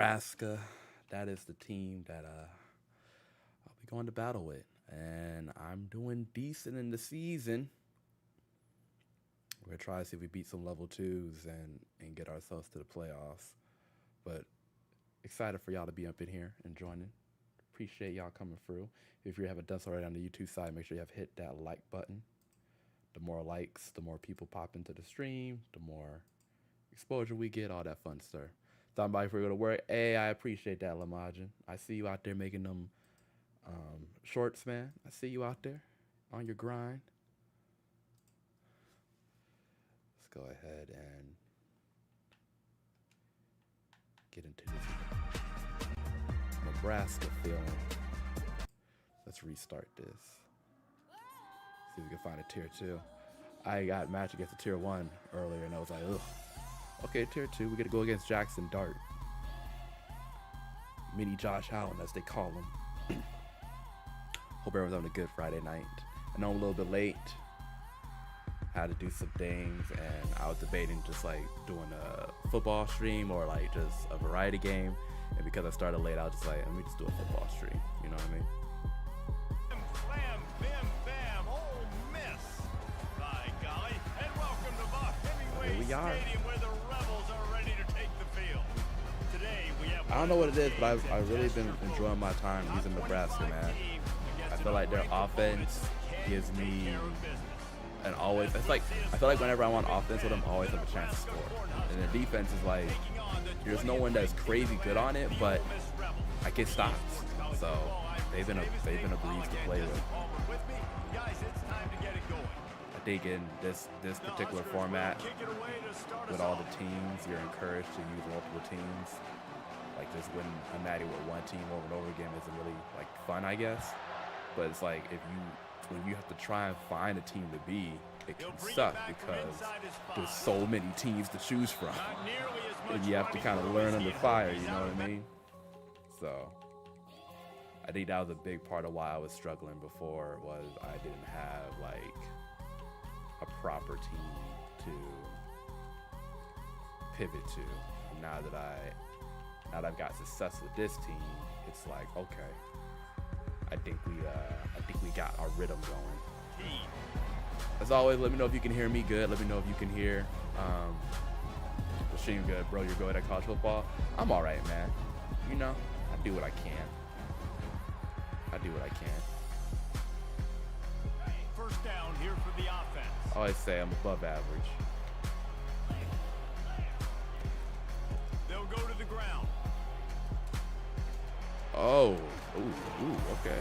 Nebraska, that is the team that I'll be going to battle with. And I'm doing decent in the season. We're going to try to see if we beat some level 2s and get ourselves to the playoffs. But excited for y'all to be up in here and joining. Appreciate y'all coming through. If you haven't done so already on the YouTube side, make sure you have hit that like button. The more likes, the more people pop into the stream, the more exposure we get, all that fun stuff. Somebody for you to work. Hey, I appreciate that, Lamajin. I see you out there making them shorts, man. I see you out there on your grind. Let's go ahead and get into this Nebraska feeling. Let's restart this. See if we can find a tier 2. I got a match against a tier 1 earlier, and I was like, ugh. Okay, tier 2. We get to go against Jackson Dart. Mini Josh Allen, as they call him. Hope everyone's having a good Friday night. I know I'm a little bit late. Had to do some things, and I was debating just like doing a football stream or like just a variety game. And because I started late, I was just like, let me just do a football stream. You know what I mean? Bam, bam, bam, Ole Miss. By golly, and welcome to Buck Hemingway Stadium, where the Rebels are ready to take the field. Today we have. I don't know what it is, but I've really been enjoying my time using Nebraska, man. I feel like their offense gives me an always. It's like I feel like whenever I'm on offense with them, I always have a chance to score. And their defense is like there's no one that's crazy good on it, but I get stops. So they've been a breeze to play with. I think in this particular format, with all the teams, you're encouraged to use multiple teams. Like just winning a match with one team over and over again isn't really like fun, I guess. But it's like when you have to try and find a team to be, it can suck because there's so many teams to choose from, and you have to kind of learn under fire. You know what I mean? So I think that was a big part of why I was struggling before, was I didn't have like a proper team to pivot to. And now that I've got success with this team, it's like, okay, I think we got our rhythm going. As always, let me know if you can hear me good. Let me know if you can hear the stream good. Bro, you're good at college football? I'm all right, man. You know, I do what I can. First down here for the offense. I always say I'm above average. They'll go to the ground. Oh, ooh, okay.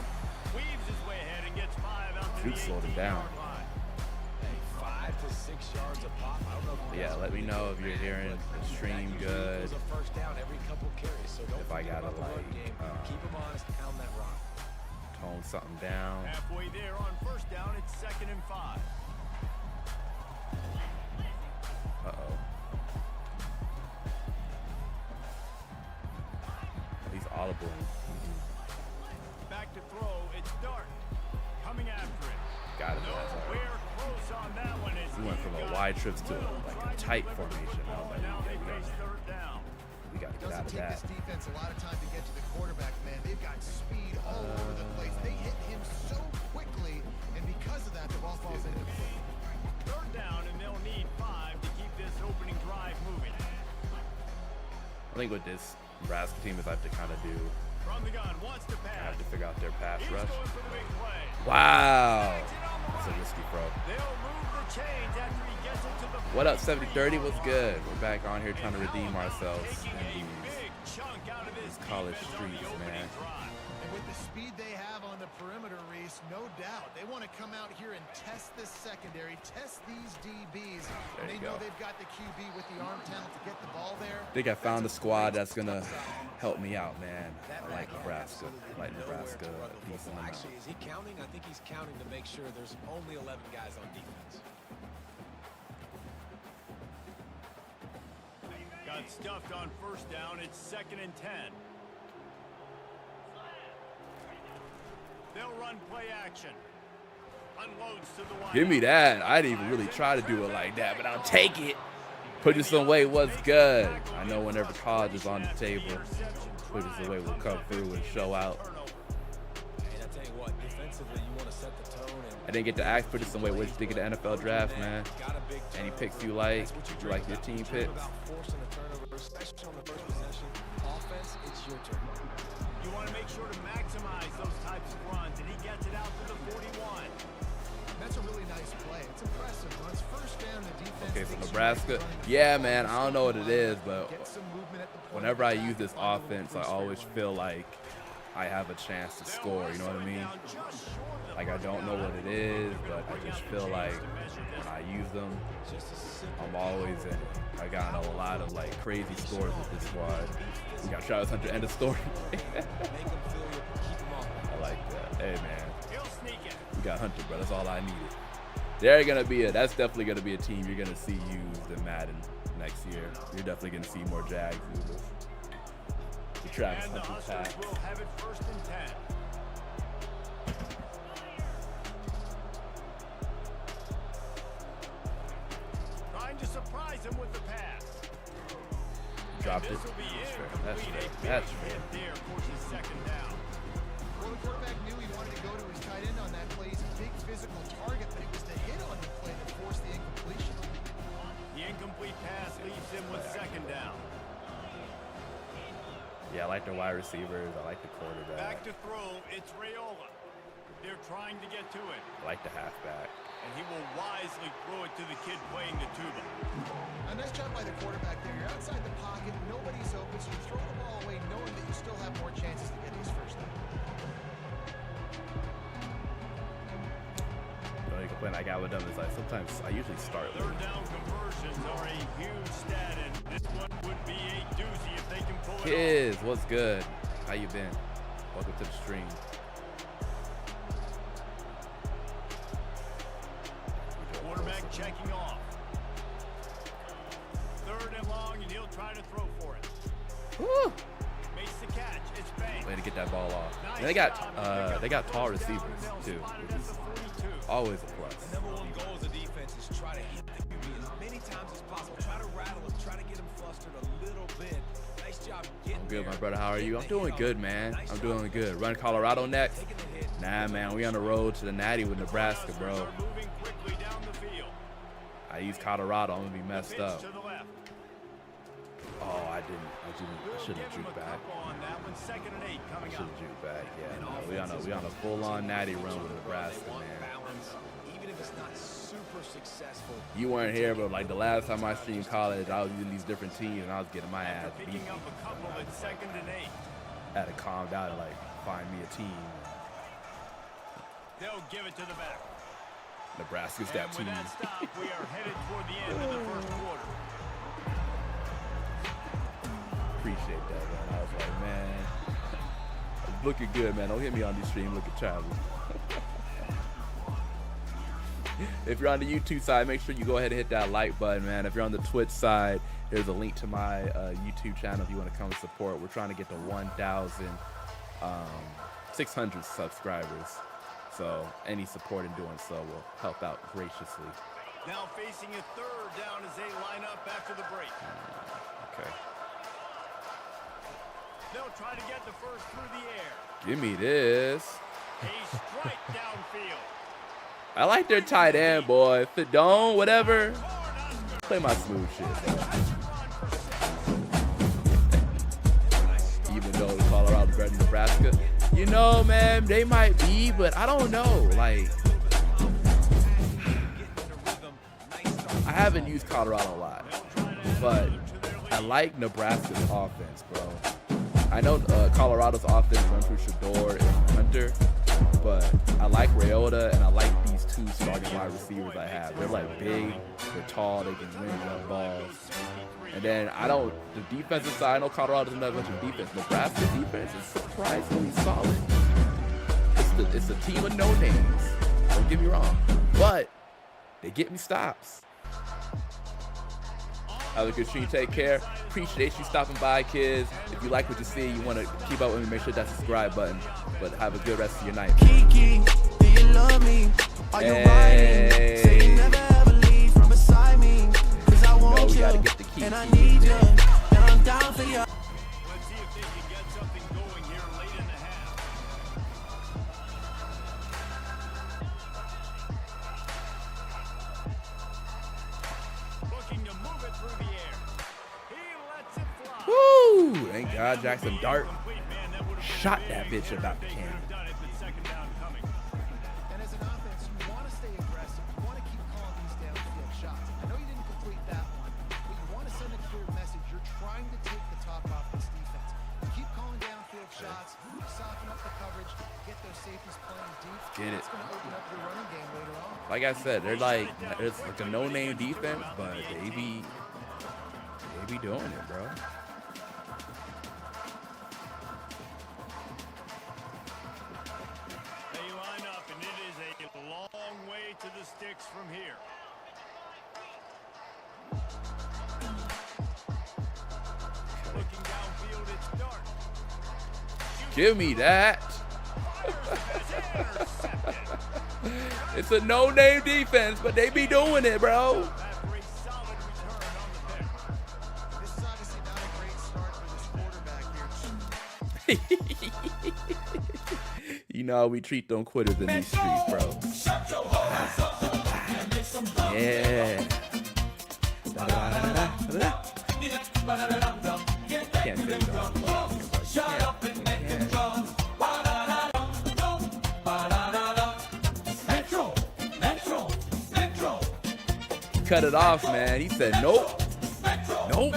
Weaves his way ahead and gets 5 out to Shoot, the slowed him down. 5 to 6 yards a pop. I don't know if Yeah, let me know if you're hearing the stream good. a first down every couple carries. So don't If I gotta keep them honest, pound that rock. Tone something down. Halfway there on first down, it's 2nd and 5. Uh-oh. He's audible. Back to throw, it's Dart. Coming after it. Got it. Nowhere close on that one. We went from a wide trips to like a tight formation. I was like, Now they face 3rd down. we got to get out of Doesn't take that. this defense a lot of time to get to the quarterback, man. They've got speed all over the place. They hit him so quickly, and because of that, the ball falls into the 3rd down, and they'll need 5 to keep this opening drive moving. I think with this Nebraska team is I have to kind of do. From the gun, wants to I pass. have to figure out their pass He's rush. going for the big play. Wow, that's a risky throw. They'll move the chains after he gets it to the What up, 7030? What's good? We're back on here trying to redeem ourselves taking in a big chunk out of this college defense on the streets, opening man. drive. And with the speed they have on the perimeter, Reese, no doubt, they want to come out here and test this secondary, test these DBs. There They you know go. they've got the QB with the arm talent to get the ball there. I think I found a squad that's gonna help me out, man. I like Nebraska. I like Nebraska a decent amount. Actually, is he counting? I think he's counting to make sure there's only 11 guys on defense. Got stuffed on first down. It's 2nd and 10. They'll run play action. Unloads to the wide. Give me that. I didn't even really try to do it like that, but I'll take it. Put some weight, what's good? I know whenever college is on the table, put some weight will come through and show out. And I tell you what, defensively, you want to set the tone. I didn't get to ask Put some weight, what did you think of the NFL draft, man? Any picks you like? Did you like your team picks? Forcing a turnover, especially on the first possession. Offense, it's your turn. You want to make sure to maximize those types of runs, and he gets it out to the 41. That's a really nice play. It's impressive. Runs first down, the defense. Okay, so Nebraska. Yeah, man, I don't know what it is, but whenever I use this offense, I always feel like I have a chance to score, you know what I mean? Like, I don't know what it is, but I just feel like when I use them, I'm always in it. I got a lot of, like, crazy scores with this squad. We got Travis Hunter, end of story. I like that. Hey, man. We got Hunter, bro. That's all I needed. That's definitely gonna be a team you're gonna see used in Madden next year. You're definitely gonna see more Jags users. The Travis Hunter pack. Will have it first and 10. Trying to surprise him with the pass. Dropped it. This will be That's incomplete. fair. That's fair. Hit there forces second down. Well, the quarterback knew he wanted to go to his tight end on that play. He's a big physical target, but it was the hit on the play that forced the incompletion. The incomplete pass leaves him with second down. Yeah, I like the wide receivers. I like the quarterback. Back to throw, it's Raiola. They're trying to get to it. I like the halfback. And he will wisely throw it to the kid playing the tuba. A nice job by the quarterback there. You're outside the pocket, nobody's open, so you throw the ball away knowing that you still have more chances to get these first down. The only complaint I got with them is like sometimes I usually start Third late. down conversions are a huge stat, and this one would be a doozy if they can pull it Kids, what's good? How you been? Welcome to the stream. off. Quarterback checking off. Third and long, and he'll try to throw for it. Woo! Makes the catch. It's Banks. Way to get that ball off. Nice And they got tall receivers too, which is always a plus. The number one goal as a defense is try to hit the QB as many times as possible. Try to rattle him, try to get him flustered a little bit. Nice job getting I'm good, there. my brother. How are you? I'm doing good, man. I'm doing good. Run Colorado next? Nah, man. We on the road to the Natty with Nebraska, bro. Moving quickly down the field. I use Colorado. I'm gonna be messed Pitch up. to the left. Oh, I should have juked back. On that one, 2nd and 8 I coming should up. have juked back. Yeah, no, we on a full-on Natty run with Nebraska, man. Balance, even if it's not super successful. You weren't here, but like the last time I streamed college, I was using these different teams and I was getting my ass beat. Picking up a couple at 2nd and 8. I had to calm down and like find me a team. They'll give it to the back. Nebraska's that And team. with that stop, we are headed toward the end of the first quarter. Appreciate that, man. I was like, man, I'm looking good, man. Don't hit me on this stream looking childish. If you're on the YouTube side, make sure you go ahead and hit that like button, man. If you're on the Twitch side, there's a link to my YouTube channel if you want to come and support. We're trying to get to 1,600 subscribers. So any support in doing so will help out graciously. Now facing a third down as they line up after the break. Okay. They'll try to get the first through the air. Give me this. A strike downfield. I like their tight end, boy. Fidone, whatever. Play my smooth shit, bro. Even though Colorado's better than Nebraska. You know, man, they might be, but I don't know. Like, I haven't used Colorado a lot, but I like Nebraska's offense, bro. I know Colorado's offense runs through Shador and Hunter, but I like Raiola and I like these two starting wide receivers I have. They're like big, they're tall, they can win jump balls. And then the defensive side, I know Colorado doesn't have much of defense. Nebraska's defense is surprisingly solid. It's a team of no names. Don't get me wrong, but they get me stops. Have a good stream. Take care. Appreciate you stopping by, kids. If you like what you see, you want to keep up with me, make sure that subscribe button. But have a good rest of your night. Kiki, do you love me? Are you riding? Say you never ever leave from beside me. 'Cause I want we you. gotta get and I need you, and I'm down for you. Let's see if they can get something going here late in the half. Looking to move it through the air. He lets it fly. Woo! Thank God Jackson Dart Complete, man. That would've been shot big that bitch if about the they could cannon. have done it, but second down coming. And as an offense, you want to stay aggressive. You want to keep calling these downfield shots. I know you didn't complete that one, but you want to send a clear message. You're trying to take the top off this defense. You keep calling downfield shots, soften up the coverage, get those safeties playing deep. Get it. It's going to open up your running game later on. Like I said, they're like, it's like a no-name defense, but they be doing it, bro. They line up, and it is a long way to the sticks from here. Looking downfield, it's Dart. Give me that. Intercepted. It's a no-name defense, but they be doing it, bro. After a solid return on the pick. This is obviously not a great start for this quarterback here. You know how we treat them quitters in these streets, bro. Yeah. Can't say that. Cut it off, man. He said nope. Nope.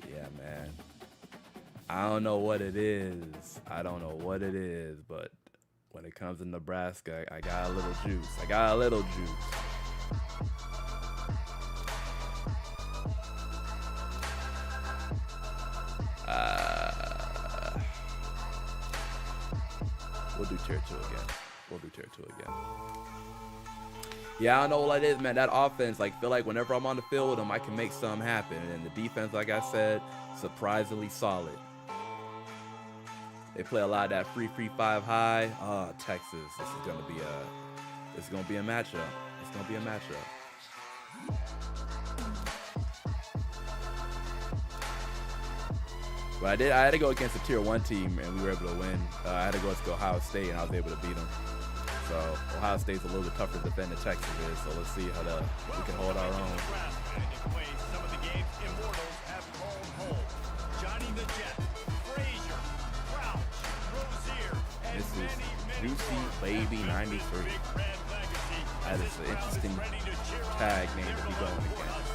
Yeah, man. I don't know what it is. I don't know what it is, but when it comes to Nebraska, I got a little juice. I got a little juice. We'll do tier 2 again. We'll do tier 2 again. Yeah, I don't know what it is, man. That offense, like, feel like whenever I'm on the field with them, I can make something happen. And the defense, like I said, surprisingly solid. They play a lot of that 3-3-5 high. Oh, Texas. This is gonna be a matchup. It's gonna be a matchup. But I had to go against a tier 1 team, and we were able to win. I had to go against Ohio State, and I was able to beat them. So Ohio State's a little bit tougher to defend than Texas is. So let's see how we can hold our own. Some of the game's immortals have called home. Johnny the Jet, Frazier, Crouch, Rozier, and This is many Juicy more. Baby 93. Big Red legacy. That is an interesting tag name to be going against.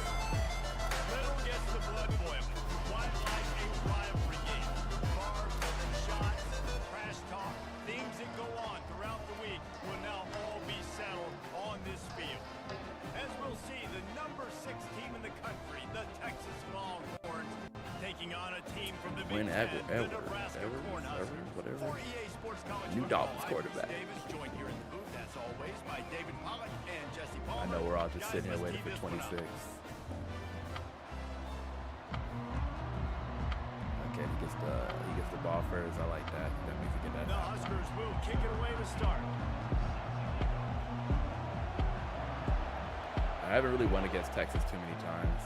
Little gets the blood boiling. Why like a rivalry game? Barbs, shots, trash talk, things that go on throughout the week will now all be settled on this field. As we'll see, the number 6 team in the country, the Texas Longhorns, taking on a team from the Big Ten, the Nebraska Cornhuskers. whatever. For EA Sports College New Football, Dolphins I'm quarterback. Bruce Davis, joined here in the booth, as always, by David Pollock and Jesse Palmer. I know we're all just Guys, sitting here let's waiting for tee this one up. 26. Okay, he gets the ball first. I like that. That means he get that. The Huskers will kick it away to start. I haven't really won against Texas too many times,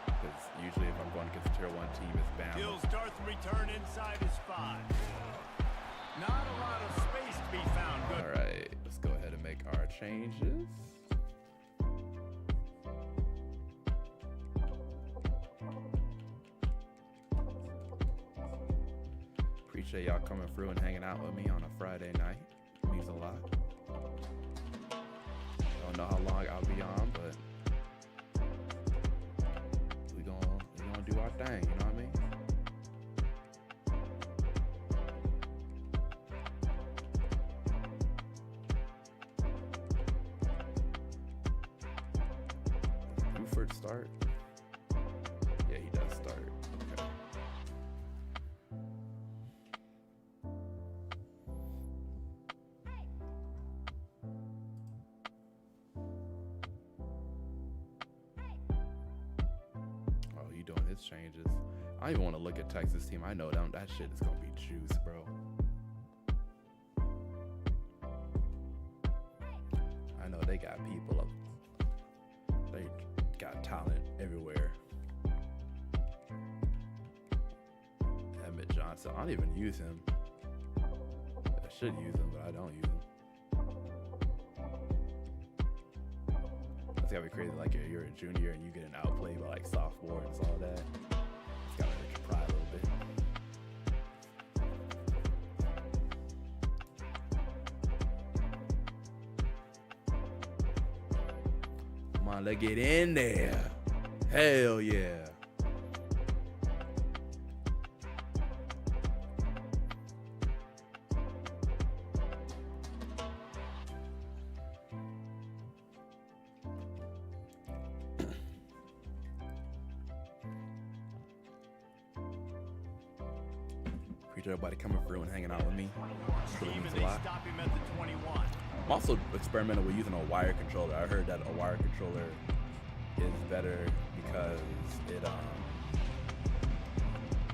because usually if I'm going against a tier 1 team, it's Bama. He'll start the return inside his 5. Not a lot of space to be found. Good. All right, let's go ahead and make our changes. Appreciate y'all coming through and hanging out with me on a Friday night. It means a lot. Don't know how long I'll be on, but we gonna do our thing. You know what I mean? Buford start? Yeah, he does start. Okay. Oh, he doing his changes. I don't even want to look at Texas team. I know that shit is gonna be juice, bro. I know they got people up. everywhere. Emmett Johnson. I don't even use him. I should use him, but I don't use him. It's gotta be crazy. Like you're a junior and you get an outplay by like sophomores and all that. It's gotta hurt your pride a little bit. Come on, let's get in there. Hell yeah. Appreciate everybody coming through and hanging out with me. Really means a lot. Stop him at the 21. I'm also experimenting with using a wire controller. I heard that a wire controller is better because it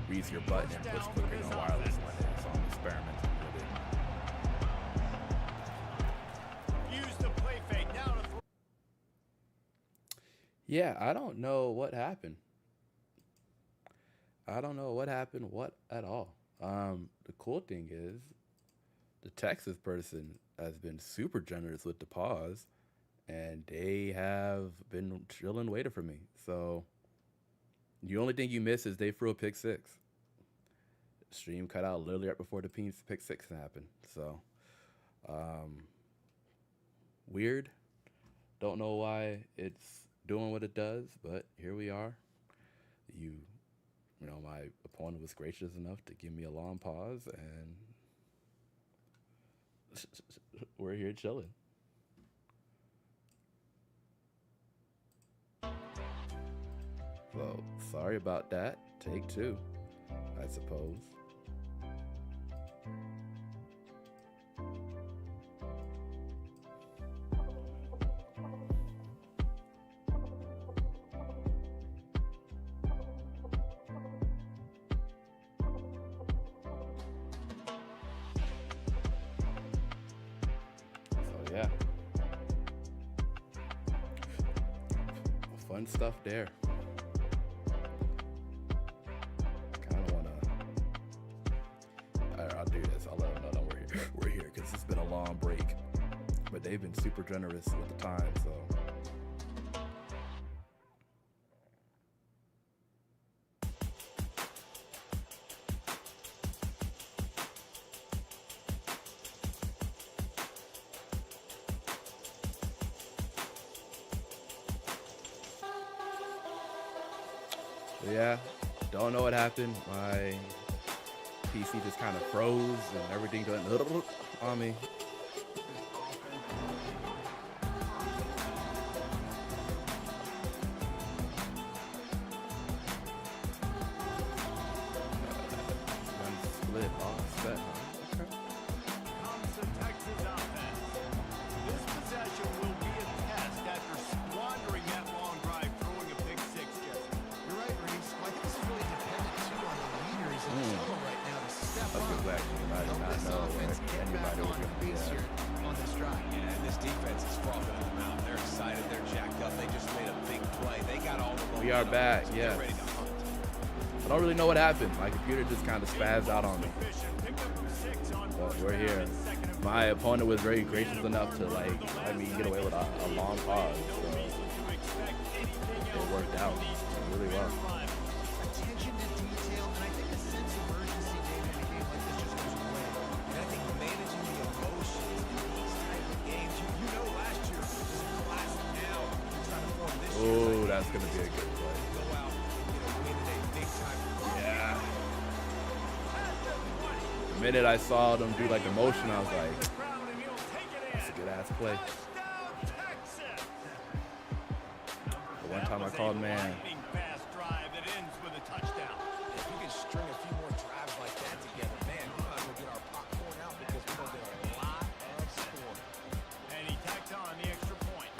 reads your button inputs quicker than a wireless one. So I'm experimenting with it. Use the play fake now to throw. Yeah, I don't know what happened. I don't know what happened, what at all. The cool thing is the Texas person has been super generous with the pause, and they have been chilling waiting for me. So the only thing you miss is they threw a pick six. Stream cut out literally right before the pick six happened. So weird. Don't know why it's doing what it does, but here we are. You know, my opponent was gracious enough to give me a long pause, and we're here chilling. So, sorry about that. Take two, I suppose. Yeah. Fun stuff there. Kind of want to... I'll do this. I'll let them know that we're here because it's been a long break. But they've been super generous with the time, so... Yeah, don't know what happened. My PC just kind of froze and everything went on me. Split offset. Okay. Comes the Texas offense. This possession will be a test after squandering that long drive, throwing a pick six. You're right, Reese. I think this is really dependent too on the leaders in the tunnel right now to step That's up. exactly. I did Help not this know offense if get anybody back was on going to do pace that. here on this drive. Yeah, and this defense is frothing them out. They're excited. They're jacked up. They just made a big play. They got all the momentum. We are back, So yes. they're ready to hunt. I don't really know what happened. My computer just kind of spazzed out on me. But we're here. My opponent was very gracious enough to let me get away with a long pause. So it worked out really well. Attention to detail, and I think a sense of urgency, David, in a game like this just goes away. And I think managing the emotions in these type of games, you know last year, this is class now. You're trying to form this year. Oh, that's going to be a good play. Go out, win today big time. Yeah. The minute I saw them do like the motion, I was like, that's a good ass play. The one time I called man. Fast drive that ends with a touchdown. If we can string a few more drives like that together, man, we might as well get our popcorn out because we're going to get a lot of scoring. And he tacked on the extra point.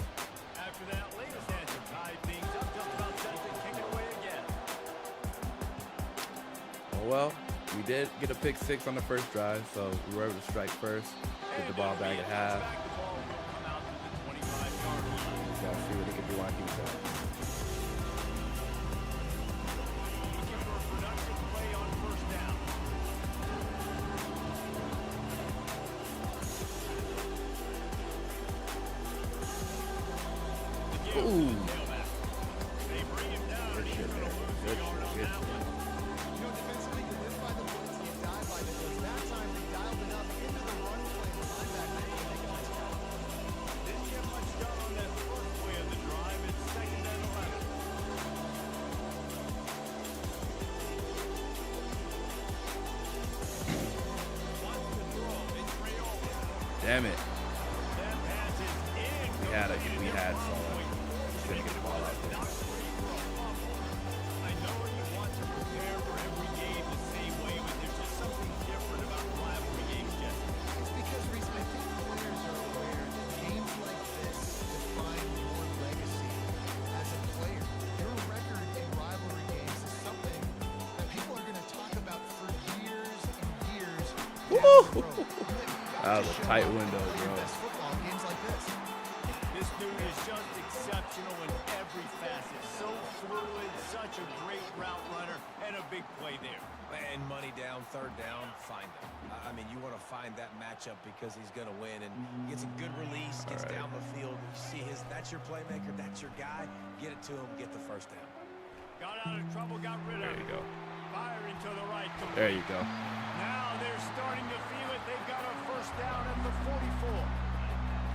After that latest answer tied things up just about set to kick it away again. Oh well, we did get a pick six on the first drive, so we were able to strike first, get the ball back at half. The ball will come out to the 25-yard line. So I'll see what he can do on defense. Ooh. They bring him down. Good He's shit going there. to lose Good the yard shit. on Good that shit. one. You know, defensively, you live by the bullets, you die by the bullets. That time they dialed it up into the run play. The linebacker didn't make a nice catch. Didn't get much done on that first play of the drive. It's 2nd and 11. Wants to throw. It's Rayola. Damn it. That pass is in. We had some. Couldn't get the ball out there. I know you want to prepare for every game the same way, but there's just something different about rivalry games, Jesse. It's because, Reese, I think players are aware that games like this define your legacy as a player. Your record in rivalry games is something that people are going to talk about for years and years down the road. That was a tight window, Play your bro. best football in games like this. This dude is just exceptional in every facet. So fluid, such a great route runner, and a big play there. And money down, 3rd down, find him. I mean, you want to find that matchup because he's going to win, and gets a good release, gets down the field. You see that's your playmaker, that's your guy. Get it to him, get the 1st down. Got out of trouble, got rid of There it. you go. Firing to the right. There you go. Now they're starting to feel it. They've got a 1st down at the 44.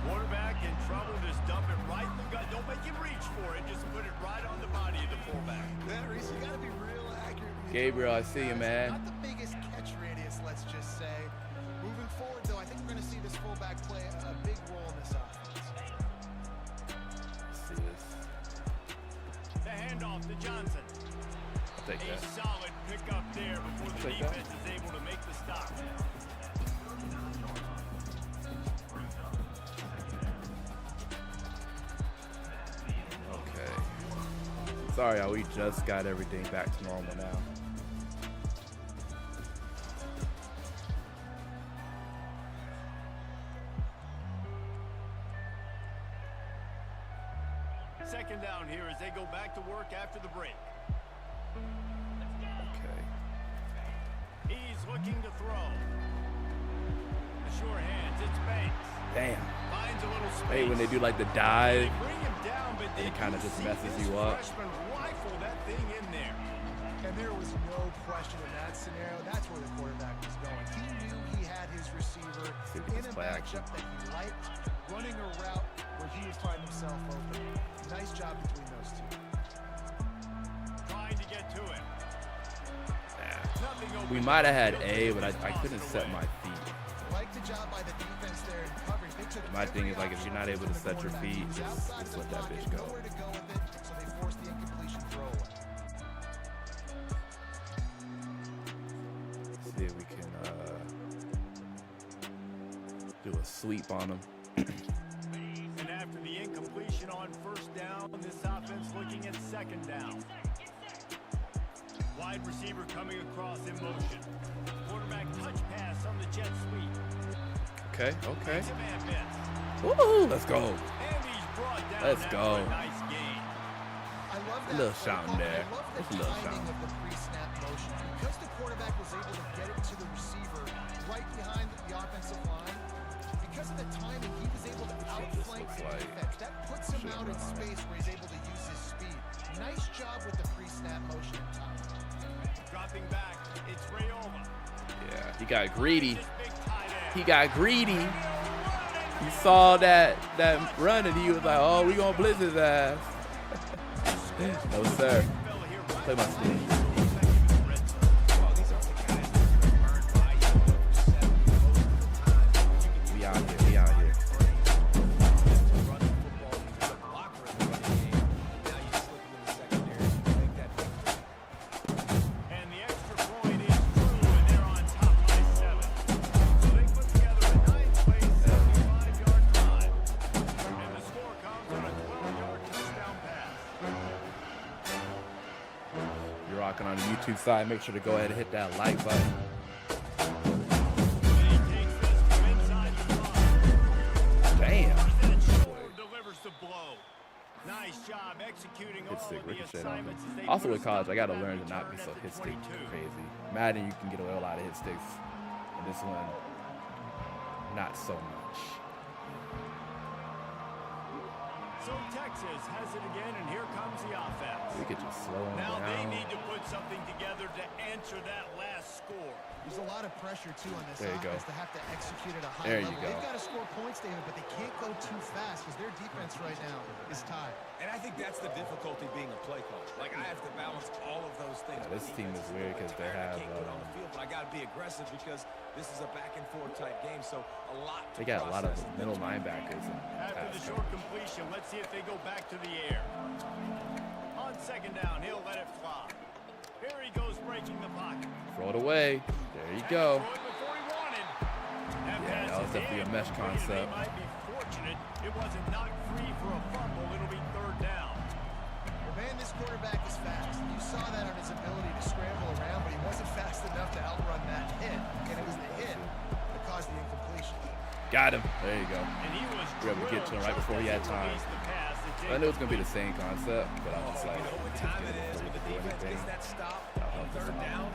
Quarterback in trouble, just dump it right in the gut. Don't make him reach for it. Just put it right on the body of the fullback. Yeah, Reese, you got to be real accurate. when you Gabriel, throw I see you, these man. guys. Not the biggest catch radius, let's just say. Moving forward, though, I think we're going to see this fullback play a big role in this offense. Let's see this. The handoff to Johnson. I'll take A that. solid pickup there before the Take that. defense is able to make the stop. Okay. Sorry, y'all. We just got everything back to normal now. Second down here as they go back to work after the break. Okay. He's looking to throw. The sure hands, it's Banks. Damn. Finds a little space. Hey, when they do like the dive, They bring him down, but they it kinda do just see messes this you up. freshman rifle that thing in there. And there was no question in that scenario. That's where the quarterback was going. He knew he had his receiver See if we in can a play action. matchup that he liked, running a route where he would find himself open. Nice job between those two. Trying to get to it. Nothing open. we might have had A, but I couldn't set my feet. Like the job by the defense there in coverage. They took My thing every is, like, if you're not option able to from the set your cornerback. He feet, was just outside of the let that pocket, bitch go. nowhere to go with it, so they forced the incompletion throwaway. See if we can do a sweep on them. And after the incompletion on 1st down, this offense looking at 2nd down. Wide receiver coming across in motion. Quarterback touch pass on the jet sweep. Okay, okay. Makes a man miss. Woo, let's go. And he's brought down. Let's that go. for a nice gain. I love that. Little play shouting call. there. I love Just a the little timing shouting. of the pre-snap motion. Because the quarterback was able to get it to the receiver right behind the offensive line, because of the timing, he was able to outflank looks the like defense. That puts him should've out in run on it. space where he's able to use his speed. Nice job with the pre-snap motion and timing. Dropping back, it's Rayola. Yeah, he got greedy. This big tight end. He got greedy. He saw that run and he was like, oh, we gonna blitz his ass. No, sir. Fella here, Play my sleeve. We out here. We out here. And the extra point is true, and they're on top by 7. So they put together a 9-play, 75-yard drive. And the score comes on a 12-yard touchdown pass. You're rocking on the YouTube side. Make sure to go ahead and hit that like button. And he takes this from inside the 5. Damn. That shoulder delivers the blow. Nice job executing Hit all stick of the ricochet on assignments as them. they Also put with a college, stop I gotta to that learn to not be return so at the hit stick 22. crazy. Madden, you can get away with a lot of hit sticks. And this one, not so much. So Texas has it again, and here comes the offense. We could just slow them Now down. they need to put something together to answer that last score. There's a lot of pressure, too, on this There you go. offense to have to execute at a high There you level. go. They've got to score points, David, but they can't go too fast because their defense right now is tied. And I think that's the difficulty being a play caller. Like, I have to balance all of those things. Yeah, this team is weird because they have. I can't put on the field, but I got to be aggressive because this is a back-and-forth type game, so a lot to They got a lot of process and middle then linebackers. And After the pass short coverage. completion, let's see if they go back to the air. On second down, he'll let it fly. Here he goes, breaking the pocket. Throw it away. There you go. Throw it before he wanted. Yeah, that was pass is definitely a in. mesh concept. They might be fortunate it wasn't knocked free for a fumble. It'll be third down. Well, man, this quarterback is fast. You saw that on his ability to scramble around, but he wasn't fast enough to outrun that hit, and it was the hit that caused the incompletion. Got him. There you go. And he was We were able to get to him right drilled before he had just as time. released the pass. I knew it was going to be the same concept, but I was like, You know what time it is when the defense anything. gets that stop That'll on help us third out. down,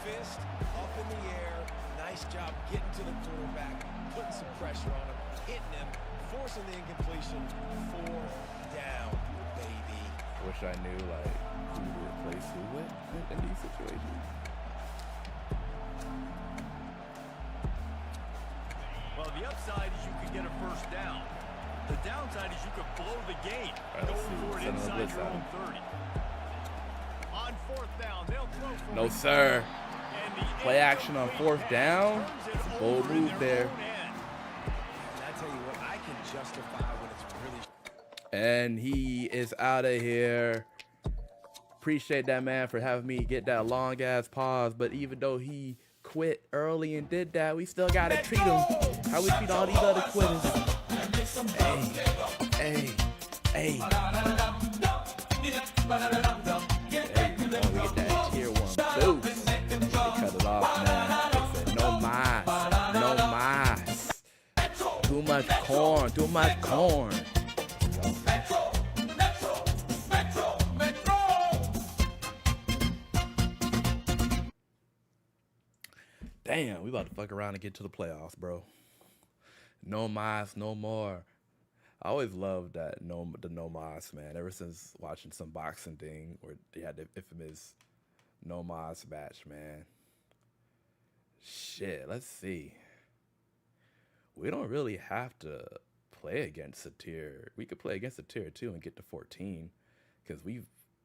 fist up in the air. Nice job getting to the quarterback, putting some pressure on him, hitting him, forcing the incompletion. Fourth down, baby. wish I knew like who to replace who with in these situations. Well, the upside is you could get a first down. The downside is you could blow the game Right, let's going see. for it Send him a inside blitz your at own him. 30. On fourth down, they'll throw for No, it. sir. And the Play action on fourth down. turns it It's a bold over in move their there. own end. And I tell you what, I can justify when it's really. And he is out of here. Appreciate that man for having me get that long ass pause. But even though he quit early and did that, we still gotta treat him how we treat all these other quitters. Hey, hey, hey. There you go. We get that tier 1 boost. They cut it off, man. They said no mas, no mas. Too much corn, too much corn. Damn, we about to fuck around and get to the playoffs, bro. No mas, no more. I always loved that the no mas, man. Ever since watching some boxing thing where they had the infamous no mas match, man. Shit, let's see. We don't really have to play against a tier. We could play against a tier 2 and get to 14, because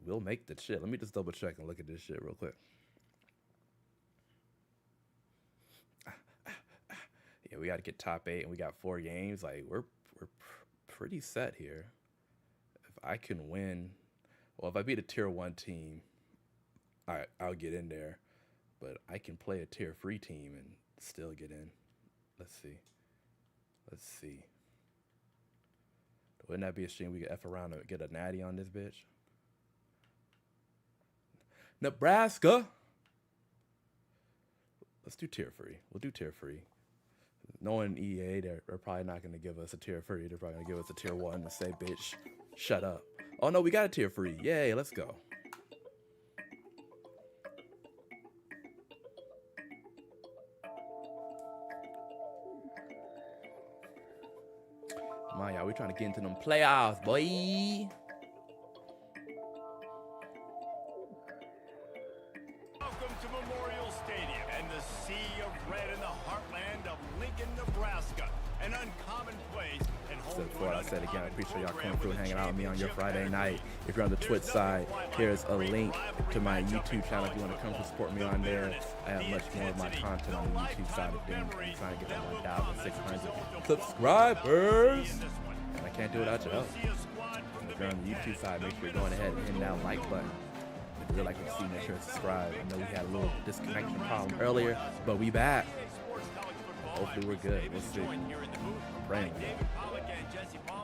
we'll make the shit. Let me just double check and look at this shit real quick. Yeah, we got to get top 8, and we got 4 games. Like we're pretty set here. If I can win, well, if I beat a tier 1 team, I'll get in there. But I can play a tier 3 team and still get in. Let's see. Wouldn't that be a shame we could F around and get a natty on this bitch? Nebraska. Let's do tier 3. We'll do tier 3. Knowing EA, they're probably not going to give us a tier 3. They're probably going to give us a tier 1 and say, bitch, shut up. Oh, no, we got a tier 3. Yay, let's go. Come on, y'all. We trying to get into them playoffs, boy. Welcome to Memorial Stadium and the sea of red in the heartland of Lincoln, Nebraska. An uncommon place and home Said to before, an I said again, I uncommon appreciate y'all program coming through with and a hanging out with me on your championship Friday night. pedigree. If you're on the Twitch There's side, nothing quite here's a like link rivalry to my matchup YouTube in channel if you want to come college support me football. on there. The I have much more of my intensity, content on the the YouTube side of lifetime things. I'm memories trying to get that to will come as a 1,600 result of subscribers. in this one. And I can't do it without your help. We'll see a squad from If you're on the YouTube side, make sure you're going ahead and hitting that like button. If you really like what you see, make sure to subscribe. I know we had a little disconnection problem earlier, but we back. Hopefully we're good. We'll see. I'm praying, yo.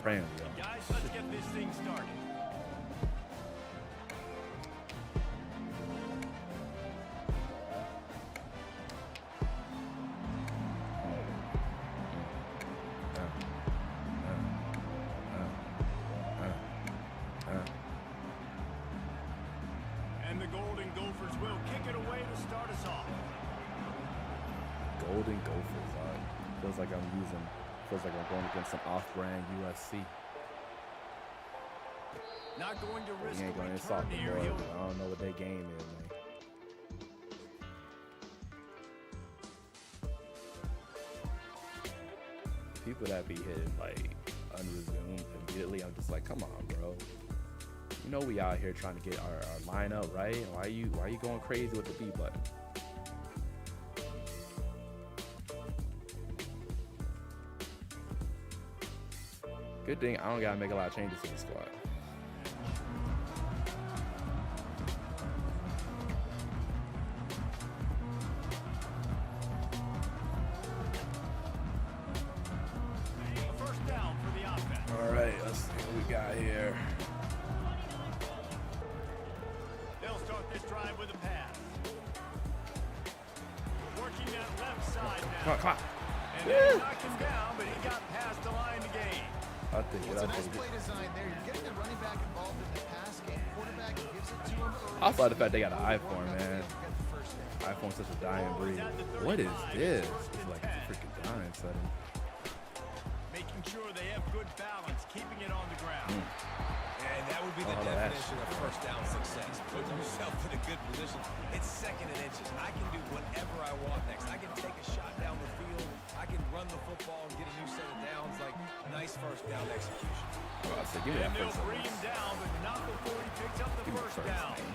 Praying, yo. Guys, let's get this thing started. And the Golden Gophers will kick it away to start us off. Golden Gophers. Feels like I'm going against some off-brand USC. Not going to risk He ain't a gonna insult return the here. boys. He'll I don't know what their game is, man. People that be hitting like unresumed immediately, I'm just like, come on, bro. You know we out here trying to get our lineup right. Why are you going crazy with the B button? Good thing I don't gotta make a lot of changes to the squad. first down for the offense. All right, let's see what we got here. They'll start this drive with a pass. Working that left side Come on, now. come on. And they knocked him down, but he got past the line to gain. I think It's a it. nice play design there. You're getting the running back involved in the pass game. Quarterback gives it to him early. I also like the fact they got an iPhone, Warm up man. and get the first down. iPhone's such a dying breed. What is this? It's like a freaking dying setting. Making sure they have good balance, keeping it on the ground. And that would be the Oh, that's- definition of first down success. Putting yourself in a good position. It's second and inches. I can do whatever I want next. I can take a shot down the field. I can run the football and get a new set of downs. Like, nice first down execution. Oh, I said, give me And that they'll first bring him down, but not before he picks up the Give me the first first, down. man.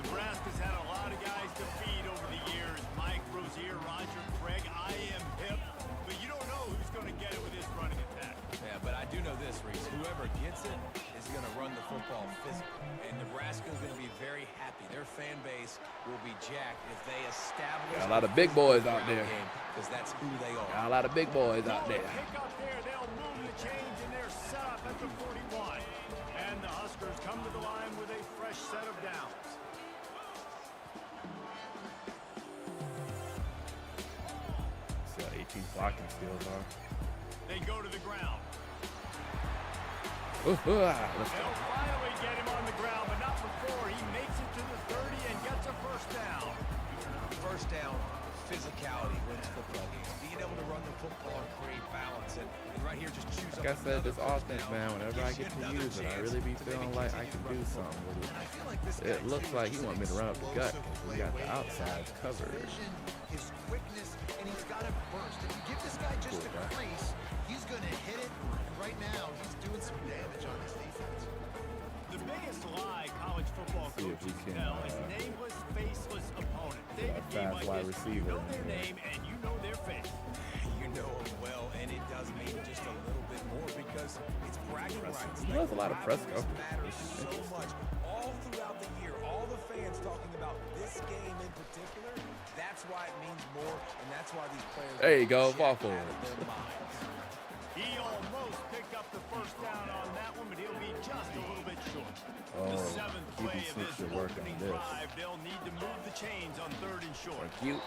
Nebraska's had a lot of guys to feed over the years. Mike Rozier, Roger Craig, I am hip. But you don't know who's going to get it with this running attack. Yeah, but I do know this, Reese. Whoever gets it is going to run the football physically. And Nebraska's going to be very happy. Their fan base will be jacked if they establish Got a lot of big boys out there. because that's who they are. Got a lot of big boys out there. Pick up there, they'll move the chains, and they're set up at the 41. And the Huskers come to the line with a fresh set of downs. See how 18 blocking skills are. They go to the ground. Let's go. They'll finally get him on the ground, but not before he makes it to the 30 and gets a first down. First down, physicality wins football games. Being able to run the football and create balance. And right here, just choose Like I up said, this another first offense, down. man, whenever I Gives you get to another use it, I chance really be to feeling maybe like I continue can to do run the something with And I it. feel like this It guy, looks too, like is he just want an me to run up the gut explosive because we got the playmaker. outsides His covered. vision, his quickness, and he's got a burst. If you give this guy just Cool, a bro. crease, he's going to hit it. And right now, he's doing some damage on this defense. The biggest lie college football See if we coaches can, tell is nameless, faceless opponent. Take a team fast like wide this, you receiver know in their there. name and you know their face. You know him well, and it does mean just a little bit more because it's bragging rights. He does a lot of press Rivalries coverage. matter so much all throughout the year. All the fans talking about this game in particular. That's why it means more, and that's why these players. There you go, jack fall out forward. of their minds. He almost picked up the first down on that one, but he'll be just a little bit short. Oh, The seventh keep play him of this switch to work on opening this. drive, they'll need to move the chains on 3rd and short. Cute.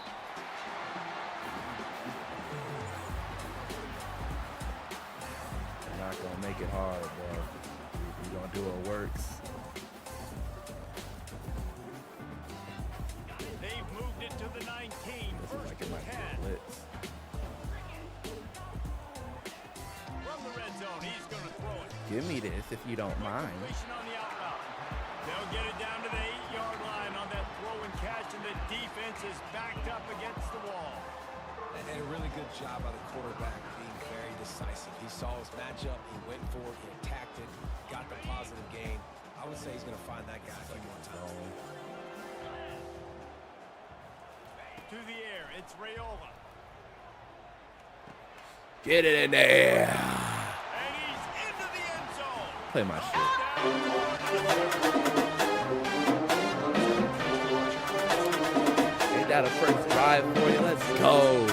We're not gonna make it hard, bro. We're gonna do what works. They've moved it to the 19. This is First like it and might be 10. a blitz. From the red zone, he's going to throw it. Give me this if you don't mind. Completion on the out route. They'll get it down to the 8-yard line on that throw and catch, and the defense is backed up against the wall. And a really good job by the quarterback being very decisive. He saw his matchup, he went for it, he attacked it, got the positive gain. I would say he's going to find that guy a few more times. To the air, it's Rayola. Get it in there. And he's into the end zone. Play my shit. Ain't that a first drive for you? Let's go.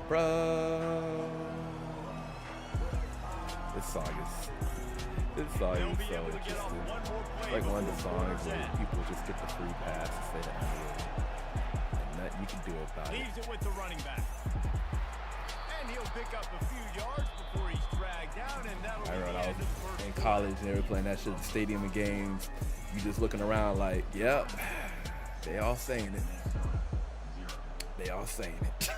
bro. This song is so interesting. It's like one of the songs where people just get the free pass instead of unreal. And nothing you can do about it. Leaves it with the running back. And he'll pick up a few yards before he's dragged down, and that'll I be remember the I end of the was first in quarter. college and they were playing that shit at the stadium and games. You just looking around like, yep, they all saying it. They all saying it.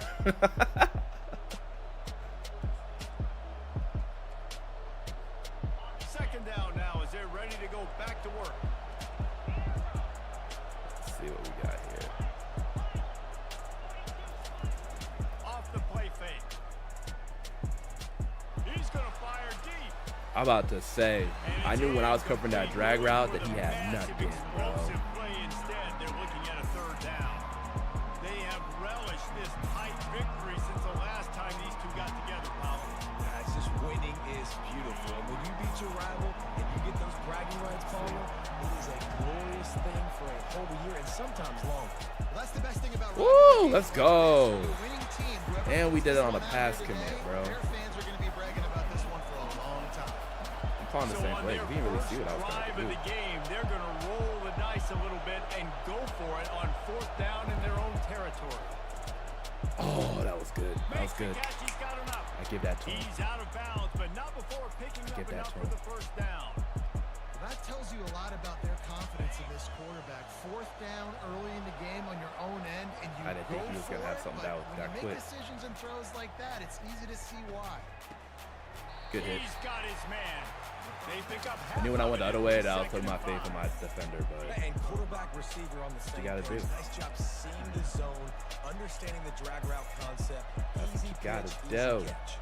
Second down now as they're ready to go back to work. Let's see what we got here. Off the play fake. He's going to fire deep. I'm about to say, I knew when I was covering that drag route that he had nothing, bro. Explosive play instead. They're looking at a third down. They have relished this tight victory since the last time these two got together, Powell. It's just winning is beautiful. And when you beat your rival and you get those bragging rights, Paulo, it is a glorious thing for a whole year and sometimes longer. Well, that's the best thing about Woo, let's go. The winning team, whoever And we did it on a puts this pass one out commit, today, bro. Their fans are going to be bragging about this one for a long time. I'm calling the So same on play. their We didn't really first see what I was drive going of to the do. game, they're going to roll the dice a little bit and go for it on fourth down in their own territory. Oh, that was good. That was Makes the good. catch, he's got enough. I give that to him. He's out of bounds, but not before picking Give up that enough to for him. the first down. Well, that tells you a lot about their confidence in this quarterback. Fourth down early in the game on your own end, and you I didn't think he was going gonna to have something but that when you quick. make decisions and throws like that, it's easy to see why. Good hit. He's got his man. They pick up I knew when I went the other way that I would put second my and faith in 5. my defender, but And quarterback receiver on the same you gotta page. do. Nice job seeing the zone, understanding the drag route concept. That's what Easy you gotta pitch, do. easy catch.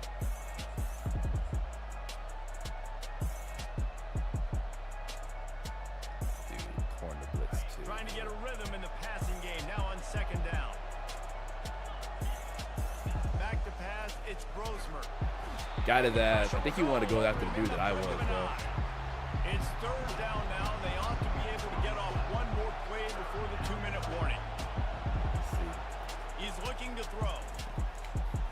dude, corner blitz too. Trying to get a rhythm in the passing game now on second down. Back to pass, it's Brosmer. Got his ass. I think he wanted to go after the dude that I was, bro. It's third down now. They ought to be able to get off one more play before the 2-minute warning. Let's see. He's looking to throw.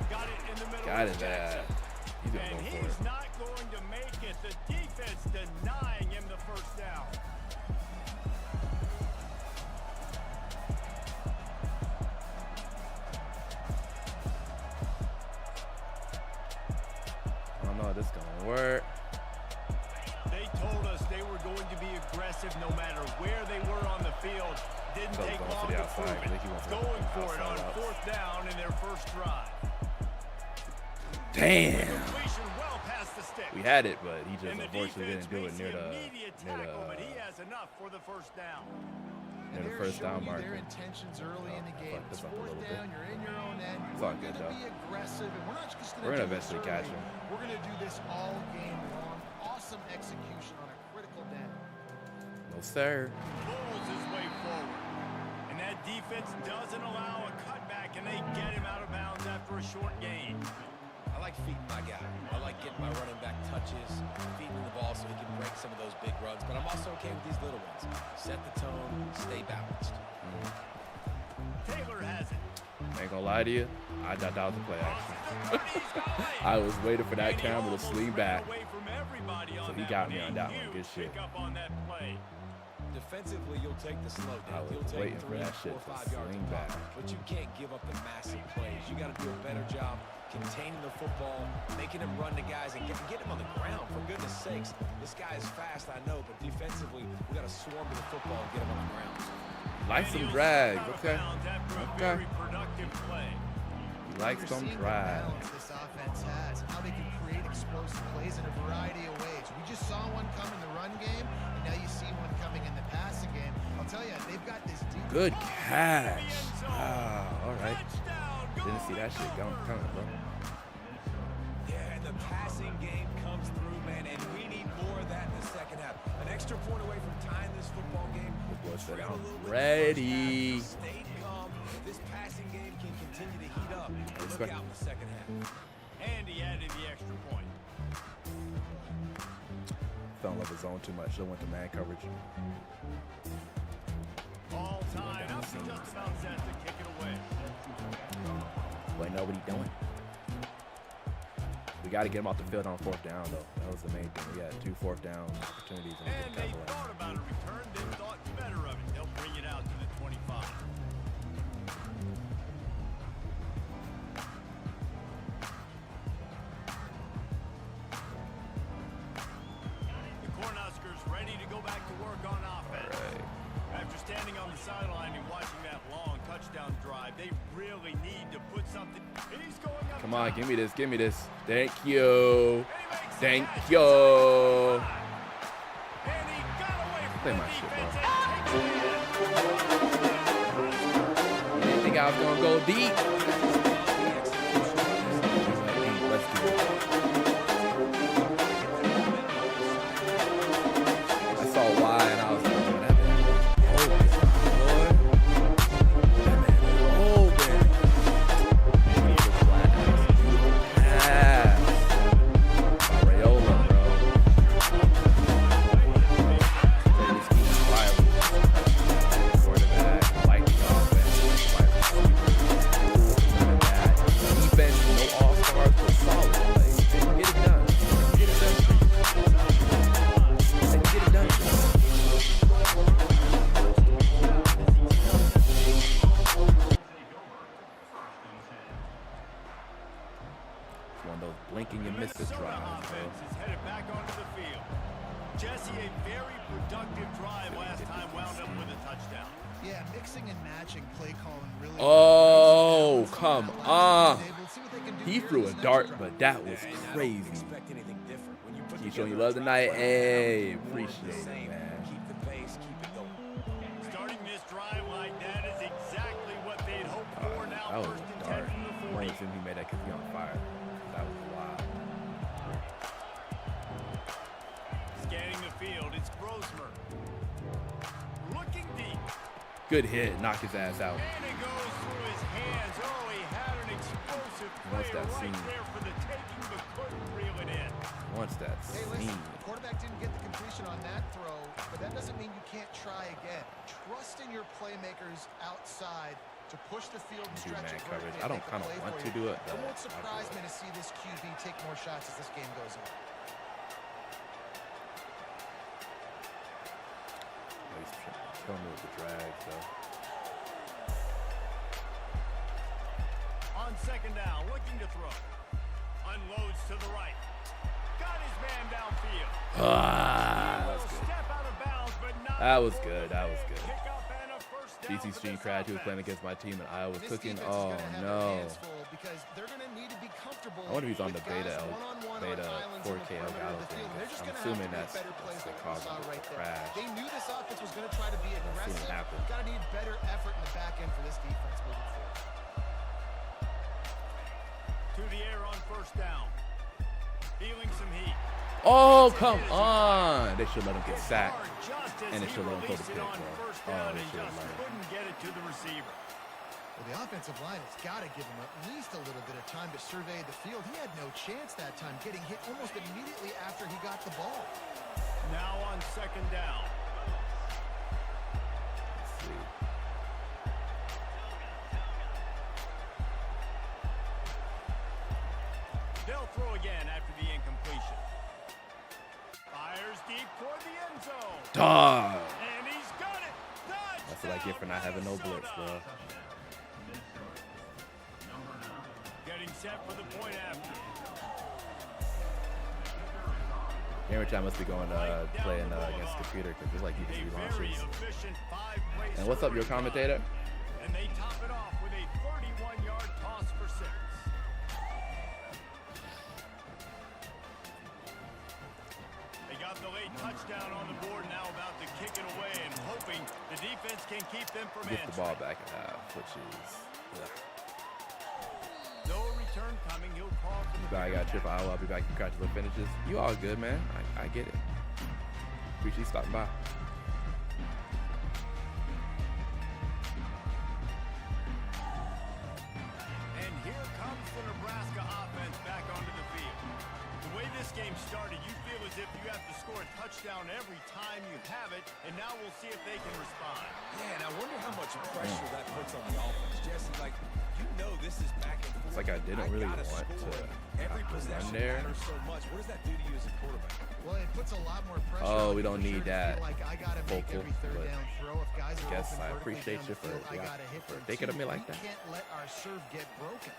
Got it in the middle. Got of his Jackson. ass. He's gonna And go for he's it. not going to make it. The defense denying him the first down. I don't know if this is gonna work. They told us they were going to be aggressive no matter where they were on the field. Didn't So take going to long the to outside. prove I think he it. wants to Going go for it on outside routes. fourth down in their first drive. Damn. Completion well past the stick. We had it, but he just And the unfortunately defense didn't do it makes near the the immediate tackle, but he has enough for the first down. near the They're first down showing you marker. their intentions early in the I game. fucked It's this up a fourth little down, bit. you're in your own end. It's all We're good, gonna though. be aggressive, and we're not just gonna We're gonna do this eventually catch early. him. We're gonna do this all game long. Awesome execution on a critical down. No sir. Pulls his way forward. And that defense doesn't allow a cutback, and they get him out of bounds after a short gain. I like feeding my guy. I like getting my running back touches, feeding him the ball so he can break some of those big runs. But I'm also okay with these little ones. Set the tone, stay balanced. Taylor has it. Ain't gonna lie to you. I thought that was a play action. He's got it. I was waiting for that And he camera to almost swing ran back. away from everybody on So he that got one. me on A that one. huge Good shit. pick up on that play. Defensively, you'll take the slow I down. was You'll take waiting for 3, that 4, shit to 5 yards swing of pop. back. But you can't give up the massive plays. You got to do a better job containing the football, making him run to guys, and get him on the ground. For goodness sakes, this guy is fast, I know, but defensively, we got to swarm to the football and get him on the ground. Like And some he'll drags. step out of Okay. bounds after a Okay. very productive play. He likes You're some seeing the drags. balance this offense has, and how they can create explosive plays in a variety of ways. We just saw one come in the run game, and now you see one coming in the passing game. I'll tell you, they've got this deep. Good catch. Ah, all right. Touchdown, Didn't see that shit coming, bro. Yeah, and the passing game comes through, man, and we need more of that in the second half. An extra point away from tying this football game. The boy said, Bring it a I'm little bit ready. first half, stay calm. This passing game can continue to heat up. Look Respect. out in the second half. And he added the extra point. Fell in love with zone too much. Should have went to man coverage. All tied up. He just about set to kick it away. Boy, know what he doing. We got to get him off the field on 4th down, though. That was the main thing. We had 2 4th down opportunities. And they thought about a return, then thought better of it. They'll bring it out to the 25. The Cornhuskers ready to go back to work on offense. After standing on the sideline and watching that long touchdown drive, they really need to put something. He's going up. Come on, give me this, give me this. Thank you. Thank you. Play my shit, bro. You didn't think I was gonna go deep? Let's do it. I saw why and I was like, oh, that man is open, boy. That man is open. Pass. Rayola, bro. This team's wild. Quarterback, like the offense, wide receiver. Defense, no all-stars, but solid. Like, they can get it done. Get it done. They can get it done. It's one of those blinking and miss it drives, bro. Offense is headed back onto the field. Jesse, a very productive drive last time, wound up with a touchdown. Yeah, mixing and matching play calling really. Oh, come on. We'll see what they can do He here threw in a this dart, next but drive. that was And I don't crazy. expect anything different. When you put Keep showing you together love a tonight. drive like Hey, that, appreciate it, same. man. Keep the pace, keep it going. Starting this drive like that is exactly what they'd hoped for. Now That was first and 10 dark. from the I 40. assume he made that because he on fire. That was wild. Scanning the field, it's Brosmer. Looking deep. Good hit. Knock his ass out. And it goes through his hands. Oh, he had an explosive What's player that right scene? there for the taking, but couldn't reel it in. Once that's Hey, listen, seen. the quarterback didn't get the completion on that throw, but that doesn't mean you can't try again. Trust in your playmakers outside to push the field and Do stretch man it coverage. vertically I and don't make a kind of play want for to you. do it, It but won't I'll surprise do me it. to see this QB take more shots as this game goes on. He's killing me with the drags, though. On second down, looking to throw. Unloads to the right. Got his man downfield. Ah, Will step out of bounds, but not that was before good. the That was big good. pickup and a first down DC for Stream this Crash, he was offense. playing against my team, and I was This cooking. defense is Oh, gonna have their no. hands full because they're going to need to be comfortable. I wonder if he's on the with guys beta, one-on-one on beta islands in the 4K perimeter of the Elgato field. thing. They're just I'm gonna have assuming to make that's better plays the like we cause saw of the right there. crash. They knew this offense was going to try to be That aggressive. shouldn't happen. Got to need better effort in the back end for this defense moving forward. To the air on first down. Feeling some heat. Oh, come on. They should let him get sacked. Hard just as And they he should let him throw the released it pick, on bro. first Oh, down they and should have just let him. couldn't get it to the receiver. Well, the offensive line has got to give him at least a little bit of time to survey the field. He had no chance that time, getting hit almost immediately after he got the ball. Now on second down. Let's see. They'll throw again after the incompletion. Fires deep toward the end zone. Dog. And he's got it. That's what I get for not having no blitz, bro. Getting set for the point after. Every time I must be going playing against the computer because it's like A USB very launchers. efficient five-play And what's up, your surgery commentator? drive. And they top it off with a 31-yard toss for 6. They got the late touchdown on the board, now about to kick it away and hoping the defense can keep them from Get the answering. ball back at half, which is. Ugh. No return coming. He'll call for the I got a trip. I'll be back to catch the finishes. You all good, man. I get it. Appreciate you stopping by. And here comes the Nebraska offense back onto the field. The way this game started, you feel as if you have to score a touchdown every time you have it, and now we'll see if they can respond. Yeah, and I wonder how much pressure that puts on the offense. Jesse, like, you know this is back and forth. It's like I didn't really want to Every possession matters so much. What does that do to you as a quarterback? Well, it puts a lot more pressure. Oh, on we you don't for need sure to that feel like I gotta make vocal, every third but down throw. If guys are guess open I vertically appreciate down you the for field, I gotta hit them thinking of too. me like We that. can't let our serve get broken.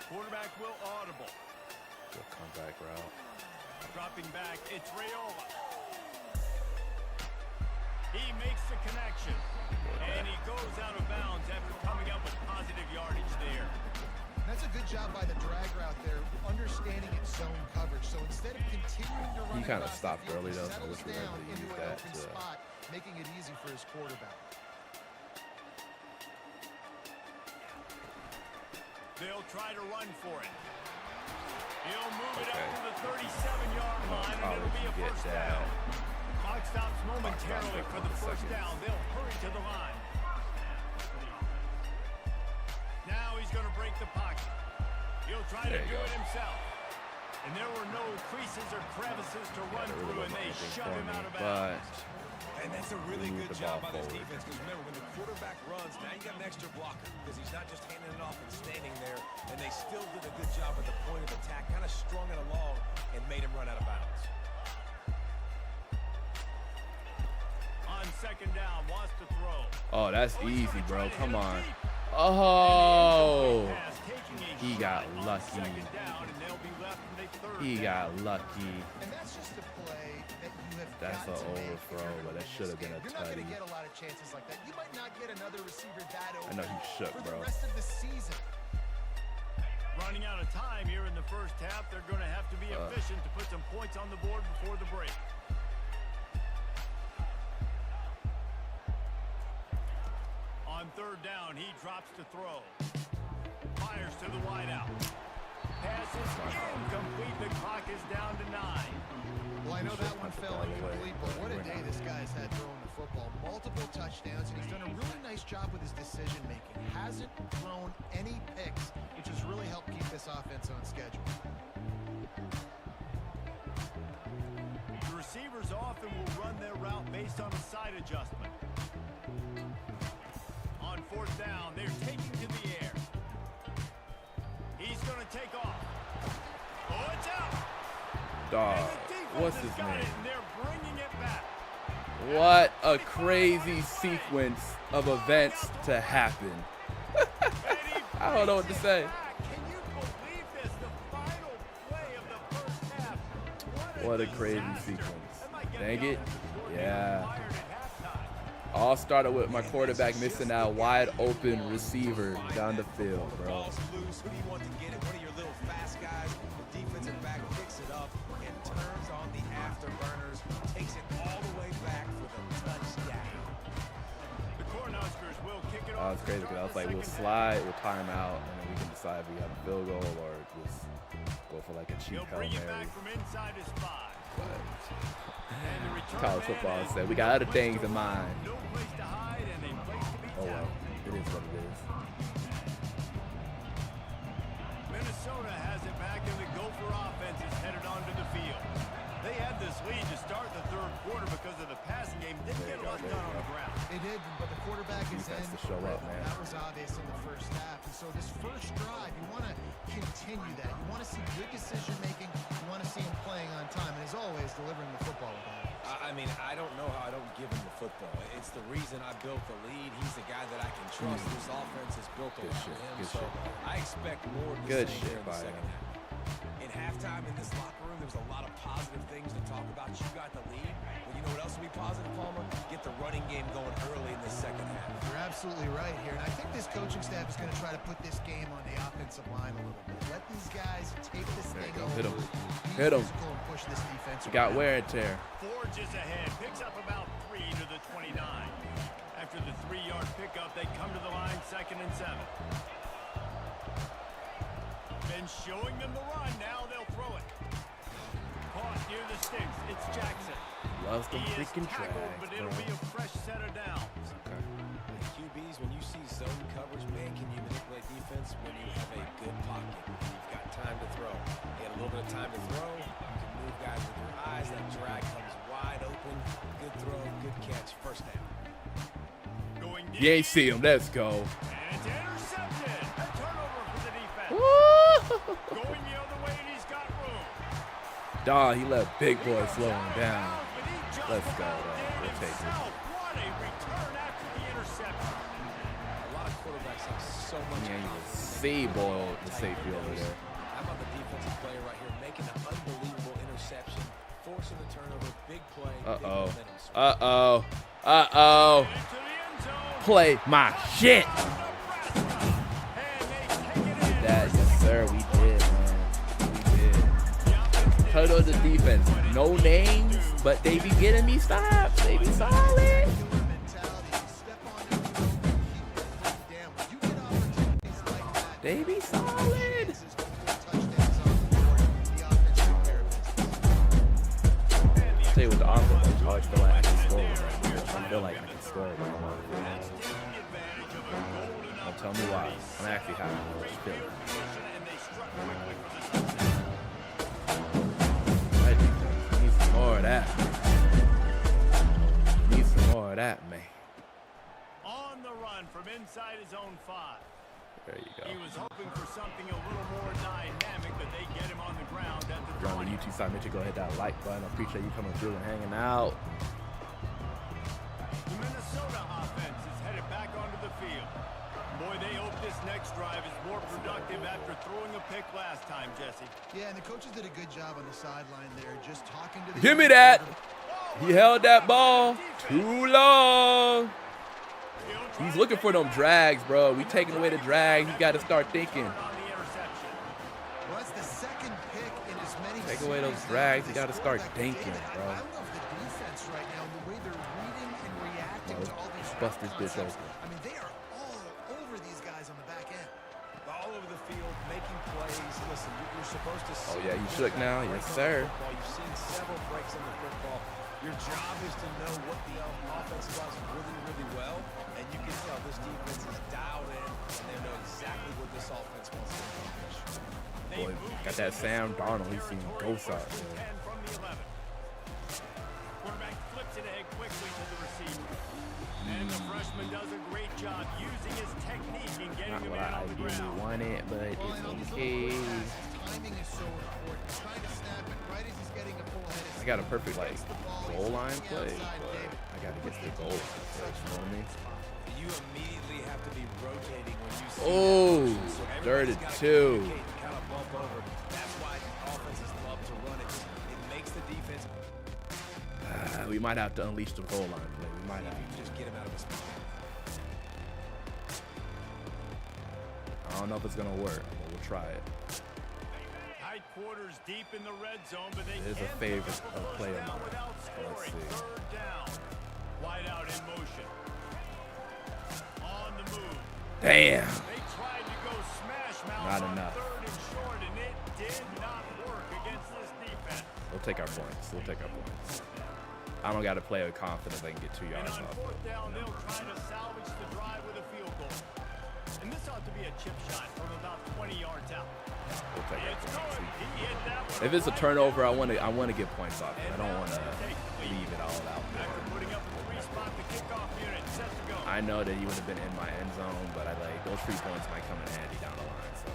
Quarterback will audible. Good comeback route. Dropping back, it's Rayola. He makes the connection. And he goes out of bounds after coming up with positive yardage there. That's a good job by the drag route there, understanding its zone coverage. So instead of continuing to run, He kind of across the stopped field, early he though, so I settles wish we were able down to into use an that open to spot, making it easy for his quarterback. They'll try to run for it. He'll move it up to the 37-yard line, and it'll be a first down. Clock stops momentarily for the first down. They'll hurry to the line. Now he's going to break the pocket. He'll try to do it himself. And there were no creases or crevices to run through, and they shove him out of bounds. And that's a really good job by this defense, because remember, when the quarterback runs, now you got an extra blocker, because he's not just handing it off and standing there, and they still did a good job at the point of attack, kind of strung it along and made him run out of bounds. On second down, wants to throw. Oh, that's easy, bro. Come on. Oh, he got lucky. He got lucky. And that's just a play that you have That's got an to make overthrow, if you're but that winning should have this been a game. You're not going tutty. to get a lot of chances like that. You might not get another receiver that open I know he shook, for bro. the rest of the season. Running out of time here in the first half. They're going to have to be efficient to put some points on the board before the break. On third down, he drops to throw. Fires to the wideout. Pass is incomplete. The clock is down to 9. Well, I know that one fell incomplete, but what a day this guy's had throwing the football. Multiple touchdowns, and he's done a really nice job with his decision-making. Hasn't thrown any picks, which has really helped keep this offense on schedule. The receivers often will run their route based on a side adjustment. On fourth down, they're taking to the air. He's going to take off. Oh, it's out. Dog, And the defense what's has his got it, name? and they're bringing it back. What a crazy sequence of events to happen. I don't know what to say. Can you believe this? The final play of the first half. What a crazy disaster. sequence. That might get Dang down it. to the score being Yeah. fired at halftime. All started with my quarterback missing that wide open receiver down the field, bro. Ball's loose. Who do you want to get it? One of your little fast guys. The defensive back picks it up and turns on the afterburners. Takes it all the way back for the touchdown. The Cornhuskers will kick it Oh, off. it's crazy because I was like, we'll slide, we'll time out, and then we can decide if we have a field goal or just go for like a cheap He'll Hail bring it Mary. back from inside his 5. But And the return college man football has said we got other no place things to in run, mind. No place to hide and a place to be Oh well, tackled. it is what it is. Minnesota has it back, and the Gopher offense is headed onto the field. They had this lead to start the third quarter because of the passing game. Didn't get a lot done on the ground. They did, but the quarterback is Defense in. to show up, man. That was obvious in the first half. And so this first drive, you want to continue that. You want to see good decision-making. You want to see him playing on time. And as always, delivering the football with that. I mean, I don't know how I don't give him the football. It's the reason I built the lead. He's the guy that I can trust. This offense is built Good around shit, him. good So shit. I expect more of the Good same shit here in the by second him. half. In halftime in this locker room, there was a lot of positive things to talk about. You got the lead. But you know what else will be positive, Palmer? Get the running game going early in the second half. You're absolutely right here. And I think this coaching staff is going to try to put this game on the offensive line a little bit. Let these guys take this There you thing go. over. Hit 'em. Be Hit 'em. physical and push this defense We got around. wear and tear. Forges ahead, picks up about 3 to the 29. After the 3-yard pickup, they come to the line, 2nd and 7. Been showing them the run, now they'll throw it. Caught near the sticks, it's Jackson. loves them He is freaking tackled, drags, but bro. it'll be a fresh set of downs. Okay. With QBs, when you see zone coverage, man, can you manipulate defense when you have a good pocket? You've got time to throw. You got a little bit of time to throw. You can move guys with your eyes. That drag comes wide open. Good throw, good catch, first down. Going deep. You ain't see him. Let's go. And it's intercepted. A turnover for the defense. Woo! Going the other way, and he's got room. Dawg, he let big boy slow him Out of down. bounds, but he just Let's go, about dog. did We'll take it. himself. What a return after the interception. A lot of quarterbacks have so much You ain't even confidence. see Boyle, the safety over there. How about the defensive player right here making an unbelievable interception, forcing the turnover, big play, big Uh-oh. momentum swing. Uh-oh. Uh-oh. Into the end zone. Play my shit. And they take it in. That, yes, sir. We did, man. We did. Cut on the defense. No names, but they be getting me stops. They be solid. Mentality. You step on it, you don't keep it down. When you get opportunities like that, They be solid. this is going to put touchdowns on the board. The offense took care of business. Tell you what, the offense, I always feel like I can score. I feel like I can score. That's taking advantage of a golden Don't tell me why. I'm actually having a little feeling. and they struck quickly for the touchdown. Right, defense. Need some more of that. Need some more of that, man. On the run from inside his own 5. There you go. He was hoping for something a little more dynamic, but they get him on the ground at the If you're on the 20. YouTube side, make sure you go hit that like button. I appreciate you coming through and hanging out. The Minnesota offense is headed back onto the field. Boy, they hope this next drive is more productive after throwing a pick last time, Jesse. Yeah, and the coaches did a good job on the sideline there, just talking to the Give me young that. quarterback. He held that ball too long. He's looking for them drags, bro. We taking away the drag. He got to start thinking. On the interception. Well, that's the second pick in as many Take away those series now drags. for You this got to start quarterback. thinking, David, bro. I love the defense right now, the way they're reading and reacting to all these Bust this bitch concepts. open. I mean, they are all over these guys on the back end. All over the field, making plays. Listen, you're supposed to see. Oh, yeah, you shook now? Yes, sir. Football. You've seen several breaks in the football. Your job is to know what the offense does really, really well. And you can tell this defense is dialed in, and they know exactly what this offense wants to accomplish. Boy, got that Sam Darnold. He's seen ghosts out there. 10 from the 11. Quarterback flips it ahead quickly to the receiver. And the freshman does a great job using his technique in getting Not the what man I on the ideally ground. wanted, but Well, it's you know, these okay. little quick passes, timing is so important. Trying to snap it right as he's getting a full head of I steam. got a perfect like Gets the ball, goal he's line looking play, outside, but David. I got to get to the goal line first. You know what I mean? You immediately have to be rotating when you see Oh, that motion. So third everybody's and gotta two. communicate and kind of bump over. That's why offenses love to run it. It makes the defense. We might have to unleash the goal line play. We might have to. Just get him out of his spot. I don't know if it's gonna work, but we'll try it. Tight quarters deep in the red zone, but they It is a can't favorite pick up a first play of down mine. without Let's scoring. see. Third down. Wide out in motion. On the move. Damn. They tried to go smash mouth Not on enough. third and short, and it did not work against this defense. We'll take our points. We'll take our points. I don't got to play with confidence. I can get 2 And yards on off. fourth down, they'll try to salvage the drive with a field goal. And this ought to be a chip shot from about 20 yards out. We'll take our It's points. good. He hit that one If it's a right turnover, there. I want to get points off it. I don't want to leave it all out there. After putting up a 3-spot, the kickoff unit set to go. I know that he would have been in my end zone, but I like those 3 points might come in handy down the line. So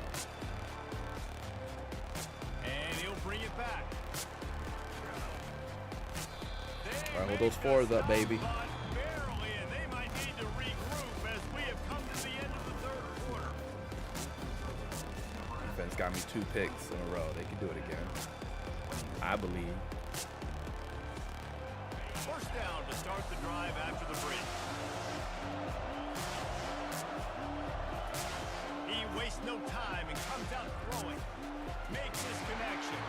And he'll bring it back. all right, hold those 4s up, baby. Barely, and they might need to regroup as we have come to the end of the third quarter. Defense got me 2 picks in a row. They can do it again. I believe. First down to start the drive after the break. He wastes no time and comes out throwing. Makes his connection.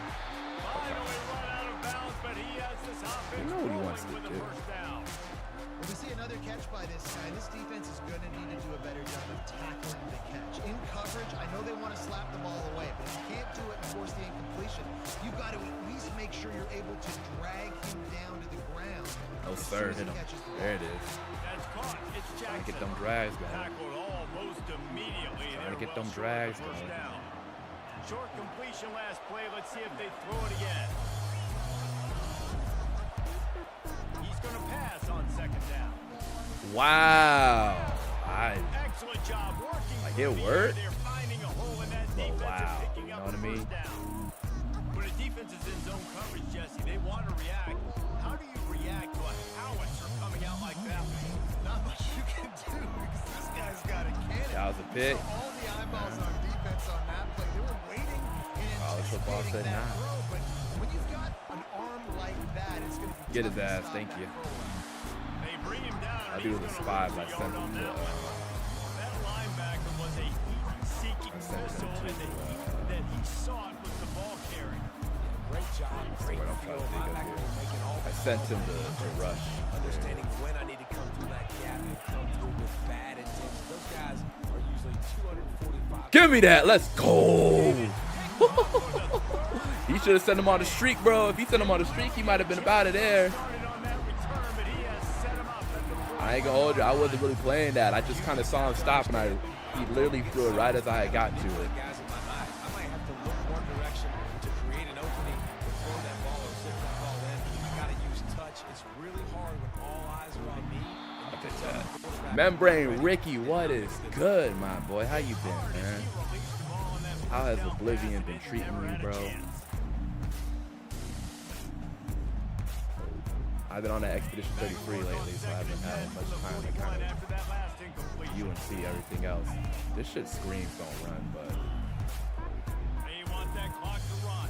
Finally run out of bounds, but he has this offense You know what he wants rolling to with a do. first down. Well, we see another catch by this guy. This defense is going to need to do a better job of tackling the catch. In coverage, I know they want to slap the ball away, but if you can't do it and force the incompletion, you've got to at least make sure you're able to drag him down to the ground. No sir, hit him. There it is. That's caught. It's Trying to Jackson. get them drags going. Tackled almost immediately. Trying to They're get them well short of drags the first going. down. Short completion last play. Let's see if they throw it again. He's going to pass on second down. Wow. Excellent job working. Like through it the worked? air. They're finding a hole in that But defense wow, and picking you up know what I the mean? first down. When a defense is in zone coverage, Jesse, they want to react. How do you react to a howitzer coming out like that? Not much you can do because this guy's got a cannon. That was a pick. So all the eyeballs on defense on that play, they were waiting and College football anticipating said that nah. throw. But when you've got an arm like that, it's going to be Get tough his to ass, stop thank that you. throw. They bring him down. I and do he's the gonna spy lose by a yard sending on him that to, one. That linebacker was a heat-seeking I sent him missile, to, and the heat that he sought was the ball carrier. Great job. Great what I'm trying field. to think of Linebacker here. making all I the sent him calls. to rush. Understanding when I need to come through that gap and come through with bad intentions. Those guys are usually 245. Give me that. Let's go. He should have sent him on the streak, bro. If he sent him on the streak, he might have been about it there. Started on that return, but he has set him up at the I ain't gonna hold you. I wasn't really playing that. I just kind of saw him stop, and he literally threw it right as I had gotten to it. Guys in my mind, I might have to look one direction to create an opening to throw that ball or zip that ball in. I gotta use touch. It's really hard when all eyes are on me. And you can tell the quarterback- Membrane Ricky, what is good, my boy? How you been, man? How has Oblivion been treating you, bro? I've been on that Expedition 33 lately, so I haven't had much time to kind of view and see everything else. This shit screams don't run, but They want that clock to run.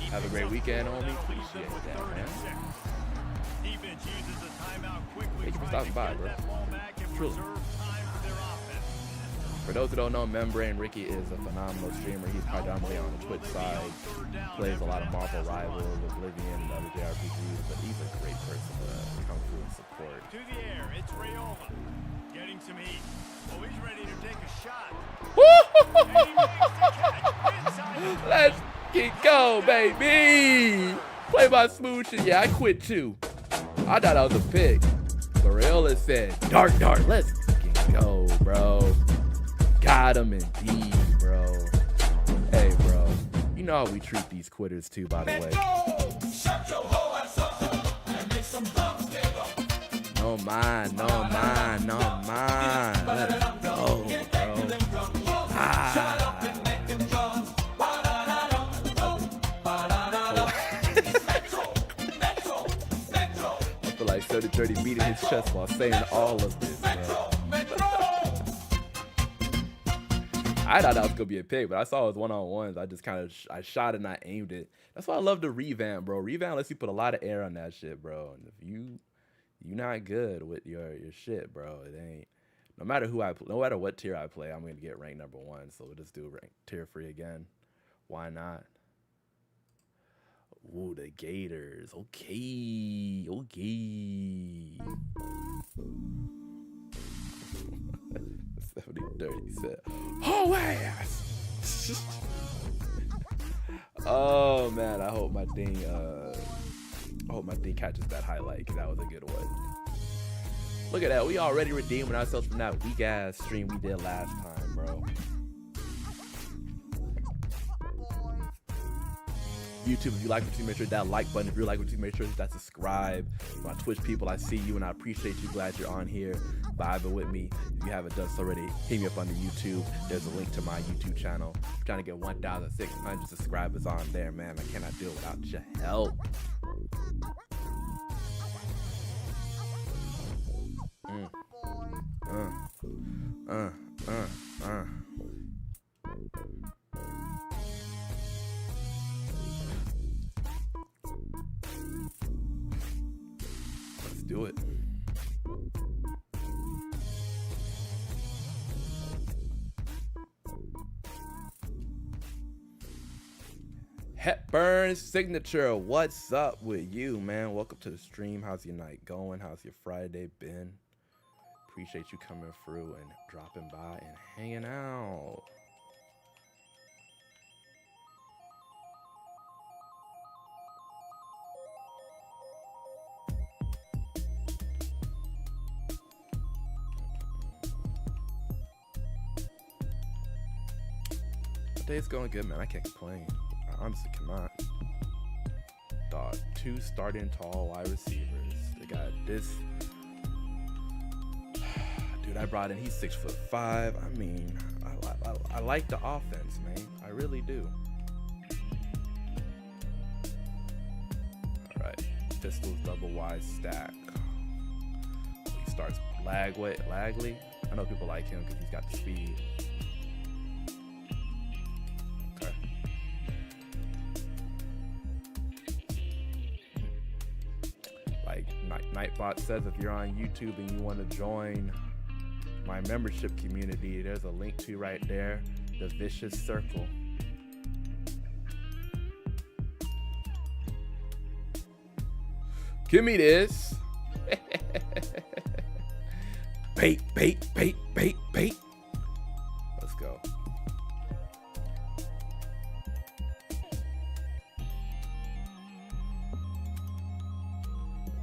He have a picks great up weekend, four. homie. That leaves them Appreciate with that, 3rd man. and 6. Defense uses the timeout quickly. Thank you for trying stopping to by, get bro. that ball back and Truly. preserve time for their offense. For those who don't know, Membrane Ricky is a phenomenal streamer. He's predominantly on the Twitch side. Plays a lot of Marvel Rivals, Oblivion, and other JRPGs, but he's a great person to come through and support. To the air, it's Rayola. Getting some heat. Oh, he's ready to take a shot. And he makes the catch inside the Let's get go, baby! Play my smooth shit. Yeah, I quit too. I thought that was a pick. Barilla said, dart, let's fucking go, bro. Got him indeed, bro. Hey, bro. You know how we treat these quitters too, by the way. No mind. Let's go, bro. I feel like 30-30 beating his chest while saying all of this, bro. I thought that was gonna be a pick, but I saw it was one-on-ones. I just kind of I shot it and I aimed it. That's why I love the revamp, bro. Revamp lets you put a lot of air on that shit, bro. And if you not good with your shit, bro, it ain't. No matter what tier I play, I'm gonna get ranked number 1. So we'll just do rank tier 3 again. Why not? Ooh, the Gators. Okay. 70-30 said, oh ass. Oh man, I hope my thing catches that highlight, because that was a good one. Look at that, we already redeeming ourselves from that weak ass stream we did last time, bro. YouTube, if you like what you make sure that like button. If you like what you make sure that subscribe. My Twitch people, I see you and I appreciate you. Glad you're on here vibing with me. If you haven't done so already, hit me up on the YouTube. There's a link to my YouTube channel. I'm trying to get 1,600 subscribers on there, man. I cannot do it without your help. Let's do it. Hepburn signature. What's up with you, man? Welcome to the stream. How's your night going? How's your Friday been? Appreciate you coming through and dropping by and hanging out. Day's going good, man. I can't complain. I honestly cannot. Dog, 2 starting tall wide receivers. They got this dude I brought in. He's 6'5". I mean, I like the offense, man. I really do. All right, Pistols double wide stack. He starts Lagley. I know people like him because he's got the speed. Nightbot says if you're on YouTube and you want to join my membership community, there's a link to right there, the Vicious Circle. Give me this. Bait. Let's go.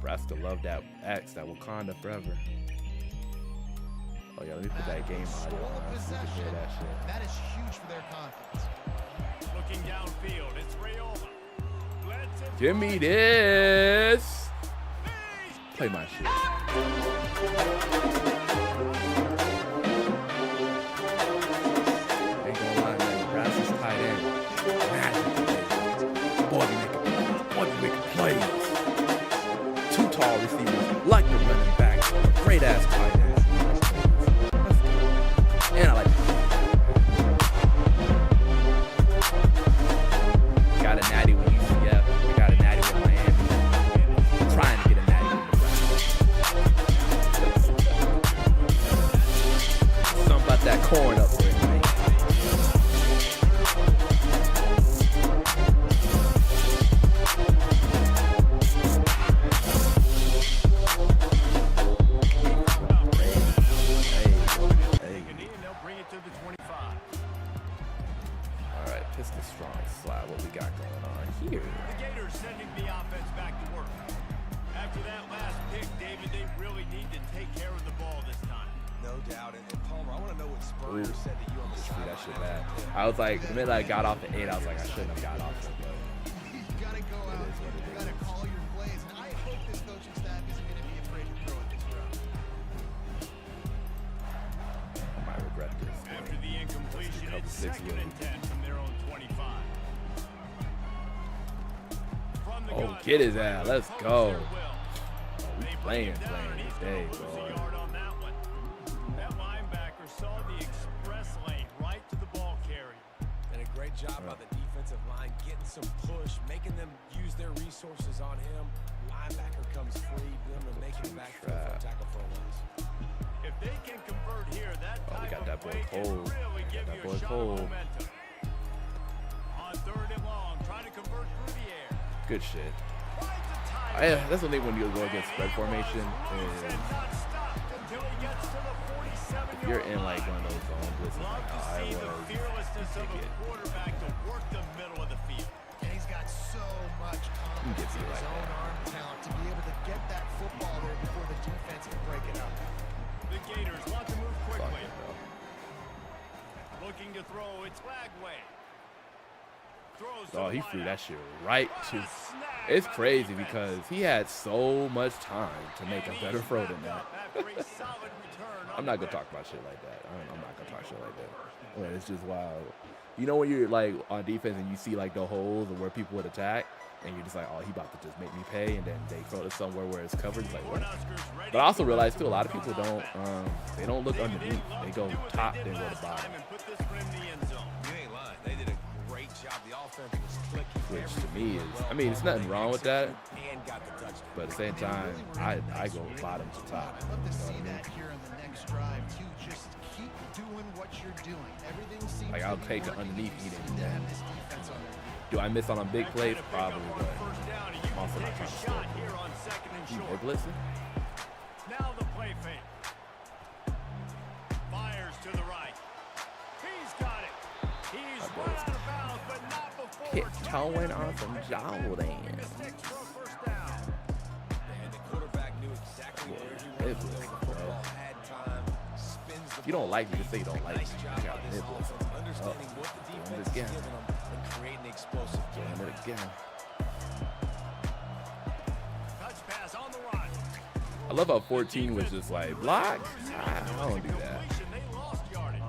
Nebraska love that X, that Wakanda forever. Oh yeah, let me put that game audio on so you can hear that shit. That is huge for their confidence. Looking downfield, it's Rayola. Give me this. Play my shit. Ain't gonna lie, man. Nebraska's tight end. Magic. Boy, we making plays. 2 tall receivers, like the running back. Great ass tight end. And I like it. Got a natty with UCF. We got a natty with Miami. I'm trying to get a natty with Nebraska. Something about that corn up there, man. I was like, the minute I got off at 8, I was like, I shouldn't have got off. You gotta go out, you gotta call your plays, and I hope this coaching staff isn't gonna be afraid to throw it this route. I might regret this. After the incompletion, it's 2nd and 10 from their own 25. Oh, get his ass. Let's go. Oh, we playing today, bro. That linebacker saw the express lane right to the ball carrier. And a great job by the defensive line getting some push, making them use their resources on him. Linebacker comes free, them to make it back for a tackle for a loss. If they can convert here, that we got that boy can cold. really give That you boy a shot cold. of momentum. On 3rd and long, trying to convert through the air. Good shit. Finds a tight That's the thing when you go against spread formation. and not stopped until he gets to the 47-yard If you're in like one of those zone blitzes Love like to I see the was, fearlessness of a quarterback to work the middle of the field. And he's got so much confidence in his own arm talent to be able to get that football there before the defense can break it up. The Gators want to move fuck quickly. it, bro. Looking to throw, it's Lagway. Oh, he threw that shit right to. It's crazy because he had so much time to make a better throw than that. I'm not gonna talk about shit like that. I'm not gonna talk shit like that. But it's just wild. You know when you're like on defense and you see like the holes or where people would attack, and you're just like, oh, he about to just make me pay, and then they throw it somewhere where it's covered. It's like, what? But I also realize too, a lot of people don't. They don't look underneath. They go top, then go to bottom. You ain't lying. They did a great job. The offense was clicking. Which to me is, I mean, it's nothing wrong with that. But at the same time, I go bottom to top. I'd love to see that here on the next drive too. Just keep doing what you're doing. Everything seems Like, to I'll be take it working. underneath, You he didn't seem do to that. have this defense on their Do I miss out on big plays? Probably, but First down, and you I'm also can not take a trying to shot score. here on second and You short. blitzing? Now the play fake. Fires to the right. He's got it. He's That run boy's out of bounds, but not before. tiptoeing on some Jordan. Mistakes for a first down. And the quarterback knew exactly where he It was. was, The football had time. Spins the If you don't ball. like me, just say you don't like me. Nice job I got by this nibbles. offense, understanding what the doing defense it again. is giving them and creating the explosive game. Doing it again. Touch pass on the run. I love how 14 was just like, block? I don't do that. Completion, they lost yardage.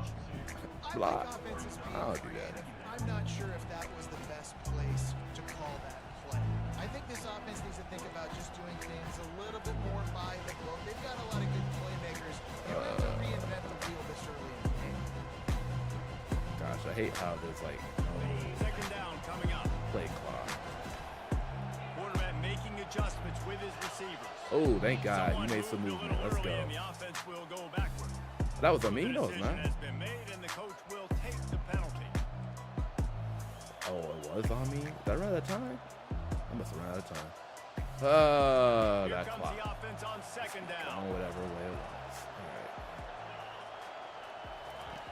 Block. I think offenses I don't do that. I'm not sure if that was the best place to call that play. I think this offense needs to think about just doing things a little bit more by the book. They've got a lot of good playmakers. They don't have to reinvent the wheel this early in the game. Gosh, I hate how there's like Second down coming up. play clock. Quarterback making adjustments with his receivers. Oh, thank God. You Someone made some moved a movement. little Let's early go. and the offense will go backward. That was on me? The No, it's decision not. has been made, and the coach will take the penalty. Oh, it was on me? Did I run out of time? I must have run out of time. Oh, Here that comes clock. the offense on second down. On whatever way it was. All right.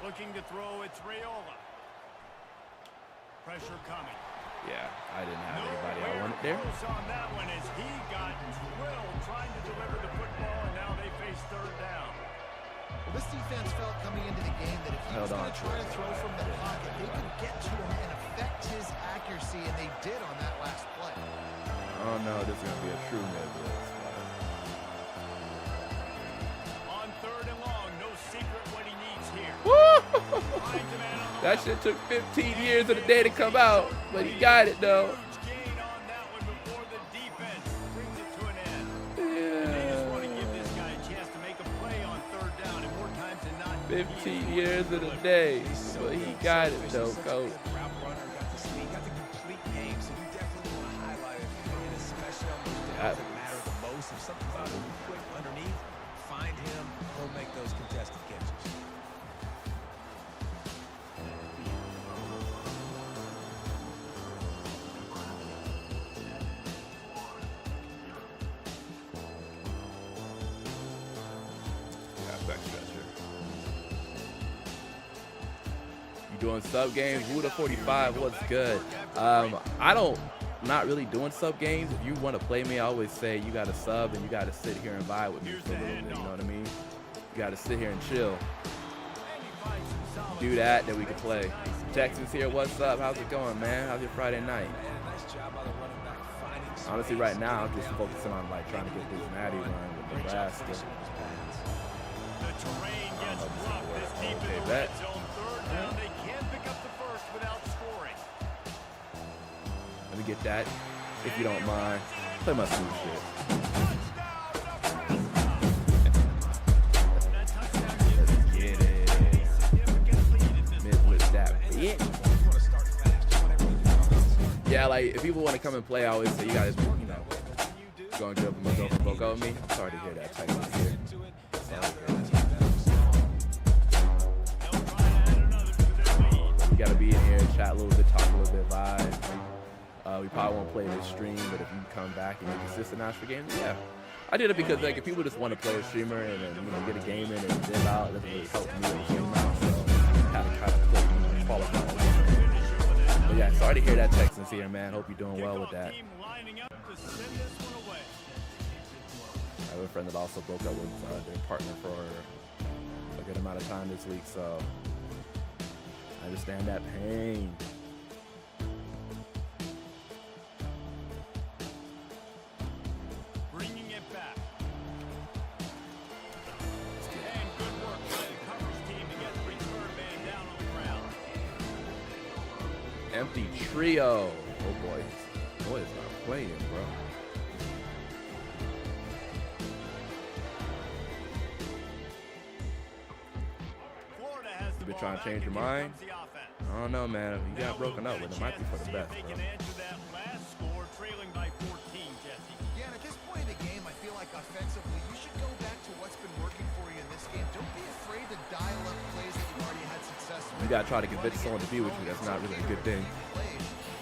Looking to throw, it's Rayola. Pressure coming. Yeah, I didn't have anybody I wanted there. Close on that one as he got drilled trying to deliver the football, and now they face third down. Well, this defense felt coming into the game that if he was Held going on to to try it. to throw from the pocket, they could get to him and affect his accuracy, and they did on that last play. Oh no, this is gonna be a true mid blitz. On third and long, no secret what he needs here. Woo! Finds a man on the That left. shit took 15 years of the day to come out, but he got it though. Huge gain on that one before the defense brings it to an end. They just want to Yeah. give this guy a chance to make a play on third down, and more times than not, 15 years of the day, but he got it though, coach. Route runner, got the speed, got the complete game, so you definitely want to highlight it, and especially on those downs that matter the most. If something's a little quick underneath, find him, he'll make those contested catches. You doing sub games? Wuda 45, what's good? Not really doing sub games. If you want to play me, I always say you got to sub and you got to sit here and vibe with me for a little bit. You know what I mean? You got to sit here and chill. Do that, then we can play. Texas here, what's up? How's it going, man? How's your Friday night? Nice job by the running back finding some Honestly, space. right now, I'm just focusing on like trying to get this Natty run with Nebraska. the terrain gets rough this deep in Okay, the bet. red zone. Third down, they can't pick up the first without scoring. Let me get that, if you don't mind. Play my smooth shit. That touchdown gives the Get it. significant lead at this Mid with that bitch. You want to start fast, you want everything to come out. Yeah, like if people want to come and play, I always say you guys, you know, go and give them a go for broke with me. I'm sorry to hear that, Texas here. You gotta be in here, chat a little bit, talk a little bit, vibe. We probably won't play this stream, but if you come back and you're consistent Nash for games, yeah. I did it because like if people just want to play a streamer and then get a game in and dip out, it doesn't really help me in the game out. So I had to kind of play qualify. But yeah, sorry to hear that, Texans here, man. Hope you're doing well with that. I have a friend that also broke up with their partner for a good amount of time this week, so I understand that pain. Bringing it back. And good work by the coverage team to get the return man down on the ground. Empty trio. Oh boy. Boy, it's not playing, bro. Florida has the You been ball trying to back, change your and here mind? comes the offense. I don't know, man. If you Now got broken we'll up get with a it, might be chance for to the see if best, they bro. can answer that last score, trailing by 14, Jesse. Yeah, and at this point in the game, I feel like offensively, you should go back to what's been working for you in this game. Don't be afraid to dial up plays that you've already had success with. You gotta try to convince someone to be with you. That's not really a good thing.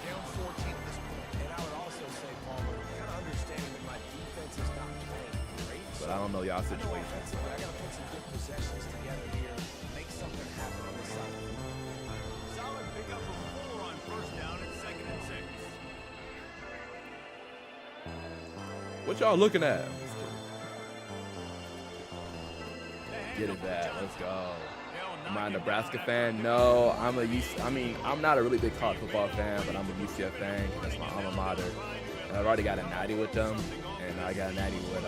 Down 14, but I don't know y'all situation. But I got to put some good possessions together here, make something happen on this side. Solid pickup of 4 on first down at 2nd and 6. What y'all looking at? Get it back. Let's go. Am I a Nebraska fan? No, I'm not a really big college football fan, but I'm a UCF fan. That's my alma mater. And I've already got a natty with them, and I got a natty with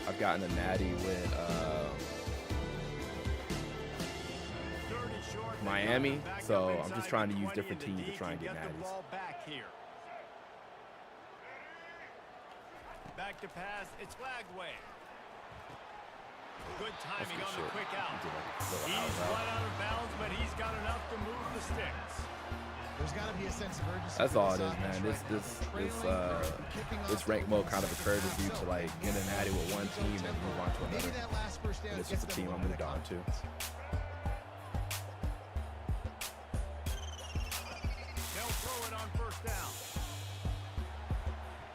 I've gotten a natty with Miami, so I'm just trying to use different teams to try and get natties. Back to pass, it's Lagway. Good timing good on the shit. quick out. He did like a little He's out run out of bounds, but he's got enough to move the sticks. There's got to be a sense of urgency. That's for all it this is, man. offense right now. This rank mode kind of encourages you to like get a natty with one team and move on to Maybe another. that last first down And it's gets just the them team I over the moved on to. confidence. They'll throw it on first down.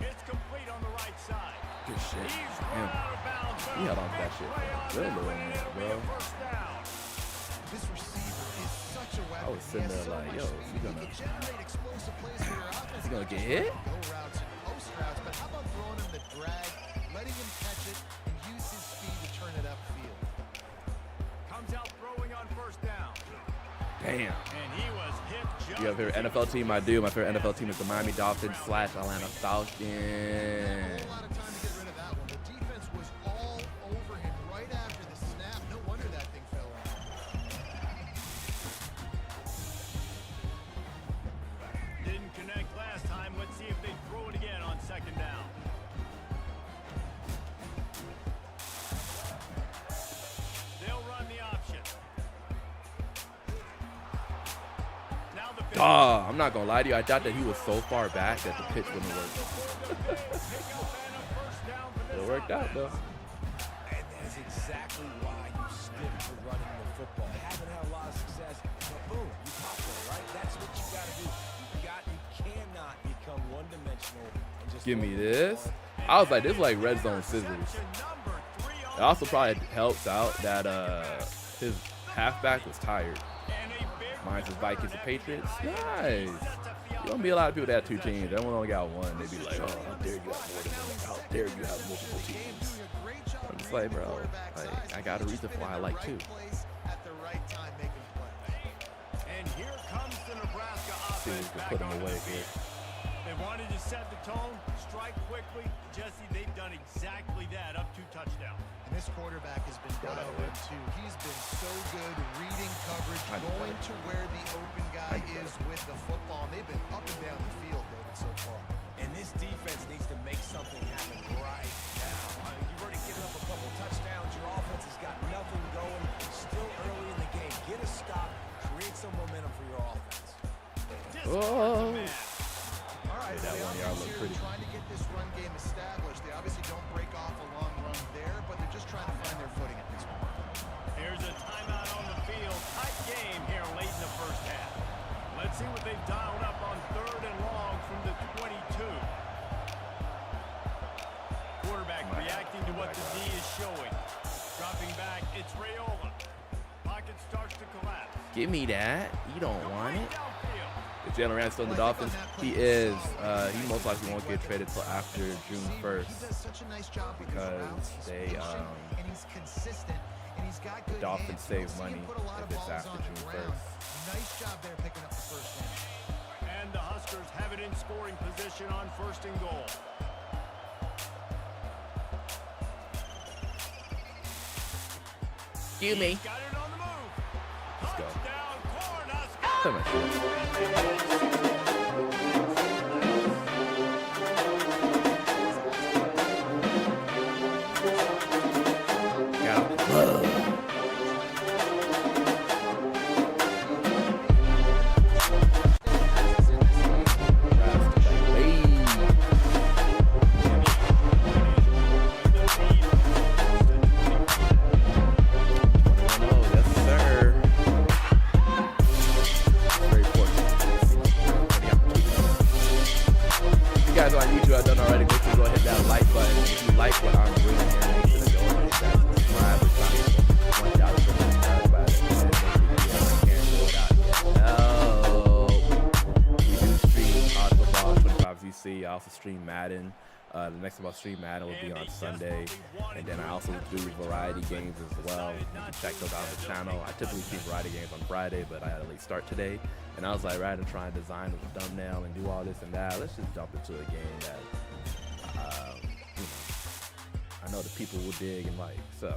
It's complete on the right side. Good shit. He's run Damn. out of bounds. He held on to that shit for a good little minute, bro. First down. This receiver is such a weapon. I was sitting there like, yo, is he gonna get hit? Go routes and post routes, but how about throwing him the drag, letting him catch it, and use his speed to turn it upfield? Comes out throwing on first down. Damn. And he was hit just You have your favorite NFL team? I do. My favorite NFL team is the Miami Dolphins / Atlanta Falcons. A whole lot of time to get rid of that one. The defense was all over him right after the snap. No wonder that thing fell out. didn't connect last time. Let's see if they throw it again on second down. They'll run the option. Now the I'm not gonna lie to you. I thought that he was so far back that the pitch wouldn't work. It worked out though. And that's exactly why you stick to running the football. Haven't had a lot of success, but boom, you pop it, right? That's what you got to do. You cannot become one-dimensional and just Give me this. I was like, this is like red zone scissors. It also probably helps out that his halfback was tired. Mine's is Vikings and Patriots. Nice. You don't be a lot of people that have two teams. Everyone only got one. They be like, oh, how dare you have more than one? How dare you have multiple teams? I'm just like, bro, like, I got a reason for why I like two. And here comes the Nebraska See if we offense can back put them on away the here. field. They wanted to set the tone, strike quickly. Jesse, they've done exactly that, up 2 touchdowns. And this quarterback has been dialed in too. He's been so good reading coverage, going to where the open guy is with the football. And they've been up and down the field, David, so far. And this defense needs to make something happen right now. I mean, you've already given up a couple touchdowns. Your offense has got nothing going. Still early in the game. Get a stop. Create some momentum for your offense. Oh. All right, That 1 yard looked pretty. Trying to get this run game established. They obviously don't break off a long run there, but they're just trying to find their footing at this point. Here's a timeout on the field. Tight game here late in the first half. Let's see what they've dialed up on 3rd and long from the 22. Quarterback reacting to what the D is showing. Dropping back, it's Rayola. Pocket starts to collapse. Give me that. You don't want it. Downfield. Is Jalen Ramsey still in the Dolphins? He is. He most likely won't get traded till after June 1st. He does such a nice job with his because routes. He's they, patient, and he's consistent, and he's got good Dolphins hands. save You'll see money him put a lot of if it's balls after on the June ground. 1st. Nice job there picking up the first down. And the Huskers have it in scoring position on 1st and goal. Excuse me. Got it on the move. Let's go. Touchdown, Cornhuskers. Come on. Got him. Yes, sir. Very important. Madden. The next time I'll stream Madden will be on Sunday, and then I also do variety games as well. You can check those out on the channel. I typically stream variety games on Friday, but I had a late start today, and I was like, rather than try and design a thumbnail and do all this and that, let's just jump into a game that I know the people will dig and like. So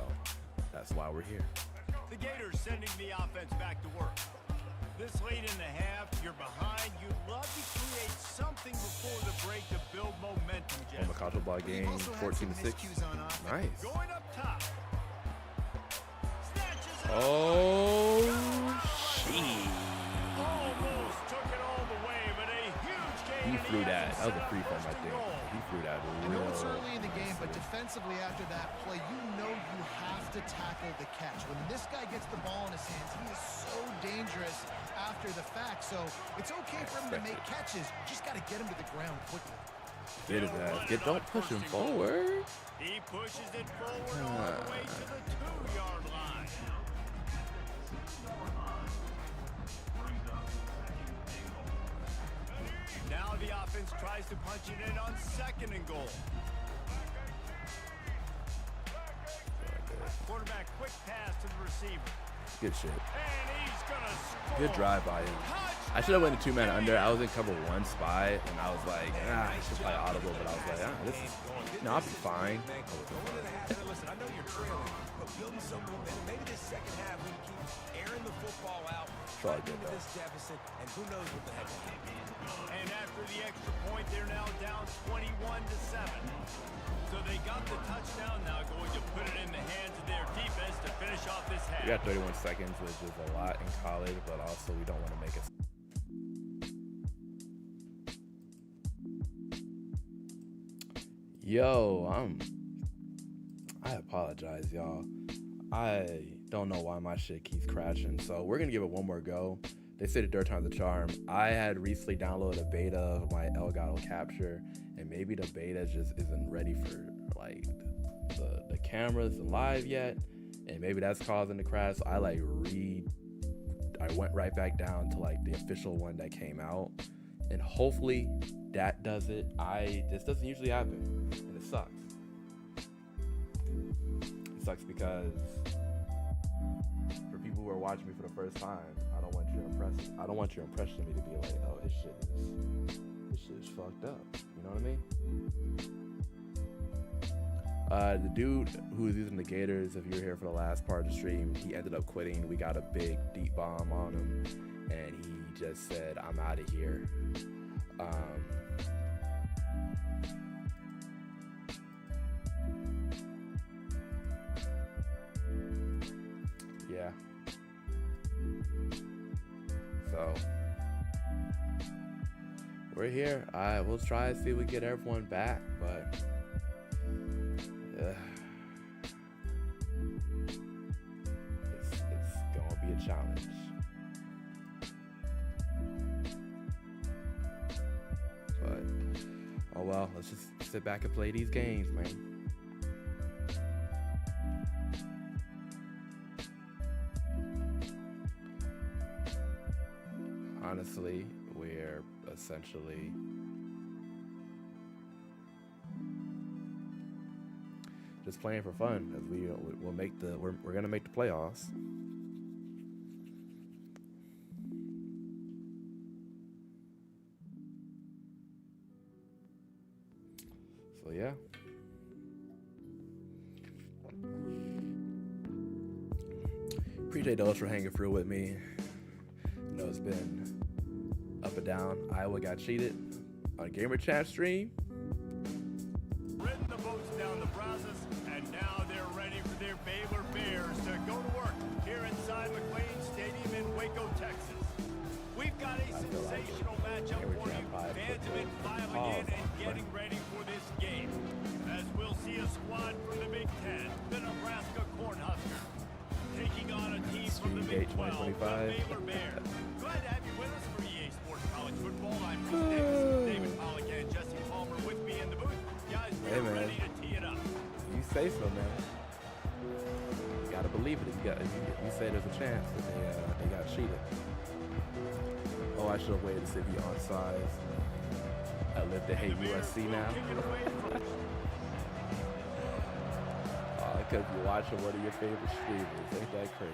that's why we're here. The Gators sending the offense back to work. This late in the half, you're behind. You'd love to create something before the break to build momentum, Jeff. On the college football game, 14-6. Nice. Going up top. Snatches it. Oh, shit. Almost took it all the way, but a huge gain. He threw that. That was a free form right there. He threw that I know real. it's early in the game, but defensively after that play, you know you have to tackle the catch. When this guy gets the ball in his hands, he is so dangerous after the fact. So it's okay for him to make catches. You just got to get him to the ground quickly. Get his ass. Don't push him forward. He pushes it forward all the way to the 2-yard line. Now the offense tries to punch it in on 2nd and goal. Quarterback quick pass to the receiver. Good shit. And he's gonna score. Good drive by him. I should have went a 2-man under. I was in cover 1 spy, and I was like, I should play audible, but I was like, this is, I'll be fine. Listen, I know you're trailing, but building some momentum. Maybe this second half we keep airing the football out, Try into good, this deficit, and who knows what the heck will happen. And after the extra point, they're now down 21-7. So they got the touchdown, now going to put it in the hands of their defense to finish off this half. We got 31 seconds, which is a lot in college, but also we don't want to make it. Yo, I apologize, y'all. I don't know why my shit keeps crashing, so we're gonna give it one more go. They say the third time's the charm. I had recently downloaded a beta of my Elgato Capture, and maybe the beta just isn't ready for like the cameras live yet, and maybe that's causing the crash. So I went right back down to like the official one that came out, and hopefully that does it. This doesn't usually happen, and it sucks. It sucks because for people who are watching me for the first time, I don't want your impression of me to be like, oh, this shit is fucked up. You know what I mean? The dude who was using the Gators, if you were here for the last part of the stream, he ended up quitting. We got a big deep bomb on him, and he just said, I'm out of here. Yeah. So we're here. We'll try to see if we get everyone back, but it's gonna be a challenge. But oh well, let's just sit back and play these games, man. Honestly, we're essentially just playing for fun, as we're gonna make the playoffs. So yeah. Appreciate those for hanging through with me. You know, it's been up and down. Iowa got cheated on Gamer Chat stream. Ridden the boats down the Brazos, and now they're ready for their Baylor Bears to go to work here inside McLean Stadium in Waco, Texas. We've got a sensational matchup for you. Fans have been filing in and getting ready for this game, as we'll see a squad from the Big Ten, the Nebraska Cornhuskers, taking on a team from the Big 12, the Baylor Bears. Glad to have you with us for EA Sports College Football. I'm Chris Davis, David Pollock, and Jesse Palmer with me in the booth. Guys, we're ready to tee it up. You say so, man. You gotta believe it. You say there's a chance that they got cheated. Oh, I should have waited to see if he onside. I live to hate USC now. Because you're watching one of your favorite streamers. Ain't that crazy?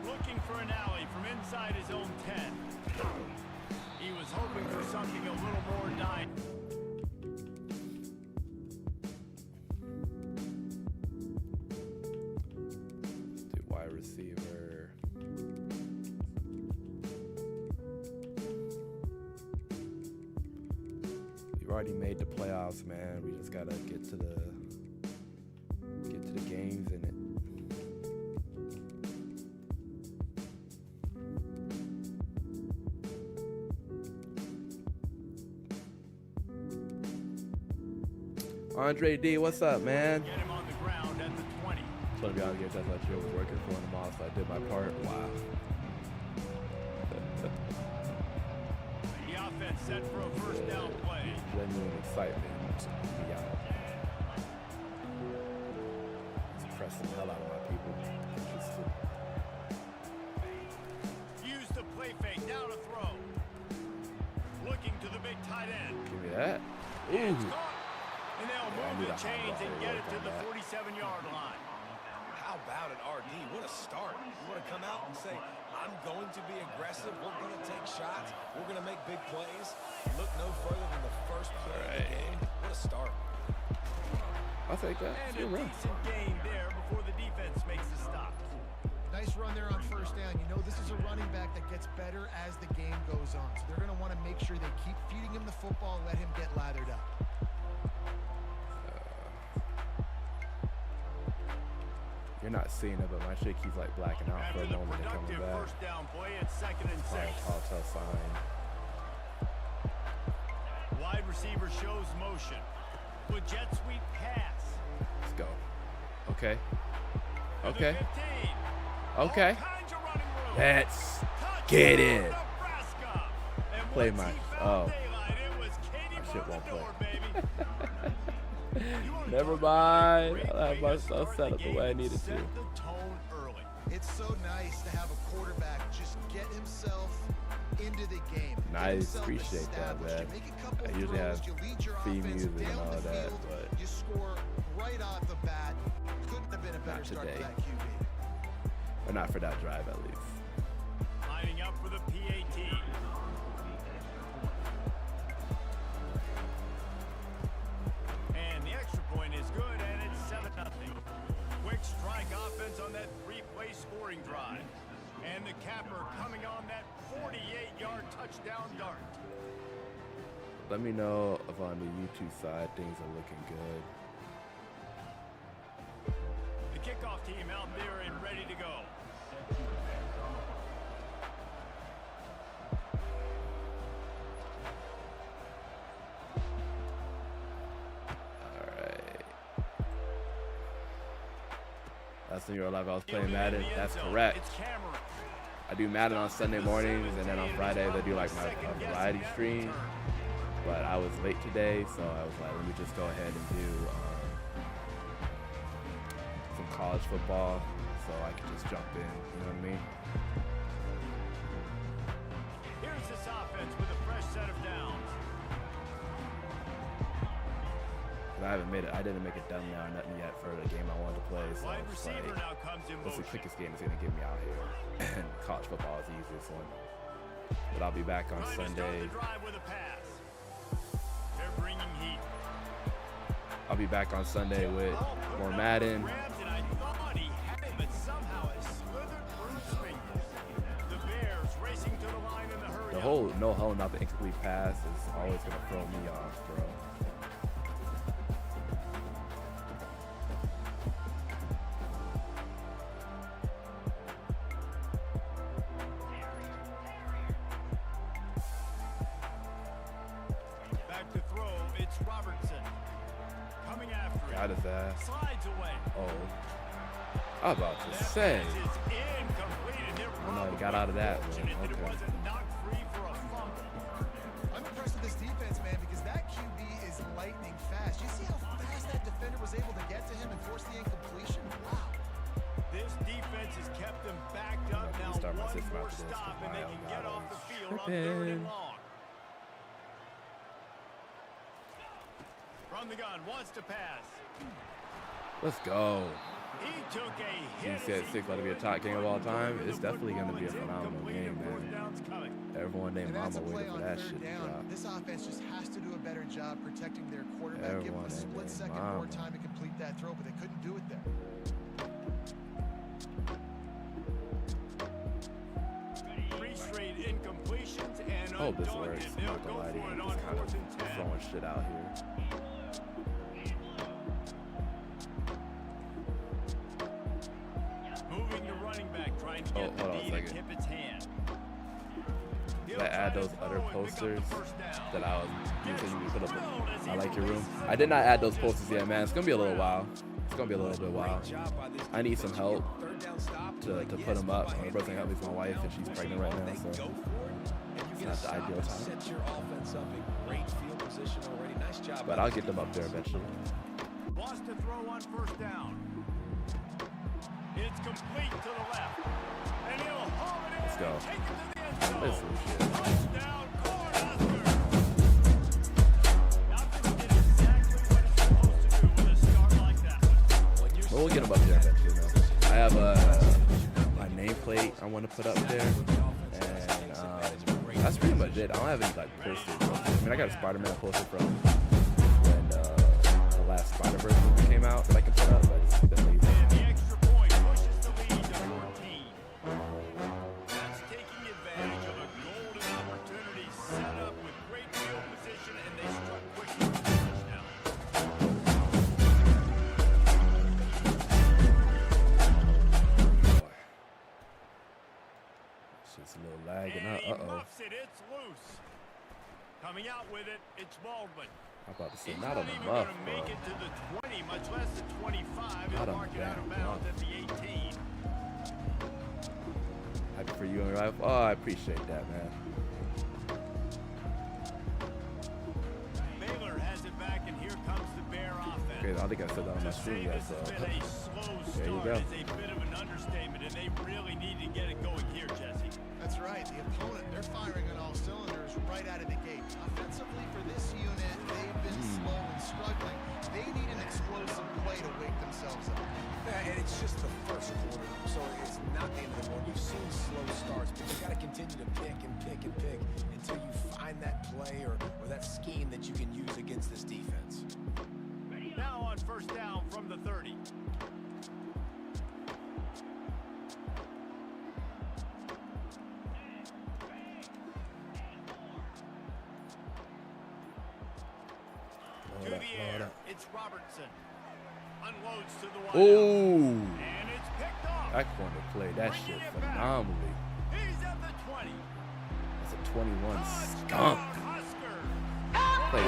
Looking for an alley from inside his own 10. He was hoping for something a little more dynamic. Wide receiver. We've already made the playoffs, man. We just gotta get to the games in it. Andre D, what's up, man? Get him on the ground at the 20. Just want to be honest, I thought you were working for them all, so I did my part. Wow. The offense set for a first down play. Genuine excitement. Yeah. It's impressing the hell out of my people. Interesting. Use the play fake, down a throw. Looking to the big tight end. Give me that. And Ooh. it's caught. And they'll move the chains and get it to the 47-yard line. How about it, RD? What a start. You want to come out and say, I'm going to be aggressive. We're going to take shots. We're going to make big plays. Look no further than the first play of the game. What a start. I'll take that. And Good a run. decent gain there before the defense makes the stop. Nice run there on first down. You know, this is a running back that gets better as the game goes on. So they're going to want to make sure they keep feeding him the football and let him get lathered up. You're not seeing it, but my shit keeps like blacking out for a After the moment and coming productive back. first down play at 2nd and 6. Telltale sign. Wide receiver shows motion. With jet sweep pass. Let's go. Okay. To the Okay. 15. Okay. All kinds of running room. Let's Touchdown, get in. Nebraska. And Play once my. he found Oh. daylight, it was Katie My shit from won't the play. door, baby. You wanna Never talk about a mind. great I'll have way to myself start set the up the game way I and needed to. set the tone early. It's so nice to have a quarterback just get himself into the game. Get Nice, himself appreciate that, established. man. You make a couple I usually throws, have you lead your theme offense music and down all the that, field, but you score right off the bat. Couldn't have been a better not start today. for that QB. Or not for that drive, at least. Lining up for the PAT. And the extra point is good, and it's 7-0. Quick strike offense on that 3-play scoring drive. And the capper coming on that 48-yard touchdown dart. Let me know if on the YouTube side things are looking good. The kickoff team out there and ready to go. Alright. Last time you were alive, I was playing Madden. That's correct. It's Cameron. I do Madden on Sunday mornings, and then on Fridays I do like my variety stream. But I was late today, so I was like, let me just go ahead and do some college football, so I can just jump in. You know what I mean? Here's this offense with a fresh set of downs. I haven't made it. I didn't make it done now or nothing yet for the game I wanted to play. So Wide it's receiver like, now comes in what's the motion. quickest game is going to get me out here? And college football is the easiest one. But I'll be back on Trying to start Sunday. the drive with a pass. They're bringing heat. I'll be back on Sunday with more Madden. Grabs, and I thought he had it, but somehow it slithered through his fingers. The Bears racing to the line in the hurry. The whole no hole, not the incomplete pass is always going to throw me off, bro. Back to throw, it's Robertson. Coming after him. Got his ass. Slides away. Oh. I was about to That say. pass is incomplete, and they're I know he got probably out of that one. fortunate that it Okay. wasn't knocked free for a fumble. I'm impressed with this defense, man, because that QB is lightning fast. You see how fast that defender was able to get to him and force the incompletion? Wow. This defense has kept them backed up. I'm Now gonna start my one system more after this, stop, and they because can my get God, off I the was field on 3rd and tripping. long. from the gun, wants to pass. Let's go. He took a You hit. said 6 about to be a top game of all time. It's definitely going to be a phenomenal game, man. Everyone named And that's Mama a play waited for on that third shit to down. drop. This offense just has to do a better job protecting their quarterback. Give them a Everyone named split second Mama. more time to complete that throw, but they couldn't do it there. Three straight incompletions and I hope this undaunted. works. I'm They'll not go gonna lie to for you. it I'm on just kind 4th and of 10. throwing shit out here. Moving the running back, trying to get the hold on a D to second. tip its hand. Did I add those other posters that I was using to put up? I like your room. I did not add those posters yet, man. It's gonna be a little while. It's gonna be a little bit while. I need some help to put them up. My brother help me with my wife, and she's pregnant right now, so it's not the ideal time. Set your offense up in great field position already. Nice job. But I'll get them up there eventually. Wants to throw on 1st down. It's complete to the left. And he'll haul it in. Let's go. Take it to the end zone. This is shit. Touchdown, Cornhusker. Falcons did exactly what it's supposed to do with a start like that. But we'll get them up there eventually, though. I have my nameplate I want to put up there, and that's pretty much it. I don't have any like posters. I mean, I got a Spider-Man poster from when the last Spider-Verse movie came out that I can put up, but it's been lazy. And the extra point pushes the lead to 14. That's taking advantage of a golden opportunity set up with great field position, and they struck quickly for the touchdown. It's just a little lagging And up. he Uh-oh. muffs it. It's loose. Coming out with it, it's Baldwin. I'm about to say, He's not on the even muff, gonna bro. make it to the 20, much less the 25. Not He'll on mark the it out of damn bounds muff. at the 18. Happy for you and your wife. Oh, I appreciate that, man. Baylor has it back, and here comes the Bear offense. Okay, I don't think I said that on my To say stream yet, this so. has been a slow There you start go. is a bit of an understatement, and they really need to get it going here, Jesse. That's right. The opponent, they're firing on all cylinders right out of the gate. Offensively for this unit, they've been slow and struggling. They need an explosive play to wake themselves up. Yeah, and it's just the first quarter, so it's not the end of the world. We've seen slow starts, but you got to continue to pick and pick and pick until you find that play or that scheme that you can use against this defense. Now on 1st down from the 30. To the air, it's Robertson. Unloads to the 1. Ooh, And it's picked off. that corner played that Bringing shit it back. phenomenally. He's at the 20. That's a 21 Touchdown, skunk. Husker.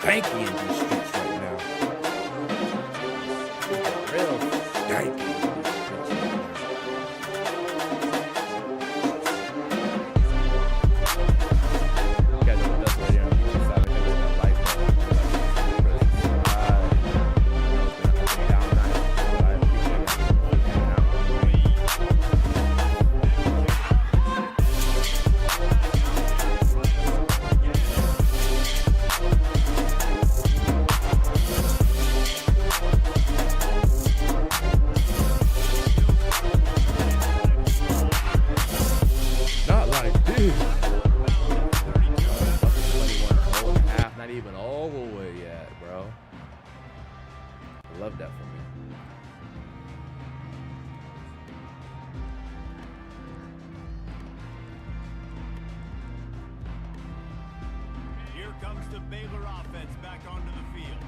Skanky in these streets right now. Real skanky. You guys know what that's right here on the YouTube side. Because of that light bulb. It's been a down night. So I appreciate it. Hanging out. Not like this. 21 and a half, not even all the way yet, bro. Love that for me. Here comes the Baylor offense back onto the field.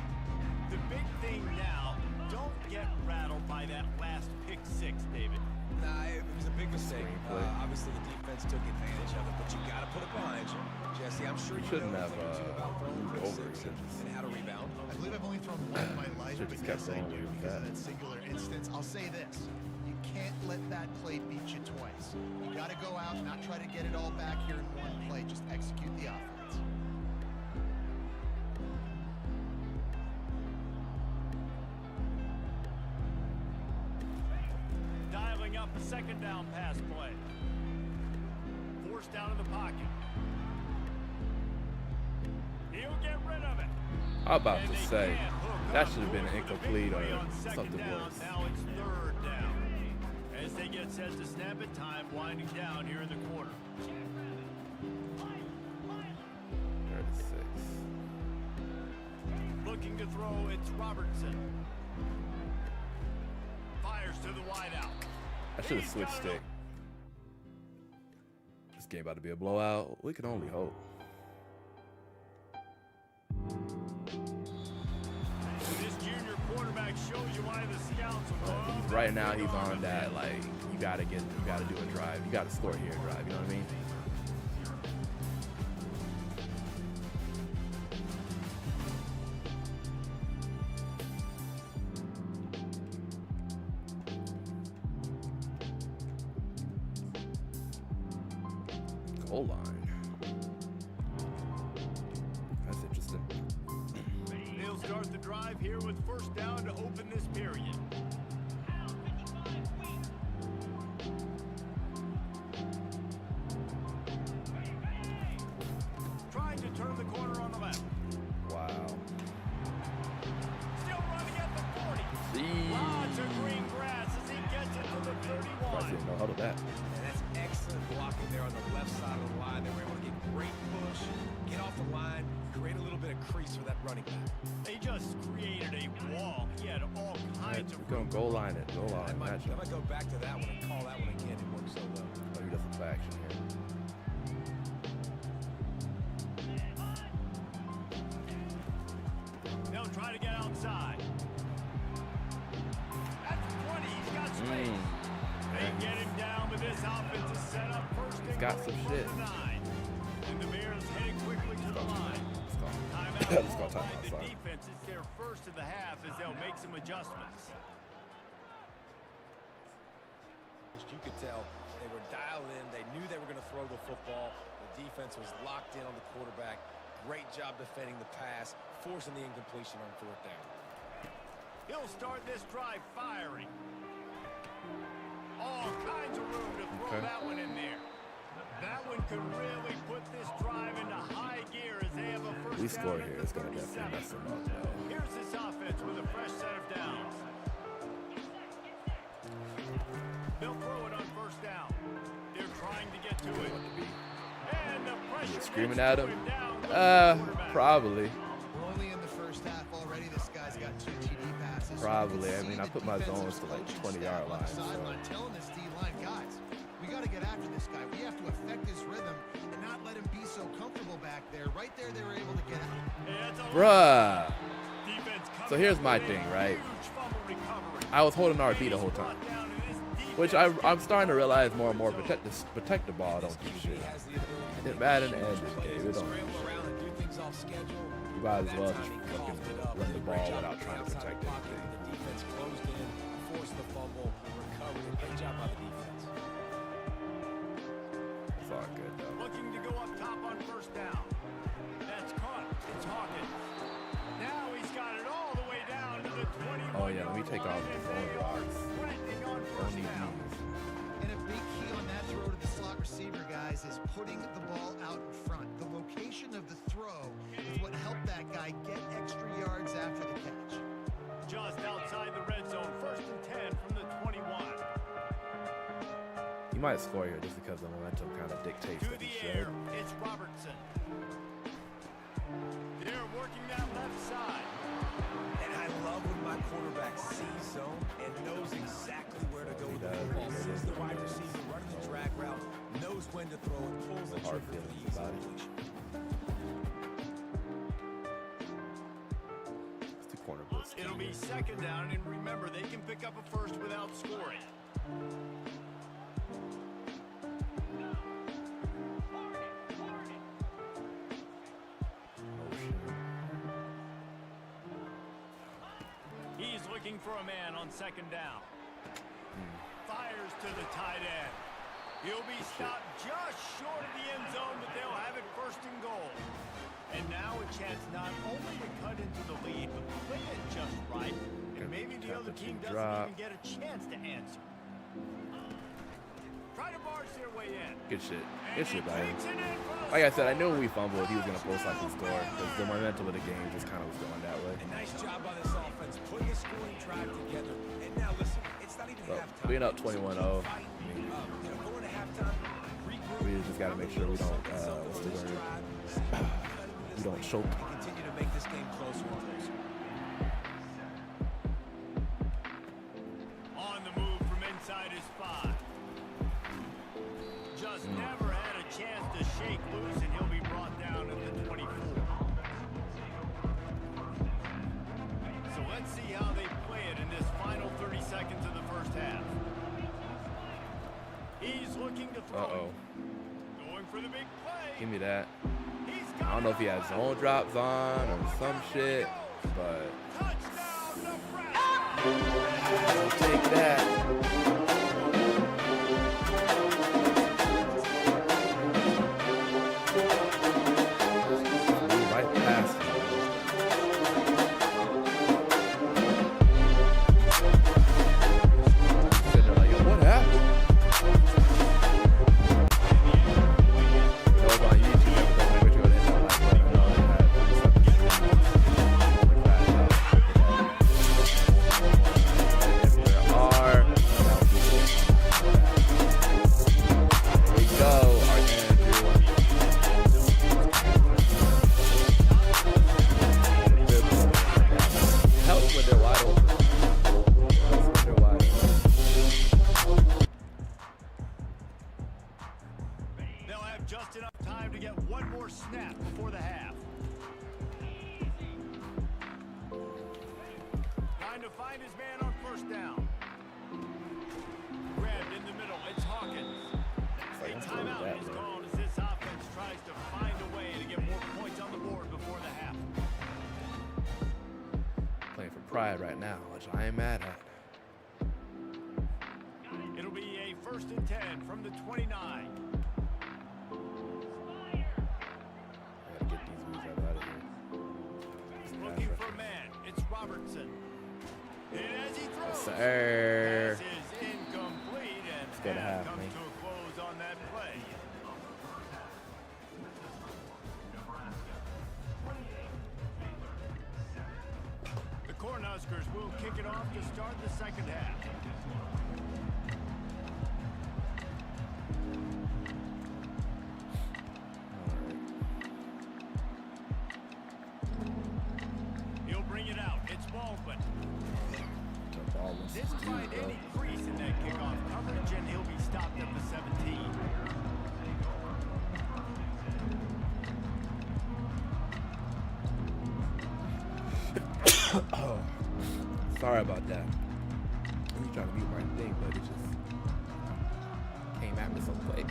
The big thing now, don't get rattled by that last pick 6, David. Nah, it was a big mistake. Screenplay. Obviously, the defense took advantage of it, but you got to put it behind you. Jesse, I'm sure you Shouldn't know a have, thing or two about throwing moved pick over six it. and how to rebound. I believe I've only thrown one in my life, Should've but just kept yes, I going do with because of that. that singular instance. I'll say this. You can't let that play beat you twice. You got to go out and not try to get it all back here in one play. Just execute the offense. Dialing up a 2nd down pass play. Forced down in the pocket. I'm about to say that should have been incomplete or something Now worse. it's 3rd down. As they get set to snap it, time winding down here in the quarter. 36. Looking to throw, it's Robertson. Fires to the wideout. I should have switched stick. This game about to be a blowout. We can only hope. This junior quarterback shows you why the scouts love Right now he's on that, like, you gotta do a drive. You gotta score here drive, you know what I mean? Goal line. That's interesting. They'll start the drive here with 1st down to open this period. Trying to turn the corner on the left. Wow. Still running at the 40. Jeez. Lots of green grass as he gets it to the 31. I didn't know how to that. And that's excellent blocking there on the left side of the line. They were able to get great push, get off the line, create a little bit of crease for that running back. They just created a wall. He had all kinds of We're gonna goal line it. Goal I line might matchup. go back to that one and call that one again. It worked so well. Oh, he got some play action here. They'll try to get outside. That's 20. He's got space. They get him down, but this offense is set up 1st and got goal some from shit. the 9. And the Bears heading quickly to the line. Timeout Let's go called by timeout, the sorry. defense. It's their 1st of the half as they'll make some adjustments. You could tell they were dialed in. They knew they were going to throw the football. The defense was locked in on the quarterback. Great job defending the pass, forcing the incompletion on 4th down. He'll start this drive firing. All kinds of room to throw that one in there. That one could really put this drive into high gear as they have a 1st We down score at here. the It's gonna definitely 37. mess them up, though. Here's this offense with a fresh set of downs. They'll throw it on 1st down. They're trying to get to it. And the pressure Screaming gets at to him? down with the quarterback. Probably. We're only in the 1st half already. This guy's got 2 TD passes. Probably. You I can mean, see I the put my defensive zones to like coaching 20-yard staff on line. the So. sideline telling this D-line, guys, we got to get after this guy. We have to affect his rhythm and not let him be so comfortable back there. Right there, they were able to get out. Yeah, it's a Bruh. defense coming So here's up my with a thing, right? huge fumble recovery. I was holding RB the whole time, Brought down, and this which defense I'm starting to takes realize more and more. Protect the ball, don't do shit. Has the ability to It make Madden huge and this plays game, and it don't scramble around and do things off schedule. You might as That well time just he fucking coughed it up. run the Great ball job without on the trying to outside protect pocket. anything. The defense closed in, forced the fumble, recovered it. Great job by the defense. It's all good though. looking to go up top on 1st down. That's caught. It's Hawkins. Now he's got it all the way down to the 21. Oh yeah, let me take off the phone blocks. Threatening on Don't 1st need down. these. And a big key on that throw to the slot receiver, guys, is putting the ball out in front. The location of the throw is what helped that guy get extra yards after the catch. Just outside the red zone. 1st and 10 from the 21. You might score here just because the momentum kind of dictates To that the he air. should. It's Robertson. They're working that left side. And I love when my quarterback sees zone and knows exactly where to go with the does. football. He Sees does. the wide receiver running the drag route, knows when to throw it, pulls the Hard trigger for the feelings easy about it. completion. It's the corner blitz. It'll be 2nd down, and remember, they can pick up a 1st without scoring. He's looking for a man on 2nd down. Fires to the tight end. He'll be stopped just short of the end zone, but they'll have it 1st and goal. And now a chance not only to cut into the lead, but play it just right. And maybe the other team doesn't even get a chance to answer. try to barge their way in. Good shit. And Good he shit, buddy. takes it in for the Like I said, I score. knew when we fumbled, he was going to post like the score because the momentum of the game just kind of was going that way. A nice job by this offense, putting a scoring drive together. And now listen, it's not even But halftime. being up 21-0, Going to halftime, regroup. we just got to make sure we don't, what's the word? We don't choke. Continue to make this game closer and closer. On the move from inside his 5. Just never had a chance to shake loose, and he'll be brought down at the 24. So let's see how they play it in this final 30 seconds of the first half. He's looking to throw. Uh-oh. Going for the big play. Give me that. He's I got don't know it if he on has the zone drops on or some shit, but touchdown, Nebraska. I'll take that. Right past him. Sitting there like, yo, what happened? Those on YouTube, everything, which you would end up like, let them know that if there are, there we go, our Andrew. Help when they're wide open. Help when they're wide open. They'll have just enough time to get one more snap before the half. Trying to find his man on first down. Grabbed in the middle. It's Hawkins. A timeout is called as this offense tries to find a way to get more points on the board before the half. Playing for pride right now, which I ain't mad at. It'll be a 1st and 10 from the 29. I gotta get these moves out of here. Looking for a man. It's Robertson. And as he throws, Sir. pass is incomplete, and go to half, comes man. to a close on that play. The Cornhuskers will kick it off to start the second half. He'll bring it out. It's Baldwin. The ball was Didn't skewed, find bro. any crease in that kickoff coverage, and he'll be stopped at the 17. Oh, sorry about that. I was trying to mute my thing, but it just came at me so quick.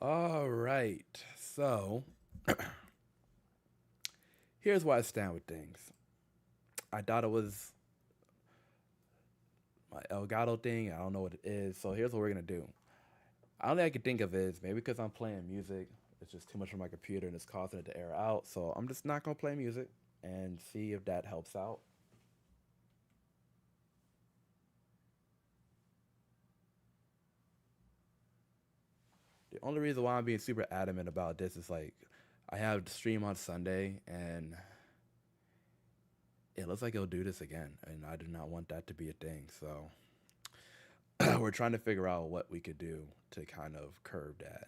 All right, so here's where I stand with things. I thought it was my Elgato thing. I don't know what it is. So here's what we're gonna do. The only thing I can think of is maybe because I'm playing music, it's just too much on my computer and it's causing it to air out. So I'm just not gonna play music and see if that helps out. The only reason why I'm being super adamant about this is like I have the stream on Sunday and it looks like it'll do this again, and I do not want that to be a thing. So we're trying to figure out what we could do to kind of curb that,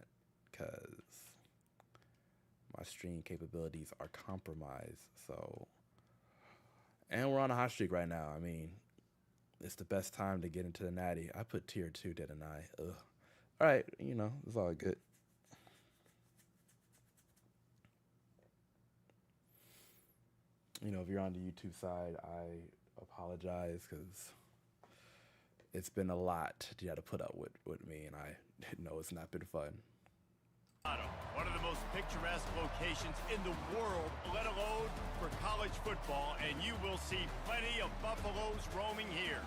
because my stream capabilities are compromised. So, and we're on a hot streak right now. I mean, it's the best time to get into the natty. I put tier 2, didn't I? Ugh. All right, you know, it's all good. You know, if you're on the YouTube side, I apologize because it's been a lot you had to put up with me, and I know it's not been fun. One of the most picturesque locations in the world, let alone for college football, and you will see plenty of Buffaloes roaming here.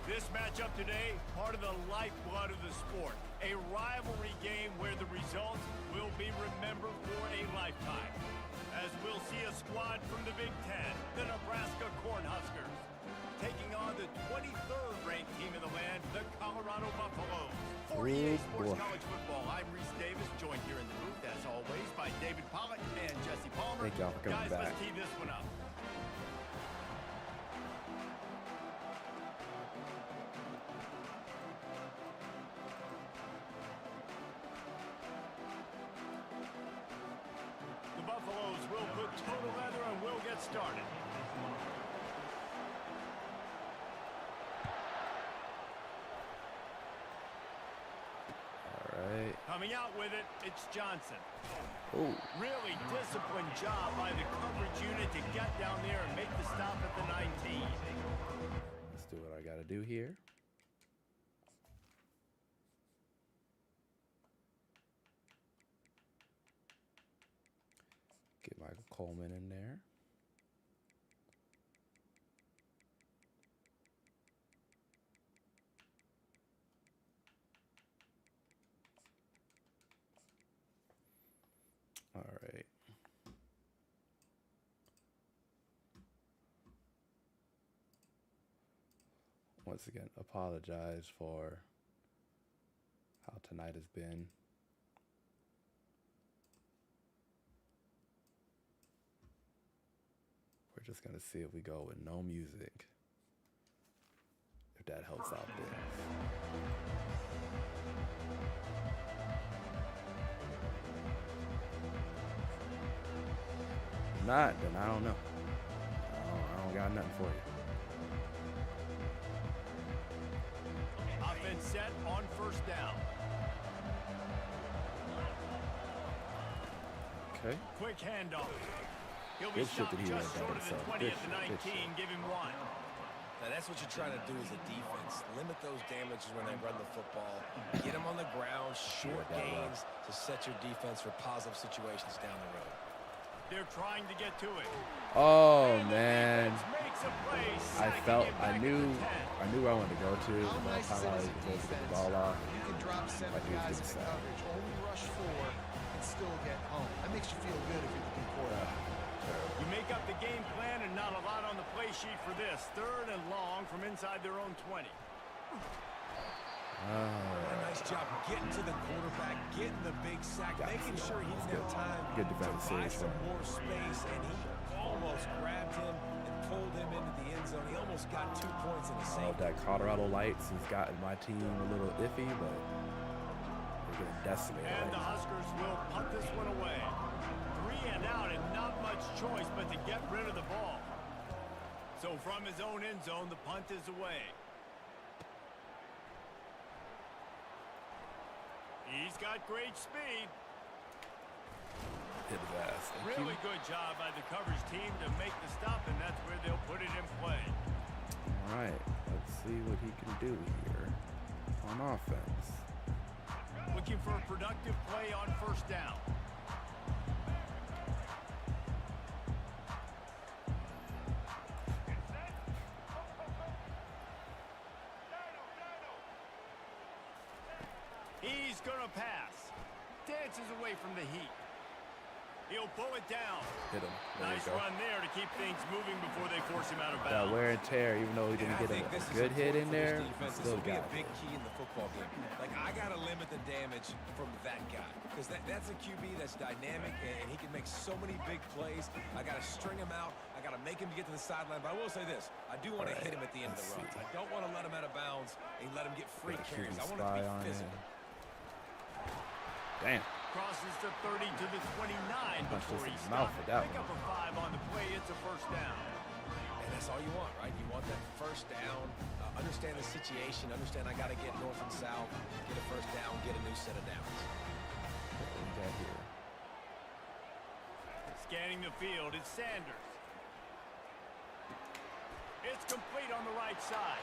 This matchup today, part of the lifeblood of the sport. a rivalry game where the result will be remembered for a lifetime. As we'll see a squad from the Big Ten, the Nebraska Cornhuskers, taking on the 23rd ranked team in the land, the Colorado Buffaloes. For EA Sports College Football, I'm Reese Davis, joined here in the booth, as always, by David Pollack and Jesse Palmer. Thank y'all for coming back. Let's tee this one up. The Buffaloes will put total leather and we'll get started. Coming out with it, it's Johnson. Oh. Really disciplined job by the coverage unit to get down there and make the stop at the 19. Let's do what I got to do here. Get Michael Coleman in there. All right. Once again, apologize for how tonight has been. We're just going to see if we go with no music, if that helps out things. If not, then I don't know. I don't got nothing for you. Offense set on first down. Okay. Quick handoff. He'll be Good shit stopped that he just read short that of the himself. 20 Good at the shit, 19. Give him one. Now, that's what you're trying to do as a defense. Limit those damages when they run the football. Get them on the ground, short gains to set your defense for positive situations down the road. They're trying to get to it. Oh And the man, defense makes a play, I sacking it back knew at the 10. where I wanted to go to. How By the nice time I is was it as a supposed to get the defense? ball off, You can drop 7 Like he was guys getting into sacked. coverage, only rush 4, and still get home. That makes you feel good if you're the quarterback. You make up the game plan and not a lot on the play sheet for this. 3rd and long from inside their own 20. A nice job getting to the quarterback, getting the big sack, making sure he didn't have time Good to defensive buy series some for him. more space, and he almost grabbed him and pulled him into the end zone. He almost got 2 points in the I don't know same. if that Colorado Lights has gotten my team a little iffy, but they're getting decimated. And the Right now. Huskers will punt this one away. 3 and out and not much choice but to get rid of the ball. So from his own end zone, the punt is away. He's got great speed. Hit his ass. Thank you. Really good job by the coverage team to make the stop, and that's where they'll put it in play. All right, let's see what he can do here on offense. Looking for a productive play on first down. He's gonna pass. Dances away from the heat. He'll pull it down. Hit him. There Nice you go. run there to keep things moving before they force him out of That bounds. wear and tear, even though he didn't get a good hit in there, This still will be a got big it. key in the football game. Like, I got to limit the damage from that guy because that's a QB that's dynamic and he can make so many big plays. I got to string him out. I got to make him get to the sideline. But I will say this: I do want to hit him at the end of the run. I don't want to let him out of bounds and let him get free Gotta keep carries. his I want to spy be on physical. him. Damn. Crosses the 30 to the 29 Punched before us in he the mouth stopped. with that Pick up a 5 on the play. It's a first down. And that's all you want, right? You want that first down, understand the situation, understand I got to get north and south, get a first down, get a new set of downs. What we got here? Scanning the field, it's Sanders. It's complete on the right side.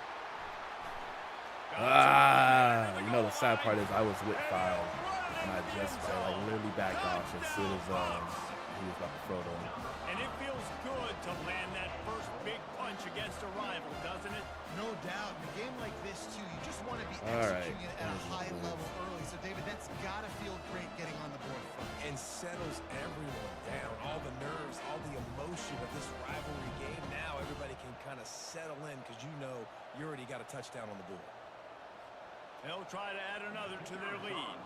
You know the sad part is I was with File, and I just like literally backed off as soon as he was about to throw to him. And it feels good to land that first big punch against a rival, doesn't it? No doubt. In a game like this, too, you just want to be All right. executing it at a high level early. So, David, that's got to feel great getting on the board first. And settles everyone down. All the nerves, all the emotion of this rivalry game. Now everybody can kind of settle in because you know you already got a touchdown on the board. They'll try to add another to their lead.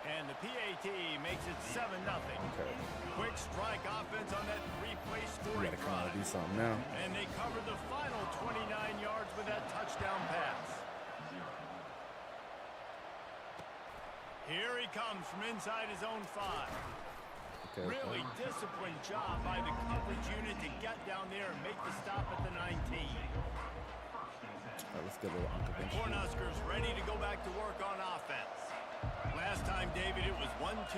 And the PAT makes it 7-0. Okay. Quick strike offense on that three-play We scoring gotta come out drive. and do something now. And they covered the final 29 yards with that touchdown pass. Here he comes from inside his own 5. Okay. Really disciplined job by the coverage unit to get down there and make the stop at the 19. Let's get a little unconventional. Cornhuskers ready to go back to work on offense. Last time, David, it was 1-2-3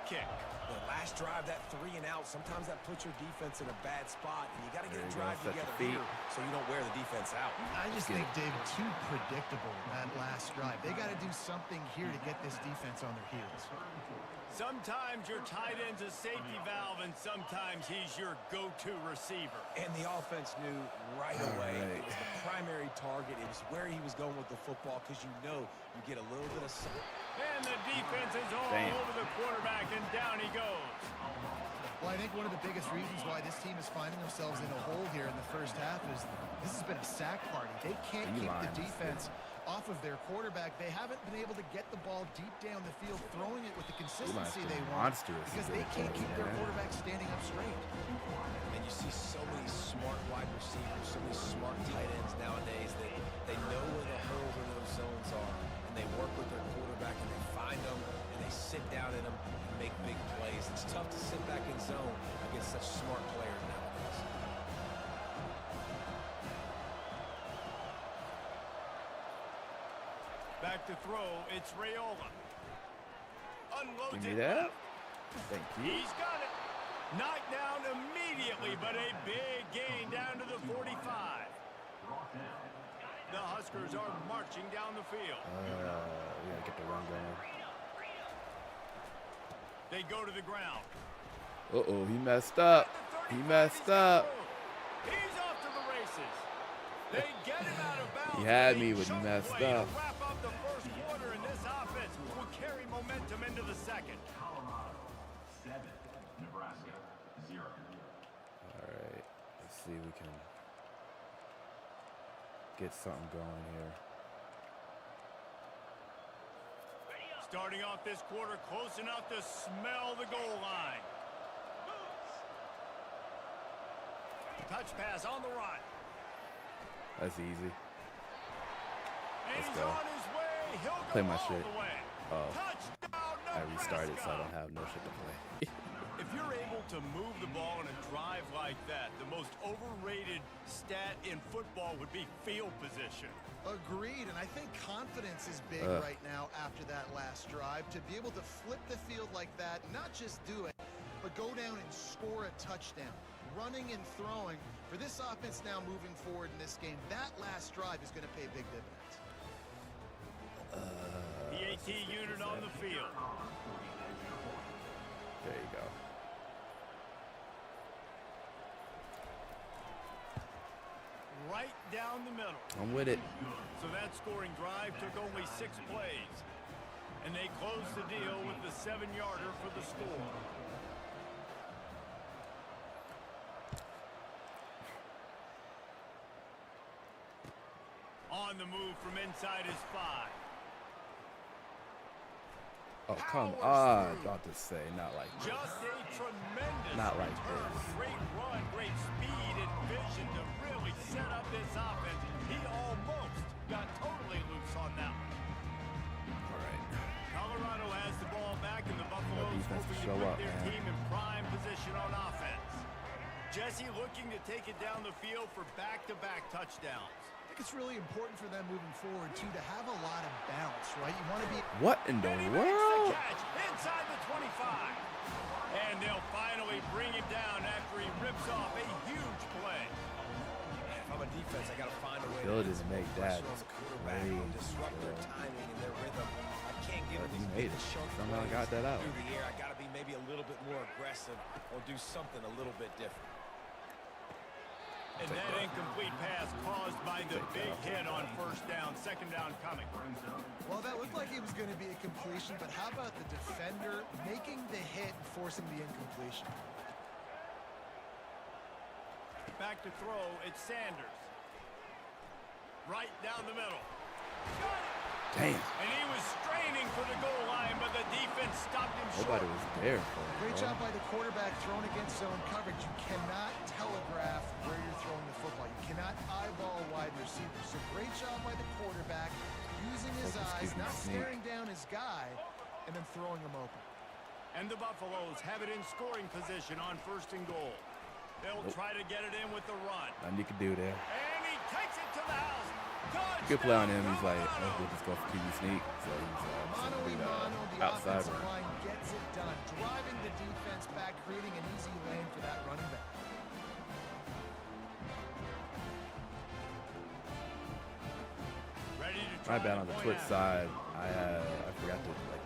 kick. The last drive, that 3 and out, sometimes that puts your defense in a bad spot, and you got to get a There you go, drive set the together feet. here so you don't wear the defense out. I just think, David, too predictable that last drive. They got to do something here to get this defense on their heels. Sometimes your tight end's a safety valve, and sometimes he's your go-to receiver. And the offense knew right away it was the primary target. It was where he was going with the football because you know you get a little bit of sight. And the defense is all Damn. over the quarterback, and down he goes. Well, I think one of the biggest reasons why this team is finding themselves in a hole here in the first half is this has been a sack party. They can't keep the defense off of their quarterback. They haven't been able to get the ball deep down the field, throwing it with the consistency they want because they can't keep their quarterback standing up straight. And you see so many smart wide receivers, so many smart tight ends nowadays that they know where the holes in those zones are, and they work with their quarterback, and they find them, and they sit down in them and make big plays. It's tough to sit back in zone against such smart players nowadays. Back to throw, it's Raiola. Unloads Give me it that. left. Thank you. He's got it. Knocked down immediately, but a big gain down to the 45. The Huskers are marching down the field. We gotta get the run going. They go to the ground. Uh-oh, he messed up. He messed up. He's off to the races. They get him out of bounds. He had with a me when he choke messed play to up. Wrap up the first quarter, and this offense will carry momentum into the second. All right, let's see if we can get something going here. Starting off this quarter close enough to smell the goal line. Touch pass on the run. That's easy. And Let's he's go. on his way. He'll go Play my all shit. the way. Oh, Touchdown, I restarted, so I Nebraska. don't have no shit to play. If you're able to move the ball in a drive like that, the most overrated stat in football would be field position. Agreed, and I think confidence is big right now after that last drive. To be able to flip the field like that, not just do it, but go down and score a touchdown. Running and throwing, for this offense now moving forward in this game, that last drive is going to pay big dividends. The AT unit on the field. There you go. Right down the middle. I'm with it. So that scoring drive took only 6 plays. And they closed the deal with the 7-yarder for the score. On the move from inside his 5. Oh, come on. About to say, not like this. Just a tremendous Not like return. this. Great run, great speed and vision to really set up this offense. He almost got totally loose on that one. All right. Colorado has the ball back, and the Buffaloes defense hoping to show put up, their man. team in prime position on offense. Jesse looking to take it down the field for back-to-back touchdowns. I think it's really important for them moving forward, too, to have a lot of bounce, right? You want to be... What in the And he makes world? the catch inside the 25. And they'll finally bring him down after he rips off a huge play. If I'm a defense, I got to find a way Ability to to make that pressure on is the quarterback crazy, or disrupt their bro. timing and their rhythm. I can't give But them he these made big it. chunk Somehow plays got that out. through the air. I got to be maybe a little bit more aggressive or do something a little bit different. And that incomplete pass caused by the big hit on first down. Second down coming. Well, that looked like it was going to be a completion, but how about the defender making the hit and forcing the incompletion? Back to throw, it's Sanders. Right down the middle. Got it! Damn. And he was straining for the goal line, but the defense stopped him short. Nobody was there for it. Great bro. job by the quarterback throwing against zone coverage. You cannot telegraph where you're throwing the football. You cannot eyeball a wide receiver. So great job by the quarterback using his eyes, not staring down his guy, and then throwing him open. And the Buffaloes have it in scoring position on first and goal. They'll try to get it in with the run. Nothing you can do there. And he takes it to the house. Good play on him. He's like, oh, we'll just go for QB sneak. So he's the outside offensive run. line gets it done, driving the defense back, creating an easy lane for that running back. Ready to My try bad to on the point Twitch out. side. I forgot to like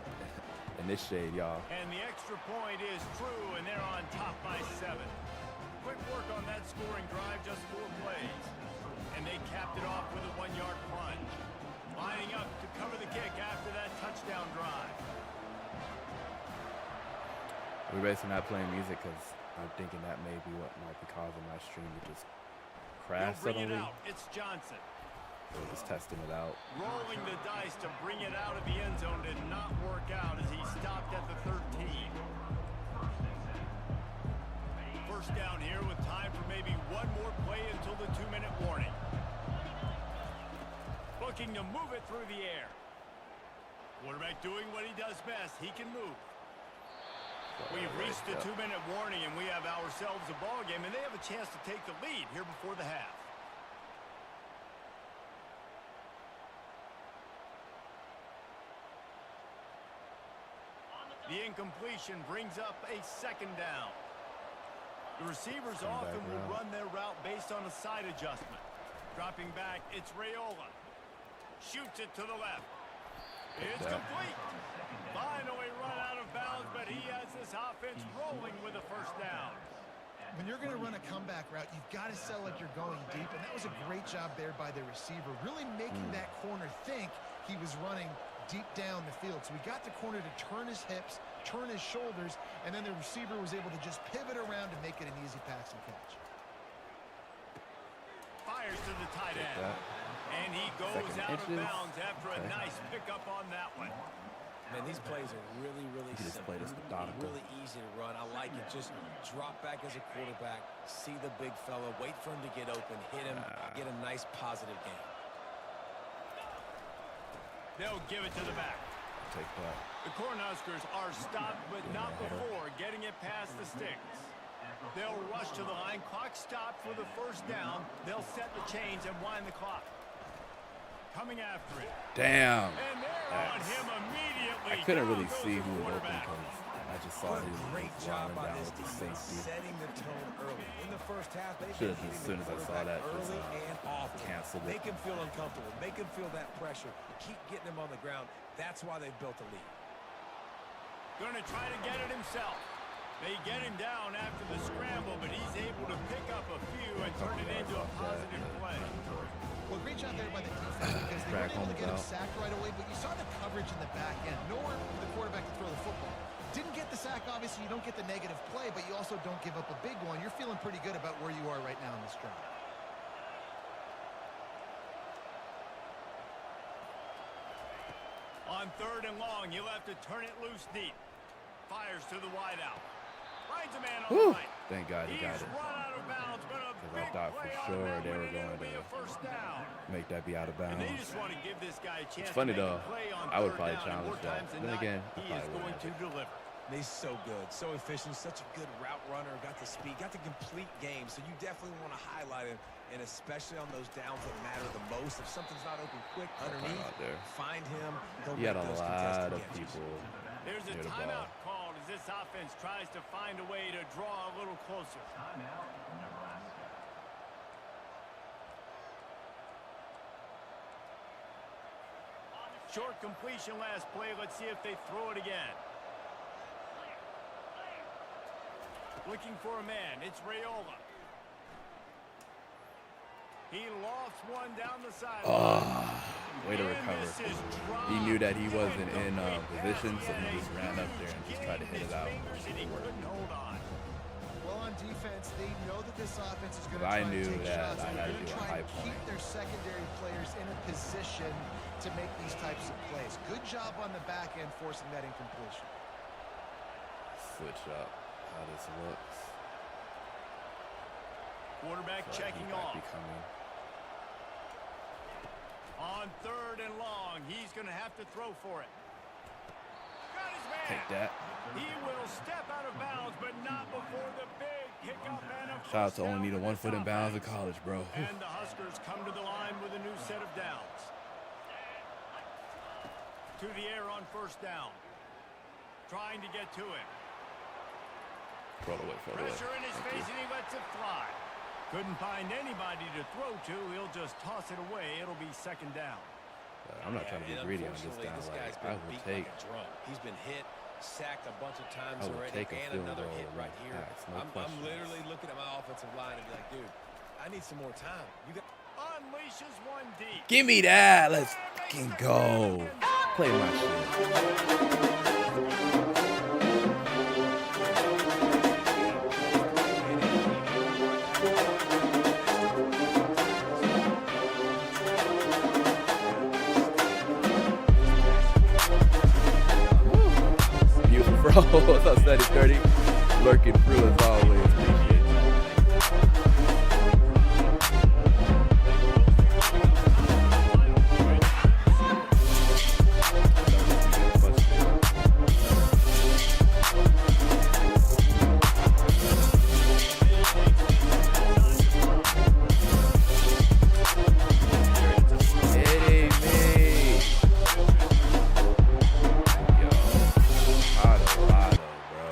initiate y'all. And the extra point is true, and they're on top by 7. Quick work on that scoring drive, just 4 plays. And they capped it off with a 1-yard plunge. Lining up to cover the kick after that touchdown drive. We're basically not playing music because I'm thinking that may be what might be causing my stream to just crash He'll bring suddenly. it out. It's Johnson. We're just testing it out. Rolling the dice to bring it out of the end zone did not work out as he stopped at the 13. First down here with time for maybe one more play until the 2-minute warning. Looking to move it through the air. Quarterback doing what he does best. He can move. We've reached the 2-minute warning, and we have ourselves a ball game, and they have a chance to take the lead here before the half. The incompletion brings up a second down. The receivers often will run their route based on a side adjustment. Dropping back, it's Raiola. Shoots it to the left. It's complete. Finally run out of bounds, but he has this offense rolling with a first down. When you're going to run a comeback route, you've got to sell like you're going deep, and that was a great job there by the receiver, really making that corner think he was running deep down the field. So we got the corner to turn his hips, turn his shoulders, and then the receiver was able to just pivot around and make it an easy pass and catch. Fires to the tight end. And he goes out of bounds after a nice pickup on that one. Man, these plays are really, really He just simple. played as methodical. Really easy to run. I like it. Just drop back as a quarterback, see the big fella, wait for him to get open, hit him, get a nice positive game. They'll give it to the back. Take that. The Cornhuskers are stopped, but not before getting it past the sticks. They'll rush to the line. Clock stopped for the first down. They'll set the chains and wind the clock. Coming after it. Damn. And they're on him immediately. I couldn't Down really goes see the who was open quarterback. because I just saw What he a was great just job running by down this with the defense, safety. setting the tone early. In the first half, they've Should been have, as hitting soon the as I saw quarterback that, just, early and often. canceled it. Make him feel uncomfortable. Make him feel that pressure. Keep getting him on the ground. That's why they've built a lead. Going to try to get it himself. They get him down after the scramble, but he's able to pick up a few and turn it into a positive play. Well, great job there by the defense because they weren't able to get him sacked right away, but you saw the coverage in the back end. Nowhere for the quarterback to throw the football. Didn't get the sack, obviously. You don't get the negative play, but you also don't give up a big one. You're feeling pretty good about where you are right now in this drive. On 3rd and long, he'll have to turn it loose deep. Fires to the wideout. Finds a man on the right. Thank God he got He's it. run out of bounds, but a Because I big thought for play on sure that they one, were and going it'll be a to first down. make that be out of And they bounds. just want to give this guy a chance It's funny to make though. a play on I would 3rd probably down, and challenge more that. times than Then not, again, I he is probably going to wouldn't. deliver. He's so good, so efficient, such a good route runner, got the speed, got the complete game. So you definitely want to highlight him, and especially on those downs that matter the most. If something's not open quick underneath, out there. find him. He'll He had make a those lot contested of catches. people There's a near the ball. timeout called as this offense tries to find a way to draw a little closer. Short completion last play. Let's see if they throw it again. Looking for a man. It's Raiola. He lofts one down the sideline. Oh, way to recover. He knew that he wasn't in position, so he just ran up there and just tried to hit it out. Well, on defense, they know that this offense is going to I try knew to take that shots. I They're had to going do to a try high to keep point. their secondary players in a position to make these types of plays. Good job on the back end forcing that incompletion. Switch up how this looks. Quarterback So checking he might off. be coming. On 3rd and long, he's going to have to throw for it. Got his man. Take that. He will step out of bounds, but not before the big kickoff and a Shout out to first only down needing for 1 this foot in bounds in offense. college, bro. And the Huskers come to the line with a new set of downs. To the air on 1st down. Trying to get to it. Throw it away, throw it away. Pressure in his Thank face you. and he lets it fly. Couldn't find anybody to throw to. He'll just toss it away. It'll be 2nd down. I'm not trying to be And greedy on this unfortunately, down. this Like, guy's I been will beat take. like a drum. He's been hit, sacked a bunch of times I will already, take a and field another goal hit over right here. Pats, no I'm questions. literally looking at my offensive line and be like, dude, I need some more time. You got Unleashes one deep. Give me that. Let's fucking go. Play my shit. Beautiful, bro. What's up, Steady 30? Lurking through as always. Appreciate you. Hitting me. Yo, Colorado, bro.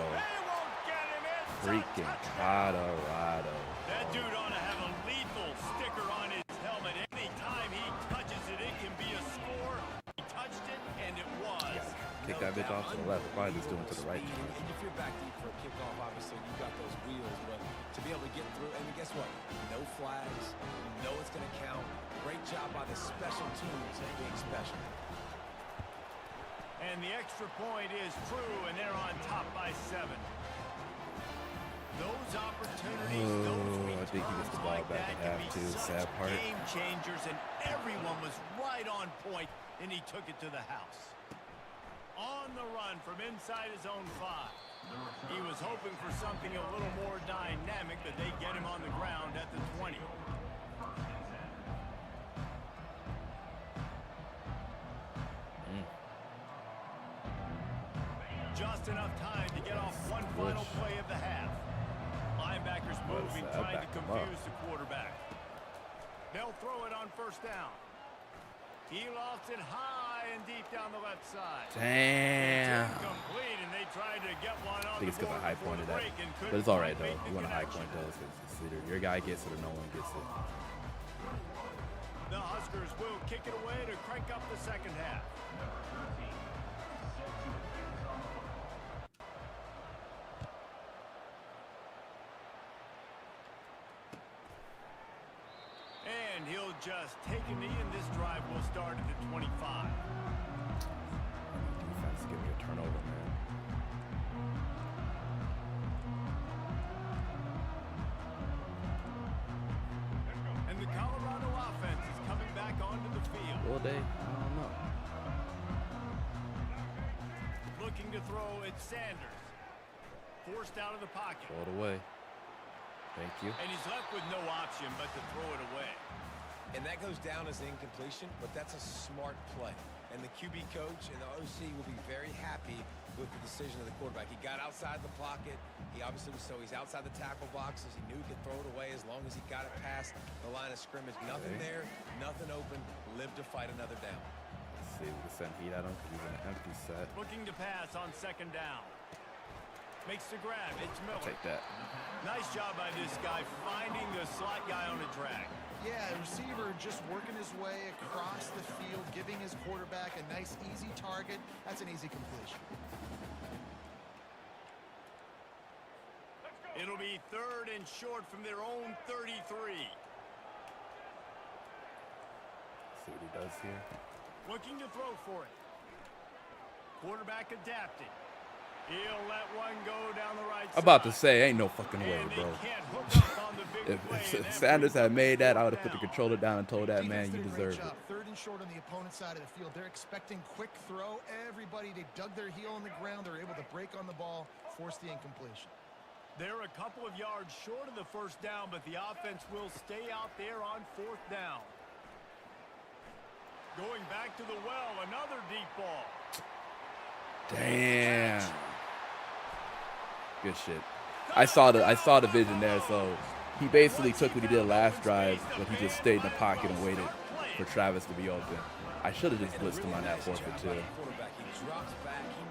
Freaking Colorado. That dude ought to have a lethal sticker on his helmet. Anytime he touches it, it can be a score. He touched it, and it was. Yeah, kick that bitch off to the left. Probably just doing it to the right. And if you're back deep for a kickoff, obviously you've got those wheels, but to be able to get through, and guess what? No flags. You know it's going to count. Great job by the special teams of being special. And the extra point is true, and they're on top by 7. Those opportunities, those I think he gets the ball like back that at can half, be too. such Sad part. game changers, and everyone was right on point, and he took it to the house. On the run from inside his own 5. He was hoping for something a little more dynamic, but they get him on the ground at the 20. Just enough time to get off one final play of the half. Linebackers moving, trying to confuse the quarterback. They'll throw it on 1st down. He lofts it high and deep down the left side. Damn. It's incomplete, and they tried to get one on I think it's because I high pointed that. But it's all right, though. You want a high point, though. It's either your guy gets it or no one gets it. The Huskers will kick it away to crank up the 2nd half. And he'll just take a knee, and this drive will start at the 25. Defense, give me a turnover, man. And the Colorado offense is coming back onto the field. Will they? I don't know. Looking to throw at Sanders. Forced out of the pocket. Throw it away. Thank you. And he's left with no option but to throw it away. And that goes down as incompletion, but that's a smart play. And the QB coach and the OC will be very happy with the decision of the quarterback. He got outside the pocket. He obviously was, so he's outside the tackle boxes. He knew he could throw it away as long as he got it past the line of scrimmage. Nothing there, nothing open. Live to fight another down. Let's see if we can send heat at him because he's in an empty set. Looking to pass on 2nd down. Makes the grab. It's Miller. Take that. Nice job by this guy finding the slot guy on a drag. Yeah, receiver just working his way across the field, giving his quarterback a nice, easy target. That's an easy completion. It'll be 3rd and short from their own 33. does here. Looking to throw for it. Quarterback adapted. He'll let one go down the right side. I'm about to say, ain't no fucking way, And they bro. can't hook up on the big play, and If that Sanders brings had up made that, I would have fourth put the down. controller down and told that man, Defense you did a great deserve it. job. Third and short on the opponent's side of the field. They're expecting quick throw. Everybody, they dug their heel on the ground. They're able to break on the ball, force the incompletion. They're a couple of yards short of the first down, but the offense will stay out there on fourth down. Going back to the well, another deep ball. Damn. Good shit. I saw the vision there, so he basically took what he did last drive, but he just stayed in the pocket and waited for Travis to be open. I should have just blitzed him on that forfeit too.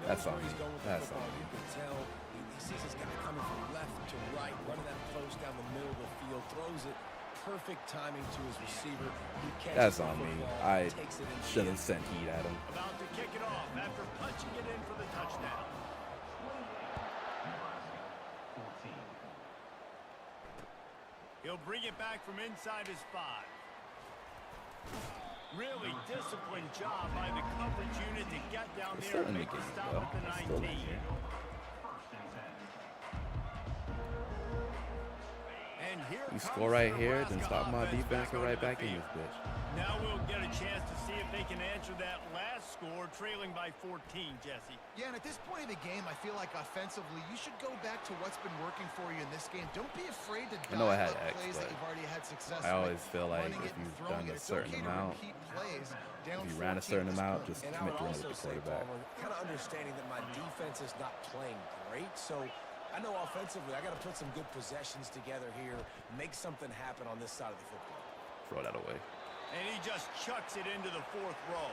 That's on me. That's on me. He sees this guy coming from left to right, running that post down the middle of the field, throws it. Perfect timing to his receiver. He catches That's the on me. football, I takes it in should have sent heat at him. About to kick it off after punching it in for the touchdown. He'll bring it back from inside his 5. Really disciplined job by the coverage unit to get down It's there still and in the make the game, stop though. at the It's still in 19. here. And here You comes score right the here, then Nebraska stop my offense defense and onto right the back in field. this bitch. Now we'll get a chance to see if they can answer that last score, trailing by 14, Jesse. Yeah, and at this point in the game, I feel like offensively, you should go back to what's been working for you in this game. Don't be afraid to I know I dial had up X, plays but that you've already had success I with. always feel like Running if it and you've throwing done a it. It's certain okay to amount, repeat plays down if you ran a 14 certain at this amount, point. just And I commit would to run also with the say, quarterback. Palmer, kind of understanding that my defense is not playing great, so I know offensively I got to put some good possessions together here, make something happen on this side of the football. Throw that away. And he just chucks it into the 4th row.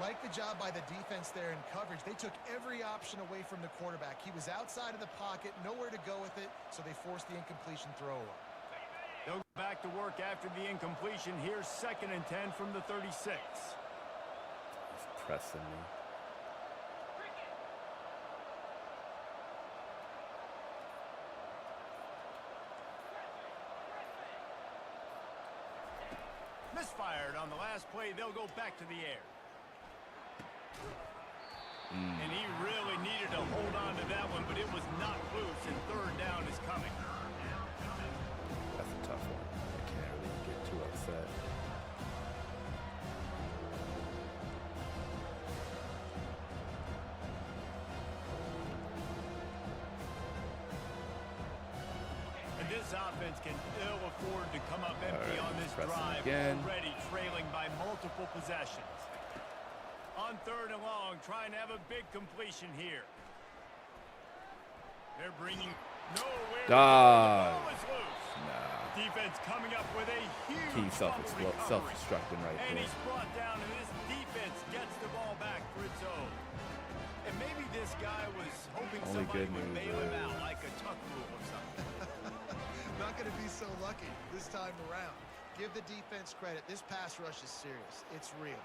Like the job by the defense there in coverage. They took every option away from the quarterback. He was outside of the pocket, nowhere to go with it, so they forced the incompletion throw away. They'll go back to work after the incompletion. Here's 2nd and 10 from the 36. He's pressing me. Misfired on the last play. They'll go back to the air. And he really needed to hold on to that one, but it was not loose, and 3rd down is coming. That's a tough one. I can't really get too upset. And this offense can ill afford to come up empty All right, on this press it drive, again. already trailing by multiple possessions. On 3rd and long, trying to have a big completion here. They're bringing nowhere. Dog. The ball is loose. Nah. Defense coming up with a huge He's fumble recovery. self-destructing right And there. he's brought down, and this defense gets the ball back for its own. And maybe this guy was hoping Only somebody good would news bail him is- out, like a tuck rule or something. Not going to be so lucky this time around. Give the defense credit. This pass rush is serious. It's real.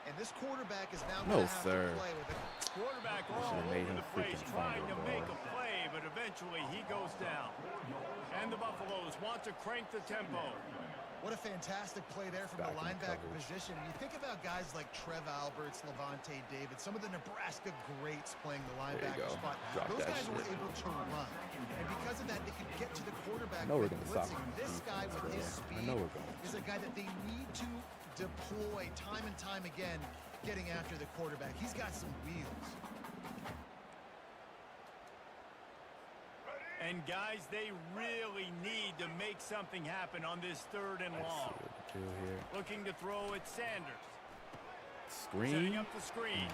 And this quarterback is now No, going to have sir. to play with it. Quarterback all should've made over him the place, freaking trying to fumble, make bro. a play, but eventually he goes down. And the Buffaloes want to crank the tempo. What a fantastic play there from Back the in linebacker coverage. position. You think about guys like Trev Alberts, Levante David, some of the Nebraska greats playing the There you linebacker go. spot. Drop Those that guys were shit. able to run. And because of that, they could get to the quarterback. I know we're with gonna stop blitzing. This guy defense, with bro. his I speed know we're going is a guy that they need to deploy time and time again, getting after the quarterback. He's got some wheels. And guys, they really need to make something happen on this 3rd and Let's long. see what we do here. Looking to throw at Sanders. Setting Screen. up the screen.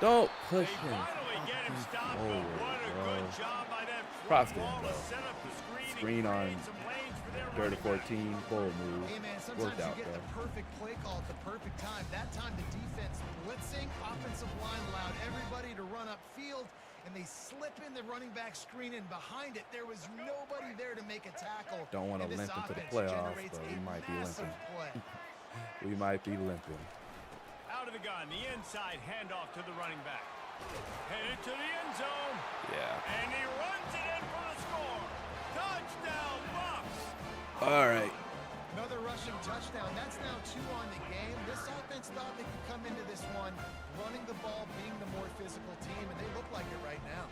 Don't They push him. finally get him stopped, but forward, what a bro. good job by that Props front to him, wall to bro. set up the screen Screen and on create some lanes for their 3rd running to back. 14, bold move. Hey, man, sometimes Worked out, you get bro. the perfect play call at the perfect time. That time the defense blitzing, offensive line allowed everybody to run upfield, and they slip in the running back screen, and behind it, there was nobody there to make a tackle. Don't wanna And this limp into the offense playoffs, generates but a we might be massive limping. play. We might be limping. Out of the gun, the inside handoff to the running back. Headed to the end zone. Yeah. And he runs it in for the score. Touchdown, Bucks. All right. Another rushing touchdown. touchdown. That's now 2 on the game. This offense thought they could come into this one running the ball, being the more physical team, and they look like it right now.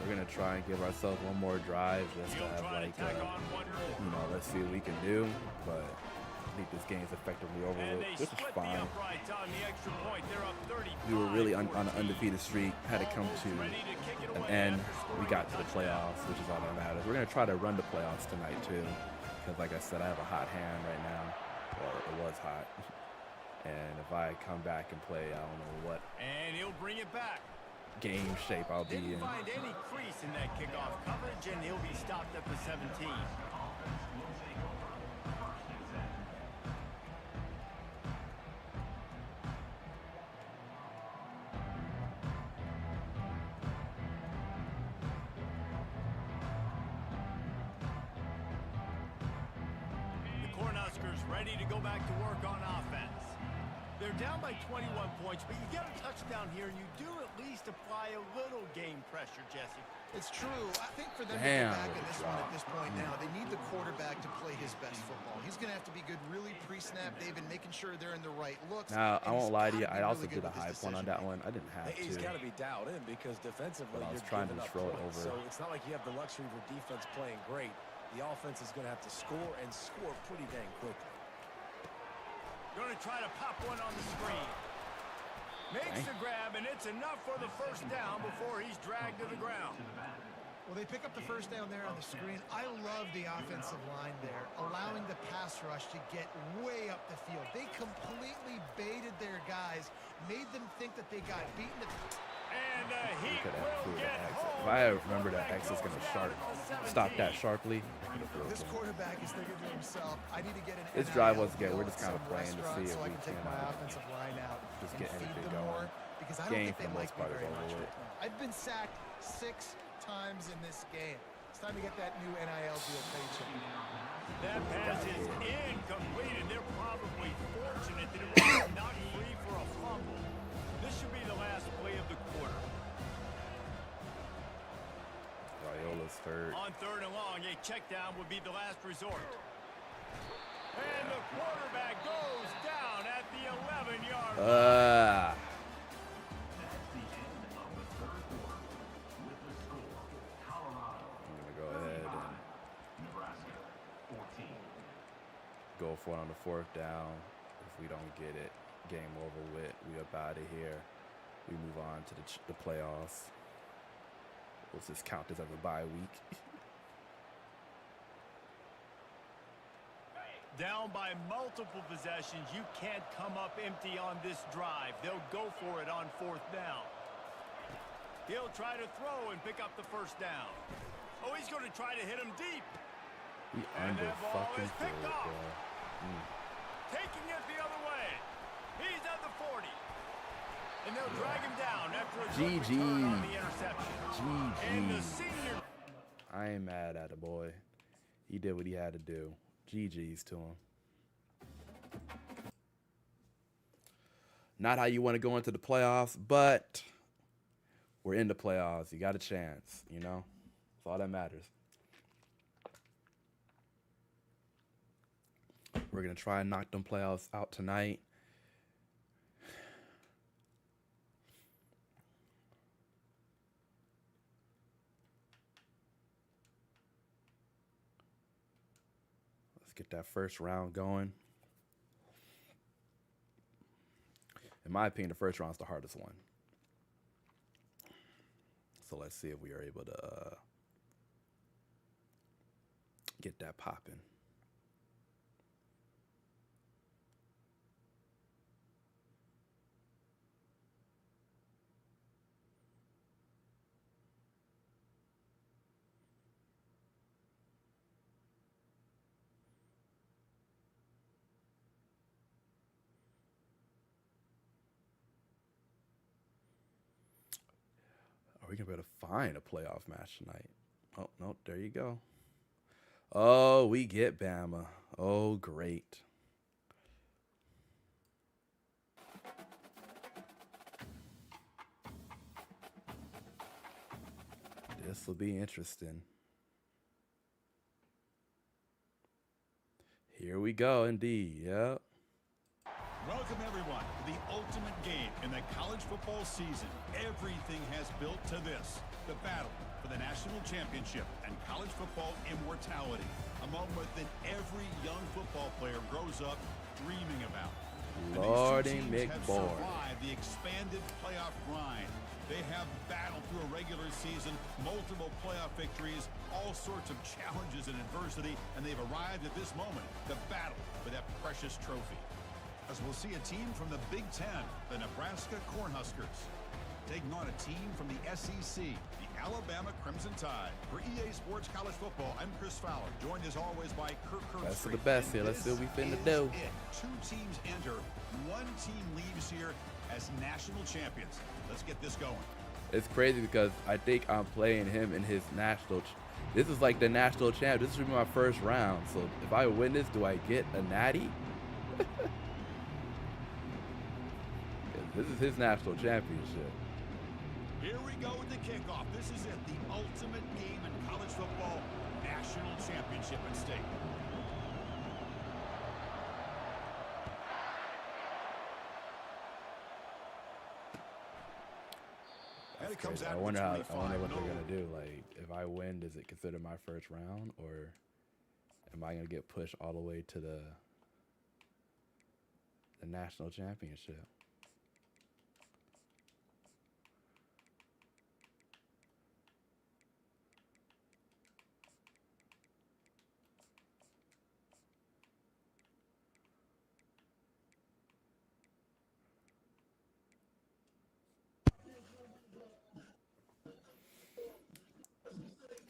We're going to try and give ourselves one more drive just to have, like, you know, let's see what we can do. But I think this game's effectively over with, which is fine. We were really on an undefeated streak, had to come to an end. We got to the playoffs, which is all that matters. We're going to try to run the playoffs tonight, too. Because, like I said, I have a hot hand right now. Or it was hot. And if I come back and play, I don't know what. And he'll bring it back. Game shape I'll be Didn't in. find any crease in that kickoff coverage, and he'll be stopped at the 17. The Cornhuskers ready to go back to work on offense. They're down by 21 points, but you get a touchdown here, and you do at least apply a little game pressure, Jesse. It's true. I think for them to Damn, get back in this one drop. at this point now, they need the quarterback to play his best football. He's going to have to be good really pre-snap, David, making sure they're in the right looks. Now, I and won't he's lie to you. gotta be I also really did good a with high his point on that one. I didn't have He's to. got to be dialed in because defensively, But I was you're trying to giving just up throw it points. over. So it's not like you have the luxury of your defense playing great. The offense is going to have to score and score pretty dang quickly. Going to try to pop one on the screen. Makes the grab, and it's enough for the first down before he's dragged to the ground. Well, they pick up the first down there on the screen. I love the offensive line there, allowing the pass rush to get way up the field. They completely baited their guys, made them think that they got beaten. And the heat Could have will threw get the X. home. If I remember that X is going to stop that sharply, I could have threw it This to him. quarterback is thinking to himself, I need to get an This drive NIL was good. We're deal just at kind of some playing to restaurant see if so I we can take can, my offensive line out just and get feed anything them more, going. because I don't Game think for they the like most me part is very over much with. right now. I've been sacked 6 times in this game. It's time to get that new NIL deal paycheck. That pass is incomplete, and they're probably fortunate that it was not free for a fumble. This should be the last play of the quarter. Viola's hurt. On 3rd and long, a check down would be the last resort. And the quarterback goes down at the 11-yard line. I'm going to go ahead and go for it on the 4th down. If we don't get it, game over with. We up out of here. We move on to the playoffs. We'll just count this as a bye week. Down by multiple possessions, you can't come up empty on this drive. They'll go for it on 4th down. He'll try to throw and pick up the first down. Oh, he's going to try to hit him deep. He And under that ball fucking is picked threw it, off. bro. Taking it the other way. He's at the 40. And they'll drag him down after a good GG. return on the interception. And the GG. senior... I ain't mad at the boy. He did what he had to do. GG's to him. Not how you want to go into the playoffs, but we're in the playoffs. You got a chance, you know? That's all that matters. We're going to try and knock them playoffs out tonight. Let's get that first round going. In my opinion, the first round's the hardest one. So let's see if we are able to get that popping. Are we going to be able to find a playoff match tonight? Oh, no, there you go. Oh, we get Bama. Oh, great. This will be interesting. Here we go, indeed. Yep. Welcome, everyone, to the ultimate game in the college football season. Everything has built to this, the battle for the national championship and college football immortality, a moment that every young football player grows up dreaming about. Lordy And these two teams have McBoy. survived the expanded playoff grind. They have battled through a regular season, multiple playoff victories, all sorts of challenges and adversity, and they've arrived at this moment, the battle for that precious trophy. As we'll see a team from the Big Ten, the Nebraska Cornhuskers, taking on a team from the SEC, the Alabama Crimson Tide. For EA Sports College Football, I'm Chris Fowler, joined as always by Kirk Best of Herbstreit. the best here. Let's see what we finna do. Two teams enter, one team leaves here as national champions. Let's get this going. It's crazy because I think I'm playing him in his national. This is like the national champ. This should be my first round. So if I win this, do I get a natty? This is his national championship. Here we go with the kickoff. This is it, the ultimate game in college football, national championship at stake. And it comes I out wonder with how. I wonder what 25. they're gonna do. Like, if I win, does it consider my first round, or am I gonna get pushed all the way to the national championship?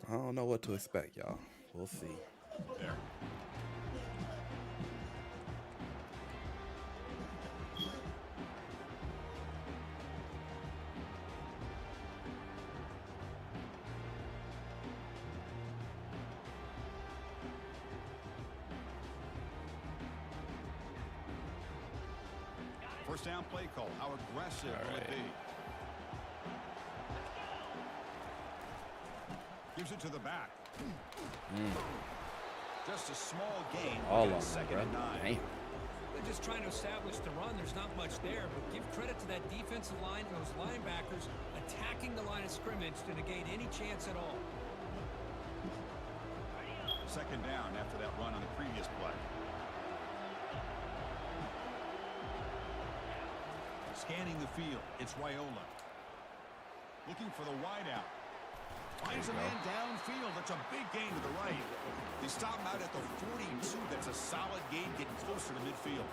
I don't know what to expect, y'all. We'll see. There. First down play call. How aggressive will it be? Gives it to the back. Just a small gain. All Looking of at them, second bro. and 9. Damn. They're just trying to establish the run. There's not much there, but give credit to that defensive line and those linebackers attacking the line of scrimmage to negate any chance at all. Second down after that run on the previous play. Scanning the field, it's Raiola. Looking for the wideout. Finds a man downfield. That's a big gain to the right. They stop him out at the 42. That's a solid gain, getting closer to midfield.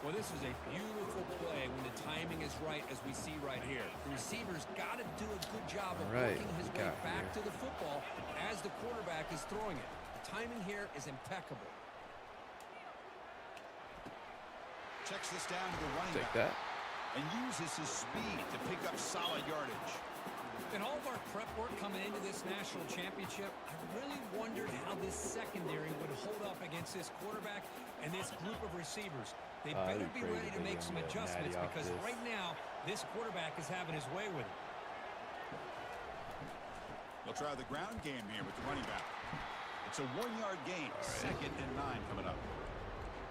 Well, this is a beautiful play when the timing is right, as we see right here. The receiver's got to do a good job of working his way back to the football as the quarterback is throwing it. The timing here is impeccable. Checks this down to the running Take back. that. And uses his speed to pick up solid yardage. In all of our prep work coming into this national championship, I really wondered how this secondary would hold up against this quarterback and this group of receivers. They better be ready to make some adjustments because right now, this quarterback is having his way with it. They'll try the ground game here with the running back. It's a 1-yard gain. Second and 9 coming up.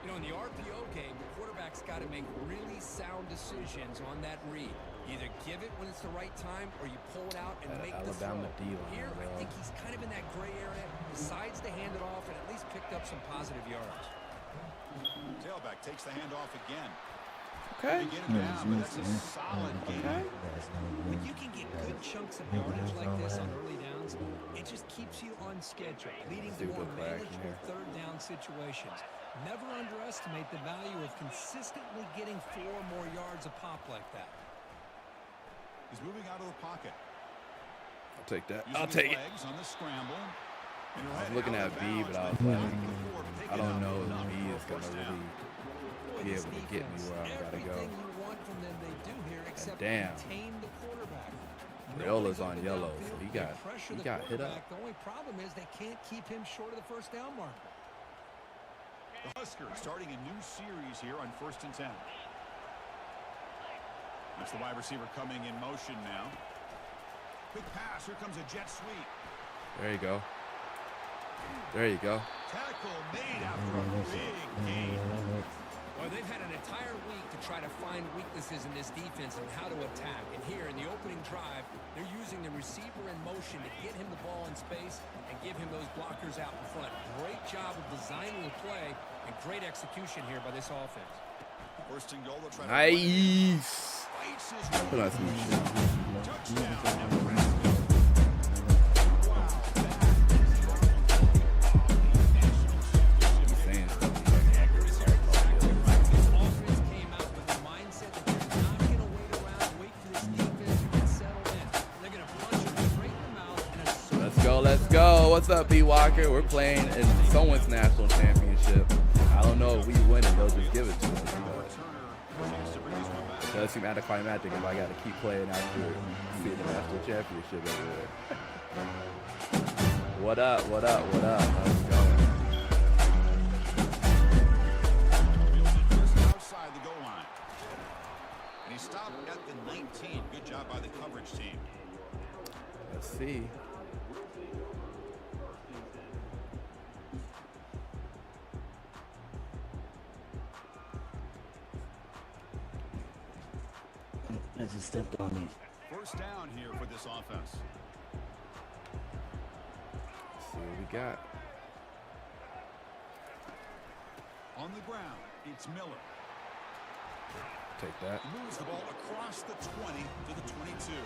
You know, in the RPO game, the quarterback's got to make really sound decisions on that read. Either give it when it's the right time or you pull it out and make the throw. Alabama D-line, Here, I bro. think he's kind of in that gray area, decides to hand it off and at least picked up some positive yards. Tailback takes the handoff again. Okay. They get it down, but that's a solid gain. When you can get good chunks of yardage like this on early downs, it just keeps you on schedule, leading to more manageable third down situations. Never underestimate the value of consistently getting 4 more yards a pop like that. He's moving out of the pocket. I'll take that. Using I'll his take it. legs on the scramble. I was looking at B, but I was like, I don't know if B is going to really be able to get me where I got to go. Everything you want from them they do here except damn. contain the quarterback. Raiola's on yellow, so Downfield, he they got pressure the hit up. quarterback. The only problem is they can't keep him short of the first down marker. The Huskers starting a new series here on 1st and 10. That's the wide receiver coming in motion now. Quick pass. Here comes a jet sweep. There you go. There you go. Tackle made after a big gain. Well, they've had an entire week to try to find weaknesses in this defense and how to attack. And here in the opening drive, they're using the receiver in motion to get him the ball in space and give him those blockers out in front. Great job of designing the play and great execution here by this offense. First and goal, they'll try to Nice. Put on some shit. touchdown, Nebraska. He's saying stuff. This offense came out with the mindset that they're not going to wait around, wait for this defense to get settled in. They're going to punch him straight in the mouth and assert. Let's go, let's go. What's up, B. Walker? We're playing in someone's national championship. I don't know if we win it, they'll just give it to us. It does seem anticlimactic if I got to keep playing after seeing the national championship everywhere. What up, what up, what up? Let's go. Just outside the goal line. And he stopped at the 19. Good job by the coverage team. Let's see. I just stepped on it. First down here for this offense. Let's see what we got. On the ground, it's Miller. Take that. Moves the ball across the 20 to the 22.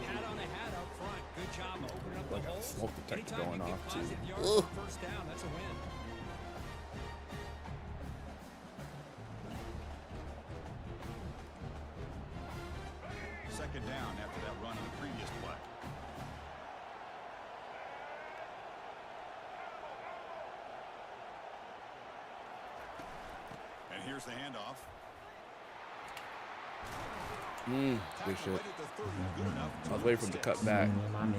Hat on a hat up front. Good job of opening up the Like a holes. smoke detector Anytime going you get off, too. positive yards on first down, that's a win. Second down after that run on the previous play. And here's the handoff. Good shit. Right at the 30, good enough to I was waiting for him to cut back.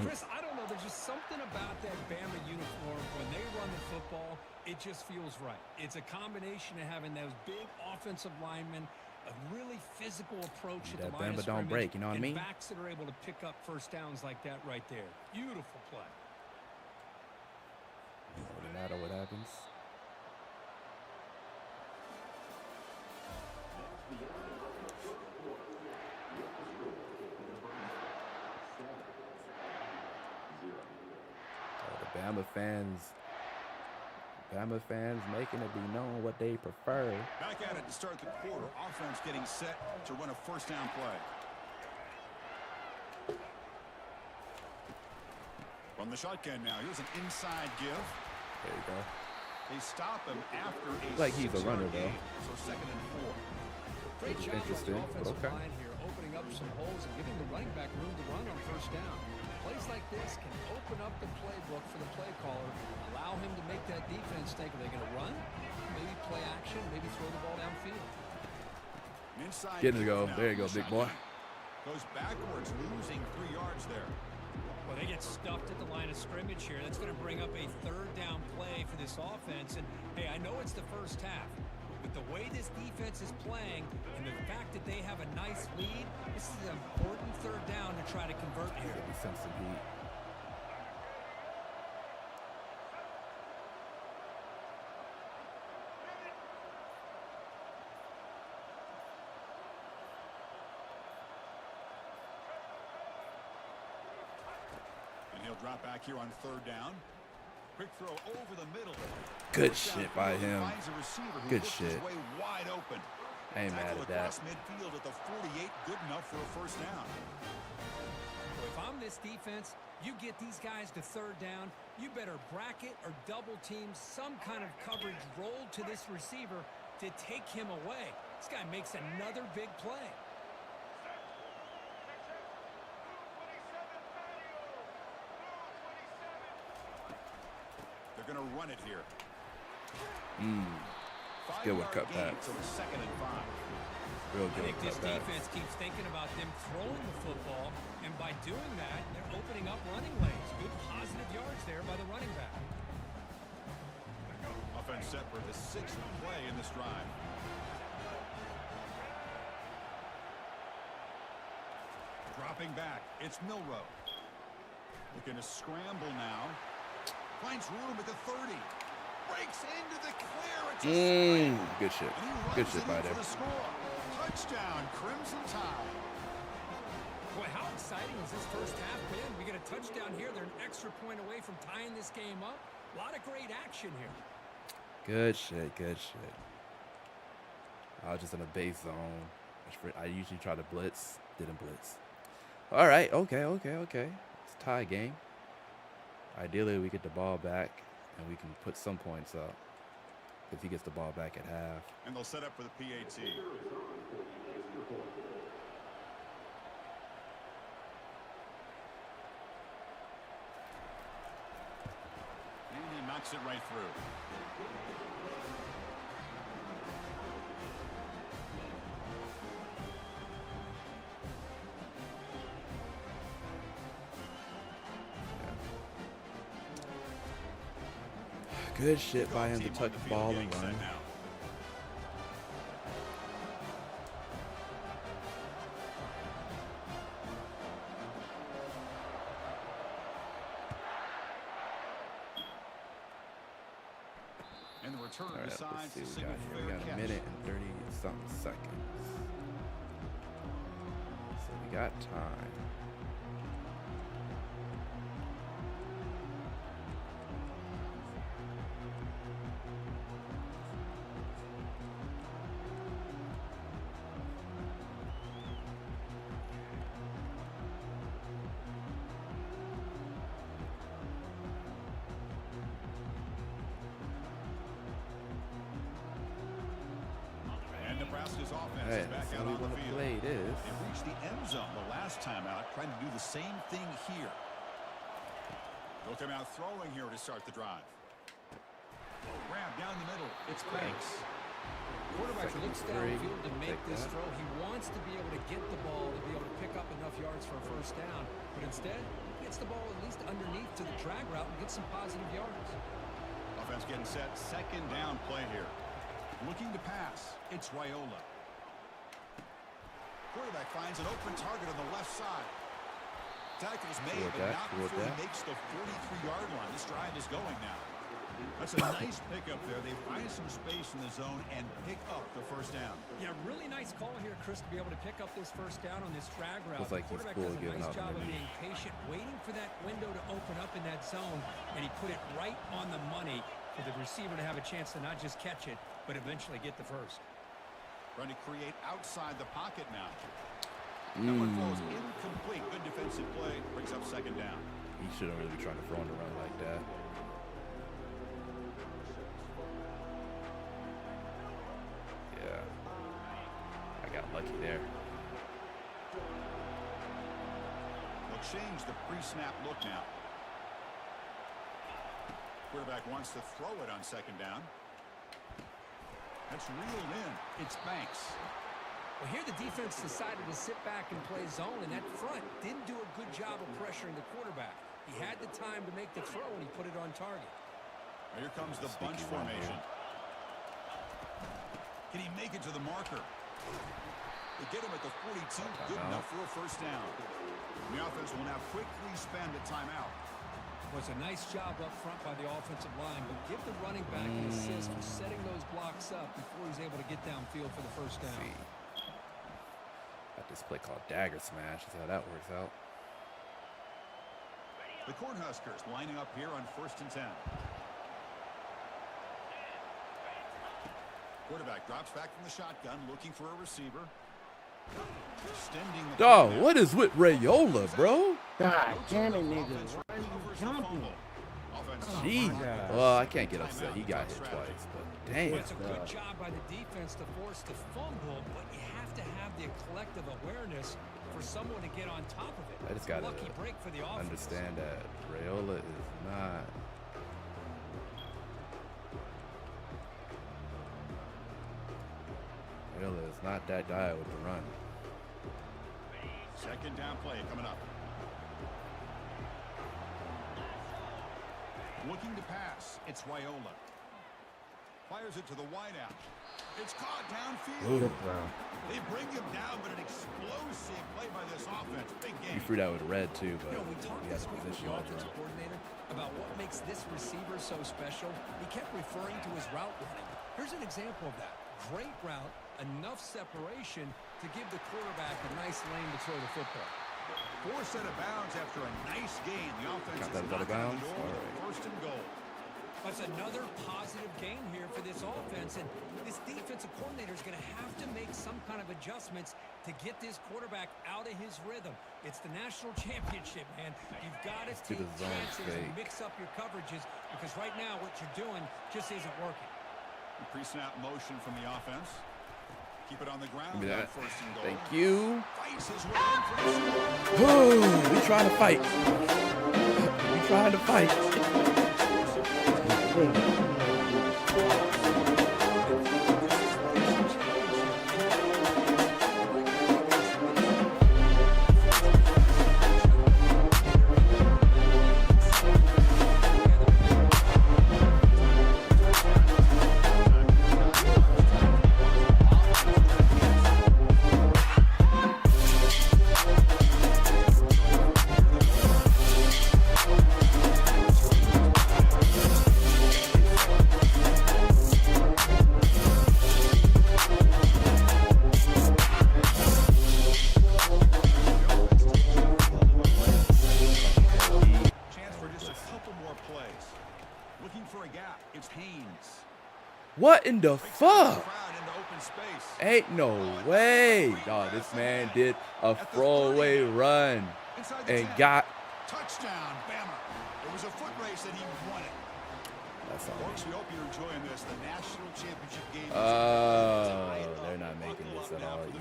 Chris, I don't know. There's just something about that Bama uniform. When they run the football, it just feels right. It's a combination of having those big offensive linemen, a really physical approach at the That line Bama of don't scrimmage, break, you know what I and mean? backs that are able to pick up first downs like that right there. Beautiful play. No matter what happens. The Bama fans making it be known what they prefer. Back at it to start the quarter. Offense getting set to run a first down play. From the shotgun now. Here's an inside give. There you go. They stop him after a Like he's a 6-yard runner, though. gain. So second and 4. Great job by the Interesting, but offensive okay. line here, opening up some holes and giving the running back room to run on first down. Plays like this can open up the playbook for the play caller, allow him to make that defense think, are they going to run? Maybe play action, maybe throw the ball downfield. Inside Get it to give go. now There you from go, the big boy. shotgun. Goes backwards, losing 3 yards there. Well, they get stuffed at the line of scrimmage here. That's going to bring up a third down play for this offense. And, hey, I know it's the first half, but the way this defense is playing and the fact that they have a nice lead, this is an important third down to try to convert here. Get me some heat. And he'll drop back here on third down. Quick throw over the middle. Good First shit down by field, him. finds a receiver who Good looks his shit. way wide open. I ain't mad Tackle at that. across midfield at the 48, good enough for a first down. Well, if I'm this defense, you get these guys to third down, you better bracket or double team some kind of coverage roll to this receiver to take him away. This guy makes another big play. They're going to run it here. Good with 5-yard cut gain, back. so it's second and 5. Real I good think this cut back. defense keeps thinking about them throwing the football, and by doing that, they're opening up running lanes. Good positive yards there by the running back. Offense set for the 6th play in this drive. Dropping back, it's Milrow. Looking to scramble now. Finds room at the 30. Breaks into the clear. It's a Good shit. and he Good runs shit it by in there. for the score. Touchdown, Crimson Tide. Boy, how exciting has this first half been? We get a touchdown here. They're an extra point away from tying this game up. A lot of great action here. Good shit. Good shit. I was just in a base zone. I usually try to blitz. Didn't blitz. All right. Okay. It's a tie game. Ideally, we get the ball back and we can put some points up if he gets the ball back at half. And they'll set up for the PAT. And he knocks it right through. Good shit by him to tuck the ball and run. And the returner All right, let's decides see to what we signal got here. We fair got a catch. minute and 30-something seconds. So we got time. And Nebraska's offense All right, is back so out we on the want to field. play this. They reached the end zone the last time out, trying to do the same thing here. They'll come out throwing here to start the drive. Grab down the middle. It's Banks. Quarterback Second looks and 3. downfield to make Take this that. throw. He wants to be able to get the ball to be able to pick up enough yards for a first down. But instead, he gets the ball at least underneath to the drag route and gets some positive yards. Offense getting set. Second down play here. Looking to pass. It's Raiola. Quarterback finds an open target on the left side. Tackle's made, Toward but that, not toward before that. he makes the 43-yard line. This drive is going now. That's a nice pickup there. They find some space in the zone and pick up the first down. Yeah, really nice call here, Chris, to be able to pick up this first down on this drag route. Looks like The he's quarterback cool does a giving nice up job of underneath. being patient, waiting for that window to open up in that zone, and he put it right on the money for the receiver to have a chance to not just catch it, but eventually get the first. Trying to create outside the pocket now. That one falls incomplete. Good defensive play. Brings up second down. He shouldn't really be trying to throw on the run like that. Yeah. I got lucky there. They'll change the pre-snap look now. Quarterback wants to throw it on second down. That's reeled in. It's Banks. Well, here the defense decided to sit back and play zone, and that front didn't do a good job of pressuring the quarterback. He had the time to make the throw, and he put it on target. Now here comes the bunch Sneaky run formation. Can he make it to the marker? They get him at the 42. Good enough for a first down. The offense will now quickly spend a timeout. Was a nice job up front by the offensive line, but give the running back an assist for setting those blocks up before he's able to get downfield for the first down. See. Got this play called Dagger Smash. That's how that works out. The Cornhuskers lining up here on 1st and 10. Quarterback drops back from the shotgun, looking for a receiver. Extending the Dog, play now. what is with Raiola, bro? God damn it, nigga. Why are you jumping? Gee. Well, I can't get upset. He got hit twice, but damn. Well, it's a good job by the defense to force the fumble, but you have to have the collective awareness for someone to get on top of it. I just gotta Lucky break for the offense. understand that Raiola is not. Raiola is not that guy with the run. Second down play coming up. Looking to pass. It's Raiola. Fires it to the wideout. It's caught downfield. Good throw. They bring him down, but an explosive play by this offense. Big He game. threw that with red too, but We talked he has this a week with position the all offensive throw. coordinator about what makes this receiver so special. He kept referring to his route running. Here's an example of that. Great route, enough separation to give the quarterback a nice lane to throw the football. Forced out of bounds after a nice game. The offense Got that is out of knocking on the bounds? door with All right. first and goal. That's another positive game here for this offense, and this defensive coordinator is going to have to make some kind of adjustments to get this quarterback out of his rhythm. It's the national championship, man. You've got to do take the zone chances and fake. mix up your coverages because right now what you're doing just isn't working. Pre-snap motion from the offense. Keep it on the ground. Give me that. First and goal. Thank you. Fights his way in for the score. We trying to fight. We trying to fight. Chance for just a couple more plays. Looking for a gap. It's Haynes. What in the fuck? Crowd into open space. Ain't no way. Dog, this man did a throwaway run Inside the and 10. got. Touchdown, Bama. It was a foot race and he won it. That's all. Folks, we hope you're enjoying this. The national championship game. They're not making this at all easy.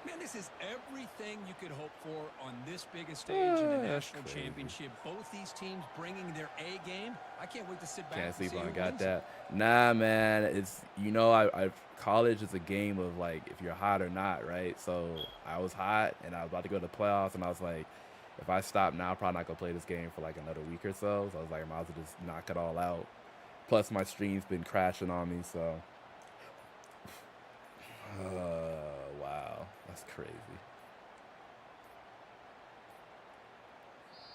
Man, this is everything you could hope for on this biggest stage in the That's national crazy. championship. Both these teams bringing their A game. I can't wait to sit back Can't and sleep see on who got wins it. that. Nah, man. It's I college is a game of like if you're hot or not, right? So I was hot and I was about to go to the playoffs, and I was like, if I stop now, I'm probably not gonna play this game for like another week or so. So I was like, I might as well just knock it all out. Plus, my stream's been crashing on me, so. Wow, that's crazy.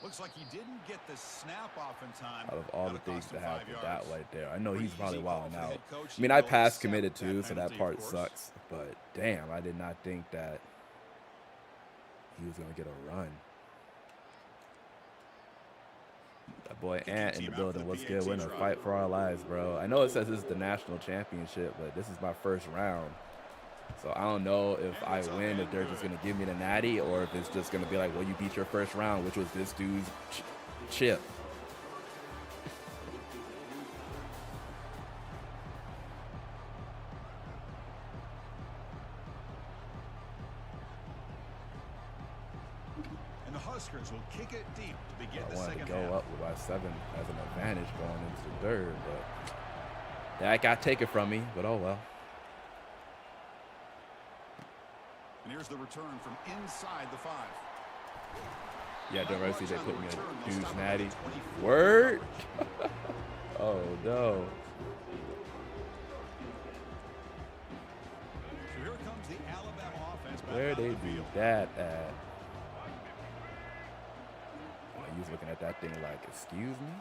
Looks like he didn't get the snap off in time. Out of all the That'll things cost that him 5 happened, yards. that right there. I know he's Pretty probably easy call wilding for the out. head coach. I mean, He I will pass accept committed too, so that penalty, of part course. sucks. But damn, I did not think that he was gonna get a run. That boy Ant in the building. What's good? We're in a fight for our lives, bro. I know it says this is the national championship, but this is my first round. So I don't know if I win, if they're just gonna give me the natty, or if it's just gonna be like, well, you beat your first round, which was this dude's chip. And the Huskers will kick it deep to begin I the wanted to second go half. up with by 7 as an advantage going into the third, but that got taken from me, but oh well. And here's the return from inside the 5. Yeah, don't really see they put me Return, a they'll huge stop at natty. the 24 Word? coverage. Oh no. So here comes the Alabama offense back Where on they the do field. that at? He was looking at that thing like, excuse me?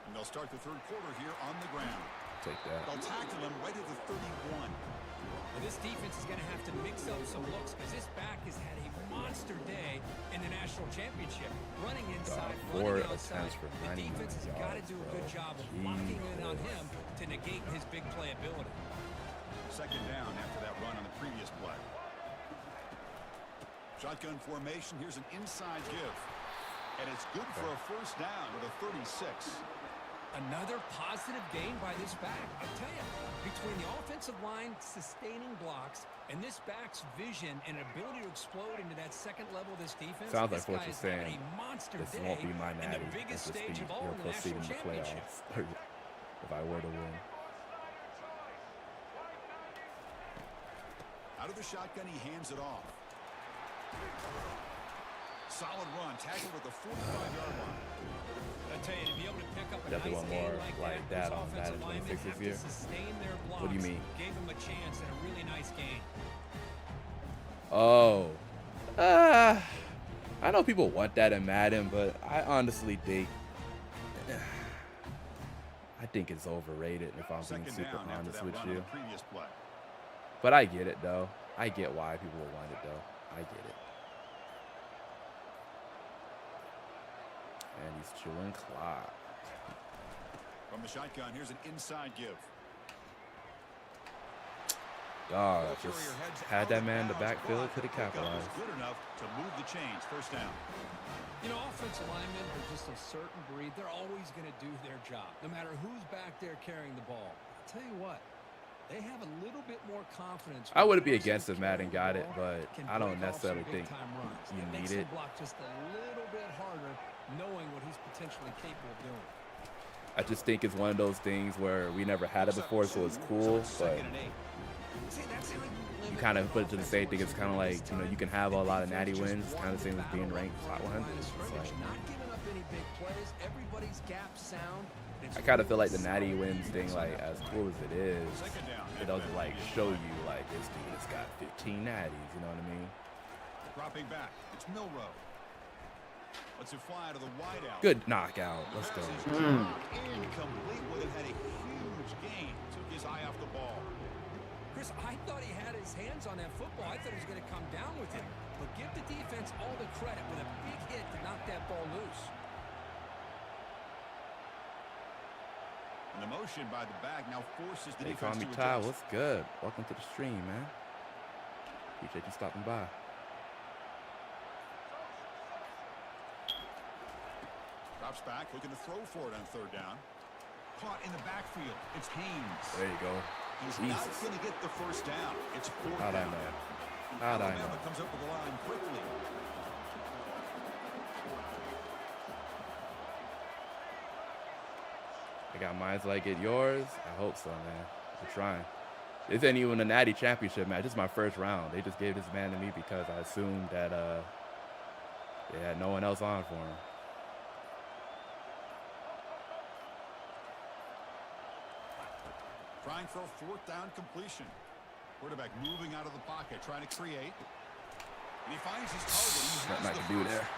And they'll start the third quarter here on the ground. Take that. They'll tackle him right at the 31. Well, this defense is going to have to mix up some looks because this back has had a monster day in the national championship. Running inside, Four running outside. attempts for The 99 defense has got to do a good yards, job of bro. locking in on Jesus. him to negate his big play ability. Second down after that run on the previous play. Shotgun formation. Here's an inside give. And it's good for a first down with a 36. Another positive gain by this back. I'll tell you, between the offensive line sustaining blocks and this back's vision and ability to explode into that second level of this defense, Sounds like this what guy you're is having saying. a monster This day won't be my in natty. the biggest This stage will of all in the proceed national in the championship. playoffs. If I were to win. Out of the shotgun, he hands it off. Solid run, tackled at the 45-yard line. I tell you, to be able to pick up a Definitely nice want game more like like that, that on those Madden offensive linemen 26 have this year. to sustain their blocks. What do you mean? Gave them a chance and a really nice game. Oh, I know people want that in Madden, but I honestly think it's overrated if I'm being super honest with you. But I get it though. I get why people will want it though. I get it. And he's chewing clock. From the shotgun, here's an inside give. Dog, just had that man in the backfield, could have capitalized. Good enough to move the chains. First down. You know, offensive linemen are just a certain breed. They're always going to do their job, no matter who's back there carrying the ball. I'll tell you what, they have a little bit more confidence. I wouldn't be against if Madden got it, but I don't necessarily think you need it. Block just a little bit harder, knowing what he's potentially capable of doing. I just think it's one of those things where we never had it before, so it's cool, but you kind of put it to the same thing. It's kind of like, you know, you can have a lot of natty wins. It's kind of the same as being ranked top 100. I kind of feel like the natty wins thing, like, as cool as it is, it doesn't, like, show you, like, this dude has got 15 natties, you know what I mean? Dropping back, it's Milrow. Let's it fly to the wide out. Good knockout. Let's go. Incomplete with it, had a huge gain. Took his eye off the ball. Chris, I thought he had his hands on that football. I thought he was going to come down with it. But give the defense all the credit with a big hit to knock that ball loose. And the motion by the back now forces the Hey, defense call me to Ty. adjust. What's good? Welcome to the stream, man. Appreciate you stopping by. Drops back, looking to throw for it on third down. Caught in the backfield. It's Haynes. There you go. He's Jesus. not going to get the first down. It's fourth How'd I down. know? How'd I know? Alabama comes up with the line quickly. I got mines like it. Yours? I hope so, man. We're trying. This ain't even a natty championship match. This is my first round. They just gave this man to me because I assumed that they had no one else on for him. Trying for a fourth down completion. Quarterback moving out of the pocket, trying to create. And he finds his target. He Nothing I has the can do first. there.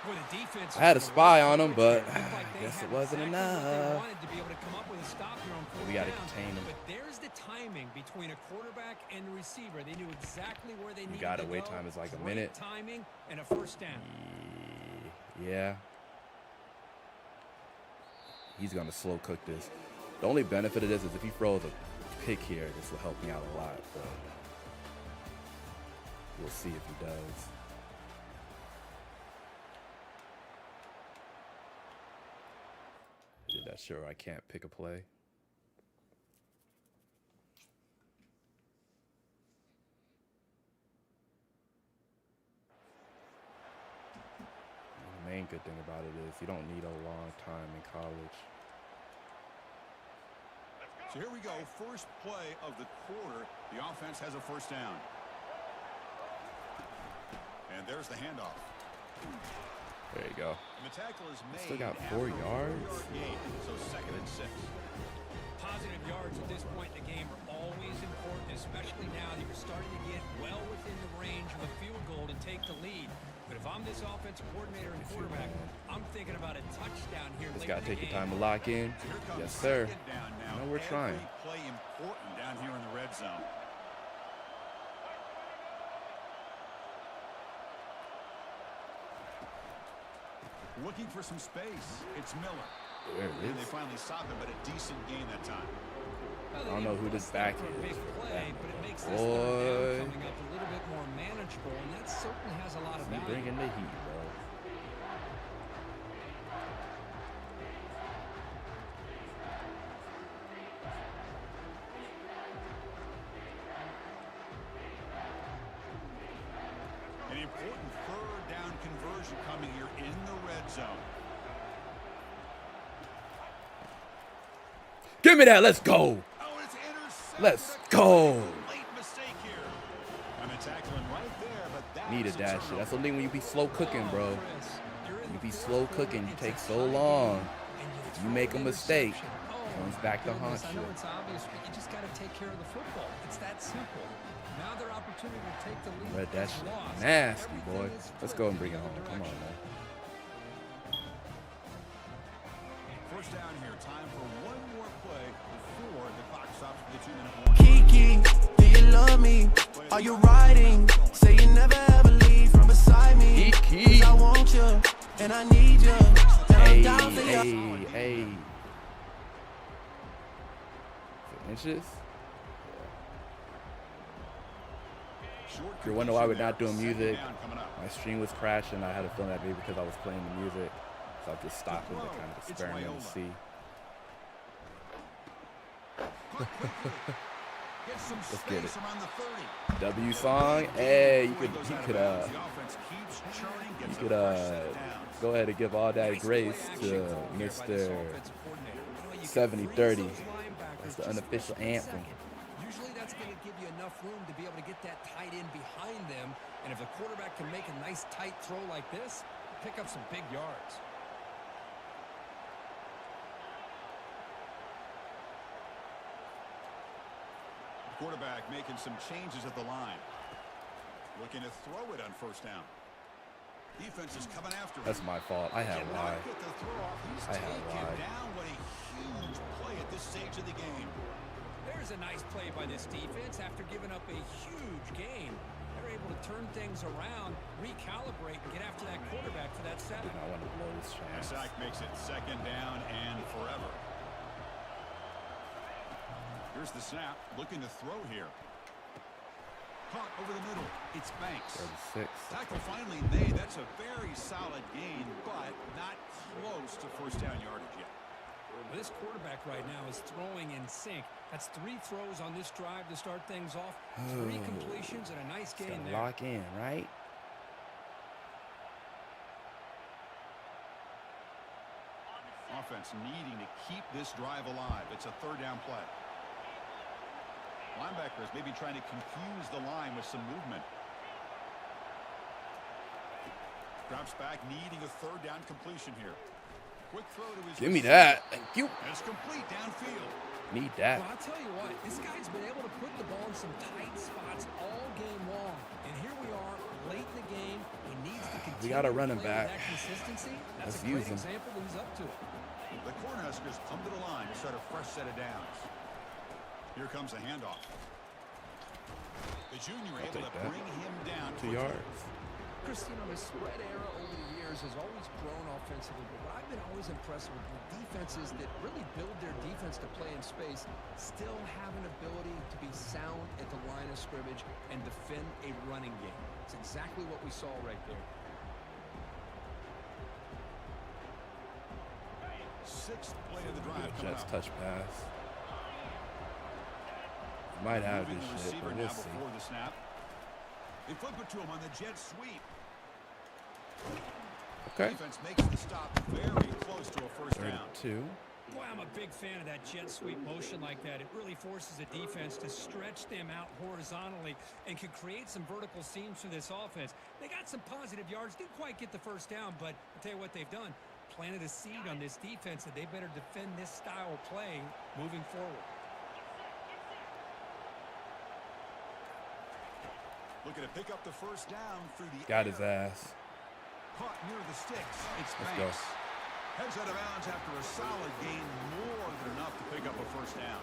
Boy, the defense I had a spy on him, but looked like I they guess had it wasn't exactly what they enough. wanted to be able to come up with a stop here on fourth We got to down. contain him. But there's the timing between a quarterback and the receiver. They knew exactly where they needed got to it. Wait go. time is like a Great minute. timing and a first down. Yeah. He's going to slow cook this. The only benefit of this is if he throws a pick here, this will help me out a lot. But we'll see if he does. Did that sure I can't pick a play. The main good thing about it is you don't need a long time in college. So here we go. First play of the quarter. The offense has a first down. And there's the handoff. There you go. And the tackle is made. Still got 4 after a yards. 4-yard gain, so 2nd and 6. Positive yards at this point in the game are always important, especially now that you're starting to get well within the range of a field goal to take the lead. But if I'm this offensive coordinator and quarterback, I'm thinking about a touchdown here. Just late got to in the take your game. time to lock in. So here comes Yes, sir. second down now. No, we're trying. Every play important down here in the red zone. Looking for some space. It's Miller. There it And they is. finally stop him, but a decent gain that time. Well, I don't know who this back for a big is. play, but it makes this Boy. third down coming up a little bit more manageable, and that certainly has a lot of He value. bringing the heat, bro. An important third down conversion coming here in the red zone. Give me that. Let's go. Oh, it's intercepted. Let's go. Late mistake here. And the tackling right there, but that Needed is a that shit. turnover. That's the thing when you be slow cooking, bro. Chris, you're in You be slow cooking. You take so long. If you make a mistake, it comes back to haunt I you. know it's obvious, but you just got to take care of the football. It's that simple. Now their opportunity to take the lead Red, that is shit lost. nasty, Everything boy. is Let's flipped go and in bring the it home. other Come on, direction. man. First down here. Time for one more play before the clock stops for the 2-minute warning. Kiki, do you love me? Are you riding? Say you never ever leave from beside me. Kiki. 'Cause I want you and I need you. And I'm down for you. Hey. Inches? If you're wondering why we're not doing music, my stream was crashing. I had a feeling that maybe because I was playing the music. So I'm just stopping to kind of experiment and see. Let's get it. W song. Hey, you could go ahead and give all that grace to Mr. 7030. That's the unofficial anthem. Usually that's going to give you enough room to be able to get that tight end behind them. And if the quarterback can make a nice tight throw like this, pick up some big yards. Quarterback making some changes at the line. Looking to throw it on first down. Defense is coming after him. That's my fault. I have lied. I have lied. Down. What a huge play at this stage of the game. There's a nice play by this defense after giving up a huge gain. They're able to turn things around, recalibrate, and get after that quarterback for that sack. Did not want to blow this chance. Sack makes it second down and forever. Here's the snap. Looking to throw here. Caught over the middle. It's Banks. 36. Tackle finally made. That's a very solid gain, but not close to first down yardage yet. This quarterback right now is throwing in sync. That's 3 throws on this drive to start things off. 3 completions and a nice gain there. Lock in, right? Offense needing to keep this drive alive. It's a third down play. Linebackers maybe trying to confuse the line with some movement. Drops back, needing a third down completion here. Quick throw to his Give me receiver. that. Thank you. And it's complete downfield. Need that. Well, I'll tell you what, this guy's been able to put the ball in some tight spots all game long. And here we are, late in the game. He needs to continue. We got a running to play with back. that consistency. That's Let's a great use him. example that he's up to it. The Cornhuskers come to the line to start a fresh set of downs. Here comes a handoff. The junior able to bring him down. 2 yards. Chris, you know, the spread era over the years has always grown offensively, but what I've been always impressed with defenses that really build their defense to play in space still have an ability to be sound at the line of scrimmage and defend a running game. It's exactly what we saw right there. Sixth play of the drive. Jets touch pass. Might have Moving this the shit, receiver but now we'll see. before the snap. They flip it to him on the jet sweep. Okay. Defense makes the stop very close to a first down. 32. Boy, I'm a big fan of that jet sweep motion like that. It really forces a defense to stretch them out horizontally and can create some vertical seams for this offense. They got some positive yards, didn't quite get the first down, but I'll tell you what they've done. Planted a seed on this defense that they better defend this style of playing moving forward. Looking to pick up the first down through the Got air. his ass. Caught near the sticks. It's Let's Banks. go. Heads out of bounds after a solid gain, more than enough to pick up a first down.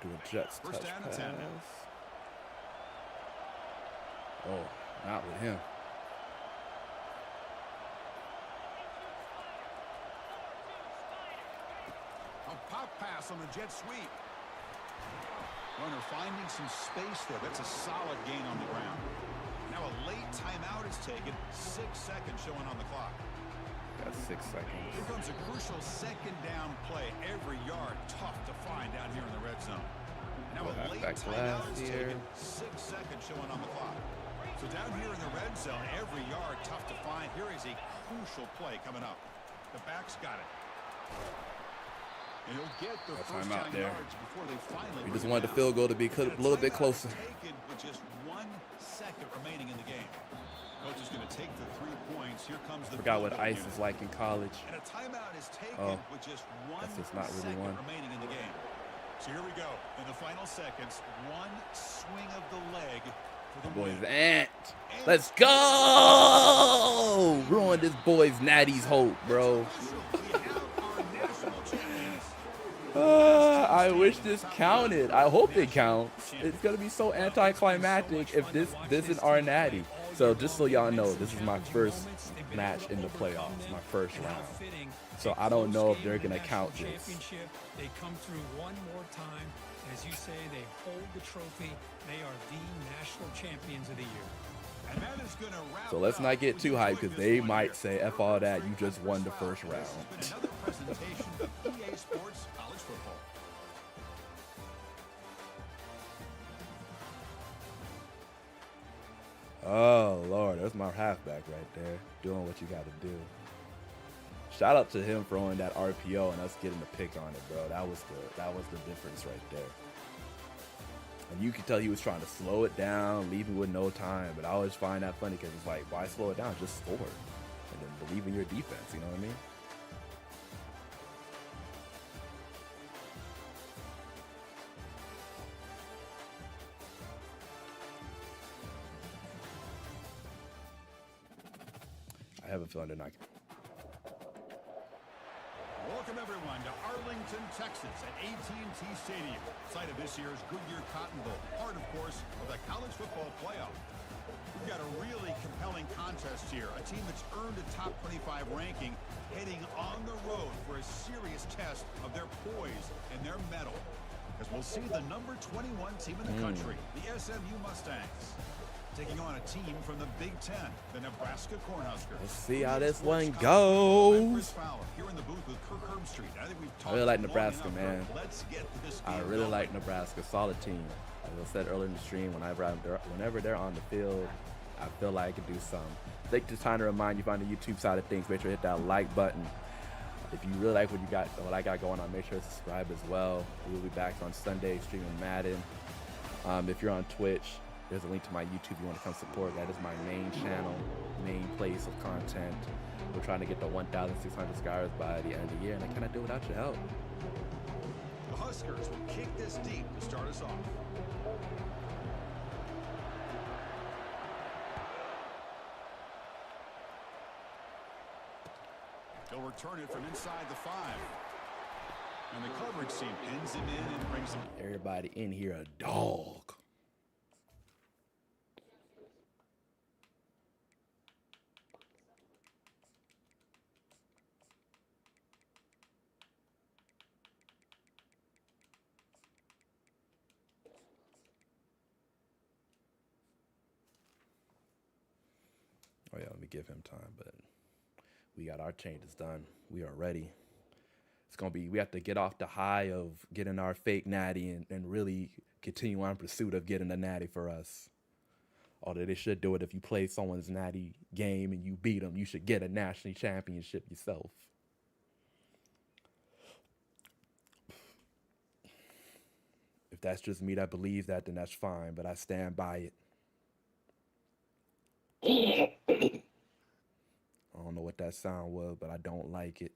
Do a Jets touch First down and 10 pass. now. Oh, not with him. A pop pass on the jet sweep. Runner finding some space there. That's a solid gain on the ground. Now a late timeout is taken. 6 seconds showing on the clock. Got 6 seconds. Here comes a crucial second down play. Every yard tough to find down here in the red zone. Now a late Halfback timeout glass is here. taken. 6 seconds showing on the clock. So down here in the red zone, every yard tough to find. Here is a crucial play coming up. The back's got it. Time out there. We just wanted the field goal to be a little bit closer. With just 1 second remaining in the game. Coach is going to take the 3 points. Here comes the Forgot what ice is like in college. And a timeout is taken with just 1 second remaining in the game. So here we go. In the final seconds, 1 swing of the leg for the boy's ant. Let's go! Ruined this boy's Natty's hope, bro. I wish this counted. I hope it counts. It's gonna be so anticlimactic if this isn't our Natty. So just so y'all know, this is my first match in the playoffs, my first round. So I don't know if they're gonna count this. They come through one more time. As you say, they hold the trophy. They are the national champions of the year. And that is going to wrap so let's not get too hyped because they might say, F all that, you just won the first round. Another presentation of EA Sports College Football. Oh, Lord, that's my halfback right there, doing what you got to do. Shout out to him throwing that RPO and us getting the pick on it, bro. That was the difference right there. And you could tell he was trying to slow it down, leave me with no time. But I always find that funny because it's like, why slow it down? Just score. And then believe in your defense, you know what I mean? I have a feeling they're not. Welcome everyone to Arlington, Texas at AT&T Stadium, site of this year's Goodyear Cotton Bowl, part of course of the college football playoff. We've got a really compelling contest here, a team that's earned a top 25 ranking heading on the road for a serious test of their poise and their mettle. As we'll see the number 21 team in the country, the SMU Mustangs, taking on a team from the Big Ten, the Nebraska Cornhuskers. Let's see how this one goes. Here in the booth with Kirk Herbstreit. I think we've I really like Nebraska, enough, man. Let's get to this I really like Nebraska. Solid team. As I said earlier in the stream, whenever they're on the field, I feel like I can do something. Take this time to remind you on the YouTube side of things, make sure to hit that like button. If you really like what I got going on, make sure to subscribe as well. We'll be back on Sunday streaming Madden. If you're on Twitch, there's a link to my YouTube if you want to come support. That is my main channel, main place of content. We're trying to get to 1,600 subscribers by the end of the year, and I cannot do it without your help. The Huskers will kick this deep to start us off. They'll return it from inside the 5. And the coverage team pins him in and brings him. Everybody in here a dog. Oh yeah, let me give him time, but we got our changes done. We are ready. It's gonna be, we have to get off the high of getting our fake natty and really continue on pursuit of getting a natty for us. Although they should do it if you play someone's natty game and you beat them, you should get a national championship yourself. If that's just me that believes that, then that's fine, but I stand by it. I don't know what that sound was, but I don't like it.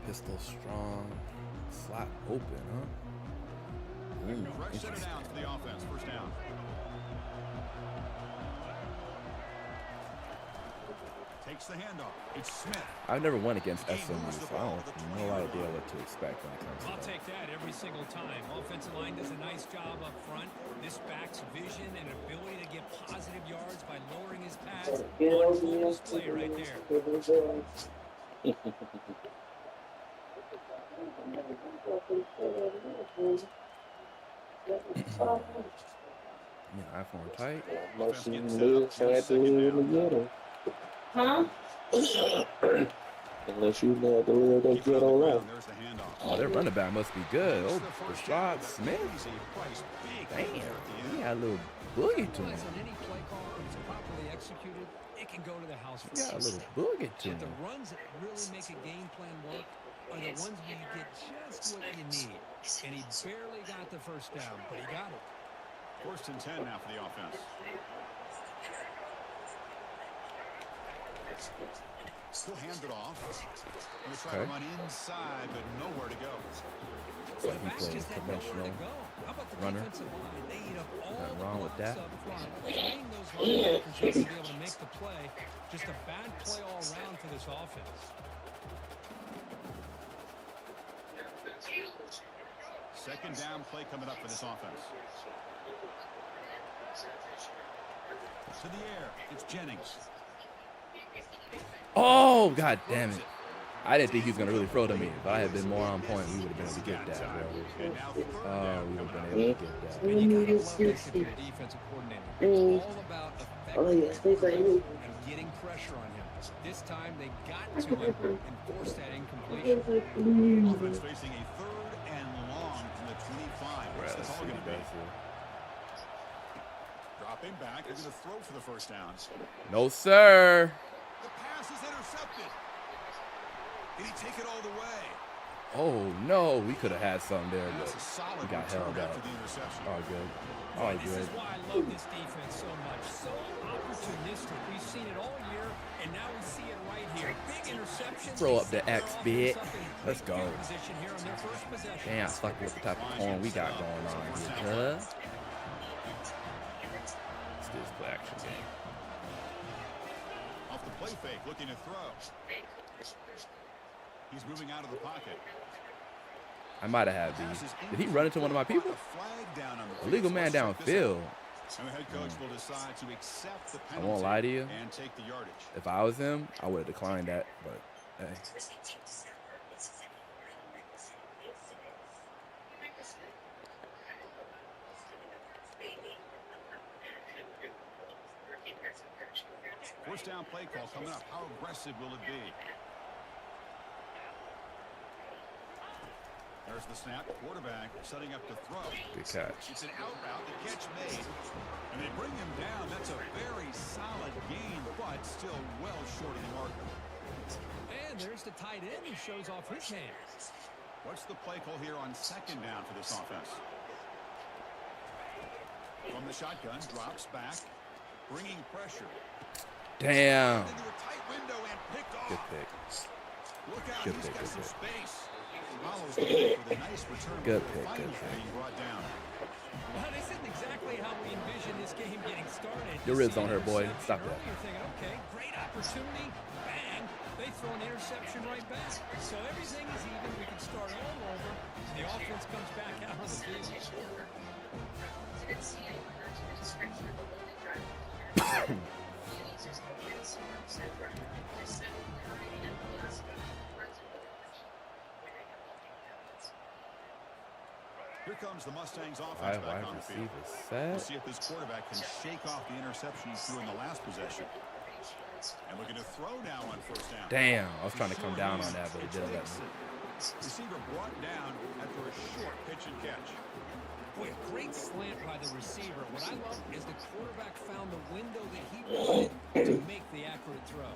Pistol strong, slot open, huh? Fresh set it down to the offense, first down. Takes the handoff. It's Smith. I've never won against SMU, so I have no idea what to expect when it comes to that. I'll take that every single time. Offensive line does a nice job up front. This back's vision and ability to get positive yards by lowering his pads on full display right there. Yeah, iPhone tight. Unless you live so at the live in the ghetto. Huh? Unless you know to live that ghetto life. There's the handoff. Oh, their running back must be good. Gets Oh, the first down, Rashad but Smith. easy price, big Damn, there at the he end. had a little boogie to him. Plays on any play call, when it's properly executed, it can go to the house for He got a us. little boogie to But the him. runs that really make a game plan work are the ones where you get just what you need. And he barely got the first down, but he got it. 1st and 10 now for the offense. Still hand it off. Going to try to run inside, but nowhere to go. So he Back plays just had nowhere conventional to go. How about the runner. defensive line? They eat up all Nothing the wrong with blocks that. up front. Playing those linebackers not to be able to make the play. Just a bad play all around for this offense. Second down play coming up for this offense. To the air. It's Jennings. Oh, god damn it. I didn't think he was going to really throw to me. If I had been more on point, we would have been able to get that, bro. And now third Oh, down we would coming have up. been able to get that. And you gotta love this if you're a defensive coordinator. It's all about effective and getting pressure on him. This time they got to him and forced that incompletion. Offense facing a 3rd and long from the 25. What's the call going to be? Dropping back. They're going to throw for the first down. No, sir. The pass is intercepted. Did he take it all the way? Oh, no. We could have had something there, but That's a solid we got return held out. after the interception. All good. All This good. is why I love this defense so much. So opportunistic. We've seen it all year, and now we see it right here. Big interception. Throw up the They set X their bit. offense up in Let's go. good position here on their first possession. Damn, I suck with the type of corn we got going on here, cuz. Let's do this play action game. Off the play fake, looking to throw. He's moving out of the pocket. I might have had these. Did he run into one of my people? A flag down on the Illegal field. man Let's check this downfield. out. And the head coach will decide to accept the I penalty won't lie to you. and take the yardage. If I was him, I would have declined that, but hey. First down play call coming up. How aggressive will it be? There's the snap. Quarterback setting up to throw. Good catch. It's an out route. The catch made. And they bring him down. That's a very solid gain, but still well short of the marker. And there's the tight end who shows off his hands. What's the play call here on second down for this offense? From the shotgun, drops back, bringing pressure. Damn. Into a tight window and picked off. Good pick. Look out, Good he's pick, got good some pick. space. Follows the play with a nice return. Good before pick, finally good pick. being brought down. Well, this isn't exactly how we envisioned this game getting started. Your You ribs see on her, boy. interception Stop that. early, you're thinking, okay, great opportunity. Bang. They throw an interception right back. So everything is even. We can start all over. And the offense comes back out on the field. Here comes the Mustangs offense Wide back on the field. receiver We'll set. see if this quarterback can shake off the interception he threw in the last possession. And looking to throw now on first down. Damn. I was trying to come down on that, but it didn't let me. Receiver brought down after a short pitch and catch. Boy, a great slant by the receiver. What I love is the quarterback found the window that he wanted to make the accurate throw.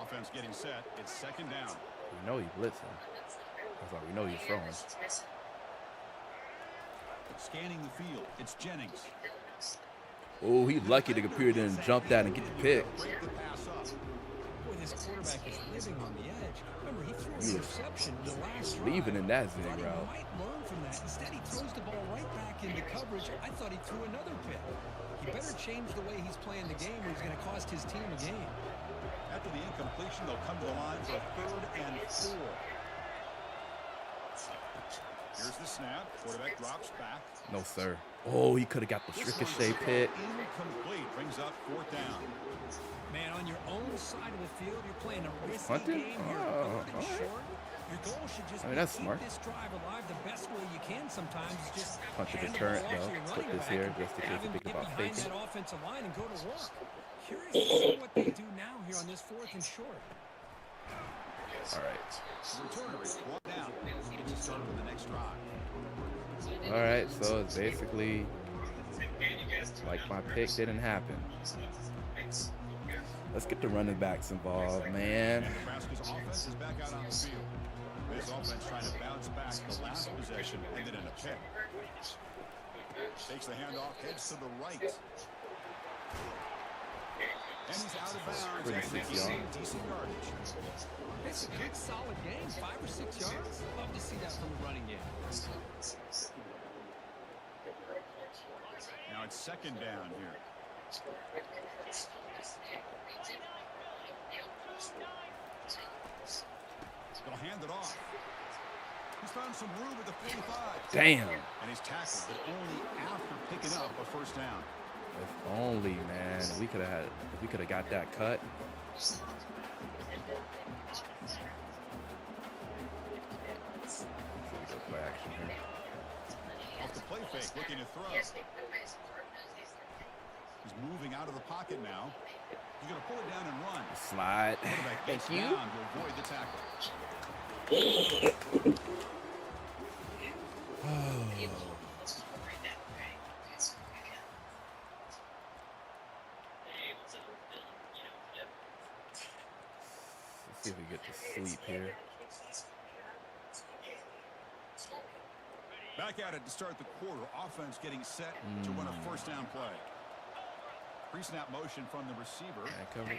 Offense getting set. It's second down. We know he's blitzing. That's why we know he's throwing. Scanning the field. It's Jennings. Oh, he's lucky the computer didn't jump that and get the pick. Break the pass up. Boy, this quarterback is living on the edge. Remember, he threw an He was interception in the last drive. leaving in that zig Thought he route. might learn from that. Instead, he throws the ball right back into coverage. I thought he threw another pick. He better change the way he's playing the game or he's going to cost his team a game. After the incompletion, they'll come to the line for a 3rd and 4. Here's the snap. Quarterback drops back. No, sir. Oh, he could have got the ricochet pick. Incomplete. Brings up 4th down. Man, on your own side of the field, you're playing a risky Hunting? game here. Oh, 3rd and all right. short. Your goal should just I mean, that's be smart. keep this drive alive the best way you can sometimes. Just Punch a hand the deterrent, ball off to though. your Put running this back here and just in have case you him think get about behind faking. that offensive line and go to work. Curious to see what they do now here on this 4th and short. All right. Returner is brought down. Get you started with the next drive. All right, so it's basically like my pick didn't happen. Let's get the running backs involved, man. And Nebraska's offense is back out on the field. This offense trying to bounce back the last possession, ended in a pick. Takes the handoff, heads to the right. And he's out of bounds. Pretty And 6 he's yards. getting decent yardage. It's a good, solid game. 5 or 6 yards. Love to see that from the running game. Now it's second down here. They'll hand it off. He's found some room at the 45. Damn. And he's tackled, but only after picking up a first down. If only, man. We could have got that cut. Play action here. Off the play fake, looking to throw. He's moving out of the pocket now. He's going to pull it down and run. Slide. Quarterback Thank gets you. down to avoid the tackle. Let's see if we get to sleep here. Back at it to start the quarter. Offense getting set to run a first down play. Pre-snap motion from the receiver. Man, coverage.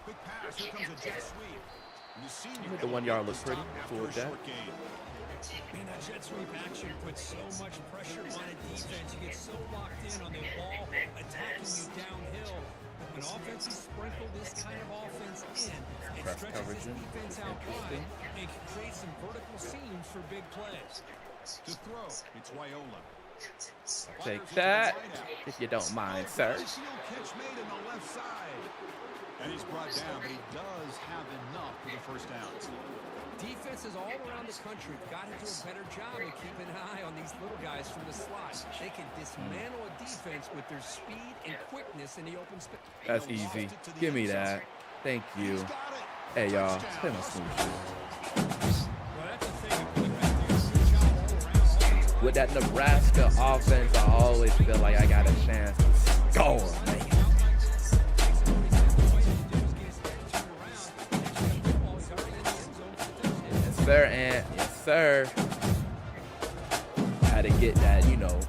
Quick pass. Here comes a jet sweep. And the senior The 1 yard looks pretty. after Cool a with that. short gain. Man, that jet sweep action puts so much pressure on a defense. You get so locked in on the ball attacking you downhill. When offenses sprinkle this kind of offense in, it Press stretches coverage this in. defense out wide Interesting. and can create some vertical seams for big plays. To throw, it's Wyola. I'll take that, if you don't mind, sir. Field catch made in the left side. And he's brought down, but he does have enough for the first down. Defenses all around the country have got to do a better job of keeping an eye on these little guys from the slot. They can dismantle a defense with their speed and quickness in the open space. That's easy. Give me that. Thank you. Hey, y'all. Play my smooth shit. Well, that's the thing. All around. With that Nebraska offense, I always feel like I got a chance to score, man. Yes, sir, Ant. Yes, sir. Had to get that, you know,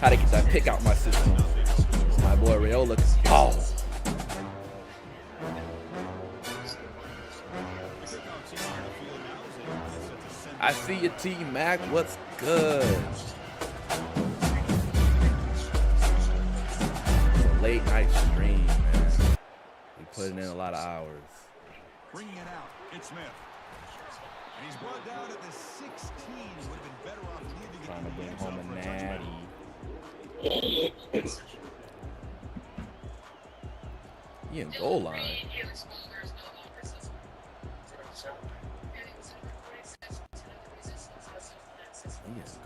how to get that pick out my system. My boy Rayola. Oh. I see you, T-Mac. What's good? It's a late night stream, man. We putting in a lot of hours. Bringing it out, it's Smith. And he's brought down at the 16. Would have been better off leaving it Trying in to the bring end home zone a for a touchdown. He in goal line. He in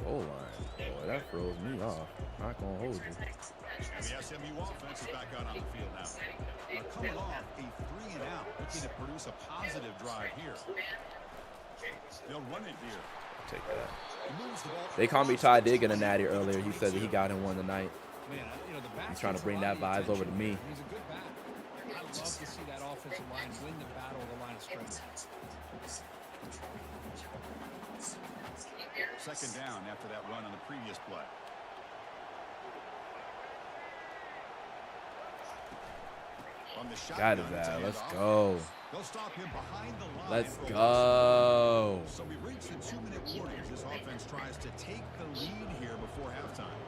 goal line. Boy, that throws me off. Not gonna hold you. And the SMU offense is back out on the field now. They're coming off a 3-and-out, looking to produce a positive drive here. They'll run it here. I'll take that. He moves the ball. They called me Ty Digg in a natty earlier. He said that he got him one tonight. Man, you know, the back He's trying to gets a bring lot that of vibes over to attention. me. He's a good back. I love to see that offensive line win the battle of the line of scrimmage. Second down after that run on the previous play. From the Got shotgun, his it's a ass. Let's handoff. go. They'll stop him behind the line. Let's for go. So we reach the 2-minute warning as this offense tries to take the lead here before halftime.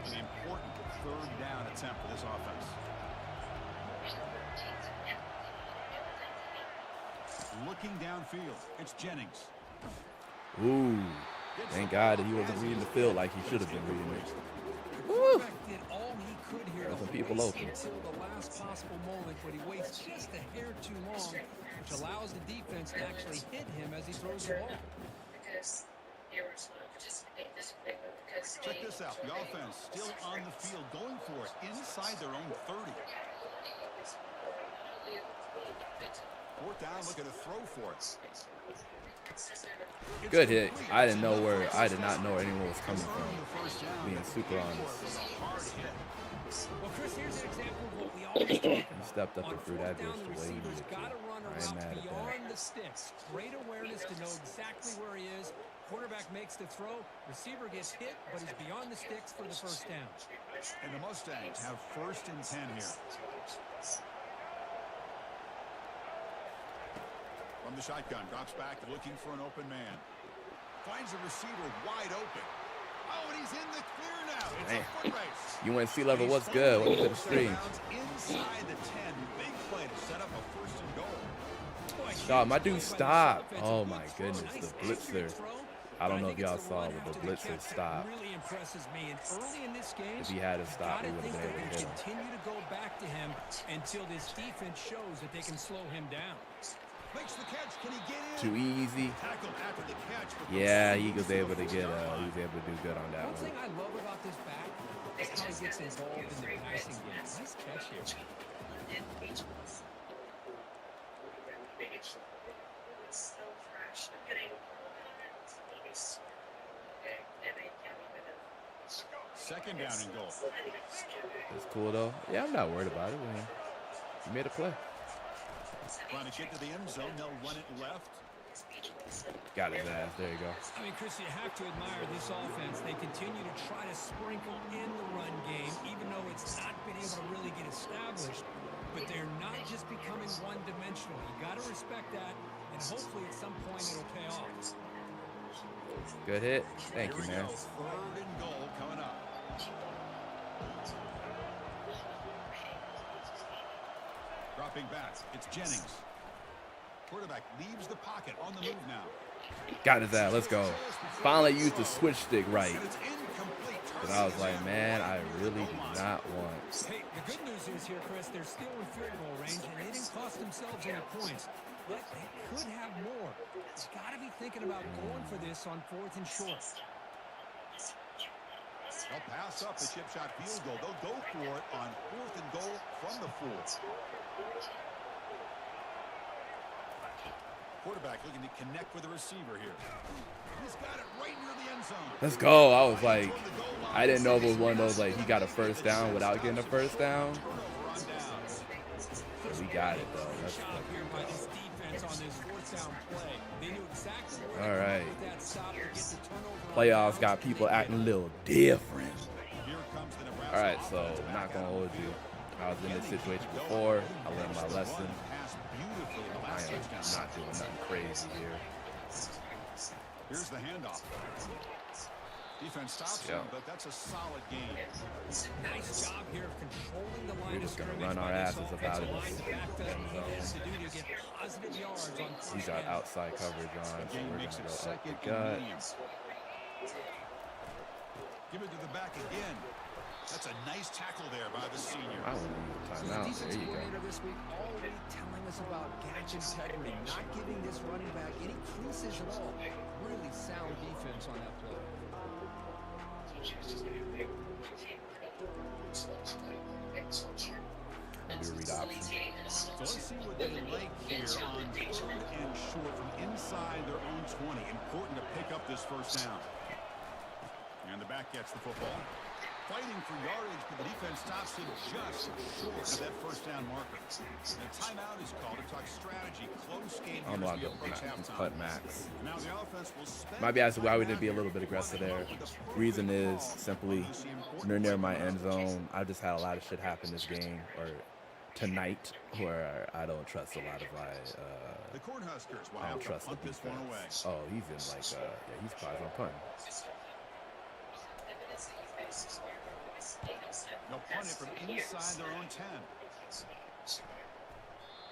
An important third down attempt for this offense. Looking downfield, it's Jennings. Ooh. Thank God that he wasn't reading the field like he should have been reading it. Woo! Did all he could here There's some to people wait open. until the last possible moment, but he waits just a hair too long, which allows the defense to actually hit him as he throws the ball. Check this out. The offense still on the field, going for it inside their own 30. Fourth down, looking to throw for it. Good hit. I did not know where anyone was coming from. Being super honest. Well, Chris, here's an example of what we always talk He about. stepped up On and threw fourth that down, bitch the the way he receiver's needed to. got to run a I ain't route mad at beyond that. the sticks. Great awareness to know exactly where he is. Quarterback makes the throw. Receiver gets hit, but is beyond the sticks for the first down. And the Mustangs have 1st and 10 here. From the shotgun, drops back, looking for an open man. Finds a receiver wide open. Oh, and he's in the clear now. It's a foot race. UNC level, what's good? Welcome to the stream. Inside the 10, big play to set up a 1st and goal. Dog, my dude stopped. Oh my goodness, the blitzer. I don't know if y'all saw, but the blitzer stopped. Really impresses me. And early in this game, If he had to stop, we you would gotta have think been able to they're hit gonna him. continue to go back to him until this defense shows that they can slow him down. Makes the catch. Can he get in? Too easy. Tackled after the catch. But Yeah, he was able to get. He was able to do good on that One one. thing I love about this back is how he gets involved in the passing game. Nice catch here. Second down and goal. It's cool though. Yeah, I'm not worried about it. I mean, he made a play. Trying to get to the end zone. They'll run it left. Got his ass. There you go. I mean, Chris, you have to admire this offense. They continue to try to sprinkle in the run game, even though it's not been able to really get established. But they're not just becoming one-dimensional. You got to respect that, and hopefully at some point it'll pay off. Good hit. Thank you, Here we man. go. 3rd and goal coming up. Dropping back. It's Jennings. Quarterback leaves the pocket on the move now. Got his ass. Let's go. Finally used the switch stick right. And it's incomplete. But I was like, man, I really do not want. Hey, the good news is here, Chris, they're still in field goal range, and they didn't cost themselves any points. But they could have more. You've got to be thinking about going for this on 4th and short. They'll pass up the chip shot field goal. They'll go for it on 4th and goal from the 4th. Quarterback looking to connect with the receiver here. He's got it right near the end zone. Let's go. I was like, I didn't know if it was one of those, like, he got a first down without getting a first down. But we got it, though. That's Shot here by this defense on this 4th down play. They knew exactly where all right. with that stop to get the turnover on Playoffs downs. got people acting a little different. Here comes the Nebraska All right, so offense I'm not back going to out. hold you. I was in this situation before. I learned my lesson. Passed beautifully the I last am touchdown. not doing nothing crazy here. Here's the handoff. Defense stops Yeah. him, but that's a solid game. Nice job here of controlling the line We're of just gonna scrimmage run our by this asses about offensive it. line. Backed up, he needs to do to get positive yards on He first got down. outside coverage on, so Game we're makes going it to go up the 2nd and gut. medium. Give it to the back again. That's a nice tackle there by the senior. I wouldn't use a timeout. There you go. This week already telling us about gap integrity, not giving this running back any creases at all. Really sound defense on that play. Maybe a read option. So let's see what they like here on 3rd and short from inside their own 20. Important to pick up this first down. And the back gets the football. Fighting for yardage, but the defense stops him just short of that first down marker. And a timeout is called to talk strategy. Close game I'm here as about we to approach go halftime. cut Max. Now the offense will spend Might be asking why we didn't be a little bit aggressive there. Reason is simply near my end zone. I just had a lot of shit happen this game or tonight where I don't trust a lot of the Cornhuskers will I have don't to trust the punt this one away. defense. Oh, he's in like yeah, he's probably on punt. They'll punt it from inside their own 10.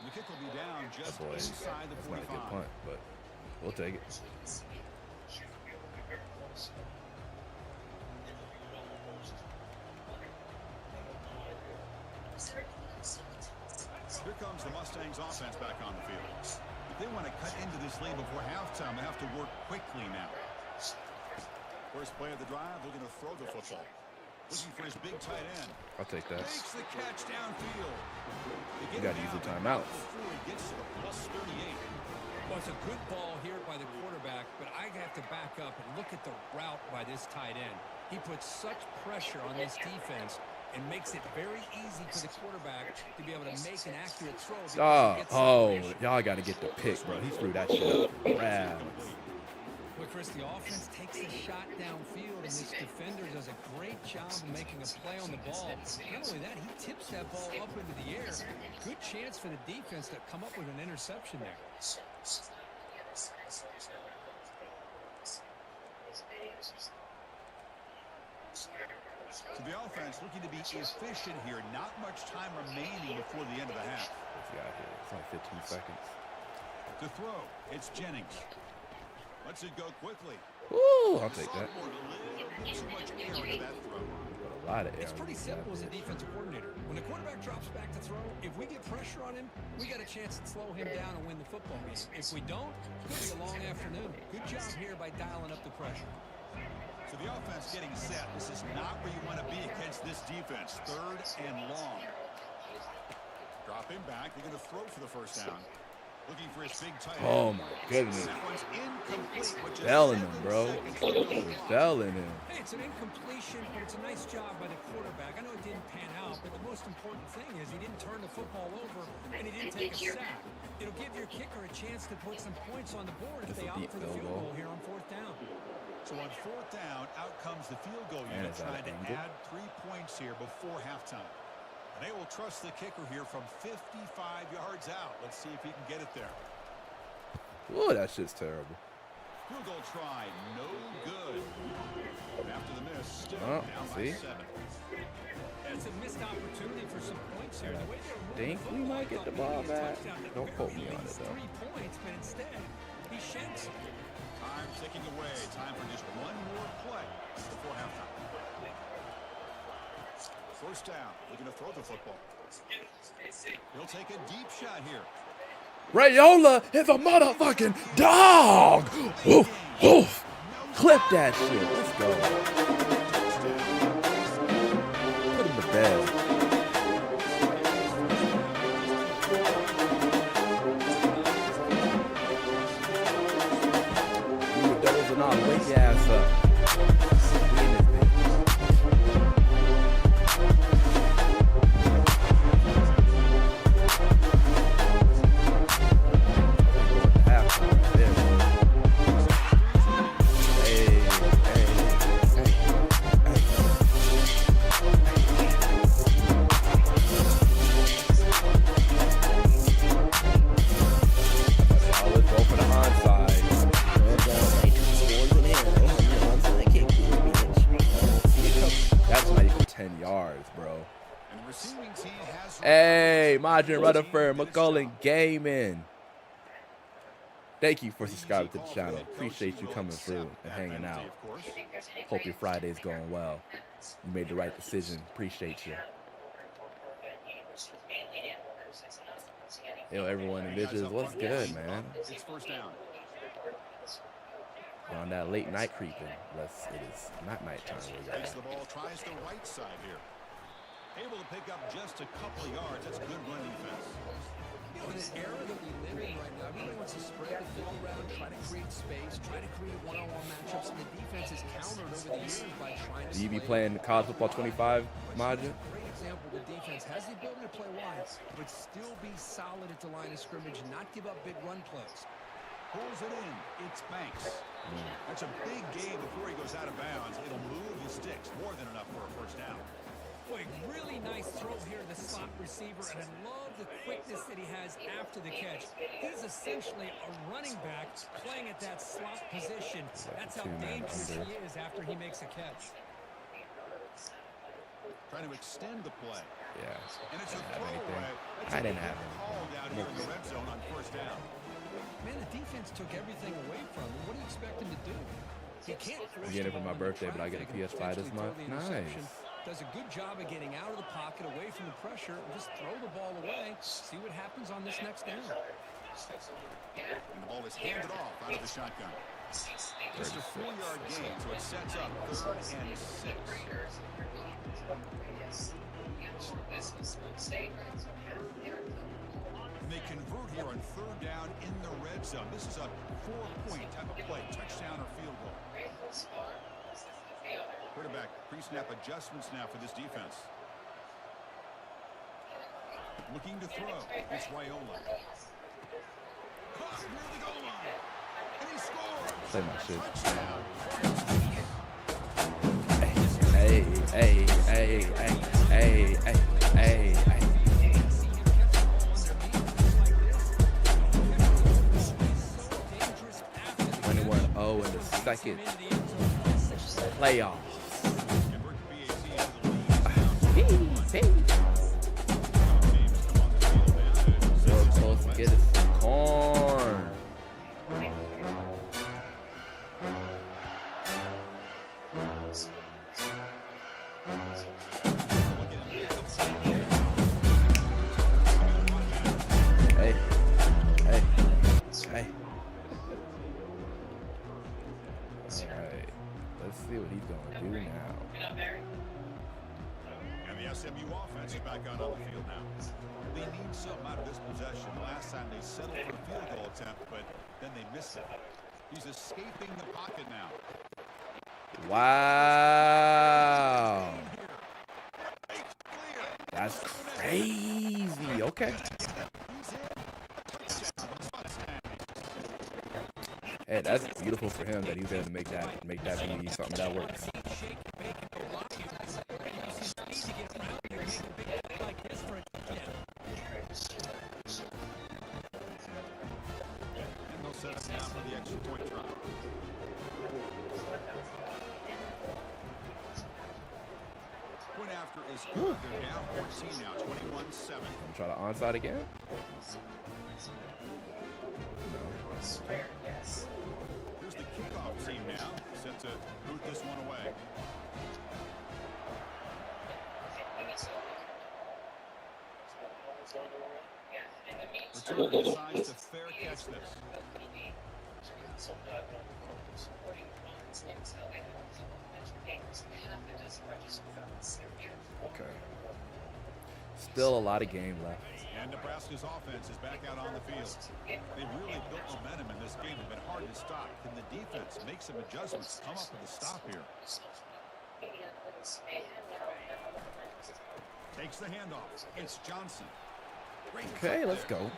The kick will be down just That boy, inside the that's not a 45. good punt, but we'll take it. Here comes the Mustangs offense back on the field. If they want to cut into this lead before halftime, they have to work quickly now. First play of the drive, they're going to throw the football. Looking for his big tight end. I'll take that. Makes the catch downfield. You got to use the timeouts. Before he gets to the +38. Well, it's a good ball here by the quarterback, but I have to back up and look at the route by this tight end. He puts such pressure on this defense and makes it very easy for the quarterback to be able to make an accurate throw. Y'all got to get the pick, bro. He threw that shit up. Well, Chris, the offense takes a shot downfield, and this defender does a great job of making a play on the ball. Not only that, he tips that ball up into the air. Good chance for the defense to come up with an interception there. So the offense looking to be efficient here. Not much time remaining before the end of the half. It's like 15 seconds. To throw, it's Jennings. Lets it go quickly. Ooh, I'll take that. Too much air into that throw. A lot of air. It's pretty simple as a defensive coordinator. When the quarterback drops back to throw, if we get pressure on him, we got a chance to slow him down and win the football game. If we don't, it's going to be a long afternoon. Good job here by dialing up the pressure. So the offense getting set. This is not where you want to be against this defense. 3rd and long. Drop him back. They're going to throw for the first down. Looking for his big tight end. Oh my goodness. That one's incomplete, which is Telling him, bro. Telling him. Hey, it's an incompletion, but it's a nice job by the quarterback. I know it didn't pan out, but the most important thing is he didn't turn the football over and he didn't take a sack. It'll give your kicker a chance to put some points on the board if they opt for the field goal here on 4th down. So on 4th down, out comes the field goal unit trying to add 3 points here before halftime. And they will trust the kicker here from 55 yards out. Let's see if he can get it there. Ooh, that shit's terrible. Field goal try, no good. And after the miss, still down by 7. It's a missed opportunity for some points here. The way they're Think we might get the ball back. Don't quote me on it, though. 3 points, but instead, he shanks it. Time ticking away. Time for just one more play before halftime. First down. They're going to throw the football. He'll take a deep shot here. Rayola is a motherfucking dog. Oof, oof. Clip that shit. Let's go. Put him to bed. You dozing off. Wake your ass up. Hey, Margin Rutherford, McCullen Gaming. Thank you for subscribing to the channel. Appreciate you coming through and hanging out. Hope your Friday's going well. You made the right decision. Appreciate you. Yo, everyone in Bitches, what's good, man? It's first down. We're on that late night creeping. It is not nighttime. Takes the ball, tries the right side here. Able to pick up just a couple of yards. That's good run defense. You know, in this era that we live in right now, everybody wants to spread the ball around, try to create space, try to create one-on-one matchups, and the defense is countered over the years by trying to. Do you be playing college football 25, Majin? Great example. The defense has the ability to play wide, but still be solid at the line of scrimmage and not give up big run plays. Pulls it in. It's Banks. That's a big gain before he goes out of bounds. It'll move the sticks. More than enough for a first down. Boy, really nice throw here to the slot receiver, and I love the quickness that he has after the catch. He's essentially a running back playing at that slot position. That's how dangerous he is after he makes a catch. Trying to extend the play. Yeah. And it's a throwaway. I didn't have anything. Call down here in the red zone on first down. Man, the defense took everything away from him. What do you expect him to do? He can't force I'm getting it the for my ball into birthday, but I get a traffic and PS5 this potentially month. throw the interception. Nice. Does a good job of getting out of the pocket, away from the pressure, and just throw the ball away. See what happens on this next down. And the ball is handed off out of the shotgun. Just a 4-yard gain, so it sets up 3rd and 6. And they convert here on 3rd down in the red zone. This is a 4-point type of play, touchdown or field goal. Quarterback pre-snap adjustments now for this defense. Looking to throw. It's Raiola. Caught near the goal line. And he scores. Say my shit. Touchdown. Hey, hey, hey, hey, hey, hey, hey, hey. 21-0 in the second playoff. So close to get us some corn. Hey, hey, hey. Alright, let's see what he's gonna do now. And the SMU offense is back out on the field now. They need something out of this possession. Last time they settled for a field goal attempt, but then they missed it. He's escaping the pocket now. Wow. That's crazy. Okay. Hey, that's beautiful for him that he was able to make that be something that works. And they'll set us down for the extra point try. Point after is good. They're down 14 now, 21-7. Try to onside again. Here's the kickoff team now, set to boot this one away. Return decides to fair catch this. Okay. Still a lot of game left. And Nebraska's offense is back out on the field. They've really built momentum in this game. They've been hard to stop. Can the defense make some adjustments, come up with a stop here? Takes the handoff. It's Johnson. Okay, let's go.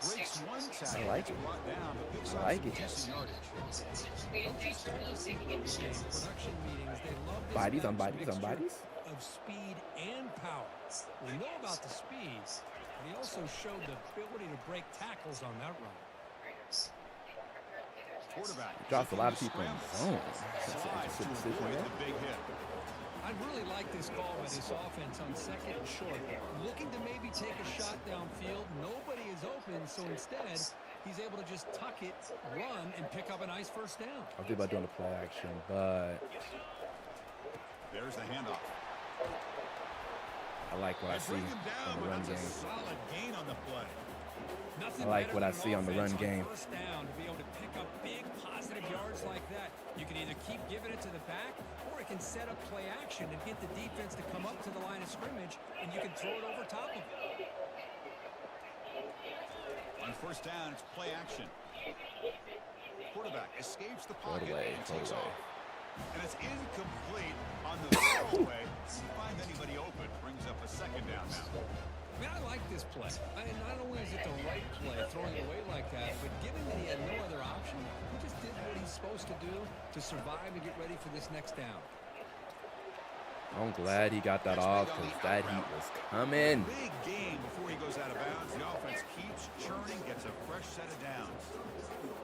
Breaks one tackle. I like it. Brought down, but picks I up like some it. decent yardage. Production meetings, they love this Bodies on mixture bodies on bodies. of speed and power. We know about the speed, but he also showed the ability to break tackles on that run. Quarterback Drops a lot of people in the zone. That's an slides to interesting decision avoid there. the big hit. I really like this call by this offense on 2nd and short. Looking to maybe take a shot downfield. Nobody is open, so instead, he's able to just tuck it, run, and pick up a nice first down. I was thinking about doing a play action, but There's the handoff. I like what I see Bring him down, on the but run that's a game. solid gain on the play. Nothing I like better what I than see on the run offense game. First down to be able to pick up big positive yards like that. You can either keep giving it to the back, or it can set up play action and get the defense to come up to the line of scrimmage, and you can throw it over top of it. On first down, it's play action. Quarterback escapes the pocket away, and throw takes away. off. And it's incomplete on the throwaway. Didn't find anybody open. Brings up a second down now. I mean, I like this play. Not only is it the right play, throwing it away like that, but given that he had no other option, he just did what he's supposed to do to survive and get ready for this next down. I'm glad he got that off because that heat was coming. Big game before he goes out of bounds. The offense keeps churning, gets a fresh set of downs.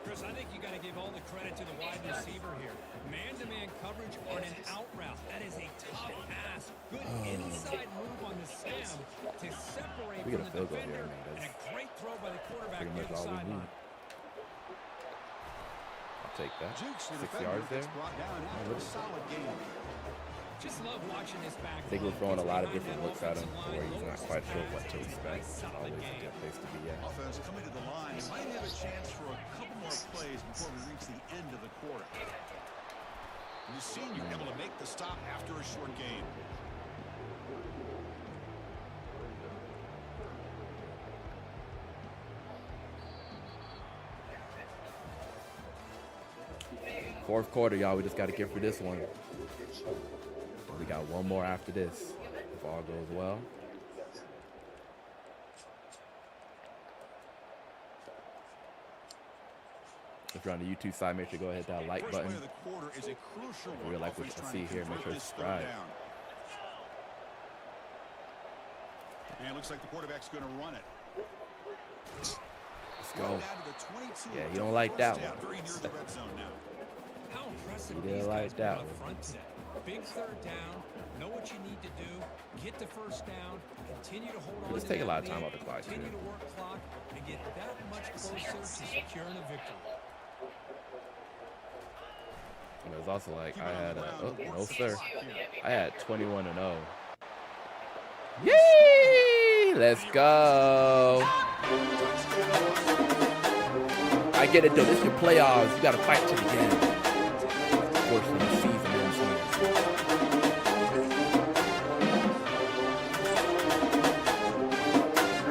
Chris, I think you got to give all the credit to the wide receiver here. Man-to-man coverage on an out route. That is a tough ass. Good inside move on the stem to separate We get from a the field goal here, defender. man. And a great throw by the quarterback Pretty near much the all we sideline. need. take that. Jukes the 6 defender, yards there. gets brought down after a solid game. Just love watching this back. I think we're throwing a lot of different looks at him to where he's not quite sure what to expect. Always a good place to be at. Offense coming to the line. They might have a chance for a couple more plays before we reach the end of the quarter. And the senior able to make the stop after a short gain. Fourth quarter, y'all. We just got to get for this one. We got one more after this, if all goes well. If you're on the YouTube side, make sure you go ahead and hit that like button. First play of the quarter is a crucial If you really like what you see here, make sure to subscribe. And it looks like the quarterback's going to run it. Let's go. Yeah, you don't like that one. Very near the red zone now. How impressive You didn't these like guys that were up one. front today. Big third down. Know what you need to do. Get the first down. Continue to hold on. Let's to take a that lot of time lead, off the clock, Continue too. to work clock and get that much closer to securing a victory. And it was also like I had no sir. I had 21-0. Yay! Let's go. I get it though. This is your playoffs. You gotta fight to the end. Unfortunately, the season ends here.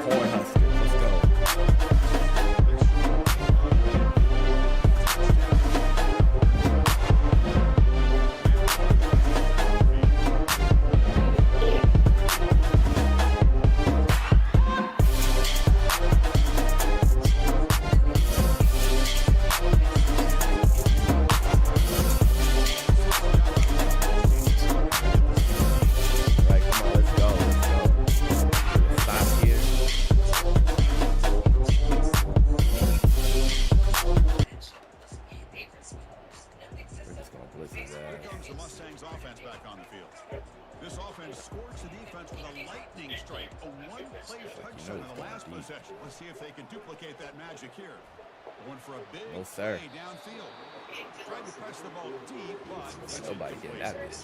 Cornhuskers, let's go. Right, come on, let's go. Stop here. We're just gonna blitz his Here ass. comes the Mustangs offense back on the field. This offense scorched the defense with a lightning strike, a one-play touchdown in the last possession. Let's see if they can duplicate that magic here. Going for a big No, sir. play downfield. Tried to press the ball deep, but Nobody getting that bitch.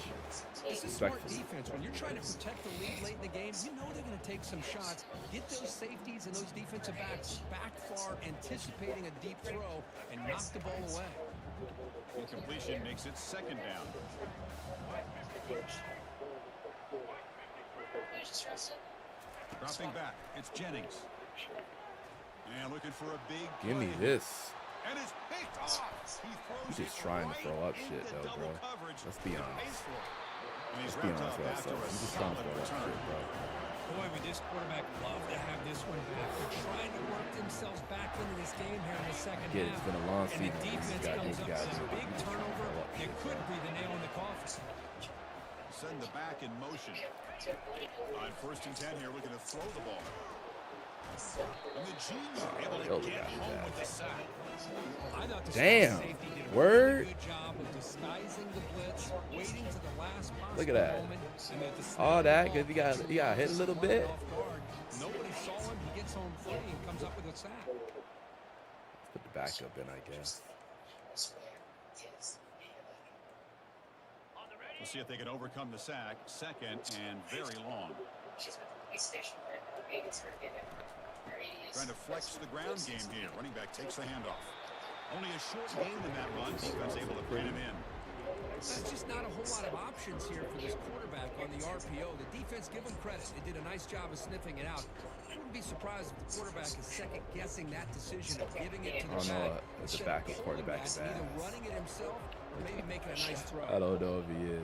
It's a smart Respectful. defense. When you're trying to protect the lead late in the game, you know they're going to take some shots. Get those safeties and those defensive backs back far, anticipating a deep throw, and knock the ball away. incompletion makes it second down. Dropping back, it's Jennings. And looking for a big Give me play. this. And it's picked off. He throws He's just it trying to right throw up into shit, though, double bro. coverage Let's be to honest. pay for it. And he's Let's be wrapped honest up with after ourselves. a He's just trying to solid throw that return. shit, bro. Boy, would this quarterback love to have this one back. They're trying to work themselves back into this game here in the second Get it. half. It's been a long And the season. defense You comes up gotta with do a it. big You just trying to turnover throw up that shit, could bro. be the nail in the coffin. Send the back in motion. On 1st and 10 here, looking to throw the ball. And the junior able Yo, to get got home that. with the sack. I thought the Damn. safety did a Word. really good job of disguising the blitz, waiting to the last possible Look at that. moment, and at the snap All of the that ball, because he got hit a little bit. off guard. Nobody saw him. He gets home free and comes up with a sack. Put the backup in, I guess. We'll see if they can overcome the sack. Second and very long. Trying to flex the ground game here. Running back takes the handoff. Only a short gain in that run. Defense able to pin him in. There's just not a whole lot of options here for this quarterback on the RPO. The defense, give them credit. They did a nice job of sniffing it out. I wouldn't be surprised if the quarterback is second-guessing that decision of giving it to the I don't know back. if the instead of backup pulling quarterback back is and either ass. running it himself or maybe making a nice throw. I don't know if he is.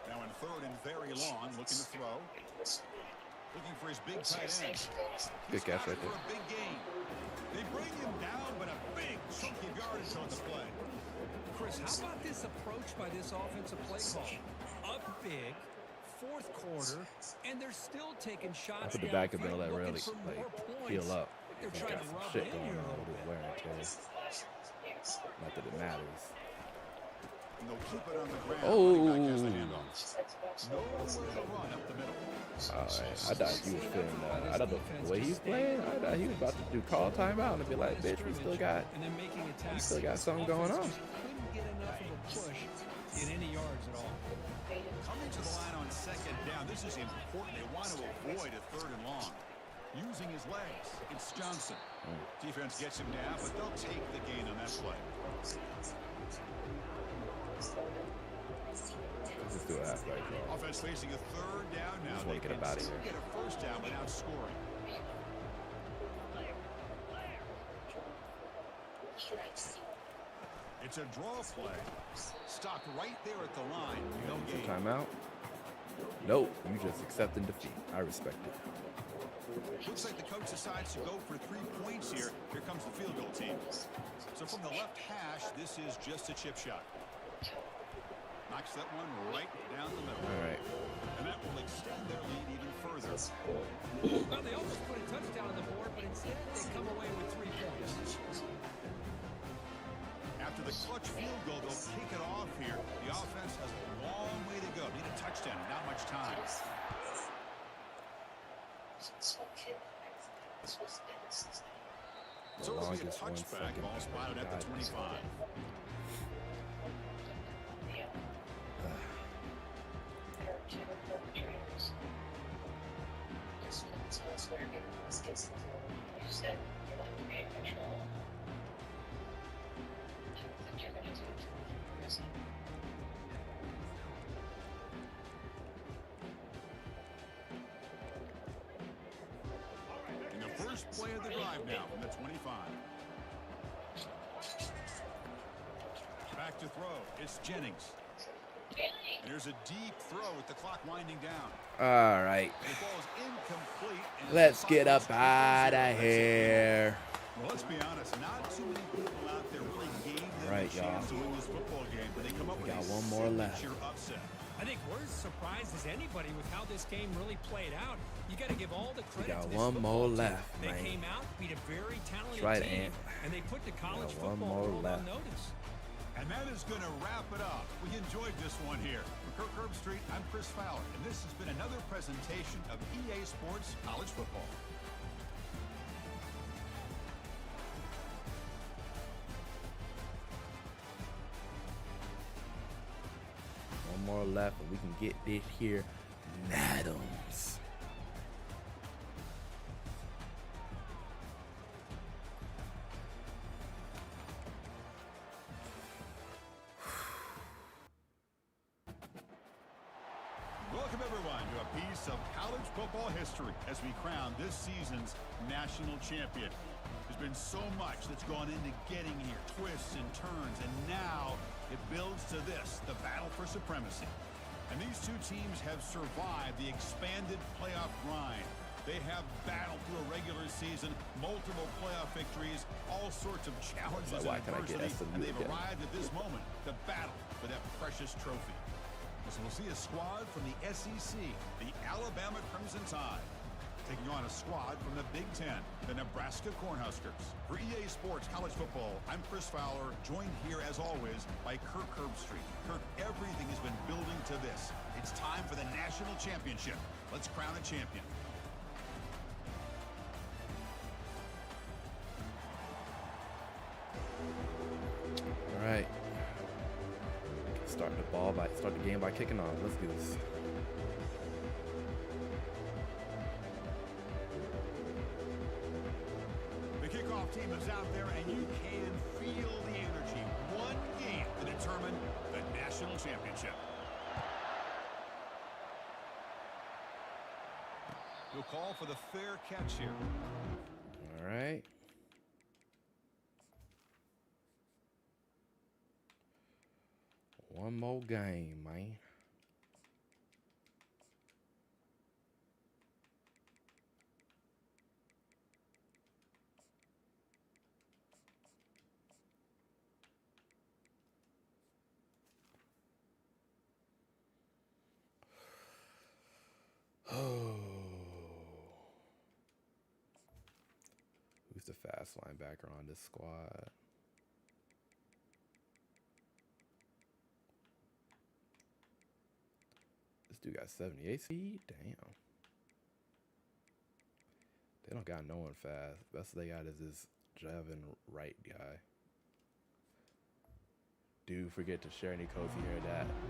Now in third and very long. Looking to throw. Looking for his big tight end. Good catch right For there. a big gain. They bring him down, but a big chunk of yardage on the play. Chris, how about this approach by this offensive play call? Up big, fourth quarter, and they're still taking shots. Put the backup in to let downfield, really looking for more points. heal up. They're He's trying got to some rub shit in going here. on with his wear and tear. Not that it matters. And they'll keep it on the ground. Oh. Running back has the handoff. Nowhere to run up the middle. Alright, I thought he was feeling, I thought the way he's playing, I thought he was about to do call timeout and be like, bitch, we still got something going on. Couldn't get enough of a push to get any yards at all. Coming to the line on second down, this is important. They want to avoid a 3rd and long. Using his legs, it's Johnson. Defense gets him down, but they'll take the gain on that play. Let's just do a halfback draw. Offense facing a 3rd down now. Just want to get him out of here. Get a 1st down without scoring. It's a draw play. Stopped right there at the line. No gain. Timeout. Nope, you just accepting defeat. I respect it. Looks like the coach decides to go for 3 points here. Here comes the field goal team. So from the left hash, this is just a chip shot. Knocks that one right down the middle. All right. And that will extend their lead even further. Well, they almost put a touchdown on the board, but instead they come away with 3 points. After the clutch field goal, they'll kick it off here. The offense has a long way to go. Need a touchdown, not much time. So it'll be a touchback ball spotted at the 25. And the first play of the drive now from the 25. Back to throw. It's Jennings. And there's a deep throw with the clock winding down. All right. The ball is incomplete. And Let's get up out of here. Well, let's be honest. Not too many people out there really gave them Right, a chance to win this football game, but they come up with got a one more left. signature upset. I think we're as surprised as anybody with how this game really played out. You got to give all the credit got to this one more football team. left, They man. came out, beat a very talented That's right, team, Ant. and they put the college Got one football more world on left. notice. And that is going to wrap it up. We enjoyed this one here. For Kirk Herbstreit, I'm Chris Fowler, and this has been another presentation of EA Sports College Football. One more left, and we can get this here. Nadams. Welcome, everyone, to a piece of college football history as we crown this season's national champion. There's been so much that's gone into getting here, twists and turns, and now it builds to this, the battle for supremacy. And these two teams have survived the expanded playoff grind. They have battled through a regular season, multiple playoff victories, all sorts of challenges Why and can't I get adversity, SMU and they've again? arrived at this moment, the battle for that precious trophy. So we'll see a squad from the SEC, the Alabama Crimson Tide, taking on a squad from the Big Ten, the Nebraska Cornhuskers. For EA Sports College Football, I'm Chris Fowler, joined here as always by Kirk Herbstreit. Kirk, everything has been building to this. It's time for the national championship. Let's crown a champion. All right. Start the game by kicking off. Let's do this. The kickoff team is out there, and you can feel the energy. One game to determine the national championship. He'll call for the fair catch here. All right. One more game, man. Who's the fast linebacker on this squad? This dude got 78 speed? Damn. They don't got no one fast. Best they got is this Jevin Wright guy. Do forget to share any codes you hear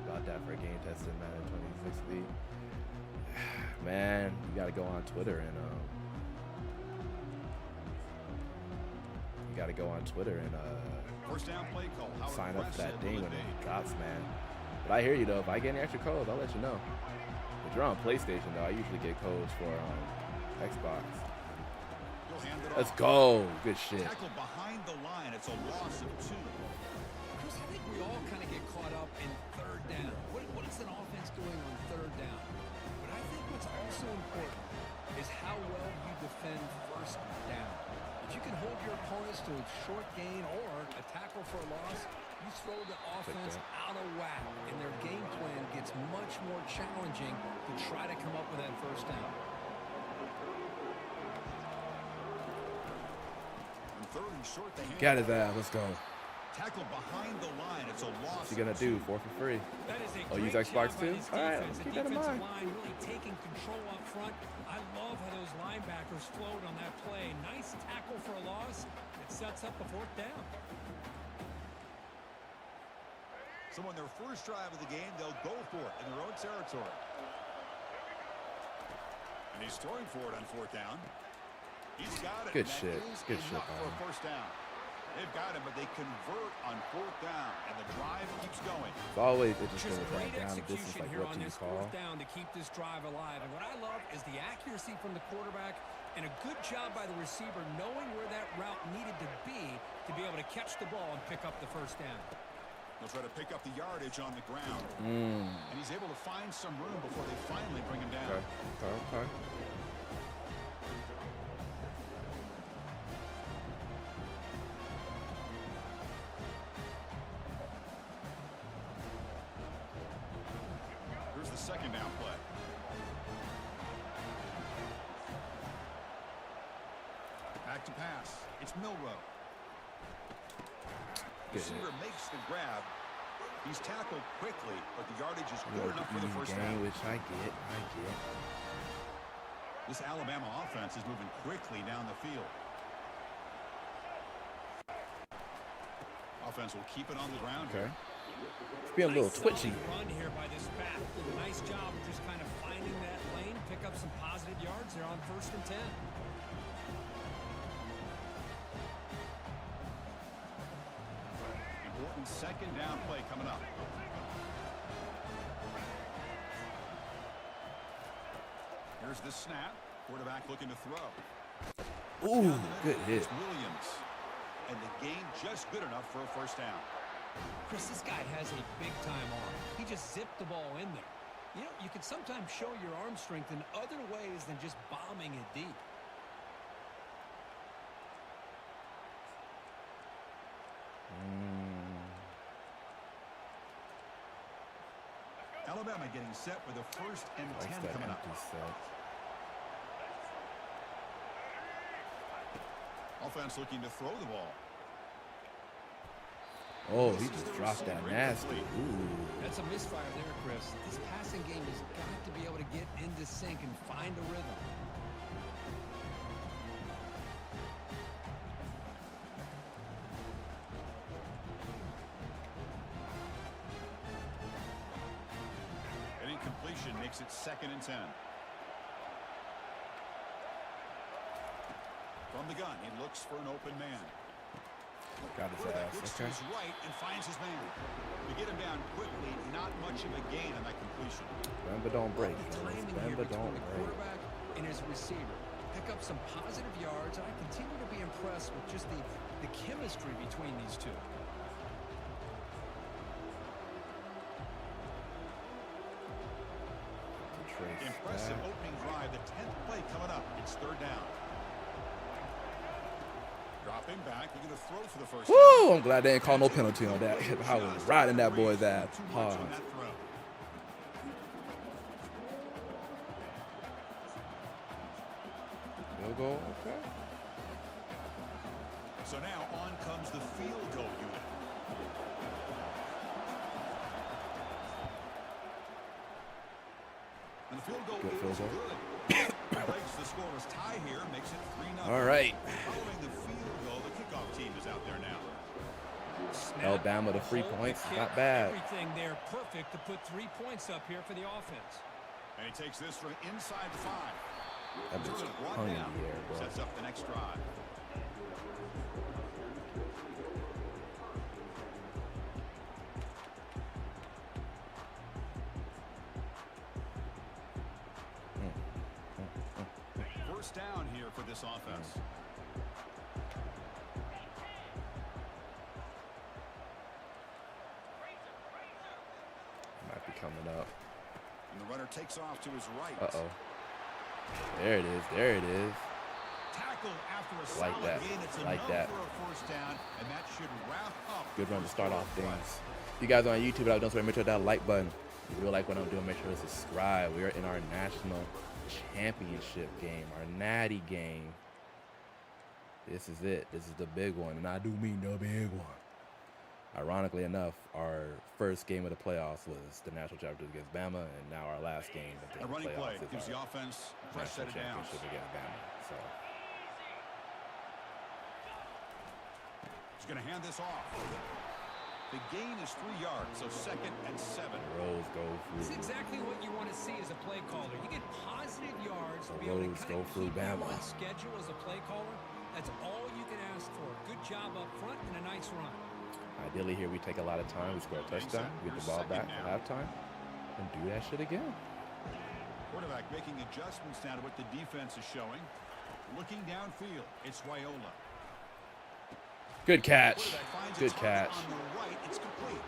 about that for a game tested in Madden 2060. Man, you gotta go on Twitter and First down play call. How sign up for that aggressive thing will when it it be? drops, man. But I hear you though. If I get any extra codes, I'll let you know. If you're on PlayStation though, I usually get codes for Xbox. He'll hand it Let's off. go. Good shit. Tackle behind the line. It's a loss of 2. Chris, I think we all kind of get caught up in third down. What is an offense doing on third down? But I think what's also important is how well you defend first down. If you can hold your opponents to a short gain or a tackle for a loss, you throw the offense out of whack, and their game plan gets much more challenging to try to come up with that first down. And third and short, they hand Got it his ass. Let's go. Tackle behind the line. It's a loss. What's he gonna of do? 2. 4 for free. That is a Oh, use great Xbox job by too? this All right, defense. let's The keep that in defensive mind. line really taking control up front. I love how those linebackers flowed on that play. Nice tackle for a loss. It sets up the fourth down. So on their first drive of the game, they'll go for it in their own territory. And he's throwing for it on 4th down. He's got it. Good and that shit. is Good shit, enough for a man. first down. They've got him, but they convert on 4th down, and the drive keeps going. It's always interesting Just with great that down and distance. execution Like, here what on do you this call? fourth down to keep this drive alive. And what I love is the accuracy from the quarterback and a good job by the receiver knowing where that route needed to be able to catch the ball and pick up the first down. They'll try to pick up the yardage on the ground. Mm. And he's able to find some room before they finally bring him down. Okay. Here's the second down play. Back to pass. It's Milrow. Receiver makes the grab. He's tackled quickly, but the yardage is good enough for the first down. Which I get. This Alabama offense is moving quickly down the field. Offense will keep it on the ground. Okay. It's being a little twitchy. Run here by this back. Did a nice job of just kind of finding that lane, pick up some positive yards there on 1st and 10. Important second down play coming up. Here's the snap. Quarterback looking to throw. Ooh, Down the middle, good hit. it's Williams. And the gain just good enough for a first down. Chris, this guy has a big-time arm. He just zipped the ball in there. You know, you can sometimes show your arm strength in other ways than just bombing it deep. Alabama getting set with a 1st and 10 Likes that coming up. empty set. Offense looking to throw the ball. Oh, he just dropped that nasty. Ooh. That's a misfire there, Chris. This passing game has got to be able to get into sync and find a rhythm. An incompletion makes it 2nd and 10. From the gun, he looks for an open man. Got his Quarterback ass. looks to Okay. his right and finds his man. To get him down quickly, not much of a gain on that completion. Bend but don't break. The fellas. timing Bend here but between don't the break. quarterback and his receiver. Pick up some positive yards, and I continue to be impressed with just the chemistry between these two. Trace Impressive back. opening drive. The 10th play coming up. It's 3rd down. Dropping back. Looking to throw for the first down. Woo! I'm glad they didn't call no penalty on that. I was riding that boy's ass Too much hard. on that throw. Field goal. Okay. So now on comes the field goal unit. And the field goal Good field is goal. good. Breaks the scoreless tie here, makes it 3-0. All right. Following the field goal, the kickoff team is out there now. Alabama to 3 points, not bad. Everything there perfect to put 3 points up here for the offense. And he takes this from inside the 5. That bitch Turner brought hung in down. the air, bro. Sets up the next drive. First down here for this offense. Might be coming up. And the runner takes off to his right. Uh-oh. There it is. There it is. Tackle after a Like solid that. gain. It's Like enough that. for a first down, and that should wrap up. Good run to first start quarter off play. things. If you guys are on YouTube, don't forget to make sure that like button. If you really like what I'm doing, make sure to subscribe. We are in our national championship game, our natty game. This is it. This is the big one, and I do mean the big one. Ironically enough, our first game of the playoffs was the national championship against Bama, and now our last game of the A running play playoffs gives is the our offense fresh set national of downs. championship against Bama. So He's going to hand this off. The gain is 3 yards, so 2nd and 7. the roads go It's through. exactly what you want to see as a play caller. You get positive yards to The be able to roads kind go of through keep you Bama. on schedule as a play caller. That's all you can ask for. Good job up front and a nice run. Ideally, here we take a lot of time. We score a touchdown, we get the ball back at halftime, and do that shit again. Quarterback making adjustments now to what the defense is showing. Looking downfield, it's Raiola. Good catch. Quarterback finds Good a target catch. on the right, it's complete.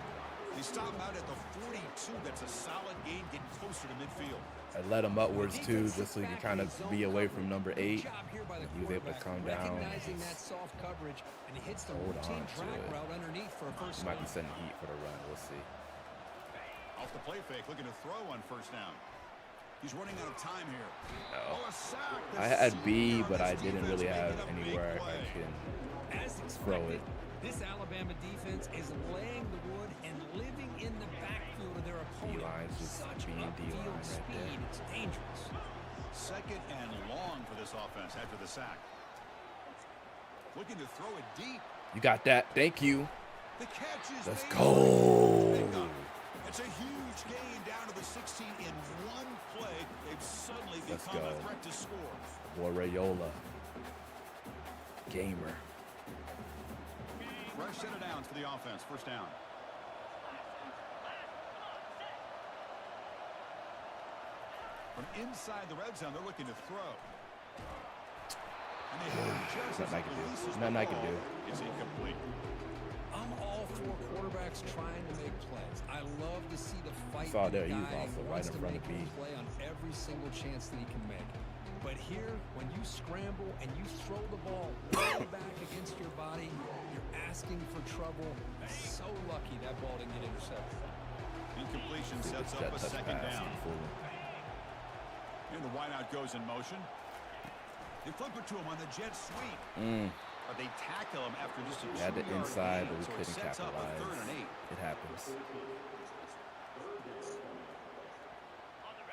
They stop him out at the 42. That's a solid gain, getting closer to midfield. I led him upwards too, just so he could kind of be away from number 8. He was able to come down. Recognizing that soft coverage, and he hits the Hold routine on to drag it. route underneath for a first He might down. be sending heat for the run. We'll see. Off the play fake, looking to throw on first down. He's running out of time here. Oh. A sack. The I had senior B, on but I this didn't defense really have making a big anywhere I play. can As throw expected, it. this Alabama defense is laying the wood and living in the backfield of their opponent. D-line's just Such being upfield D-line right speed, there. it's dangerous. 2nd and long for this offense after the sack. Looking to throw it deep. You got that. Thank you. The catch is Let's made. go. Pickup. It's a huge gain down to the 16 in one play. They've suddenly Let's become go. a threat to score. Boy, Raiola. Gamer. Fresh set of downs for the offense. First down. From inside the red zone, they're looking to throw. And they hit him just as Nothing I he can do. releases the Nothing I can ball. do. It's incomplete. I'm all for quarterbacks trying to make plays. I love to see the fight. Saw with there, the he was guy also who right wants in to front make of a me. play on every single chance that he can make. But here, when you scramble and you throw the ball way back against your body, you're asking for trouble. So lucky that ball didn't get intercepted. Incompletion sets That up a touch second pass. down. Fool. And the wideout goes in motion. They flip it to him on the jet sweep. But they tackle him after just a We had the 2-yard inside, gain, but we so it couldn't sets up a capitalize. 3rd and 8. It happens.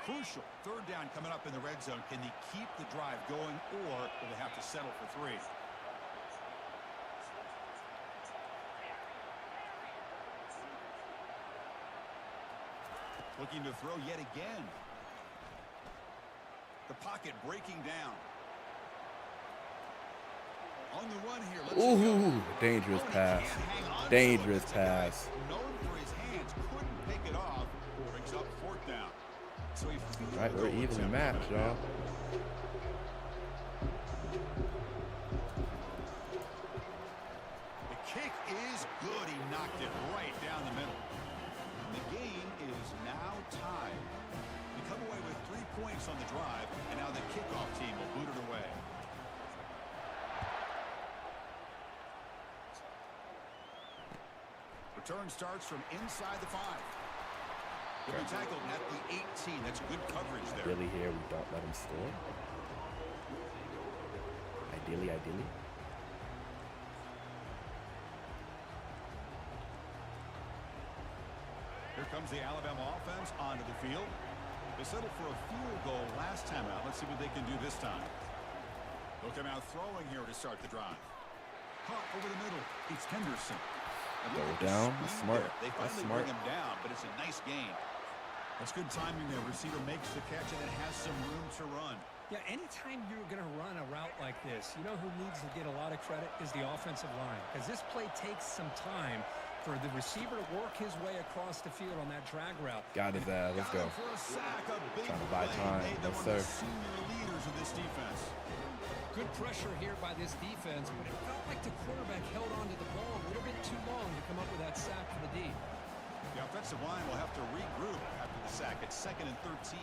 Crucial. 3rd down coming up in the red zone. Can they keep the drive going, or will they have to settle for 3? Looking to throw yet again. The pocket breaking down. On the run here. Let's Ooh, dangerous Oh, and he pass. can't hang on to Dangerous it. That's a guy pass. known for his hands, couldn't pick it off. Brings up 4th down. So he field Right, we're goal evenly attempt matched, coming y'all. up. The kick is good. He knocked it right down the middle. And the game is now tied. They come away with 3 points on the drive, and now the kickoff team will boot it away. Return starts from inside the 5. He'll be tackled at the 18. That's good coverage there. Really here, we don't let him score. Ideally. Here comes the Alabama offense onto the field. They settled for a field goal last time out. Let's Let's see what they can do this time. They'll come out throwing here to start the drive. Caught over the middle. It's Henderson. Go down. Smart. They That's finally smart. bring him down, but it's a nice gain. That's good timing there. Receiver makes the catch and then has some room to run. Yeah, anytime you're going to run a route like this, you know who needs to get a lot of credit is the offensive line. Because this play takes some time for the receiver to work his way across the field on that drag route. Got his ass. Let's go. For a sack, a big Trying to buy play time. made them Yes, one of sir. the senior leaders of this defense. Good pressure here by this defense, but it felt like the quarterback held on to the ball a little bit too long to come up with that sack for the D. The offensive line will have to regroup after the sack. It's 2nd and 13.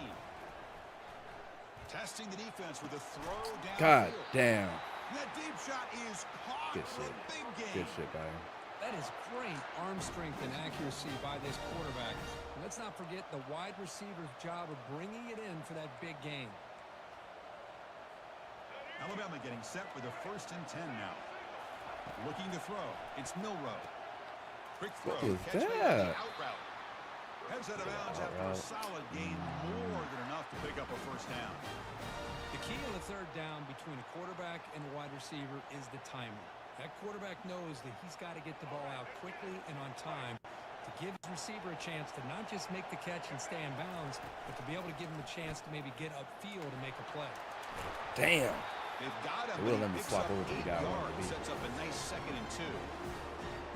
Testing the defense with a throw down. God damn. That deep shot is caught Good for shit. a big gain. Good shit by him. That is great arm strength and accuracy by this quarterback. And let's not forget the wide receiver's job of bringing it in for that big gain. Alabama getting set with a 1st and 10 now. Looking to throw. It's Milrow. Quick throw. What is Catch made on that? the out route. Heads out of bounds Out after a route. solid gain. More than enough to pick up a 1st down. The key on the 3rd down between a quarterback and a wide receiver is the timing. That quarterback knows that he's got to get the ball out quickly and on time to give his receiver a chance to not just make the catch and stay in bounds, but to be able to give him a chance to maybe get upfield and make a play. Damn. They've got him. They will but he let me picks swap up over to the 8 guy I wanted to yards. be. Sets up a nice 2nd and 2.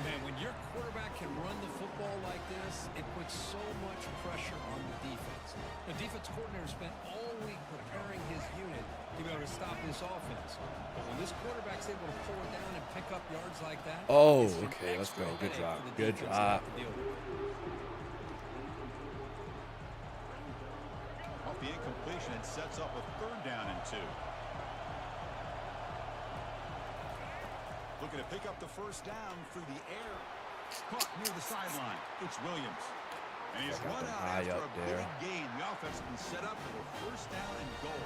Man, when your quarterback can run the football like this, it puts so much pressure on the defense. The defense coordinator spent all week preparing his unit to be able to stop this offense. But when this quarterback's able to pull it down and pick up yards like that, Oh, it's an okay, let's extra go. Good headache job. for the Good defense to have job. to deal with. Off the incompletion, it sets up a 3rd down and 2. Looking to pick up the 1st down through the air. Caught near the sideline. It's Williams. And he's Got run them out high after up a there. big gain. The offense has been set up for a 1st down and goal.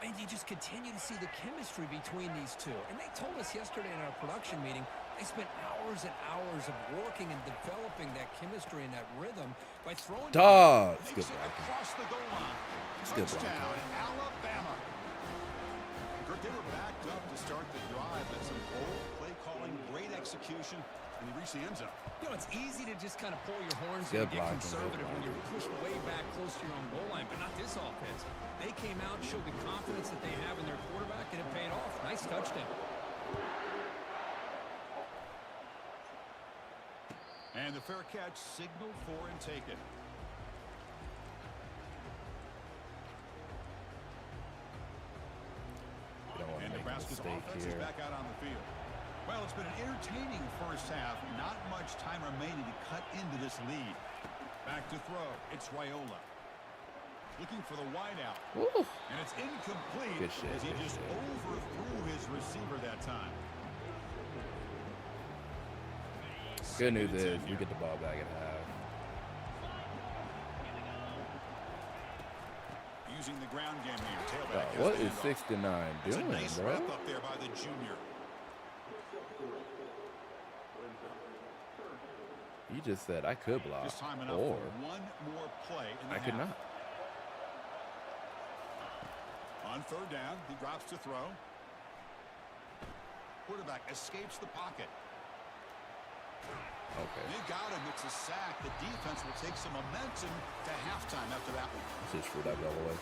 And you just continue to see the chemistry between these two. And they told us yesterday in our production meeting, they spent hours and hours of working and developing that chemistry and that rhythm by throwing. Dog. It's Makes good it blocking. across the goal line. It's good Touchdown, Alabama. Kurt, they were backed up to start the drive, but some bold play calling, great execution, and they reached the end zone. You know, it's easy to just kind of pull your horns Good and get blocking, good conservative when blocking. you're pushed way back close to your own goal line, but not this offense. They came out, showed the confidence that they have in their quarterback, and it paid off. Nice touchdown. And the fair catch signaled for and taken. You don't want And to make a Nebraska's mistake offense is here. back out on the field. Well, it's been an entertaining 1st half. Not much time remaining to cut into this lead. Back to throw. It's Raiola. Looking for the wideout. Woo. And it's incomplete Good shit, as he good just shit. overthrew his receiver that time. Good news is we get the ball back at half. Using the ground game here. Dog, Tailback has what the is handoff. 69 It's a doing, nice bro? wrap up there by the junior. You just said I could block, Just time enough or for one more play in the I could half. not. On 3rd down, he drops to throw. Quarterback escapes the pocket. Okay. They got him. It's a sack. The defense will take some momentum to halftime after that one. Just threw that ball away.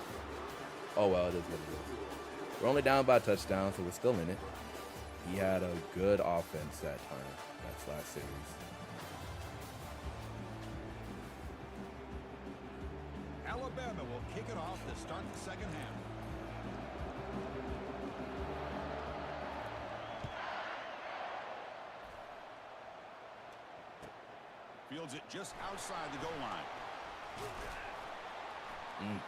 Oh, well, it is what it is. We're only down by a touchdown, so we're still in it. He had a good offense that time. That's last series. Alabama will kick it off to start the 2nd half. Fields it just outside the goal line. And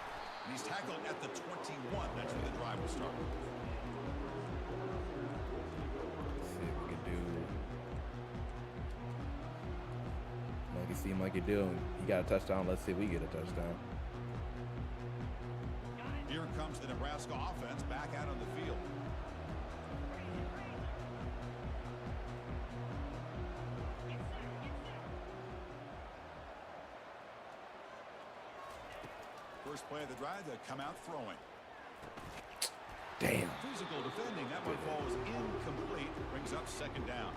he's tackled at the 21. That's where the drive will start. Let's see if we can do. Like it seemed like you do. He got a touchdown. Let's see if we get a touchdown. Here comes the Nebraska offense back out on the field. First play of the drive, they come out throwing. Damn. Physical defending. That one falls incomplete. Brings up second down.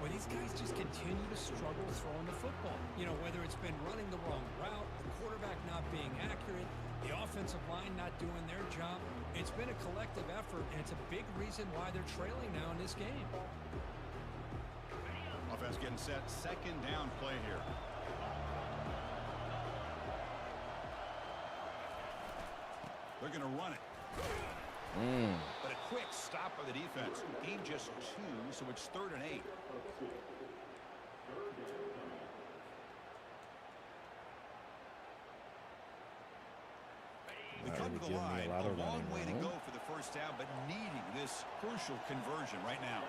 Well, these guys just continue to struggle throwing the football. You know, whether it's been running the wrong route, the quarterback not being accurate, the offensive line not doing their job. It's been a collective effort, and it's a big reason why they're trailing now in this game. Offense getting set. Second down play here. They're going to run it. But a quick stop by the defense. Gain just 2, so it's 3rd and 8. They come to the line. A long way to go for the first down, but needing this crucial conversion right now.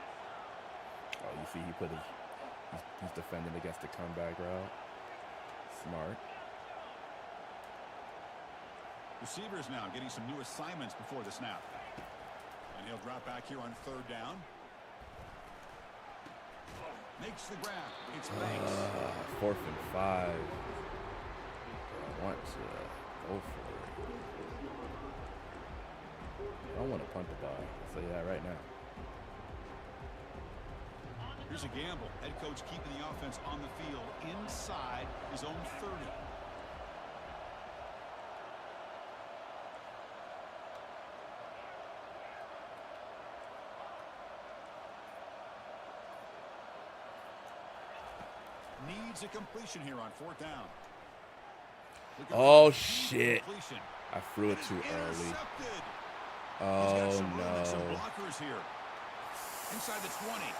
Oh, you see, he's defending against the comeback route. Smart. Receivers now getting some new assignments before the snap. And he'll drop back here on 3rd down. Makes the grab. It's Banks. 4th and 5. I want to go for it. I don't want to punt the ball. I'll say that right now. Here's a gamble. Head coach keeping the offense on the field inside his own 30. Needs a completion here on 4th down. Oh, shit. I threw it too early. Oh, no. Inside the 20.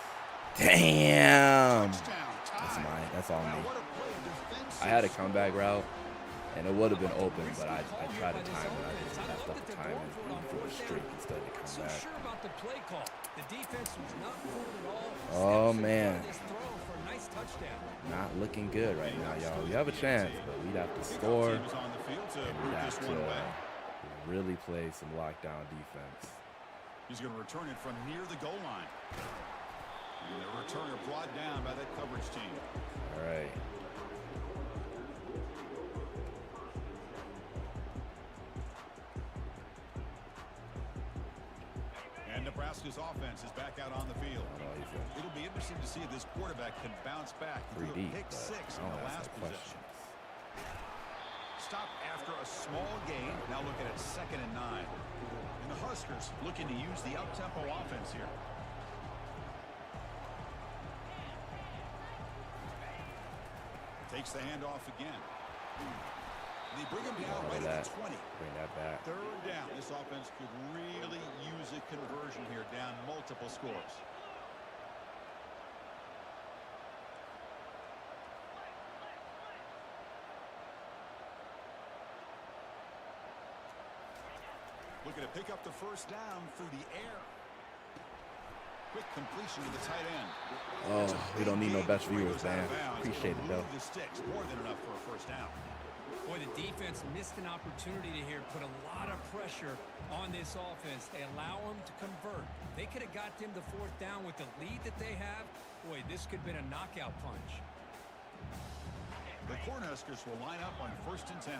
Damn. That's mine. That's on me. I had a comeback route, and it would have been open, but I tried to time it. I just messed up the time and threw a streak instead of the comeback. Sure about the play call. The defense was not fooled at Oh, all. man. Nice touchdown. Not looking good right now, y'all. We have a chance, but we'd have to score, and we'd have to really play some lockdown defense. He's going to return it from near the goal line. And the returner brought down by that coverage team. All right. And Nebraska's offense is back out on the field. It'll be interesting to see if this quarterback can bounce back through a pick 6 in the last possession. Stop after a small gain. Now looking at 2nd and 9. And the Huskers looking to use the up-tempo offense here. Takes the handoff again. They bring him down right at the 20. Bring that back. 3rd down. This offense could really use a conversion here, down multiple scores. Looking to pick up the first down through the air. Quick completion to the tight end. Oh, we don't need no best viewers, man. Appreciate it, though. The sticks, more than enough for a first down. Boy, the defense missed an opportunity to here put a lot of pressure on this offense. They allow them to convert. They could have got them to 4th down with the lead that they have. Boy, this could have been a knockout punch. The Cornhuskers will line up on 1st and 10.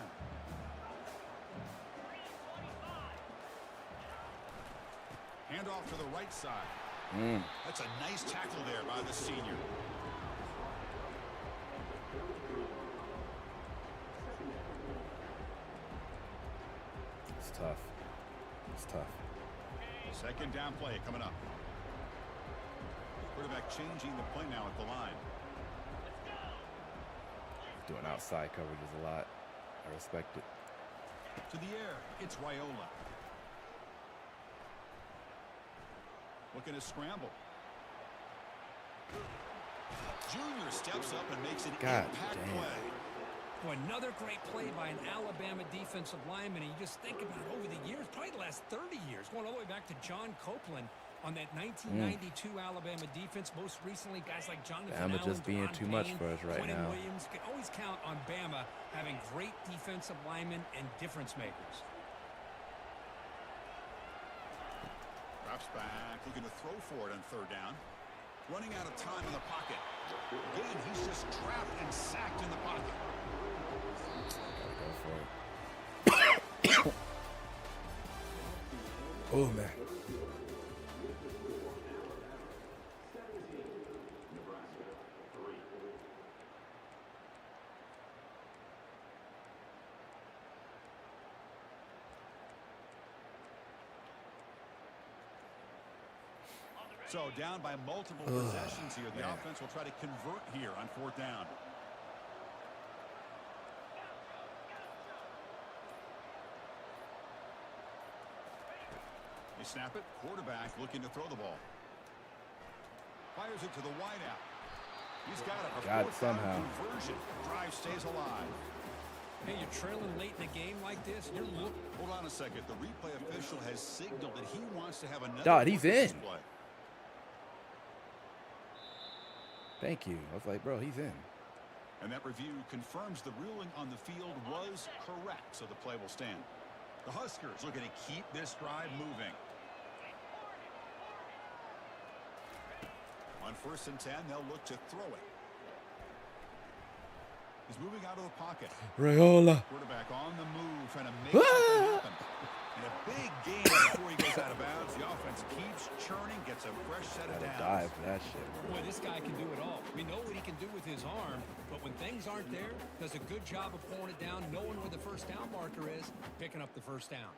Handoff to the right side. That's a nice tackle there by the senior. It's tough. It's tough. 2nd down play coming up. Quarterback changing the play now at the line. Doing outside coverages a lot. I respect it. To the air, it's Raiola. Looking to scramble. Junior steps up and makes an impact play. Boy, another great play by an Alabama defensive lineman. And you just think about over the years, probably the last 30 years, going all the way back to John Copeland on that 1992 Alabama defense. Most recently, guys like Jonathan Allen, just being too much for us right now. Williams. Can always count on Bama having great defensive linemen and difference makers. Drops back, looking to throw for it on 3rd down. Running out of time in the pocket. Again, he's just trapped and sacked in the pocket. Gotta go for it. Oh, man. So down by multiple possessions here. The offense will try to convert here on 4th down. They snap it. Quarterback looking to throw the ball. Fires it to the wideout. He's got it. Got it somehow. Conversion. Drive stays alive. Hey, you're trailing late in the game like this. You're looking. Hold on a second. The replay official has signaled that he wants to have another. Dog, he's in. Play. Thank you. I was like, bro, he's in. And that review confirms the ruling on the field was correct, so the play will stand. The Huskers looking to keep this drive moving. On 1st and 10, they'll look to throw it. He's moving out of the pocket. Rayola. Quarterback on the move, trying to make something happen. And a big gain before he goes out of bounds. The offense keeps churning, gets a fresh set of downs. Dive for that shit. Boy, this guy can do it all. We know what he can do with his arm, but when things aren't there, does a good job of pulling it down, knowing where the first down marker is, picking up the first down.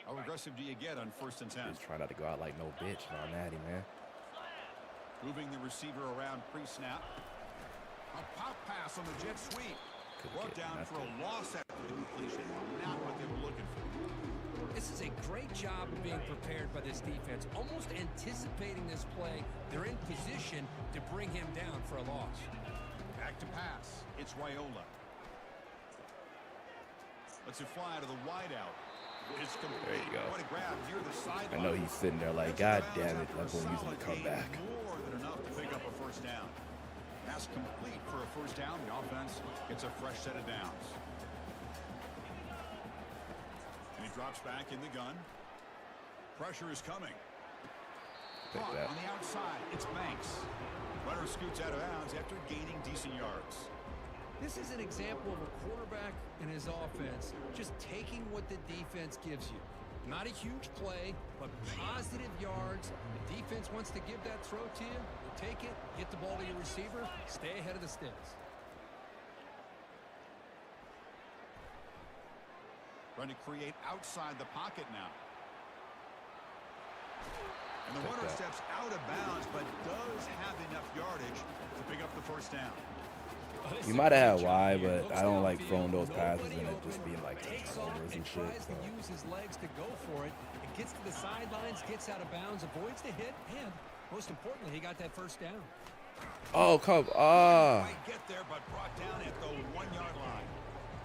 How aggressive do you get on 1st and 10? Just try not to go out like no bitch, not natty, man. Moving the receiver around pre-snap. A pop pass on the jet sweep. Brought down for a loss after the completion. Not what they were looking for. This is a great job of being prepared by this defense, almost anticipating this play. They're in position to bring him down for a loss. Back to pass. It's Raiola. Lets it fly to the wideout. It's complete. There you go. What a grab near the sideline. I know he's sitting there like, God damn it, I'm going to use him to come back. More than enough to pick up a first down. Pass complete for a first down. The offense gets a fresh set of downs. And he drops back in the gun. Pressure is coming. Caught on the outside. It's Banks. Runner scoots out of bounds after gaining decent yards. This is an example of a quarterback and his offense just taking what the defense gives you. Not a huge play, but positive yards. The defense wants to give that throw to you. You take it, get the ball to your receiver, stay ahead of the sticks. Trying to create outside the pocket now. And the runner steps out of bounds, but does have enough yardage to pick up the first down. You might have had why, but I don't like throwing those passes and it just being like turnovers and shit. Tries to use his legs to go for it. It gets to the sidelines, gets out of bounds, avoids the hit, and most importantly, he got that first down. Oh, come Might get there, but brought down at the 1-yard line.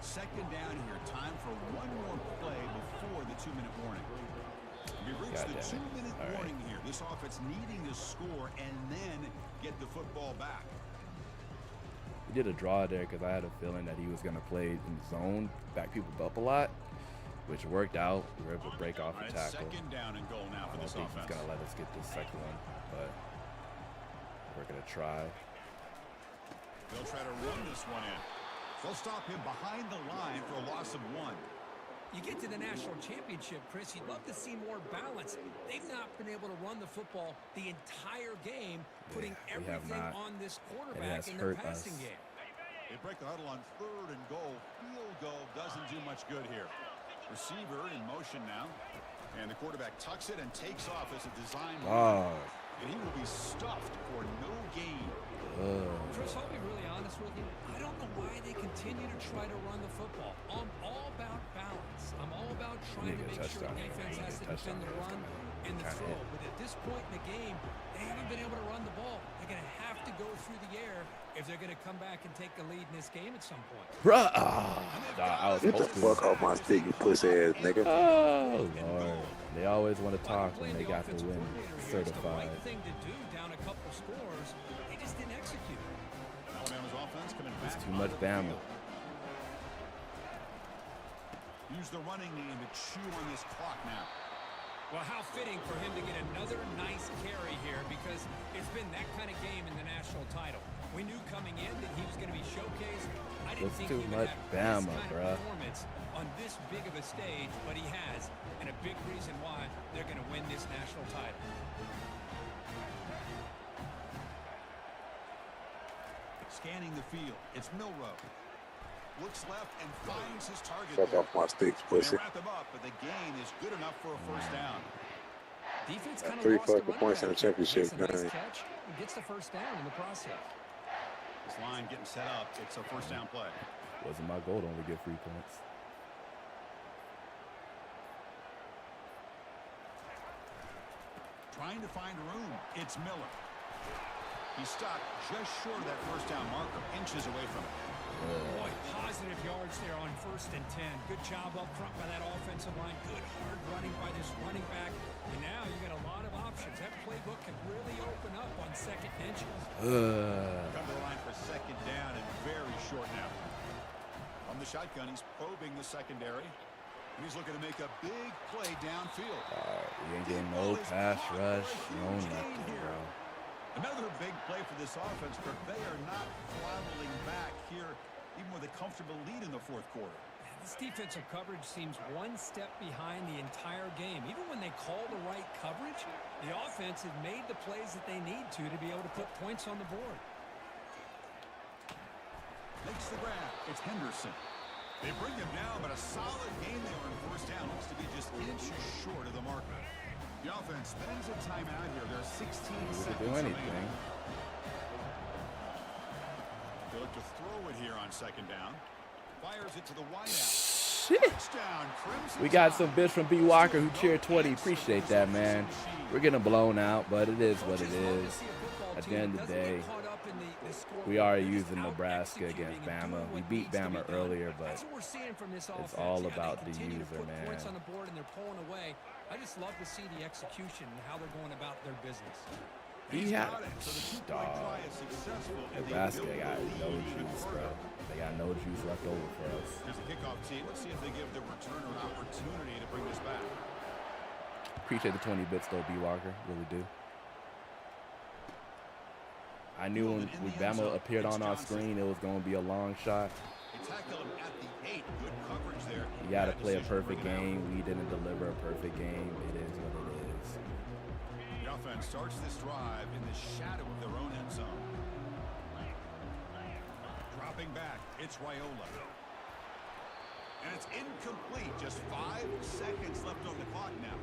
Second down here. Time for one more play before the 2-minute warning. We reached the 2-minute warning here. This offense needing to score and then get the football back. He did a draw there because I had a feeling that he was going to play in zone, back people up a lot, which worked out. We were able to break off the tackle. Second down and goal now for this offense. He's going to let us get this second one, but we're going to try. They'll try to run this one in. They'll stop him behind the line for a loss of 1. You get to the national championship, Chris, you'd love to see more balance. They've not been able to run the football the entire game, putting everything on this quarterback in the passing game. They break the huddle on 3rd and goal. Field goal doesn't do much good here. Receiver in motion now. And the quarterback tucks it and takes off as a design. And he will be stuffed for no gain. Chris, I'll be really honest with you. I don't know why they continue to try to run the football. I'm all about balance. I'm all about trying to make sure the defense has to defend the run and the throw. But at this point in the game, they haven't been able to run the ball. They're going to have to go through the air if they're going to come back and take the lead in this game at some point. Bruh. I was Get the fuck off my stick, you pussy ass nigga. Oh, Lord. They always want to talk when they got the win certified. Right thing to do down a couple scores. They just didn't execute. Alabama's offense coming back. It's too much Bama. Use the running game to chew on this clock now. Well, how fitting for him to get another nice carry here because it's been that kind of game in the national title. We knew coming in that he was going to be showcased. I didn't That's think too he would much have Bama, this kind bruh. of performance on this big of a stage, but he has, and a big reason why they're going to win this national title. Scanning the field, it's Milrow. Looks left and finds his target. Fuck off my sticks, They pussy. wrap him up, but the gain is good enough for a first down. Defense kind of 3 lost the fucking points in the running back. championship Makes a nice game. catch and gets the first down in the process. This line getting set up. It's a first down play. Wasn't my goal to only get 3 points. Trying to find room. It's Miller. He's stopped just short of that first down marker, inches away from it. Boy, positive yards there on 1st and 10. Good job up front by that offensive line. Good hard running by this running back. And now you got a lot of options. That playbook can really open up on 2nd and inches. Come to the line for 2nd down and very short now. From the shotgun, he's probing the secondary. And he's looking to make a big play downfield. We ain't getting no pass rush, no nothing, bro. Another big play for this offense, but they are not throttling back here, even with a comfortable lead in the 4th quarter. This defensive coverage seems one step behind the entire game. Even when they call the right coverage, the offense has made the plays that they need to be able to put points on the board. Makes the grab. It's Henderson. They bring him down, but a solid game there on 1st down. Looks to be just inches short of the marker. The offense spends a timeout here. There's 16 seconds Do anything. remaining. They look to throw it here on 2nd down. Fires it to the wideout. Shit. Touchdown, Crimson We got Tide. some bitch from B. Walker who cheered 20. Appreciate that, man. We're getting blown out, but it is what it is. At the end of the day, we are using Nebraska against Bama. We beat Bama earlier, but it's all about the user, man. Points on the board and they're pulling away. I just love to see the execution and how they're going about their business. He had So the two-point dog. try is successful. and they Nebraska build got the lead no even juice, further. bro. They got no juice left over for us. Here's a kickoff team. Let's see if they give the returner an opportunity to bring this back. Appreciate the 20 bits though, B. Walker. Really do. I knew when Bama appeared on our screen, it was going to be a long shot. They tackle him at the 8. Good coverage there. You got to Bad play a decision to perfect bring him out. game. We didn't deliver a perfect game. It is what it is. The offense starts this drive in the shadow of their own end zone. Dropping back, it's Raiola. And it's incomplete. Just 5 seconds left on the clock now.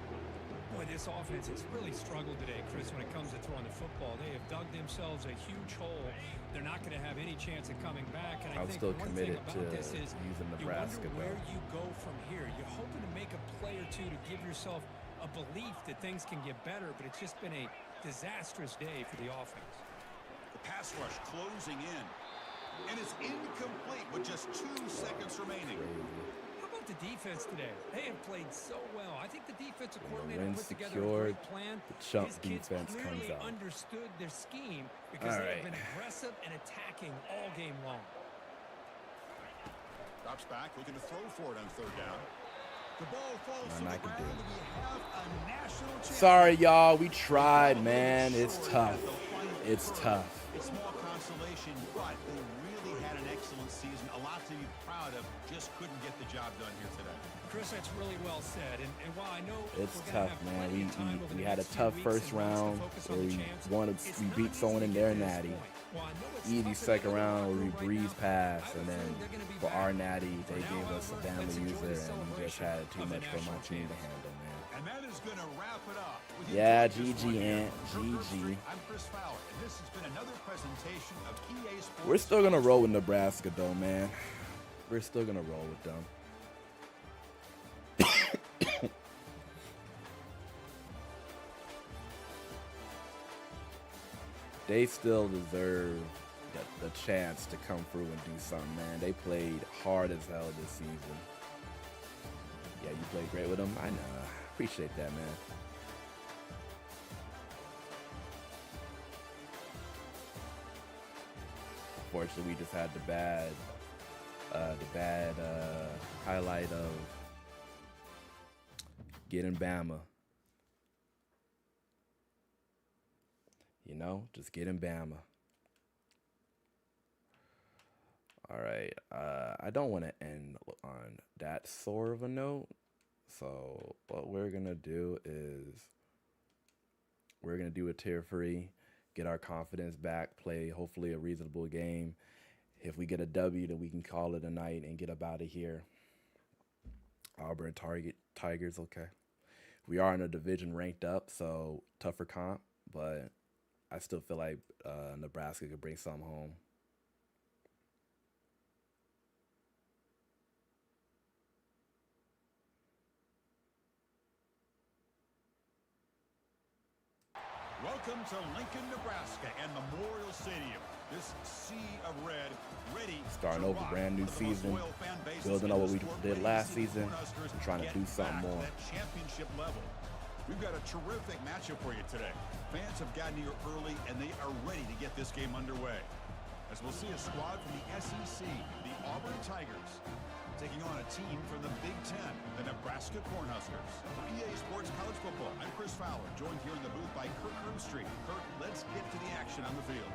Boy, this offense has really struggled today, Chris, when it comes to throwing the football. They have dug themselves a huge hole. They're not going to have any chance of coming back. And I I'm think still one thing committed about to this is using you Nebraska, wonder where though. you go from here. You're hoping to make a play or two to give yourself a belief that things can get better, but it's just been a disastrous day for the offense. The pass rush closing in. And it's incomplete with just 2 seconds remaining. How about the defense today? They have played so well. I think the defensive coordinator win put together a secured, great plan. the chump His kids defense comes clearly out. understood their scheme because All they right. have been aggressive and attacking all game long. Drops back, looking to throw for it on 3rd down. The ball falls to Nothing I the can ground. do. We have a national champion. Sorry, y'all. We tried, man. It's tough. It's tough. It's small consolation, but they really had an excellent season. A lot to be proud of. Just couldn't get the job done here today. Chris, that's really well said. And while I know It's we're gonna tough, have man. plenty of time over We the had a next few tough weeks first and months to round focus where on the we champs, it's we not beat easy someone to in get their to this natty. point. While I know it's Easy tough in second the round locker where we room right breeze now, past, I have and a then feeling they're gonna be for back. our natty, they For now, gave us a however, family let's enjoy user, the and we just had too celebration much of for the my national team to champs. handle, man. And that is going to wrap it up. With Yeah, you GG, this one. Ant. For First GG. Street, I'm Chris Fowler, and this has been another presentation of EA Sports. We're still gonna roll with Nebraska, though, man. We're still gonna roll with them. They still deserve the chance to come through and do something, man. They played hard as hell this season. Yeah, you played great with them. I know. Appreciate that, man. Unfortunately, we just had the bad highlight of getting Bama. You know, just getting Bama. All right. I don't want to end on that sort of a note. So what we're gonna do is we're gonna do a tier 3, get our confidence back, play hopefully a reasonable game. If we get a W, then we can call it a night and get up out of here. Auburn Tigers, okay. We are in a division ranked up, so tougher comp, but I still feel like Nebraska could bring some home. Welcome to Lincoln, Nebraska and Memorial Stadium. This sea of red, ready starting over, brand new season, building on what we did last season, and trying to do something more. Championship level. We've got a terrific matchup for you today. Fans have gotten here early, and they are ready to get this game underway. As we'll see a squad from the SEC, the Auburn Tigers, taking on a team from the Big Ten, the Nebraska Cornhuskers. For EA Sports College Football, I'm Chris Fowler, joined here in the booth by Kirk Hermstreet. Kirk, let's get to the action on the field.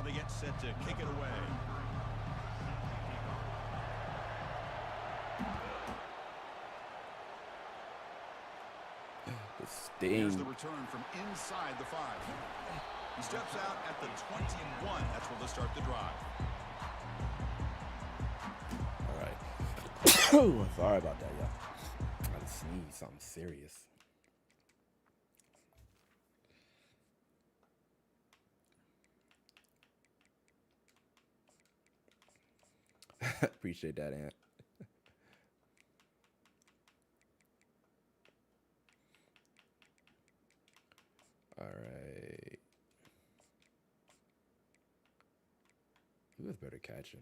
They get set to kick it away. The sting. Here's the return from inside the 5. He steps out at the 21. That's where they'll start the drive. All right. Sorry about that, y'all. I just sneezed something serious. Appreciate that, Ant. All right. Who has better catching?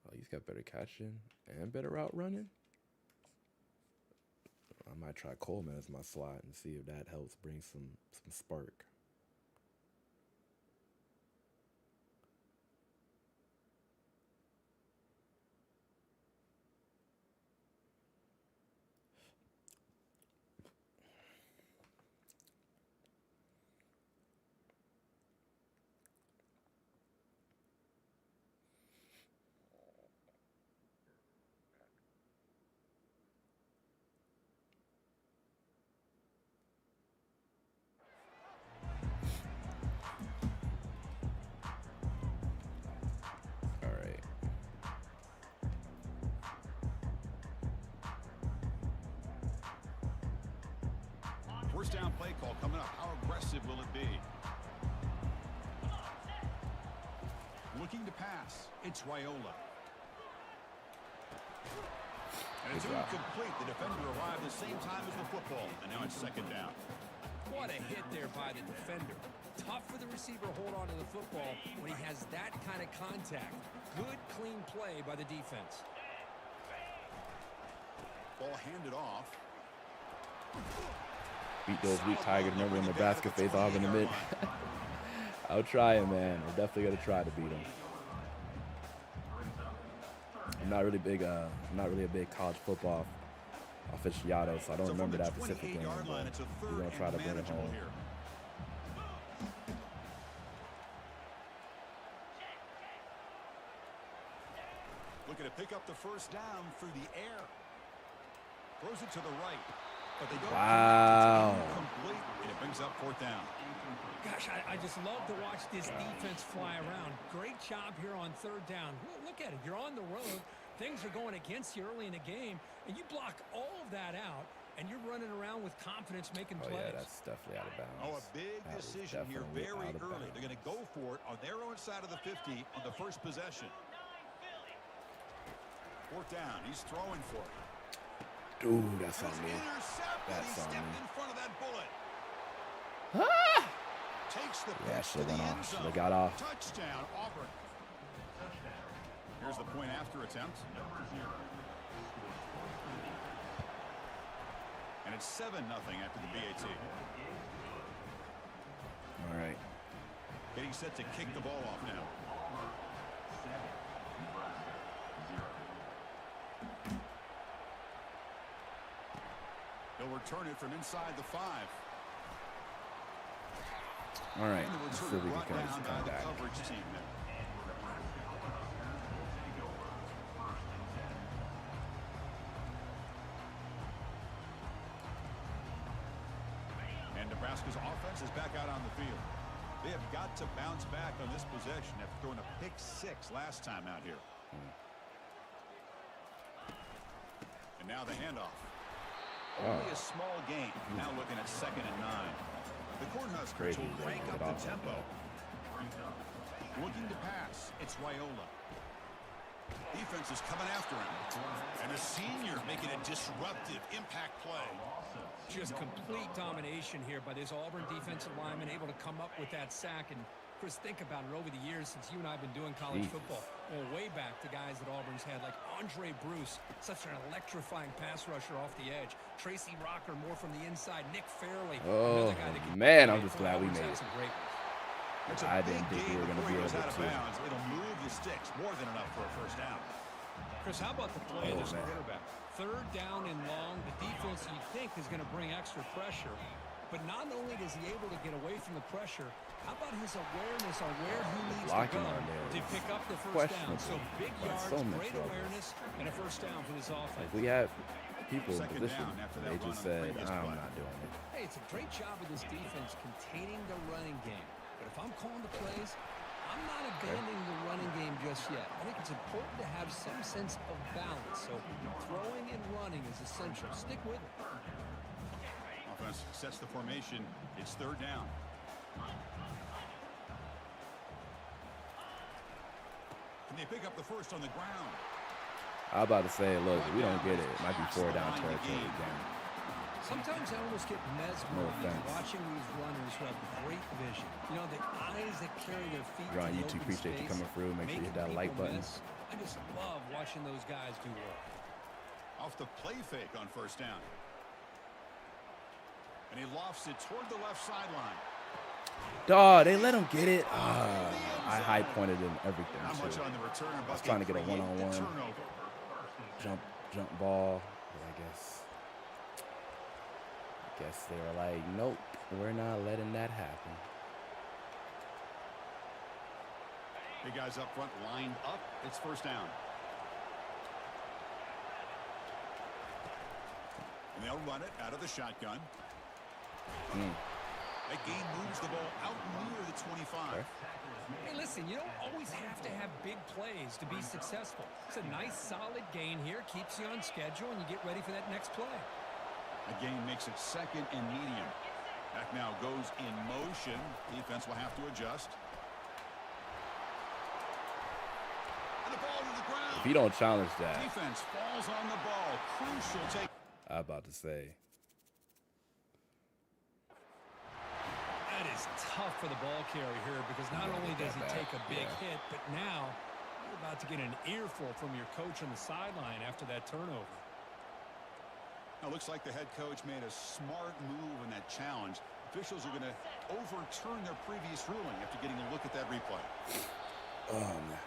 Oh, he's got better catching and better route running. I might try Coleman as my slot and see if that helps bring some spark. First down play call coming up. How aggressive will it be? Looking to pass. It's Raiola. And it's incomplete. The defender arrived the same time as the football. And now it's second down. What a hit there by the defender. Tough for the receiver to hold on to the football when he has that kind of contact. Good, clean play by the defense. Ball handed off. Beat those weak Tigers. Remember when Nebraska faced off in the mid? I'll try him, man. We're definitely gonna try to beat him. I'm not really a big college football aficionado, so I don't remember that Pacific game. But we're gonna try to bring it home. Looking to pick up the first down through the air. Throws it to the right. But they don't. Wow. Complete, and it brings up fourth down. Gosh, I just love to watch this defense fly around. Great job here on third down. Look at it. You're on the road. Things are going against you early in the game, and you block all of that out, and you're running around with confidence making plays. Yeah, that's definitely out of bounds. Oh, a big decision here very early. They're going to go for it on their own side of the 50 on the first possession. Fourth down. He's throwing for it. Dude, that's on me. That's on me. In front of that bullet. Ah! Takes the Yeah, pitch should to the have went end off. zone. Should have got off. Touchdown, Auburn. Here's the point after attempt. And it's 7-0 after the BAT. All right. Getting set to kick the ball off now. They'll return it from inside the 5. All right. And the Let's return see if we brought can down by come the back. coverage team there. And Nebraska's offense is back out on the field. They have got to bounce back on this possession after throwing a pick 6 last time out here. And now the handoff. Only a small gain. Now looking at 2nd and 9. The Cornhuskers will crank up the tempo. Looking to pass. It's Raiola. Defense is coming after him. And a senior making a disruptive impact play. Just complete domination here by this Auburn defensive lineman, able to come up with that sack. And Chris, think about it over the years since you and I have been doing college football. Well, way back to guys that Auburn's had, like Andre Bruce, such an electrifying pass rusher off the edge. Tracy Rocker, more from the inside. Nick Fairley. Oh, another guy that can man, I'm just glad we Auburn's made had it. some great ones. It's a I big didn't think we gain were going to before be he goes able out of to. bounds. It'll move the sticks. More than enough for a first down. Chris, how about the play of this man. quarterback? 3rd down and long. The defense, you think, is going to bring extra pressure. But not only is he able to get away from the pressure, how about his awareness on where he needs to Blocking go on there to is pick up the first down? So questionable big by yards, so much great levels. awareness, and a first down for this offense. Like, we have people in Second position. down after that They run just on the said, previous I'm play. not doing it. Hey, it's a great job of this defense containing the running game. But if I'm calling the plays, I'm not abandoning the running game just yet. I think it's important to have some sense of balance. So throwing and running is essential. Stick with it. Offense sets the formation. It's 3rd down. And they pick up the first on the ground. I was about to say, look, if we don't get it, it might be 4 down territory again. Sometimes I almost get mesmerized offense. watching these runners who have great vision. You know, the eyes that carry their feet If you're on to the YouTube, open appreciate you space, coming through. Make sure you hit that making like people button. miss. I just love watching those guys do work. Off the play fake on first down. And he lofts it toward the left sideline. Dawg, they let him get it. I high pointed in everything, Not much too. on the return. I was trying to get a one-on-one Turnover. jump ball, but I guess they were like, nope, we're not letting that happen. Big guys up front lined up. It's first down. And they'll run it out of the shotgun. That gain moves the ball out near the 25. Okay. Hey, listen, you don't always have to have big plays to be successful. It's a nice, solid gain here. Keeps you on schedule, and you get ready for that next play. The gain makes it 2nd and medium. Back now goes in motion. Defense will have to adjust. And the ball to the ground. If you don't challenge that, Defense falls on the ball. Crucial take. I'm about to say, That is tough for the ball carrier here because not only does he take a big hit, but now you're about to get an earful from your coach on the sideline after that turnover. Now, looks like the head coach made a smart move in that challenge. Officials are going to overturn their previous ruling after getting a look at that replay. oh man.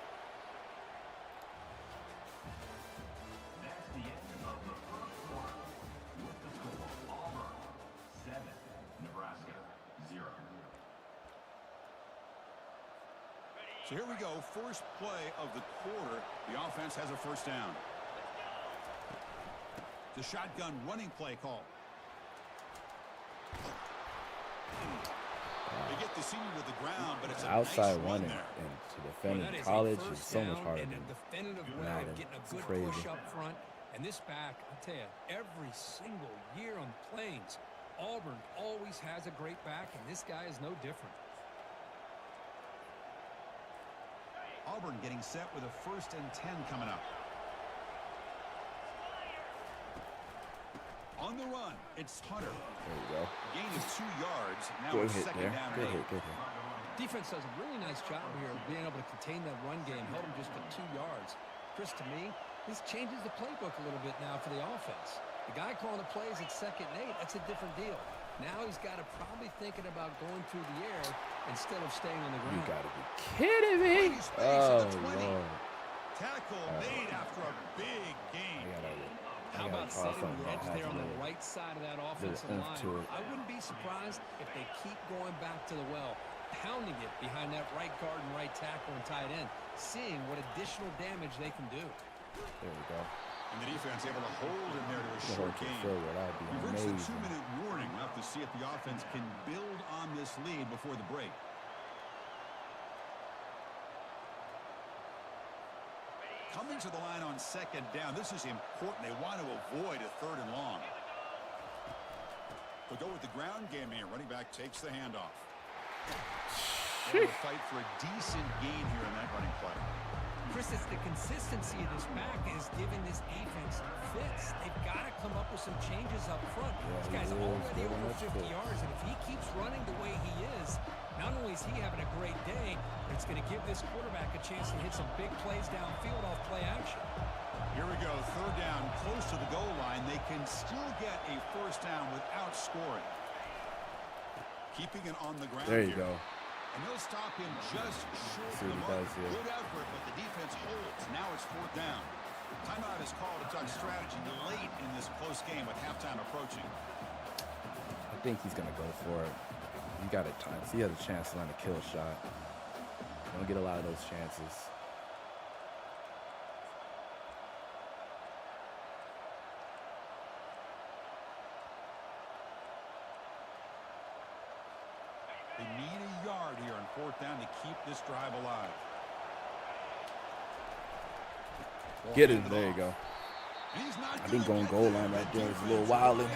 So here we go. First play of the quarter. The offense has a first down. The shotgun running play call. They get the senior to the ground, but it's a Outside nice run running there. and to Well, defend that in is college a is first so much down harder and than a definitive way Madden. of getting a It's good crazy. push up front. And this back, I tell you, every single year on the Plains, Auburn always has a great back, and this guy is no different. Auburn getting set with a 1st and 10 coming up. On the run, it's Hunter. There you go. Gain of 2 yards. Now Good it's hit 2nd there. down Good and 8. hit, good hit. Defense does a really nice job here of being able to contain that run game, held him just to 2 yards. Chris, to me, This changes the playbook a little bit now for the offense. The guy calling the plays at 2nd and 8, that's a different deal. Now he's got to probably thinking about going through the air instead of staying on the ground. You got to be kidding me. Oh, Lord. Tackle made after a big gain. How about setting the edge there on the right side of that offensive line? I wouldn't be surprised if they keep going back to the well, pounding it behind that right guard and right tackle and tight end, seeing what additional damage they can do. There we go. And the defense able to hold him there to a short gain. We've reached the 2-minute warning. We'll have to see if the offense can build on this lead before the break. Coming to the line on 2nd down. This is important. They want to avoid a 3rd and long. We'll go with the ground game here. Running back takes the handoff. Able to fight for a decent gain here in that running play. Chris, it's the consistency of this back is giving this defense fits. They've got to come up with some changes up front. This guy's already over 50 yards, and if he keeps running the way he is, not only is he having a great day, but it's going to give this quarterback a chance to hit some big plays downfield off play action. Here we go, 3rd down, close to the goal line. They can still get a 1st down without scoring. Keeping it on the ground. There you go. And they'll stop him just short of the mark. Good effort, but the defense holds. Now it's 4th down. Timeout is called to talk strategy late in this close game with halftime approaching. I think he's going to go for it. You got it, times. He has a chance to land a kill shot. You don't get a lot of those chances. They need a yard here on 4th down to keep this drive alive. Get it. There you go. I think going goal line right there is a little wilding.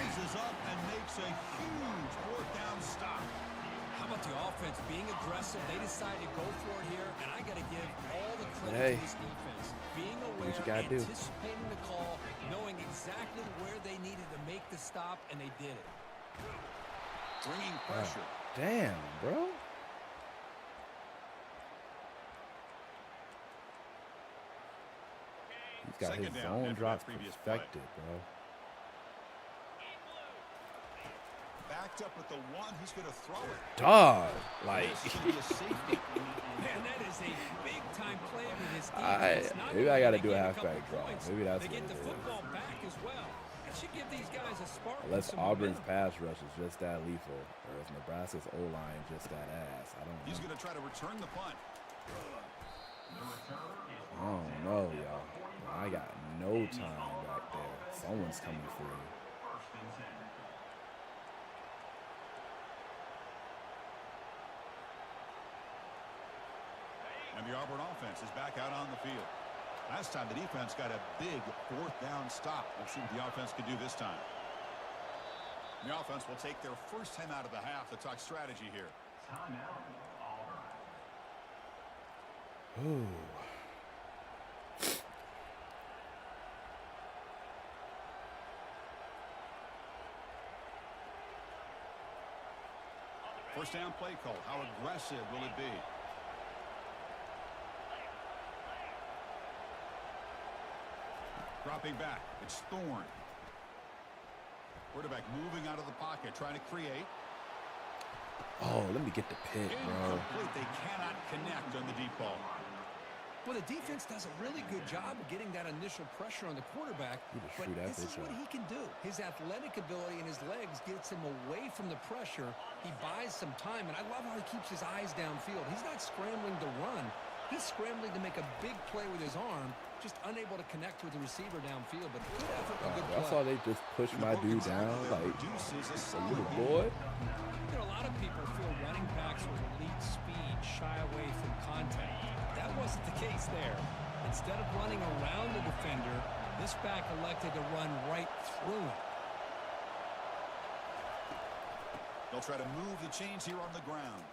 How about the offense being aggressive? They decided to go for it here, and I got to give all the credit to this defense. Being aware, anticipating the call, knowing exactly where they needed to make the stop, and they did it. Bringing pressure. Damn, bro. He's got his zone drops perfected, bro. Backed up at the 1, he's going to throw it. Dog, like. Man, that is a big-time play with his defense. Maybe I got to do a halfback draw. Maybe that's what it is. They get the football back as well. It should give these guys a spark. Unless Auburn's pass rush is just that lethal, or if Nebraska's O-line just that ass. I don't know. He's going to try to return the punt. Oh, no, y'all. I got no time back there. Someone's coming through. And the Auburn offense is back out on the field. Last time the defense got a big 4th down stop. Let's see what the offense can do this time. The offense will take their first time out of the half to talk strategy here. Ooh. First down play call. How aggressive will it be? Dropping back. It's Thorne. Quarterback moving out of the pocket, trying to create. Oh, let me get the pick, bro. They cannot connect on the deep ball. Well, the defense does a really good job of getting that initial pressure on the quarterback, but this is what he can do. His athletic ability and his legs gets him away from the pressure. He buys some time, and I love how he keeps his eyes downfield. He's not scrambling to run. He's scrambling to make a big play with his arm, just unable to connect with the receiver downfield, but good effort and good play. I saw they just pushed my dude down like a little boy. You know, a lot of people feel running backs with elite speed shy away from contact. That wasn't the case there. Instead of running around the defender, this back elected to run right through him. They'll try to move the chains here on the ground.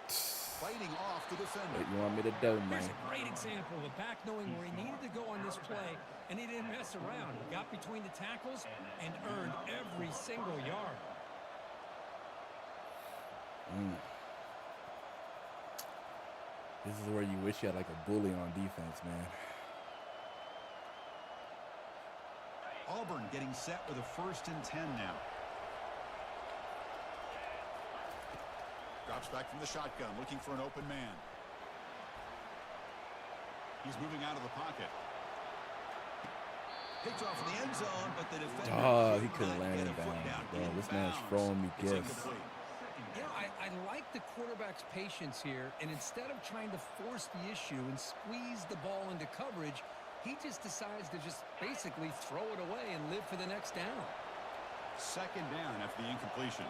Fighting off the defender. What you want me to do, man? Here's a great example of a back knowing where he needed to go on this play, and he didn't mess around. He got between the tackles and earned every single yard. This is where you wish you had like a bully on defense, man. Auburn getting set with a 1st and 10 now. Drops back from the shotgun, looking for an open man. He's moving out of the pocket. Picked off in the end zone, but the defender He couldn't land it down. Bro, this man's throwing me gifts. You know, I like the quarterback's patience here, and instead of trying to force the issue and squeeze the ball into coverage, he just decides to just basically throw it away and live for the next down. 2nd down after the incompletion.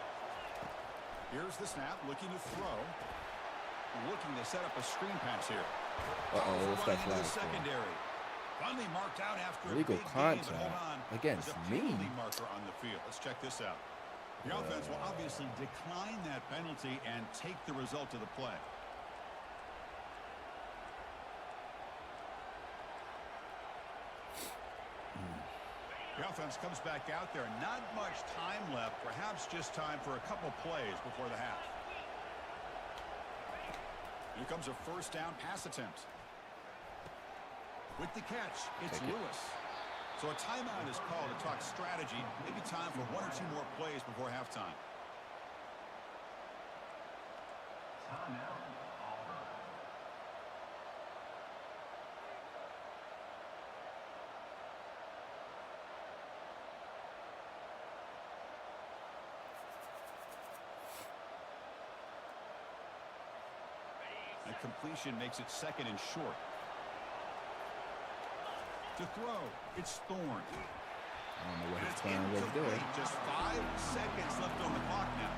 Here's the snap, looking to throw. Looking to set up a screen pass here. What's that flag for? Secondary. Finally marked out after Illegal a big contact game, but hold on. against There's a me. penalty marker on the field. Let's check this out. The offense will obviously decline that penalty and take the result of the play. The offense comes back out there. Not much time left. Perhaps just time for a couple plays before the half. Here comes a 1st down pass attempt. With the catch, it's Lewis. So a timeout is called to talk strategy. Maybe time for 1 or 2 more plays before halftime. A completion makes it 2nd and short. To throw, it's Thorne. I don't know what his plan was there. Just 5 seconds left on the clock now.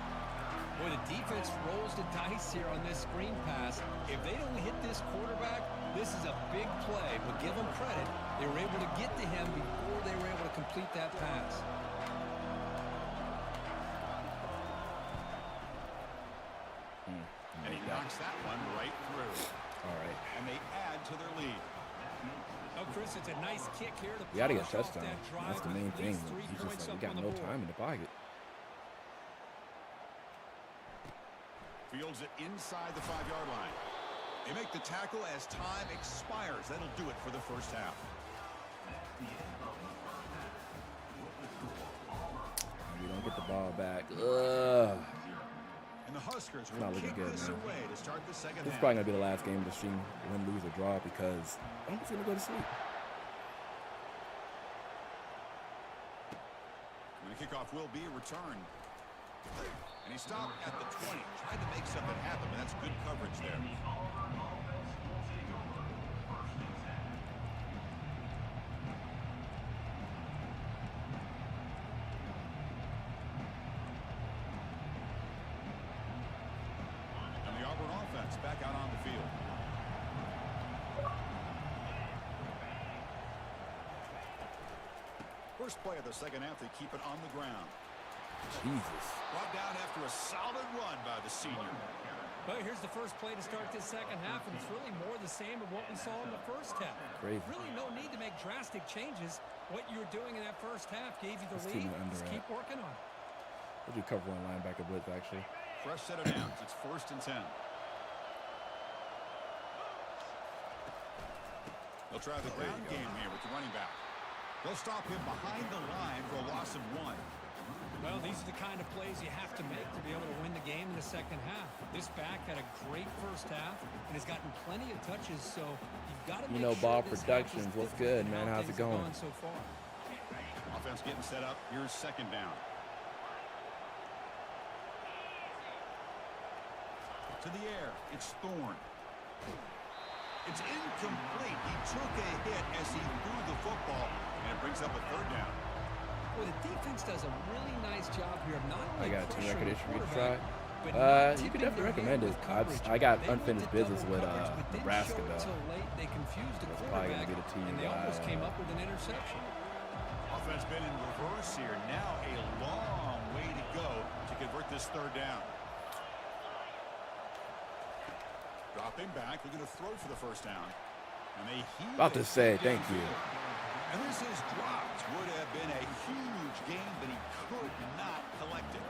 Boy, the defense rolls the dice here on this screen pass. If they don't hit this quarterback, this is a big play. But give them credit. They were able to get to him before they were able to complete that pass. And he knocks that one right through. All right. And they add to their lead. Oh, Chris, it's a nice kick here to We got to get a polish off touchdown. that drive That's the with main at thing. least 3 He's points just like, up we got on the no board. time in the pocket. Fields it inside the 5-yard line. They make the tackle as time expires. That'll do it for the 1st half. We don't get the ball back. Ugh. And the Huskers It's will not looking kick good, this man. away to start the 2nd This is half. probably going to be the last game of the stream, win, lose, or draw, because I'm just going to go to sleep. And the kickoff will be a return. And he stopped at the 20. Tried to make something happen, but that's good coverage there. And the Auburn offense back out on the field. First play of the 2nd half, they keep it on the ground. Jesus. Brought down after a solid run by the senior. Well, here's the first play to start this 2nd half, and it's really more the same of what we saw in the 1st half. Crazy. Really no need to make drastic changes. What you were doing in that 1st half gave you the Let's lead. keep it under Just wrap. keep working on it. We'll do cover 1 linebacker blitz, actually. Fresh set of downs. It's 1st and 10. They'll try the ground game here with the running back. They'll stop him behind the line for a loss of 1. Well, these are the kind of plays you have to make to be able to win the game in the 2nd half. This back had a great 1st half and has gotten plenty of touches, so you've got to make sure Ball this half is Productions, what's different good, than man? how How's it things have going? gone so far. Offense getting set up. Here's 2nd down. To the air. It's Thorne. It's incomplete. He took a hit as he threw the football, and it brings up a 3rd down. Well, the defense does a really nice job here of not I only got a team pressuring record the issue to quarterback, try. but not You tipping could definitely their recommend hand it. with coverage. I got They went unfinished to business double with coverage, but didn't Nebraska, show it though. till late. They confused the That's probably quarterback, gonna be the team and they almost that, came up with an interception. Offense been in reverse here. Now a long way to go to convert this 3rd down. Dropping back, looking to throw for the 1st down. And they heave About to it say, thank you. downfield. And this is dropped. Would have been a huge gain, but he could not collect it.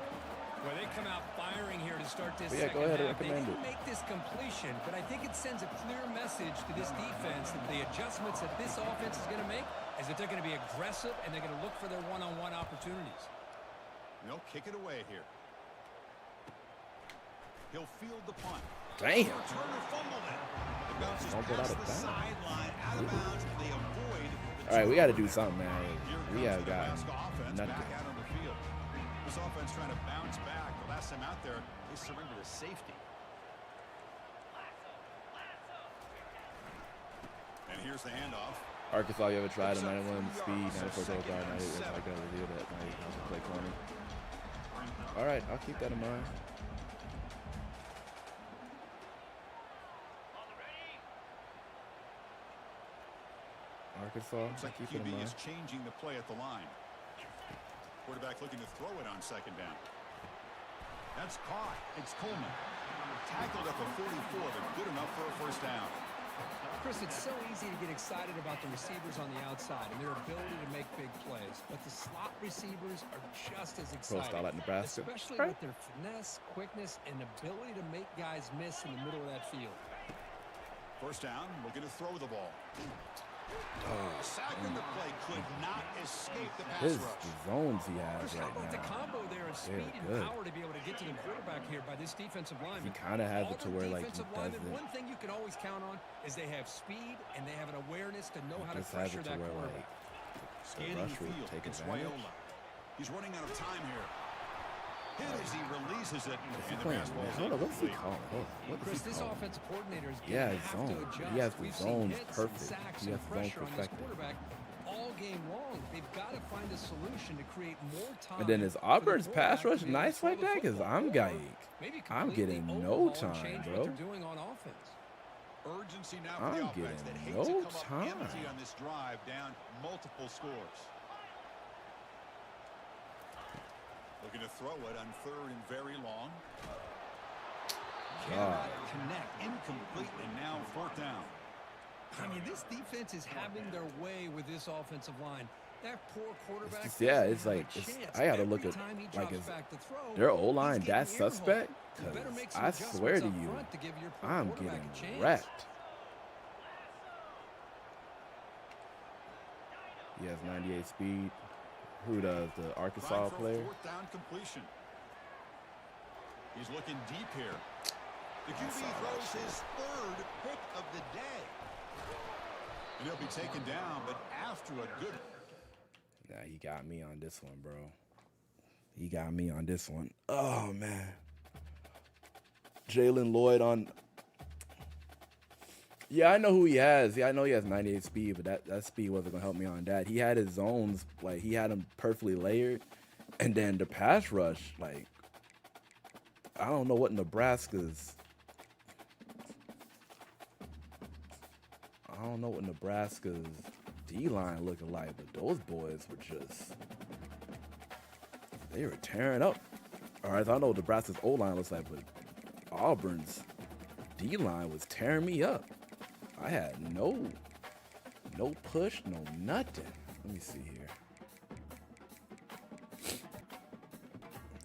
Well, they come out firing here to start this Yeah, 2nd go ahead and half. They recommend didn't it. make this completion, but I think it sends a clear message to this defense that the adjustments that this offense is going to make is that they're going to be aggressive and they're going to look for their one-on-one opportunities. They'll kick it away here. He'll field the punt. Damn. Returner fumbled it. The bounce is Fumbled out past of the bounds. sideline, out of bounds. They avoid the All right, we got to do turnover. something, man. Here We comes have the got Nebraska offense nothing. back out on the field. This offense trying to bounce back. The last time out there, they surrendered a safety. And here's the handoff. Arkansas, you ever tried a 91 speed, 94 total guard, 98 was like that review that night. Also play corner. All right, I'll keep that in mind. Arkansas, Looks like I'll keep it in QB mind. is changing the play at the line. Quarterback looking to throw it on second down. That's caught. It's Coleman. Tackled at the 44, but good enough for a first down. Chris, it's so easy to get excited about the receivers on the outside and their ability to make big plays, but the slot receivers are just as Pro exciting, style at Nebraska. especially Right. with their finesse, quickness, and ability to make guys miss in the middle of that field. First down, looking to throw the ball. Sack in the play could not escape the pass His rush. Chris, zones he has how right about the now. combo there of They're speed and good. power to be able to get to the quarterback here by this defensive lineman? He kinda has All it to the where, like, he defensive linemen, doesn't- one thing you can always count on is they have speed and they have an awareness to know how to Just has pressure it to that where, quarterback. like, the Scanning the rush would field. take It's advantage. Wyola. He's running out of time here. Hit as he releases it, Is he and the playing? pass ball is Hold on, what's he incomplete. calling? Hold on, what Chris, is he this calling? offensive coordinator is going Yeah, to his have to zone. adjust. He has the We've seen zones hits perfect. and sacks He and has the zones pressure on this perfected. quarterback all game long. They've got to find a solution to create more time. And then is for the Auburn's quarterback pass to rush be able to nice throw like the that? Because football, I'm or getting, maybe I'm completely getting no overhaul and time, change bro. what they're doing on offense. Urgency now for I'm the offense getting that hates no to come time. up empty on this drive, down multiple scores. Looking to throw it on third and very long. Cannot connect, incomplete, and now fourth down. I mean, this defense is having their way with this offensive line. That poor quarterback. just- yeah, doesn't it's have a like- it's- chance. I gotta look Every at, time he like, drops is back to throw, their O-line he's that getting ear suspect? hole. You better 'Cause make some I swear adjustments to up you, front to give your poor I'm quarterback getting a chance. wrecked. He has 98 speed. Who does? The Arkansas Trying for a player? fourth down completion. He's looking deep here. The QB saw that throws shit. his third pick of the day. And he'll be taken down, but after a good. Nah, he got me on this one, bro. He got me on this one. Oh, man. Jalen Lloyd on. Yeah, I know who he has. Yeah, I know he has 98 speed, but that speed wasn't going to help me on that. He had his zones, like, he had them perfectly layered. And then the pass rush, like, I don't know what Nebraska's. I don't know what Nebraska's D-line looking like, but those boys were just. They were tearing up. All right, I know what Nebraska's O-line looks like, but Auburn's D-line was tearing me up. I had no push, no nothing. Let me see here.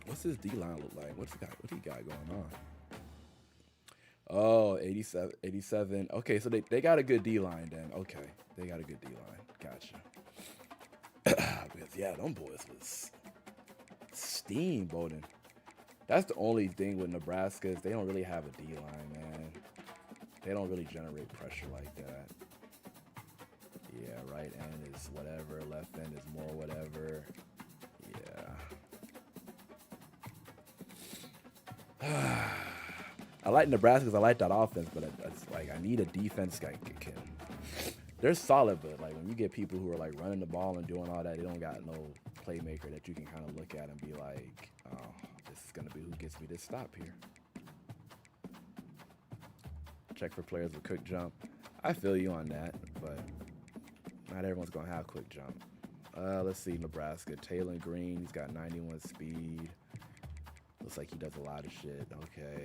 What's his D-line look like? What he got going on? Oh, 87. Okay, so they got a good D-line then. Okay, they got a good D-line. Gotcha. Because, yeah, them boys was steamboating. That's the only thing with Nebraska is they don't really have a D-line, man. They don't really generate pressure like that. Yeah, right end is whatever, left end is more whatever. Yeah. I like Nebraska because I like that offense, but it's like I need a defense guy can. They're solid, but like when you get people who are like running the ball and doing all that, they don't got no playmaker that you can kind of look at and be like, oh, this is gonna be who gets me this stop here. Check for players with quick jump. I feel you on that, but not everyone's gonna have quick jump. Let's see, Nebraska. Taylor Green, he's got 91 speed. Looks like he does a lot of shit. Okay.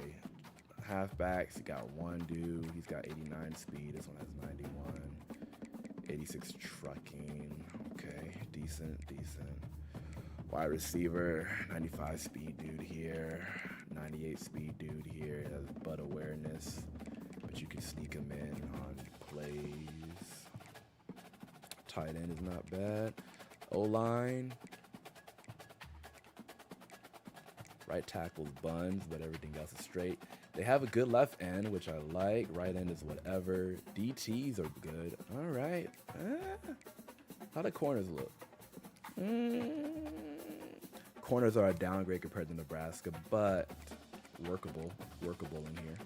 Halfbacks, he got one dude. He's got 89 speed. This one has 91. 86 trucking. Okay, decent. Wide receiver, 95 speed dude here. 98 speed dude here. Has butt awareness, but you can sneak him in on plays. Tight end is not bad. O-line. Right tackle's buns, but everything else is straight. They have a good left end, which I like. Right end is whatever. DTs are good. All right. How do corners look? Corners are a downgrade compared to Nebraska, but workable in here.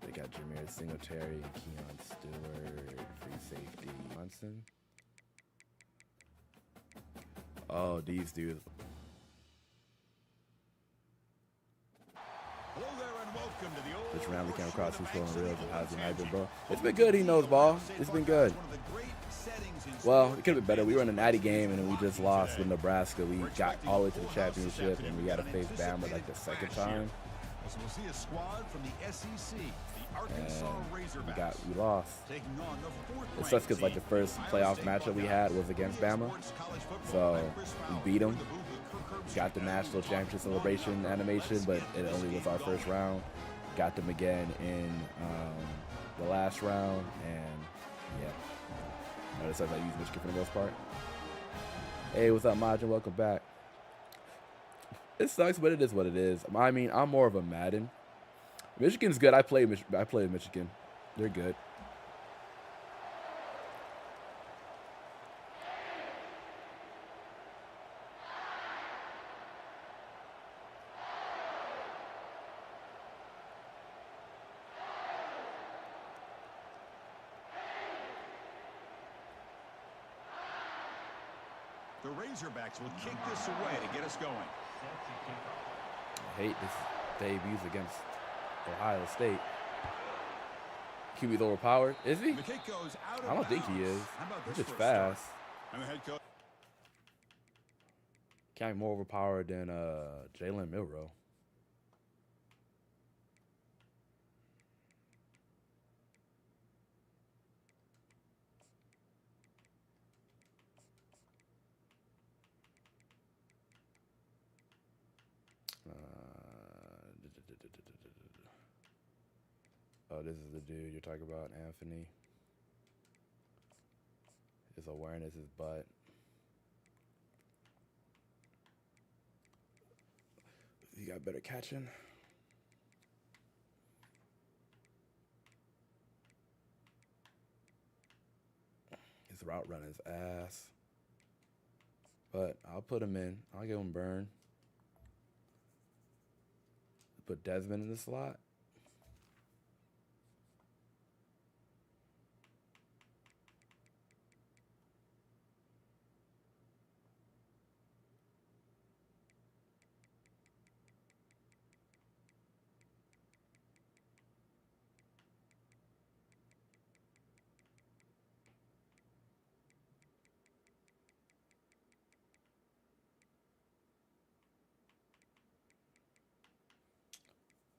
They got Jameer Singletary and Keon Stewart, free safety. Johnson. Oh, these dudes. Hello there and welcome to the old This round we came across who's throwing reels and how's the night been, bro? It's been good. He knows ball. It's been good. Well, it could have been better. We were in a natty game and then we just lost with Nebraska. We got all the way to the championship and we got to face Bama like the second time. So we'll see a squad from the SEC, the Arkansas And Razorbacks. we lost. Taking on the fourth It sucks because like the first playoff matchup we had was against Bama. So we beat them. Got the national championship celebration animation, but it only was our first round. Got them again in the last round, and yeah. Notice I use Michigan for the most part. Hey, what's up, Majin? Welcome back. It sucks, but it is what it is. I mean, I'm more of a Madden. Michigan's good. I played Michigan. They're good. The Razorbacks will kick this away to get us going. I hate this debuts against Ohio State. QB's overpowered. Is he? I don't think he is. He's just fast. And the head coach. Can't be more overpowered than Jalen Milroe. Oh, this is the dude you're talking about, Anthony. His awareness, his butt. He got better catching. His route running is ass. But I'll put him in. I'll give him burn. Put Desmond in the slot.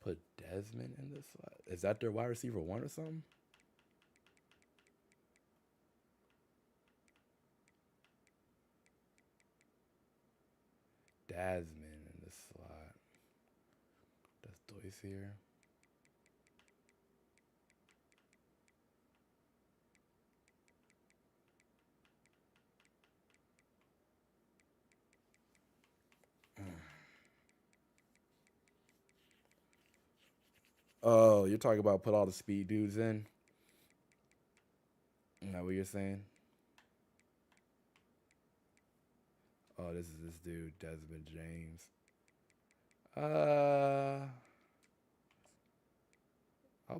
Put Desmond in this slot. Is that their wide receiver one or something? Desmond in this slot. That's Doyce here. Oh, you're talking about put all the speed dudes in? Is that what you're saying? Oh, this is this dude, Desmond James. I'll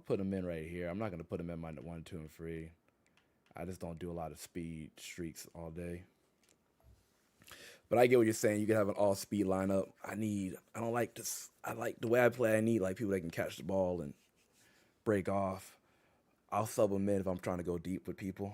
put him in right here. I'm not going to put him in my 1, 2, and 3. I just don't do a lot of speed streaks all day. But I get what you're saying. You can have an all-speed lineup. I don't like this. I like the way I play. I need like people that can catch the ball and break off. I'll sub them in if I'm trying to go deep with people.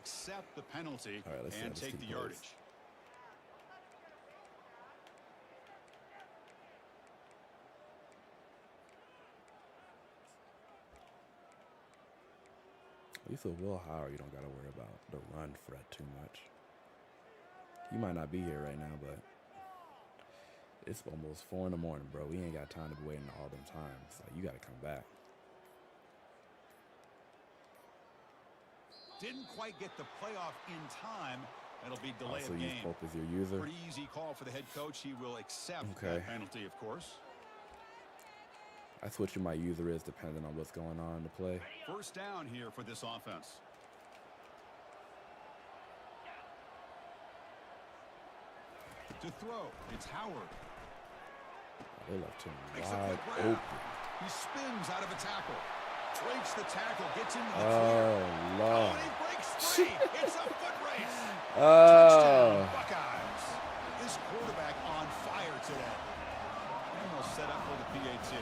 Accept the penalty and take the yardage. At least with Will Howard, you don't got to worry about the run threat too much. He might not be here right now, but it's almost 4 in the morning, bro. We ain't got time to be waiting all them times. Like, you got to come back. Didn't quite get the playoff in time. It'll be delay So of use game. Pope as your user. Pretty easy call for the head coach. He will accept Okay. that penalty, of course. That's what my user is, depending on what's going on in the play. First down here for this offense. To throw, it's Howard. They left him Makes a wide quick grab. open. He spins out of a tackle. Breaks the tackle, gets into the Oh, clear. Lord. And he breaks free. It's a foot race. Oh. Touchdown, Buckeyes. This quarterback on fire today. Almost set up for the PAT.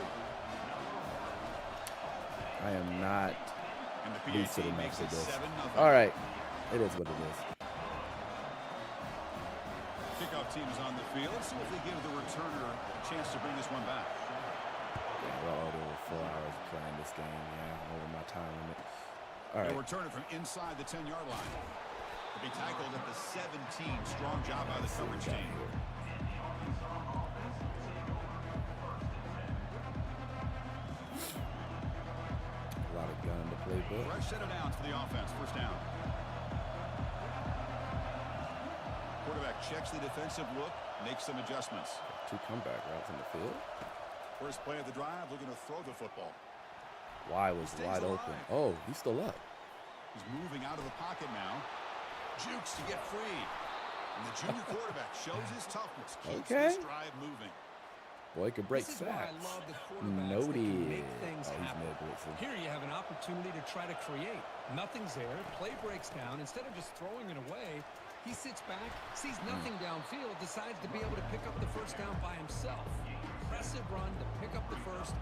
I am not And the lucid PAT enough makes for it this. 7-0. All right. It is what it is. Kickoff team is on the field. Let's see if they give the returner a chance to bring this one back. Yeah, we're already over 4 hours playing this game. Yeah, over my time limit. All They'll right. return it from inside the 10-yard line. To be tackled at the 17. Strong job by the coverage team. A lot of gun in the playbook. Fresh set of downs for the offense. First down. Quarterback checks the defensive look, makes some adjustments. 2 comeback routes in the field. First play of the drive, looking to throw the football. Y was Stays wide alive. open. Oh, he's still up. He's moving out of the pocket now. Jukes to get free. And the junior quarterback shows his toughness. Keeps Okay. this drive moving. Boy, he could break This is why I sacks. love the quarterbacks that can make things Oh, he's happen. mid-blitzing. Here you have an opportunity to try to create. Nothing's there. Play breaks down. Instead of just throwing it away, he sits back, sees nothing downfield, decides to be able to pick up the first down by himself. Impressive run to pick up the first,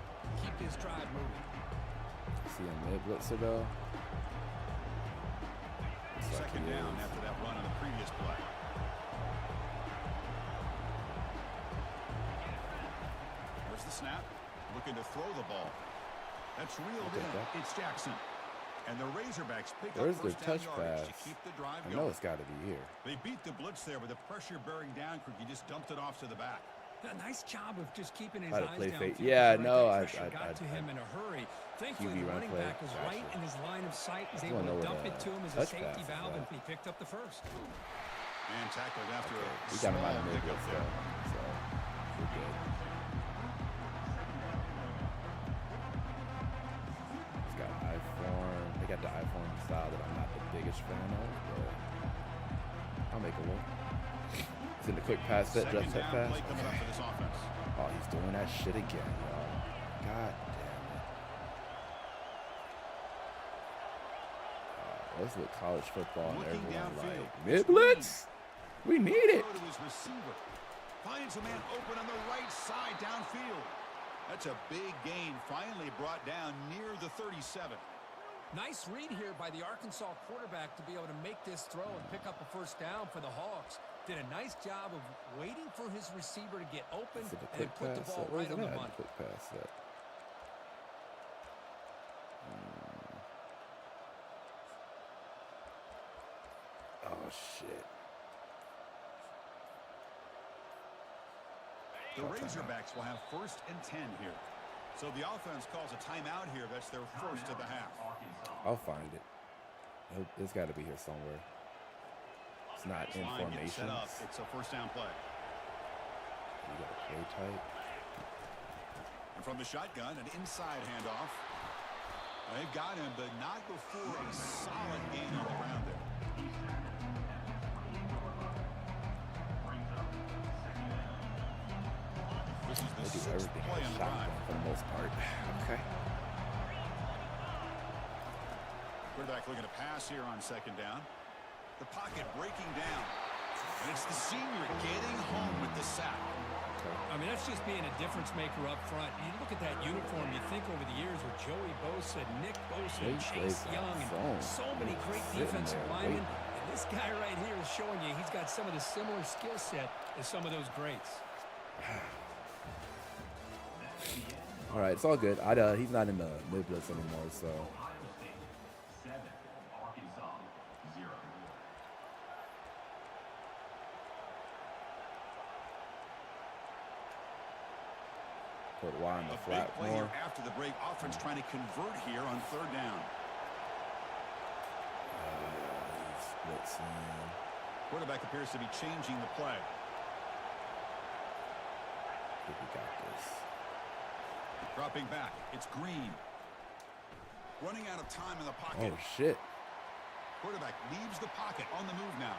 keep his drive moving. See a mid-blitzer, though? Looks like Second he down is. after that run on the previous play. There's the snap. Looking to throw the ball. That's reeled Okay, in. that- It's Jackson. And the Razorbacks pick Where's up the first down touch yardage pass? to keep the drive I going. know it's got to be here. They beat the blitz there with the pressure bearing down. He just dumped it off to the back. A nice job of just keeping his How to eyes play downfield. fake. because Yeah, the no, pressure got to him in a hurry. Thankfully, QB the run running play. back was right Gotcha. in his line of sight. Was Just able wanna know to where dump it the to him as a touch safety pass is valve, at. and he picked up the first. And tackled after Okay. a We got him small out of pickup mid-blitz, there. though. So, we're good. He's got I-form. They got the I-form style that I'm not the biggest fan of, but I'll make it work. It's in the quick pass set, Second just that down pass. play coming up for this offense. Oh, he's doing that shit again, y'all. God damn it. That's what college football and Looking everyone downfield. like. Mid-blitz? We need it. Throw to his receiver. Finds a man open on the right side downfield. That's a big gain, finally brought down near the 37. Nice read here by the Arkansas quarterback to be able to make this throw and pick up a first down for the Hawks. Did a nice job of waiting for his receiver to get open Is it the and quick put the pass ball set? Where's right on it the at? money. Quick pass set. Oh, shit. The Razorbacks will have 1st and 10 here. So the offense calls a timeout here. That's their first of the half. I'll find it. It's got to be here somewhere. It's not in Line getting set up. formations. It's a first down play. You got to play tight. And from the shotgun, an inside handoff. They've got him, but not before a solid gain on the ground there. This is They the do 6th everything play in on the shotgun drive. for the most part. Okay. Quarterback looking to pass here on second down. The pocket breaking down. And it's the senior getting home with the sack. I mean, that's just being a difference maker up front. You look at that uniform, you think over the years with Joey Bosa, Nick Bosa, He Chase plays that Young, and zone. so many great Sitting defensive there linemen. waiting. And this guy right here is showing you he's got some of the similar skill set as some of those greats. All right, it's all good. He's not in the mid-blitz anymore, so put Y on the A flat big play more. here after the break. Offense trying to convert here on third down. He's blitzing. Quarterback appears to be changing the play. I think we got this. Dropping back. It's Green. Running out of time in the pocket. Oh, shit. Quarterback leaves the pocket on the move now.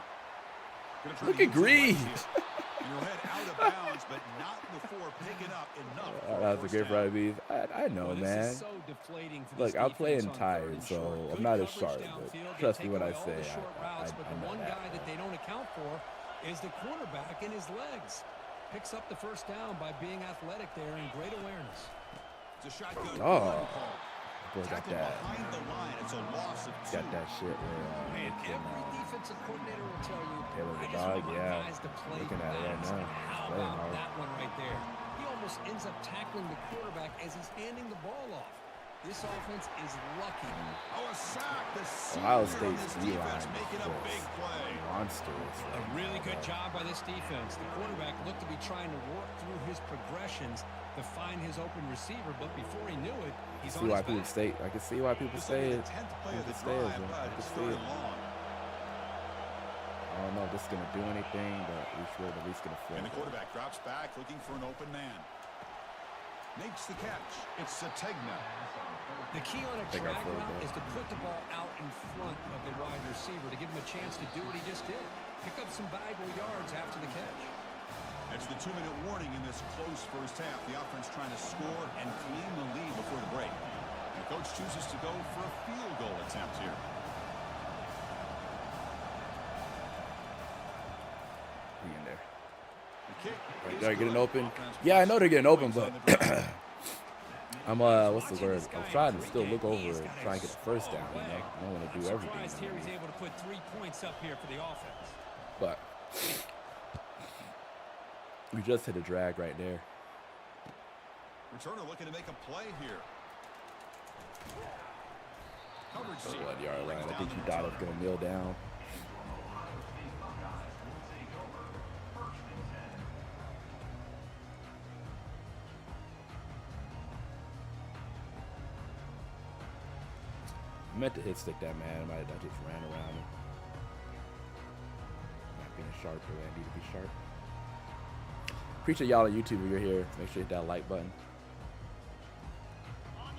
Look at Green. You'll head out of bounds, but not before picking up enough. That was a great run, Beef. I know, Well, man. this is so deflating for Look, this I'm playing defense on third tired, and so short. I'm Good not as coverage sharp. downfield. But They trust take me when I away all say the short routes, but the I know one that. guy that they don't account for is the quarterback and his legs. Picks up the first down by being athletic there and great awareness. It's a shotgun. Oh. Boy, got Tackle that. behind the line. It's a loss of 2. Got that shit where And every defensive coordinator will tell you, Taylor I the just dog, want my yeah. guys to play Looking at it right fast. now. How Playing about hard. that one right there? He almost ends up tackling the quarterback as he's handing the ball off. This offense is lucky. Oh, a sack. The Ohio senior on State's this defense D-line making a big is play. monstrous. A really good job by this defense. The quarterback looked to be trying to work through his progressions to find his open receiver, but before he knew it, he's See on why his people back. stay. I can see why people This will say be it. the 10th play of People the say it. drive, Man. but I can it's see third it. and long. I don't know if this is gonna do anything, but we should at least get a flip. And the quarterback drops back looking for an open man. Makes the catch. It's Sategna. The key on a Take our drag full route ball. is to put the ball out in front of the wide receiver to give him a chance to do what he just did. Pick up some valuable yards after the catch. That's the 2-minute warning in this close first half. The offense trying to score and claim the lead before the break. The coach chooses to go for a field goal attempt here. Be in there. The kick is They're getting good. open. Offense Yeah, I know they're getting open, points but on the drive. I'm what's the word? I'm trying to still look over and try and get the first down. You know, I don't want to do everything. Surprised here he's able to put 3 points up here for the offense. But we just hit a drag right there. Returner looking to make a play here. Coverage So seam. 1 yard line. I Down think the you thought it was gonna kneel down. I meant to hit stick that man. I just ran around him. Not being sharp the way I need to be sharp. Appreciate y'all on YouTube if you're here. Make sure you hit that like button.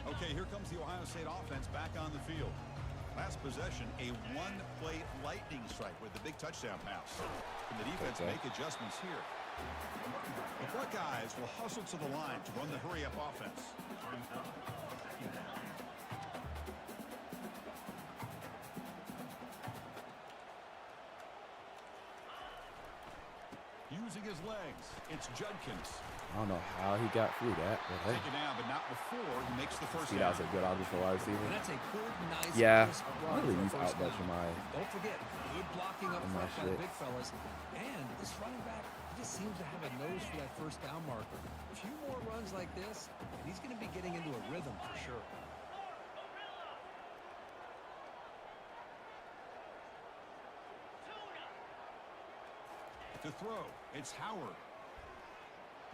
Okay, here comes the Ohio State offense back on the field. Last possession, a one-play lightning strike with the big touchdown pass. Can the defense Okay. make adjustments here? The Buckeyes will hustle to the line to run the hurry-up offense. Using his legs, it's Judkins. I don't know how he got through that, but hey. Taken down, but not before he makes the first See, down. that was a good option wide receiver. And that's a good, nice, Yeah, crisp I run don't really for a use first out much down. in my. Don't forget, good blocking up in my front by the shit. big fellas. And this running back just seems to have a nose for that first down marker. A few more runs like this, he's going to be getting into a rhythm for sure. To throw, it's Howard.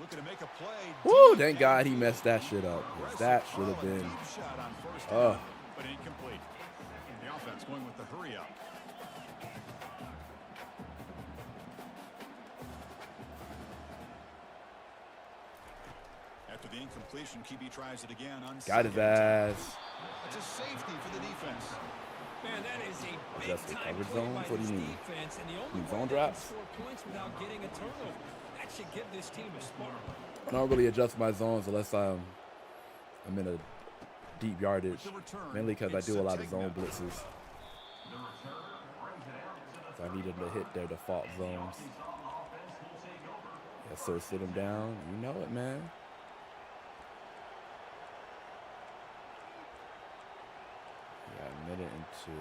Looking to make a play. Woo! deep Thank God he downfield. messed that shit up. 'Cause that should have Oh, a been. deep shot on first Oh. down, but incomplete. The offense going with the hurry up. After the incompletion, QB tries it again on Got his second attempt. ass. It's a safety for the defense. Man, that is a Adjust the big-time coverage play zones? by What do this you mean? defense, and the only Need way zone they can drops? score points without getting a turnover. That should give this team a spark. I don't really adjust my zones unless I'm in a deep yardage. With the return, Mainly because I it's do a lot of Sategna. zone blitzes. So I need them to hit their default zones. Yes, sir. Sit him down. You know it, man. Yeah, a minute and 2.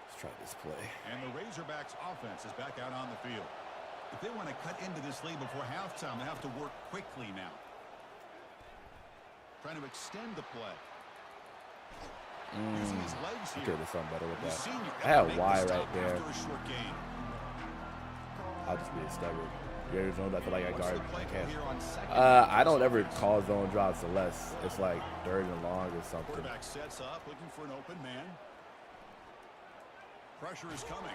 Let's try this play. And the Razorbacks offense is back out on the field. If they want to cut into this lead before halftime, they have to work quickly now. Trying to extend the play. Using his legs I here. could have done something better with The that. senior I had able to Y make the right stop there. after a short gain. I'll just be a stubborn. Your zone, I feel like I What's guard. the play I call can't. here on second I down? don't ever call zone drops unless it's like third and long or something. Quarterback sets up, looking for an open man. Pressure is coming.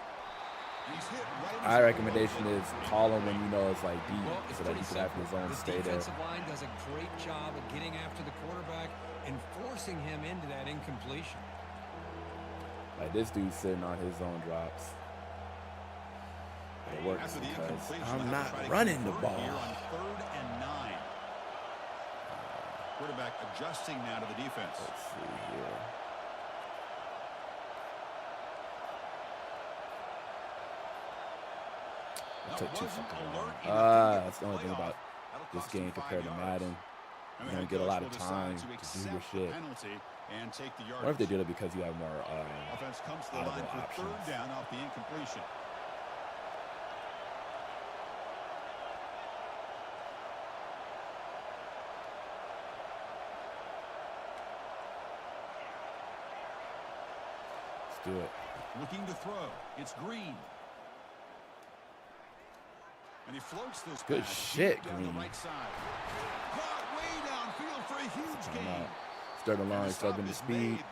And he's hit right. My recommendation is call him when you know it's like deep, Well, it's so that pretty you can have simple. his zone The stay there. defensive line does a great job of getting after the quarterback and forcing him into that incompletion. Like this dude's sitting on his zone drops. It works After the because incompletion, I'm they'll have not to try to running the convert ball. here on 3rd and 9. Quarterback adjusting now to the defense. Let's see here. It took too fucking long. That's the only thing about this game compared to Madden. You don't get a lot of time to do your shit. And take the Or if they did it because you have more offense comes to the line audible for 3rd options. down off the incompletion. Let's do it. Looking to throw. It's Green. And he floats this Good pass shit, down Green. the right side. Caught way downfield for a huge gain. Third and long, struggling to speed.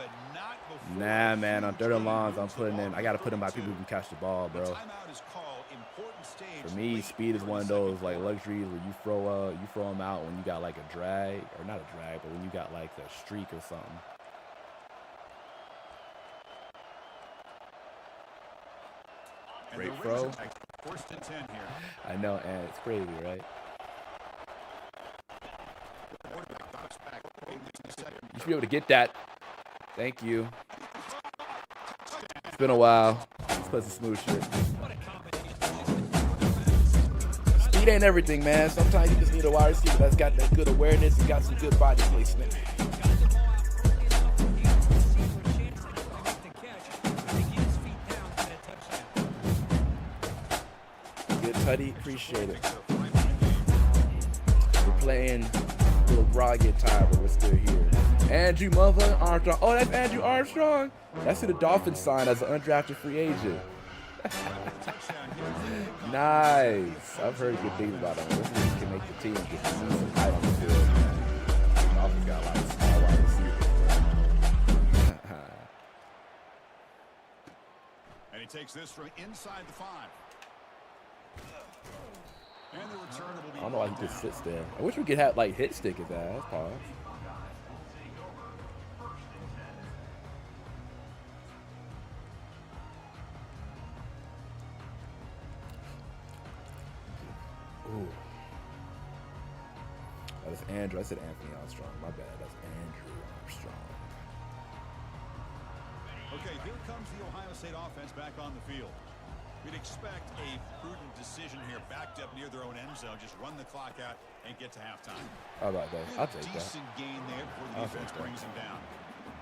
Nah, man, on third and longs, I'm putting in. I gotta put in by people who can catch the ball, bro. For me, speed is one of those like luxuries where you throw them out when you got like a drag, or not a drag, but when you got like a streak or something. Great throw. First and 10 here. I know, and it's crazy, right? You should be able to get that. Thank you. It's been a while. Let's put some smooth shit. Speed ain't everything, man. Sometimes you just need a wide receiver that's got that good awareness and got some good body placement. Good Tutty, appreciate it. We're playing a little grog guitar, but we're still here. Andrew Mother Armstrong. Oh, that's Andrew Armstrong. That's who the Dolphins signed as an undrafted free agent. Nice. I've heard good things about him. This nigga can make the team get some height on the field. The Dolphins got a lot of small wide receivers. And he takes this from inside the 5. And the return will be I don't know why he just sits there. I wish we could have like hit stick his ass. Pause. Ooh. That's Andrew. I said Anthony Armstrong. My bad. That's Andrew Armstrong. Okay, here comes the Ohio State offense back on the field. We'd expect a prudent decision here, backed up near their own end zone. Just run the clock out and get to halftime. How about that? I'll take that. Decent gain there before the defense brings him down.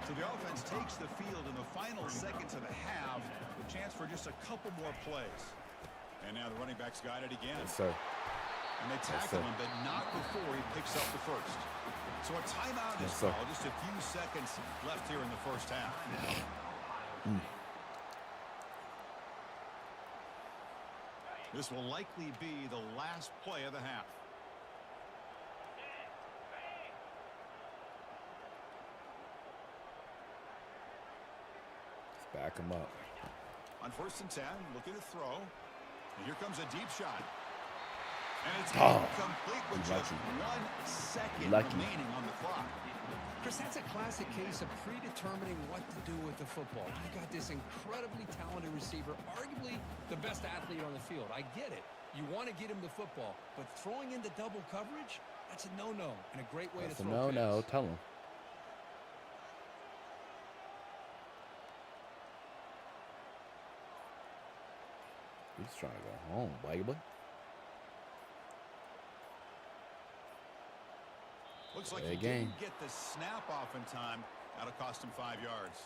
So the offense takes the field in the final seconds of the half, with a chance for just a couple more plays. And now the running back's got it again. Yes, sir. And they tackle him, but not before he picks up the first. So a timeout is called. Just a few seconds left here in the first half. This will likely be the last play of the half. Let's back him up. On 1st and 10, looking to throw. And here comes a deep shot. And it's incomplete with just 1 second remaining on the clock. Chris, that's a classic case of predetermining what to do with the football. You got this incredibly talented receiver, arguably the best athlete on the field. I get it. You want to get him the football, but throwing into double coverage, that's a no-no and a great way to throw a no. pass. Tell him. He's trying to go home, baby. Looks like he didn't get the snap off in time. That'll cost him 5 yards.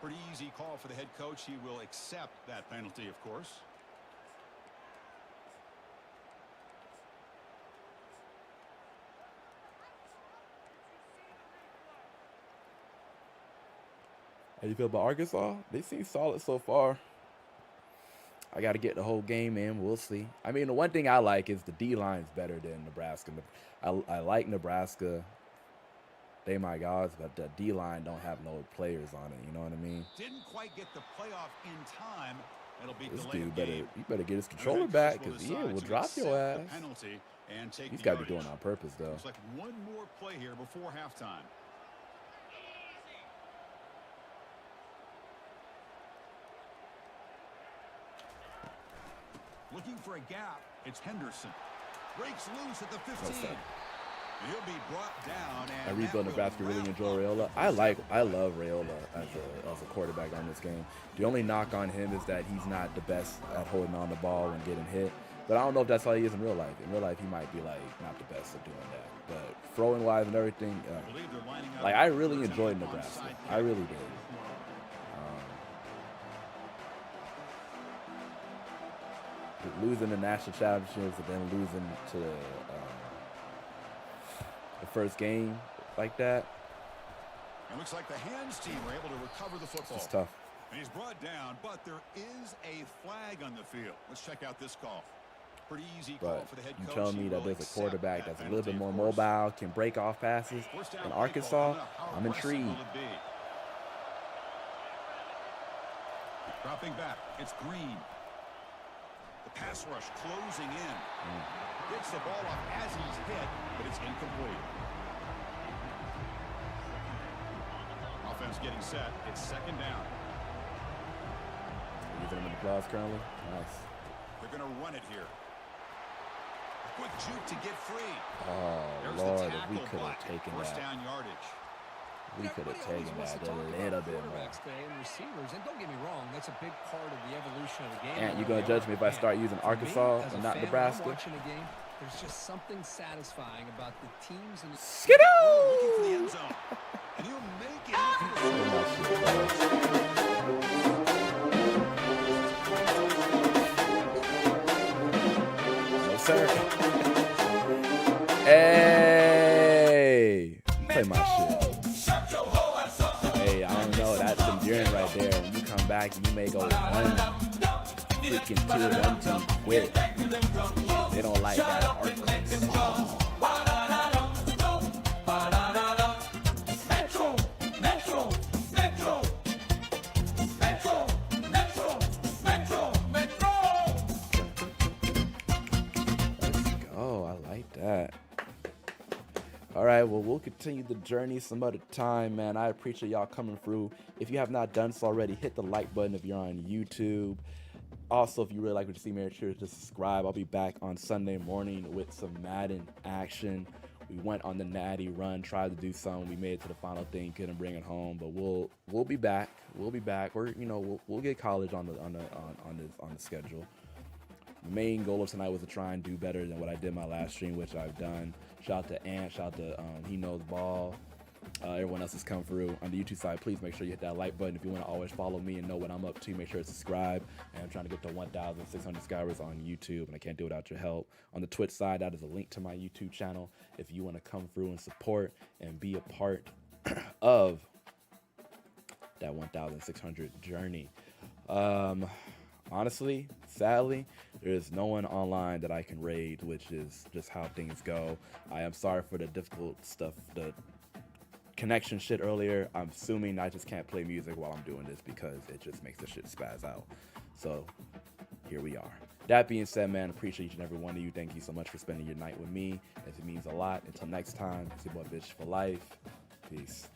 Pretty easy call for the head coach. He will accept that penalty, of course. How you feel about Arkansas? They seem solid so far. I got to get the whole game in. We'll see. I mean, the one thing I like is the D-line's better than Nebraska. I like Nebraska. They my gods, but the D-line don't have no players on it. You know what I mean? Didn't quite get the playoff in time. It'll be This delayed dude game. he better get his controller back, because will drop your ass. He's got to be doing it on purpose, though. Looks like one more play here before halftime. Looking for a gap. It's Henderson. Breaks loose at the 15. He'll be brought down. I rebuild Nebraska really enjoy Raiola. I love Raiola as a quarterback on this game. The only knock on him is that he's not the best at holding on the ball and getting hit. But I don't know if that's how he is in real life. In real life, he might be like not the best at doing that. But throwing wise and everything, like I really enjoyed Nebraska. I really did. Losing the national championships and then losing to the first game like that. It looks like the hands team were able to recover the football. It's tough. And he's brought down, but there is a flag on the field. Let's check out this call. Pretty easy call for the head coach. You telling me that there's a quarterback that's a little bit more mobile, can break off passes in Arkansas? I'm intrigued. Dropping back, it's Green. The pass rush closing in. Gets the ball off as he's hit, but it's incomplete. Offense getting set. It's second down. Using him in the claws currently. Nice. They're going to run it here. A quick juke to get free. Oh, There's Lord, the if we tackle could have block. taken First that. down yardage. We could have Everybody taken always wants that to a talk little about bit more. quarterbacks today and receivers, and don't get me wrong, that's a big part of the evolution of the game. And you gonna judge me if I start using Arkansas and not Nebraska? When I'm watching a game, there's just something satisfying about the teams and the Skidoo! Looking for the end zone. And he'll make it No, sir. Hey! Play my shit. Hey, I don't know. That's enduring right there. When you come back and you may go 1-2 quit. They don't like that. All right, well, we'll continue the journey some other time, man. I appreciate y'all coming through. If you have not done so already, hit the like button if you're on YouTube. Also, if you really like what you see, make sure to subscribe. I'll be back on Sunday morning with some Madden action. We went on the Natty run, tried to do something. We made it to the final thing, couldn't bring it home, but we'll be back. We'll be back. We'll get college on the schedule. The main goal of tonight was to try and do better than what I did my last stream, which I've done. Shout out to Ant, shout out to He Knows Ball. Everyone else has come through. On the YouTube side, please make sure you hit that like button. If you want to always follow me and know what I'm up to, make sure to subscribe. And I'm trying to get to 1,600 subscribers on YouTube, and I can't do it without your help. On the Twitch side, that is a link to my YouTube channel if you want to come through and support and be a part of that 1,600 journey. Honestly, sadly, there's no one online that I can raid, which is just how things go. I am sorry for the difficult stuff, the connection shit earlier. I'm assuming I just can't play music while I'm doing this because it just makes the shit spaz out. So here we are. That being said, man, appreciate each and every one of you. Thank you so much for spending your night with me, as it means a lot. Until next time, it's your boy Bitch for Life. Peace.